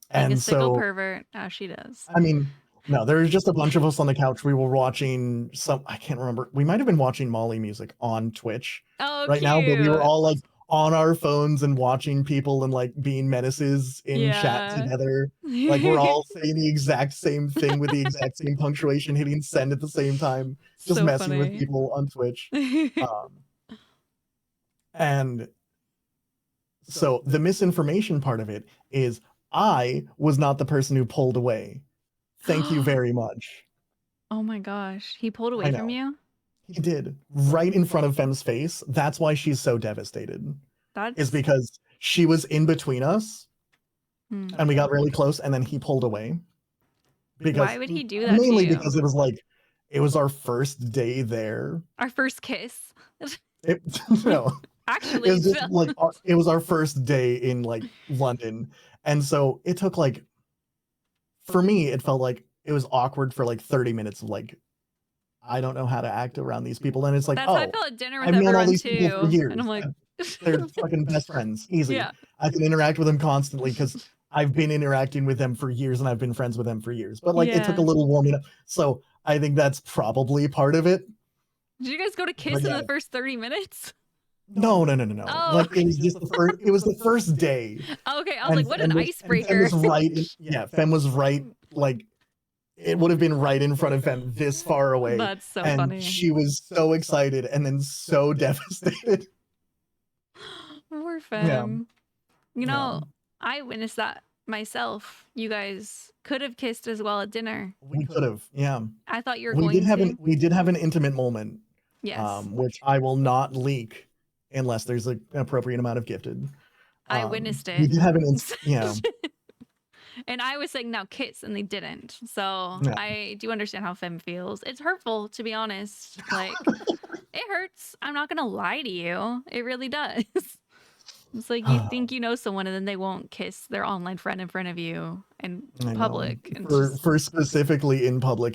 And a sickle so pervert, as she does. I mean, no, there was just a bunch of us on the couch. We were watching I can't remember. We might have been watching Molly Music on Twitch right now, but we were all like on our phones and watching people and like being menaces in chat together. Like we're all saying the exact same thing with the exact same punctuation, hitting send at the same time, just So messing with funny. people on Twitch. And so the misinformation part of it is I was not the person who pulled away. Thank you very much. Oh my gosh. He pulled away from you? He did. Right in front of Fem's face. That's why she's so devastated. Is because she was in between us and we got really close and then he pulled away. Because why would he do that? Mainly because it was like it was our first day there. Our first kiss. No. Actually, it was just like it was our first day in like London. And so it took like for me, it felt like it was awkward for like 30 minutes of like, I don't know how to act around these people. And it's like, that's how I felt at dinner with I've known everyone all these too. people for years. And I'm like, they're fucking best friends. Easy. Yeah. I can interact with them constantly because I've been interacting with them for years and I've been friends with them for years. But like it took a little warming up. So I think that's probably part of it. Did you guys go to kiss in the first 30 minutes? No. Oh. Like it was just it was the first day. Okay, I was like, what an icebreaker. Fem was right. Fem was right. Like it would have been right in front of Fem, this far away. That's so and funny. She was so excited and then so devastated. Poor Fem. You know, I witnessed that myself. You guys could have kissed as well at dinner. We could have. Yeah. I thought you were going to. We did have an intimate moment. Yes. Which I will not leak unless there's an appropriate amount of gifted. I witnessed it. We did have an And I was saying now kiss and they didn't. So I do understand how Fem feels. It's hurtful, to be honest. Like it hurts. I'm not gonna lie to you. It really does. It's like you think you know someone and then they won't kiss their online friend in front of you in public. And for specifically in public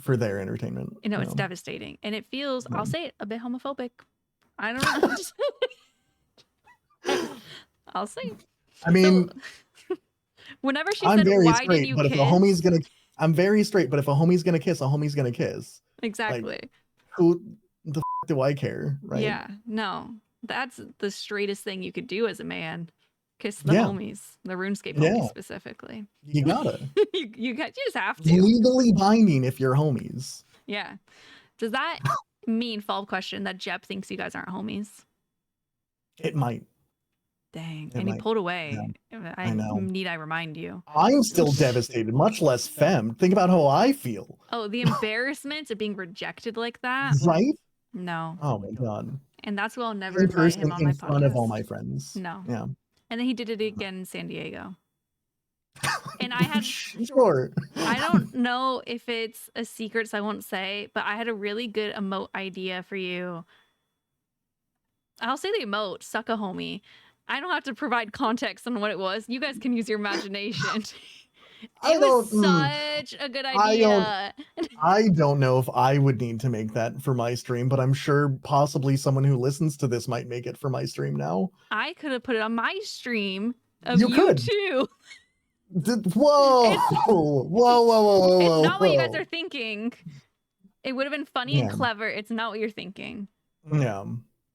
for their entertainment. You know, it's devastating. And it feels, I'll say it, a bit homophobic. I don't know. I'll say. I mean, so, whenever she I'm said, very why straight, did you but kiss? if a homie's gonna I'm very straight, but if a homie's gonna kiss, a homie's gonna kiss. Exactly. Like, who the do I care, right? Yeah, no. That's the straightest thing you could do as a man. Kiss the Yeah. homies, the RuneScape Yeah. homies specifically. You gotta. you just have to. Legally binding if you're homies. Yeah. Does that mean, follow-up question, that Jep thinks you guys aren't homies? It might. Dang. It And he might. pulled away. Yeah, I know. Need I remind you? I'm still devastated, much less femme. Think about how I feel. Oh, the embarrassment of being rejected like that? Right? No. Oh my god. And that's why I'll never In invite him person, on my in front of all podcast. my friends. No. Yeah. And then he did it again in San Diego. And I had Sure. I don't know if it's a secret, so I won't say, but I had a really good emote idea for you. I'll say the emote, suck a homie. I don't have to provide context on what it was. You guys can use your imagination. It was such a good idea. I don't know if I would need to make that for my stream, but I'm sure possibly someone who listens to this might make it for my stream now. I could have put it on my stream of You could. too. Whoa. Whoa. It's not what you guys are thinking. It would have been funny and clever. It's not what you're thinking. Yeah.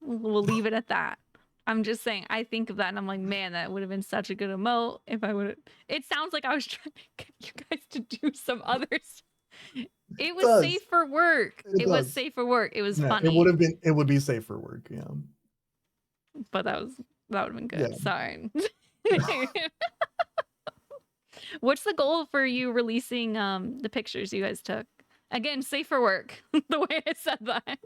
We'll leave it at that. I'm just saying, I think of that and I'm like, man, that would have been such a good emote if I would have. It sounds like I was trying to get you guys to do some others. It was safe for work. It was safe for work. It was funny. It would be safe for work, yeah. But that would have been good. Yeah. Sorry. What's the goal for you releasing the pictures you guys took? Again, safe for work. The way I said that.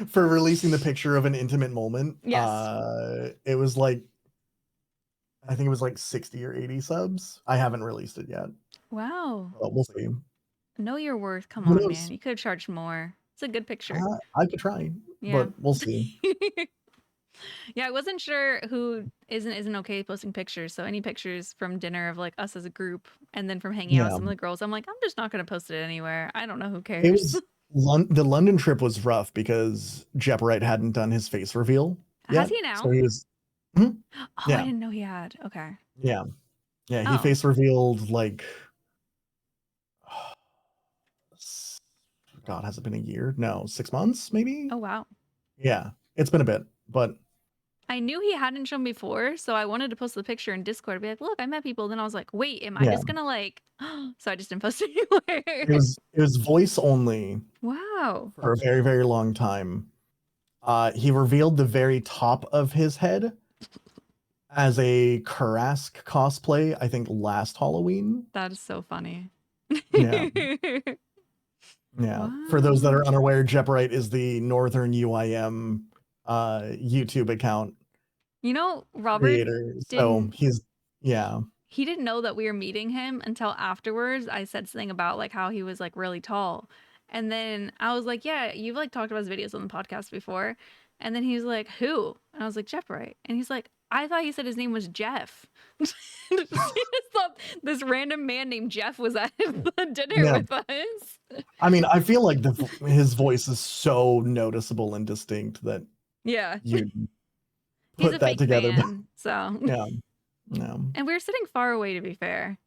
For releasing the picture of an intimate moment. Yes. It was like, I think it was like 60 or 80 subs. I haven't released it yet. Wow. But we'll see. Know your worth. Come on, man. You could have charged more. It's a good picture. I could try, but we'll see. Yeah, I wasn't sure who isn't okay posting pictures. So any pictures from dinner of like us as a group and then from hanging out with some of the girls, I'm like, I'm just not going to post it anywhere. I don't know who cares. It was the London trip was rough because Jeoparite hadn't done his face reveal yet. Has he now? So he was. Oh, I didn't know he had. Okay. Yeah. Yeah, he face revealed like. God, has it been a year? No, 6 months maybe? Oh, wow. Yeah, it's been a bit, but. I knew he hadn't shown before, so I wanted to post the picture in Discord. Be like, look, I met people. Then I was like, wait, am I just gonna like? So I just didn't post it anywhere. It was voice only. Wow. For a very, very long time. He revealed the very top of his head as a Karask cosplay, I think last Halloween. That is so funny. Yeah. Yeah. Wow. For those that are unaware, Jeoparite is the Northern UIM YouTube account. You know, Robert creator. So he didn't know that we were meeting him until afterwards. I said something about like how he was like really tall. And then I was like, yeah, you've like talked about his videos on the podcast before. And then he was like, who? And I was like, Jeoparite. And he's like, I thought he said his name was Jeff. He just thought this random man named Jeff was at the dinner with us. I mean, I feel like his voice is so noticeable and distinct that you he's put a that fake together. Fan, so yeah. And we were sitting far away, to be fair.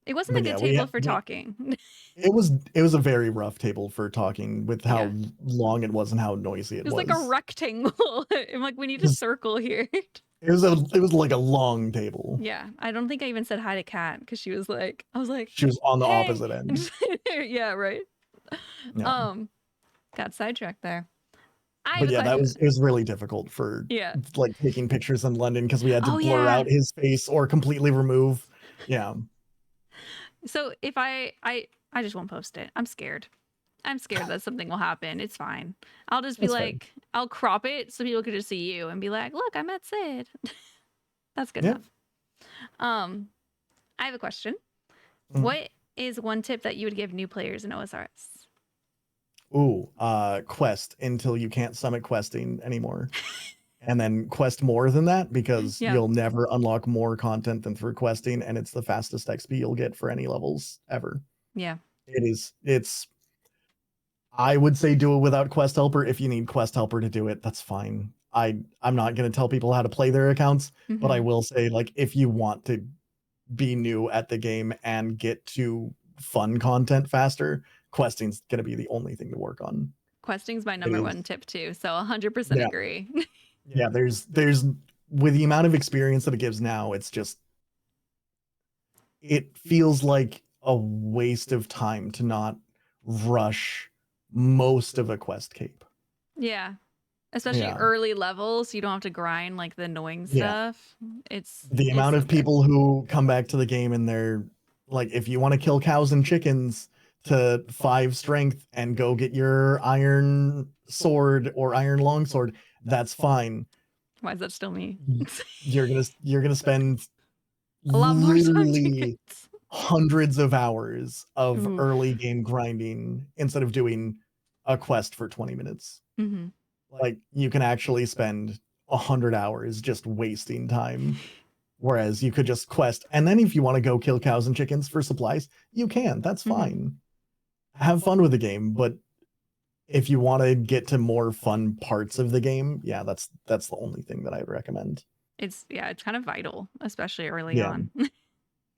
It wasn't a good table for talking. It was a very rough table for talking with how long it was and how noisy it was. It was like a rectangle. I'm like, we need a circle here. It was like a long table. Yeah. I don't think I even said hi to Kat because she was like, she was on the opposite end. Yeah, right. Yeah. Got sidetracked there. But yeah, it was really difficult for like taking pictures in London because we had to blur out his face or completely remove. Yeah. So if I just won't post it. I'm scared. I'm scared that something will happen. It's fine. I'll just be like, I'll crop it so people can just see you and be like, look, I met Cid. That's good enough. I have a question. What is one tip that you would give new players in OSRS? Ooh, quest until you can't summit questing anymore. And then quest more than that because you'll never unlock more content than through questing, and it's the fastest XP you'll get for any levels ever. Yeah. It's I would say do it without quest helper. If you need quest helper to do it, that's fine. I'm not going to tell people how to play their accounts, but I will say, like, if you want to be new at the game and get to fun content faster, questing's gonna be the only thing to work on. Questing's my number one tip too, so 100% Yeah. agree. Yeah, there's with the amount of experience that it gives now, it's just it feels like a waste of time to not rush most of a quest cape. Yeah. Especially Yeah. early levels, you don't have to grind like the annoying Yeah. stuff. It's The amount so of good. people who come back to the game and they're like, if you want to kill cows and chickens to 5 strength and go get your iron sword or iron longsword, that's fine. Why is that still me? You're gonna spend A lot more time literally chickens. hundreds of hours of Oof. early game grinding instead of doing a quest for 20 minutes. Mm-hmm. Like you can actually spend 100 hours just wasting time. Whereas you could just quest, and then if you want to go kill cows and chickens for supplies, you can. That's fine. Have fun with the game, but if you want to get to more fun parts of the game, yeah, that's the only thing that I'd recommend. It's kind of vital, especially early Yeah. on.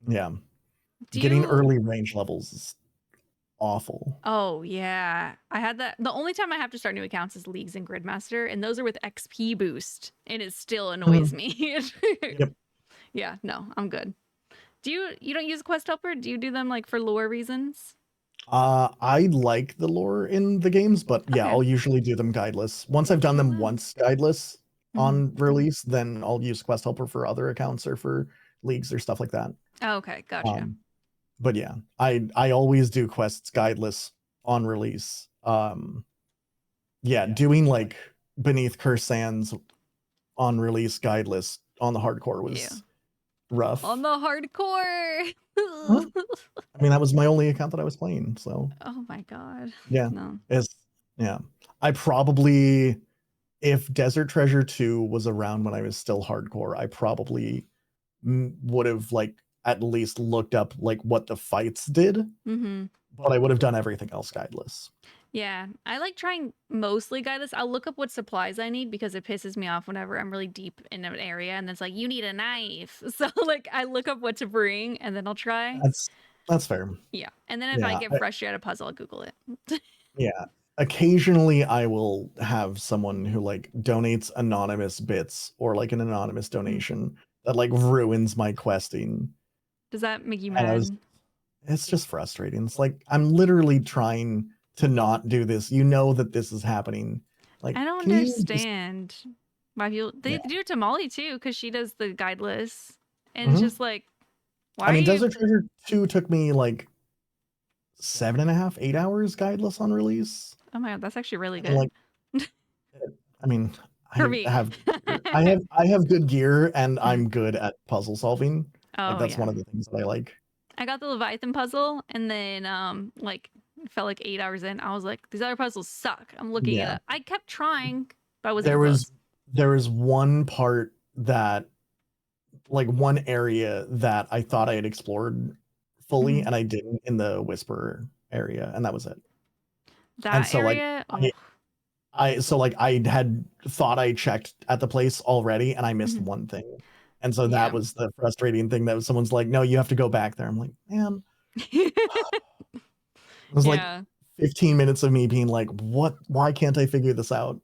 Yeah. Do Getting you- early range levels is awful. Oh yeah, I had that. The only time I have to start new accounts is Leagues and Gridmaster, and those are with XP boost, and it still annoys me. Yep. Yeah, no, I'm good. Do you don't use Quest Helper? Do you do them like for lore reasons? I like the lore in the games, but yeah, Okay. I'll usually do them guideless. Once I've done Oh, them wow. once guideless on release, then I'll use Quest Helper for other accounts or for leagues or stuff like that. Oh, okay, gotcha. But yeah, I always do quests guideless on release. Yeah, doing like Beneath Cursed Sands on release guideless on the hardcore was rough. On the hardcore. Huh? I mean, that was my only account that I was playing, so Oh my god. yeah. No. Yeah. I probably, if Desert Treasure 2 was around when I was still hardcore, I probably would have like at least looked up like what the fights did, but I would have done everything else guideless. Yeah, I like trying mostly guideless. I'll look up what supplies I need because it pisses me off whenever I'm really deep in an area and it's like, you need a knife. So like I look up what to bring and then I'll try. That's fair. Yeah. And then if I get frustrated at a puzzle, I'll Google it. Yeah. Occasionally I will have someone who like donates anonymous bits or like an anonymous donation that like ruins my questing. Does that make you And mad? it's just frustrating. It's like I'm literally trying to not do this. You know that this is happening. Like I don't can you understand why people they do it to Molly too because she does the guideless and Mhm. it's just like why I mean, are you Desert Treasure 2 took me like 7.5, 8 hours guideless on release. Oh my god, that's actually really And, good. like, I mean, For me. I have good gear and I'm good at puzzle solving. Oh, Like that's yeah. one of the things that I like. I got the Leviathan puzzle and then like felt like 8 hours in. I was like, these other puzzles suck. I'm looking it Yeah. up. I kept trying, but I wasn't close. There was one part that like one area that I thought I had explored fully and I didn't in the Whisper area, and that was it. That And so area, like I had thought I checked at the place already and I missed one thing. And so that was the frustrating thing that someone's like, no, you have to go back there. I'm like, man. It was like 15 minutes of me being like, what? Why can't I figure this out?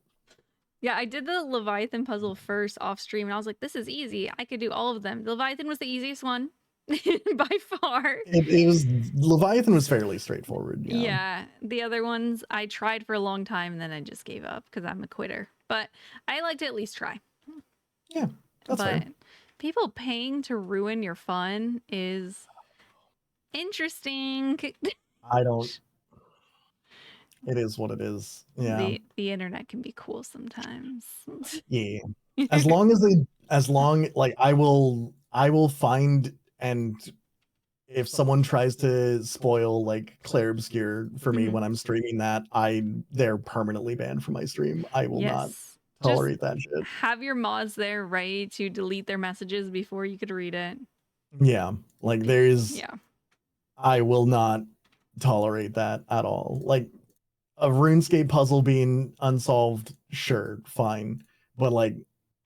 Yeah, I did the Leviathan puzzle first off stream and I was like, this is easy. I could do all of them. The Leviathan was the easiest one by far. It was Leviathan was fairly straightforward. Yeah. The other ones I tried for a long time and then I just gave up because I'm a quitter. But I like to at least try. Yeah, that's fair. People paying to ruin your fun is interesting. I don't. It is what it is. Yeah. The internet can be cool sometimes. Yeah. As long like I will find, and if someone tries to spoil like Claire Obscure for me when I'm streaming that, they're permanently banned from my stream. I will not tolerate that shit. Have your mods there ready to delete their messages before you could read it. Yeah. Like I will not tolerate that at all. Like a RuneScape puzzle being unsolved, sure, fine. But like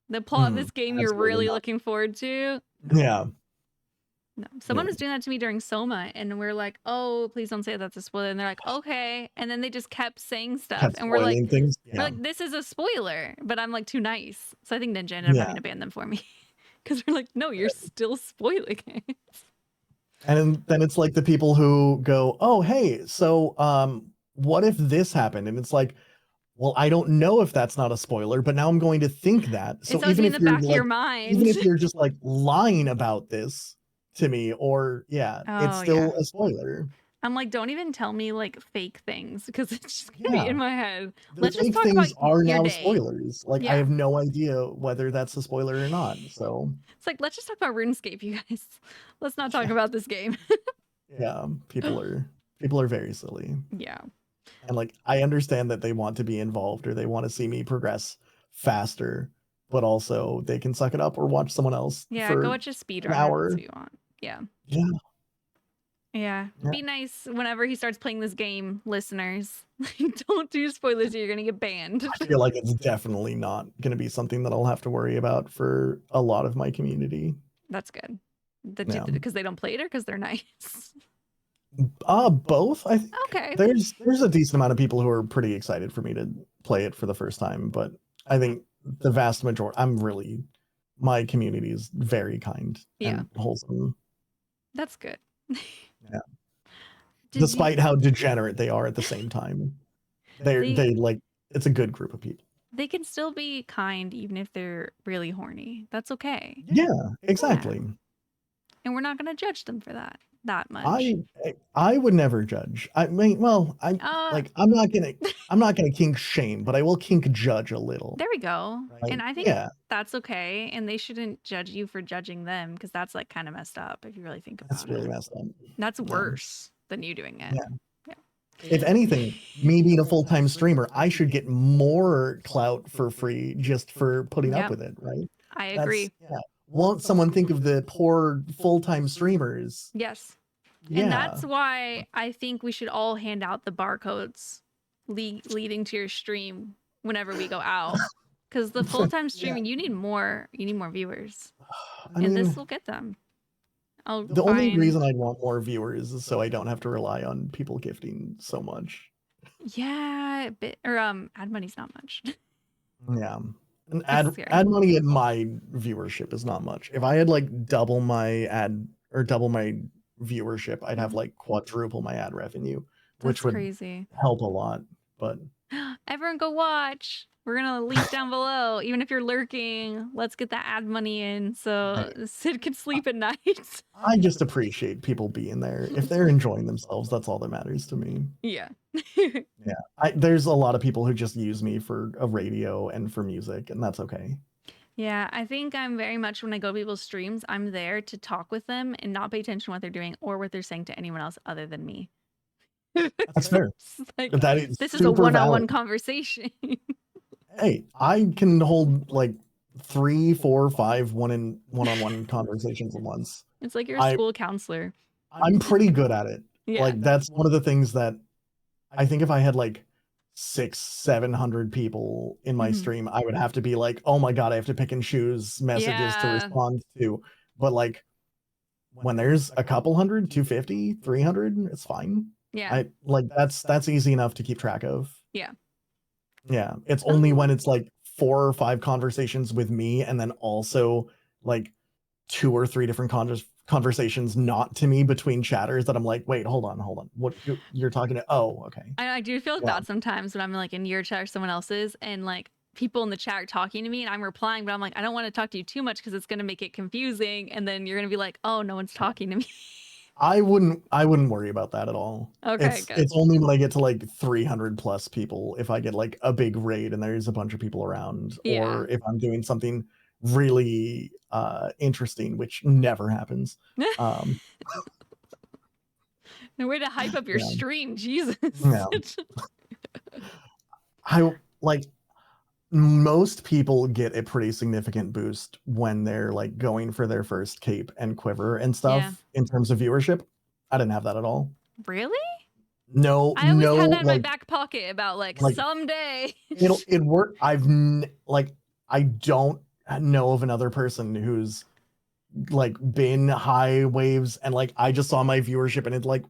the plot of this game you're really looking forward to. Yeah. No, someone Yeah. was doing that to me during Soma, and we're like, "Oh, please don't say that's a spoiler." And they're like, "Okay," and then they just kept saying stuff, Kept and we're spoiling things. Yeah. like, "This is a spoiler," but I'm like too nice, so I think Ninja ended up having to ban them for me because we're like, "No, you're still spoiling it." And then it's like the people who go, "Oh, hey, so what if this happened?" And it's like, well, I don't know if that's not a spoiler, but now I'm going to think that. So It's always even in if the you're back of your like, mind. even if you're just like lying about this to me, or yeah, it's Oh, still yeah. a spoiler. I'm like, don't even tell me like fake things because it's just gonna be Yeah. in my head. The Let's just fake talk about things are your now day. spoilers. Like I Yeah. have no idea whether that's a spoiler or not. So It's like, let's just talk about RuneScape, you guys. Let's not talk yeah, about this game. yeah, people are very silly. Yeah. And like I understand that they want to be involved or they want to see me progress faster, but also they can suck it up or watch someone else Yeah, go for watch a an speedrunner. That's hour. what you want. Yeah. Yeah. Yeah. Yeah. Be nice whenever he starts playing this game, listeners. Don't do spoilers or you're gonna get banned. I feel like it's definitely not going to be something that I'll have to worry about for a lot of my community. That's good. Yeah. Because they don't play it or because they're nice. Both. I think Okay. there's a decent amount of people who are pretty excited for me to play it for the first time, but I think the vast majority, my community is very kind and wholesome. That's good. Yeah. Despite how degenerate they are at the same time. They like it's a good group of people. They can still be kind even if they're really horny. That's okay. Yeah, exactly. Yeah. And we're not going to judge them for that much. I would never judge. I mean, well, I'm not gonna kink shame, but I will kink judge a little. There we go. Right? And I think that's okay. And they shouldn't judge you for judging them because that's like kind of messed up if you really think about it. That's really messed up. That's worse than you doing it. Yeah. If anything, me being a full-time streamer, I should get more clout for free just for putting up with it, right? I agree. Won't someone think of the poor full-time streamers? Yes. Yeah. And that's why I think we should all hand out the barcodes leading to your stream whenever we go out. Because the full-time streaming, you need more viewers. And this will get them. The only reason I'd want more viewers is so I don't have to rely on people gifting so much. Yeah, ad money's not much. Yeah. And ad money in my viewership is not much. If I had like double my viewership, I'd have like quadruple my ad revenue, which would help a lot. But everyone go watch. We're gonna link down below. Even if you're lurking, let's get that ad money in so Cid can sleep at night. I just appreciate people being there. If they're enjoying themselves, that's all that matters to me. Yeah. Yeah. There's a lot of people who just use me for a radio and for music, and that's okay. Yeah, I think I'm very much when I go to people's streams, I'm there to talk with them and not pay attention to what they're doing or what they're saying to anyone else other than me. That's fair. Like, this is a one-on-one conversation. Hey, I can hold like 3, 4, 5 one-on-one conversations at once. It's like you're a school counselor. I'm pretty good at it. Yeah. Like that's one of the things that I think if I had like 600-700 people in my stream, I would have to be like, oh my god, I have to pick and choose messages to respond to. But like when there's a couple hundred, 250, 300, it's fine. Yeah. That's easy enough to keep track of. Yeah. Yeah. It's only when it's like 4 or 5 conversations with me and then also like 2 or 3 different conversations not to me between chatters that I'm like, wait, hold on. What you're talking to? Oh, okay. I do feel like that sometimes when I'm like in your chat or someone else's and like people in the chat are talking to me and I'm replying, but I'm like, I don't want to talk to you too much because it's going to make it confusing. And then you're going to be like, oh, no one's talking to me. I wouldn't worry about that at all. Okay, good. It's only when I get to like 300 plus people, if I get like a big raid and there's a bunch of people around, or if I'm doing something really interesting, which never happens. No way to hype up your stream, Jesus. Yeah. I like most people get a pretty significant boost when they're like going for their first cape and quiver and stuff in terms of viewership. I didn't have that at all. Really? No, I always had that in my back pocket about like someday. it worked. I don't know of another person who's like been high waves, and like I just saw my viewership and it's like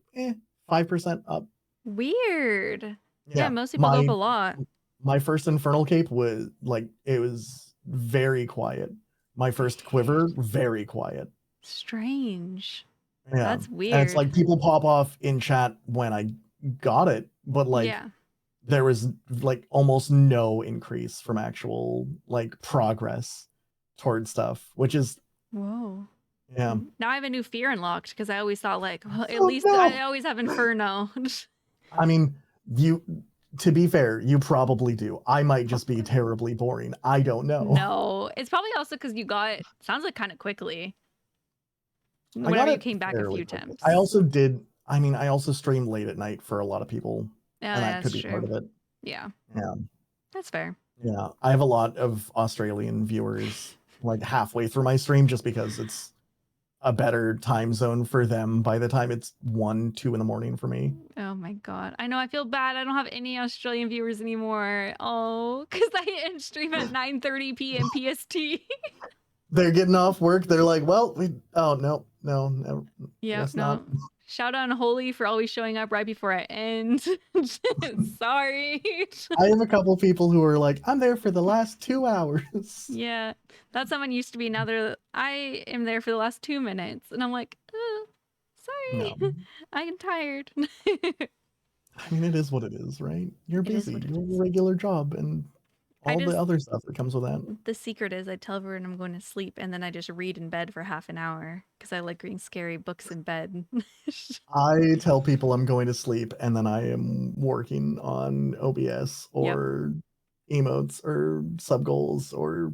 5% up. Weird. Yeah, most people go up a lot. my first Infernal Cape was like, it was very quiet. My first Quiver, very quiet. Strange. Yeah, That's and it's weird. like people pop off in chat when I got it, but like Yeah. there was like almost no increase from actual like progress towards stuff, which is Whoa. yeah. Now I have a new fear unlocked because I always thought like, well, at Oh, least no. I always have Inferno. I mean, to be fair, you probably do. I might just be terribly boring. I don't know. No, it's probably also because you got sounds like kind of quickly. I got Whenever you it came back a fairly few quickly. times. I also did. I mean, I also streamed late at night for a lot of people, Oh, and that yeah, could that's be part true. of it. Yeah, Yeah, that's fair. yeah. I have a lot of Australian viewers like halfway through my stream just because it's a better time zone for them by the time it's 1, 2 in the morning for me. Oh my god, I know. I feel bad. I don't have any Australian viewers anymore. Oh, because I end stream at 9:30 p.m. PST. They're getting off work. They're like, well, oh no, never. Yeah, Guess no. not. Shout out to Holy for always showing up right before I end. Sorry. I have a couple people who are like, I'm there for the last 2 hours. Yeah, that's someone used to be. Now I am there for the last 2 minutes, and I'm like, sorry, No. I'm tired. I mean, it is what it is, right? You're It is busy. what it You have is. a regular job and all the other stuff that comes with that. The secret is I tell everyone I'm going to sleep, and then I just read in bed for half an hour because I like reading scary books in bed. I tell people I'm going to sleep and then I am working on OBS or emotes or sub goals or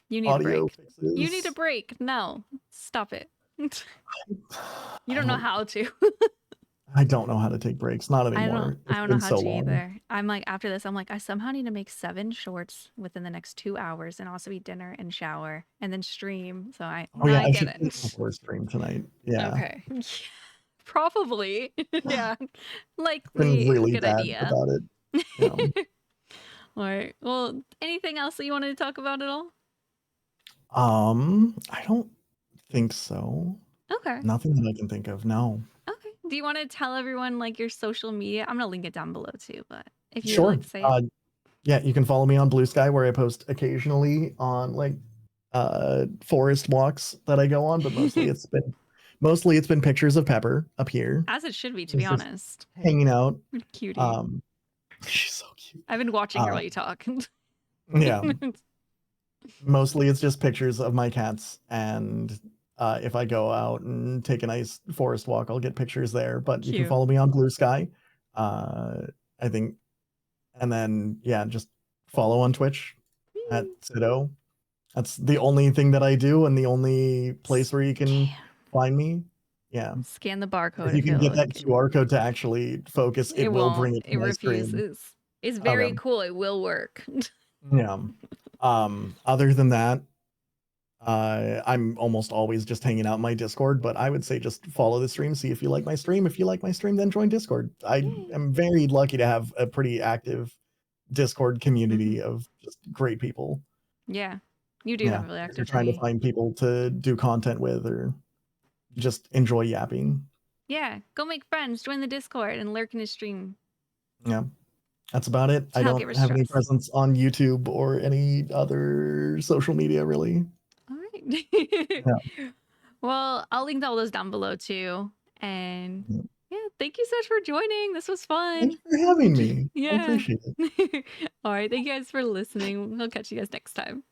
You need a audio break. fixes. You need a break. No, stop it. You don't know how to. I don't know how to take breaks. Not anymore. I It's don't know been how so to long. either. I'm like, after this, I'm like, I somehow need to make 7 shorts within the next 2 hours and also eat dinner and shower and then stream. So I I get should it. do it before stream tonight. Yeah. Okay. Probably. Yeah. Been Likely a really good bad idea. about it. Yeah. All right. Well, anything else that you wanted to talk about at all? I don't think so. Okay. Nothing that I can think of. No. Okay. Do you want to tell everyone like your social media? I'm gonna link it down below too, but if you would Sure. like to say it. Yeah, you can follow me on Blue Sky where I post occasionally on like forest walks that I go on, but mostly it's been pictures of Pepper up here. As it should be, to be She's just honest. hanging out. Cutie. She's so cute. I've been watching her while you talk. Yeah. Mostly it's just pictures of my cats, and if I go out and take a nice forest walk, I'll get pictures there. But you can follow me on Blue Sky. I think, and then yeah, just follow on Twitch at CidO. That's the only thing that I do and the only place where you can find me. Yeah. Scan the barcode. If you can get that QR code to actually focus, it will bring it to my screen. Refuses. It's very cool. It will work. Yeah. Other than that, I'm almost always just hanging out in my Discord, but I would say just follow the stream, see if you like my stream. If you like my stream, then join Discord. I am very lucky to have a pretty active Discord community of just great people. Yeah. You do have a really active. You're trying to find people to do content with or just enjoy yapping. Yeah. Go make friends, join the Discord, and lurk in his stream. Yeah. That's about it. I don't have any presence on YouTube or any other social media, really. All right. Well, I'll link all those down below too. And yeah, thank you so much for joining. This was fun. Thanks for having me. Yeah. I appreciate it. All right. Thank you guys for listening. We'll catch you guys next time.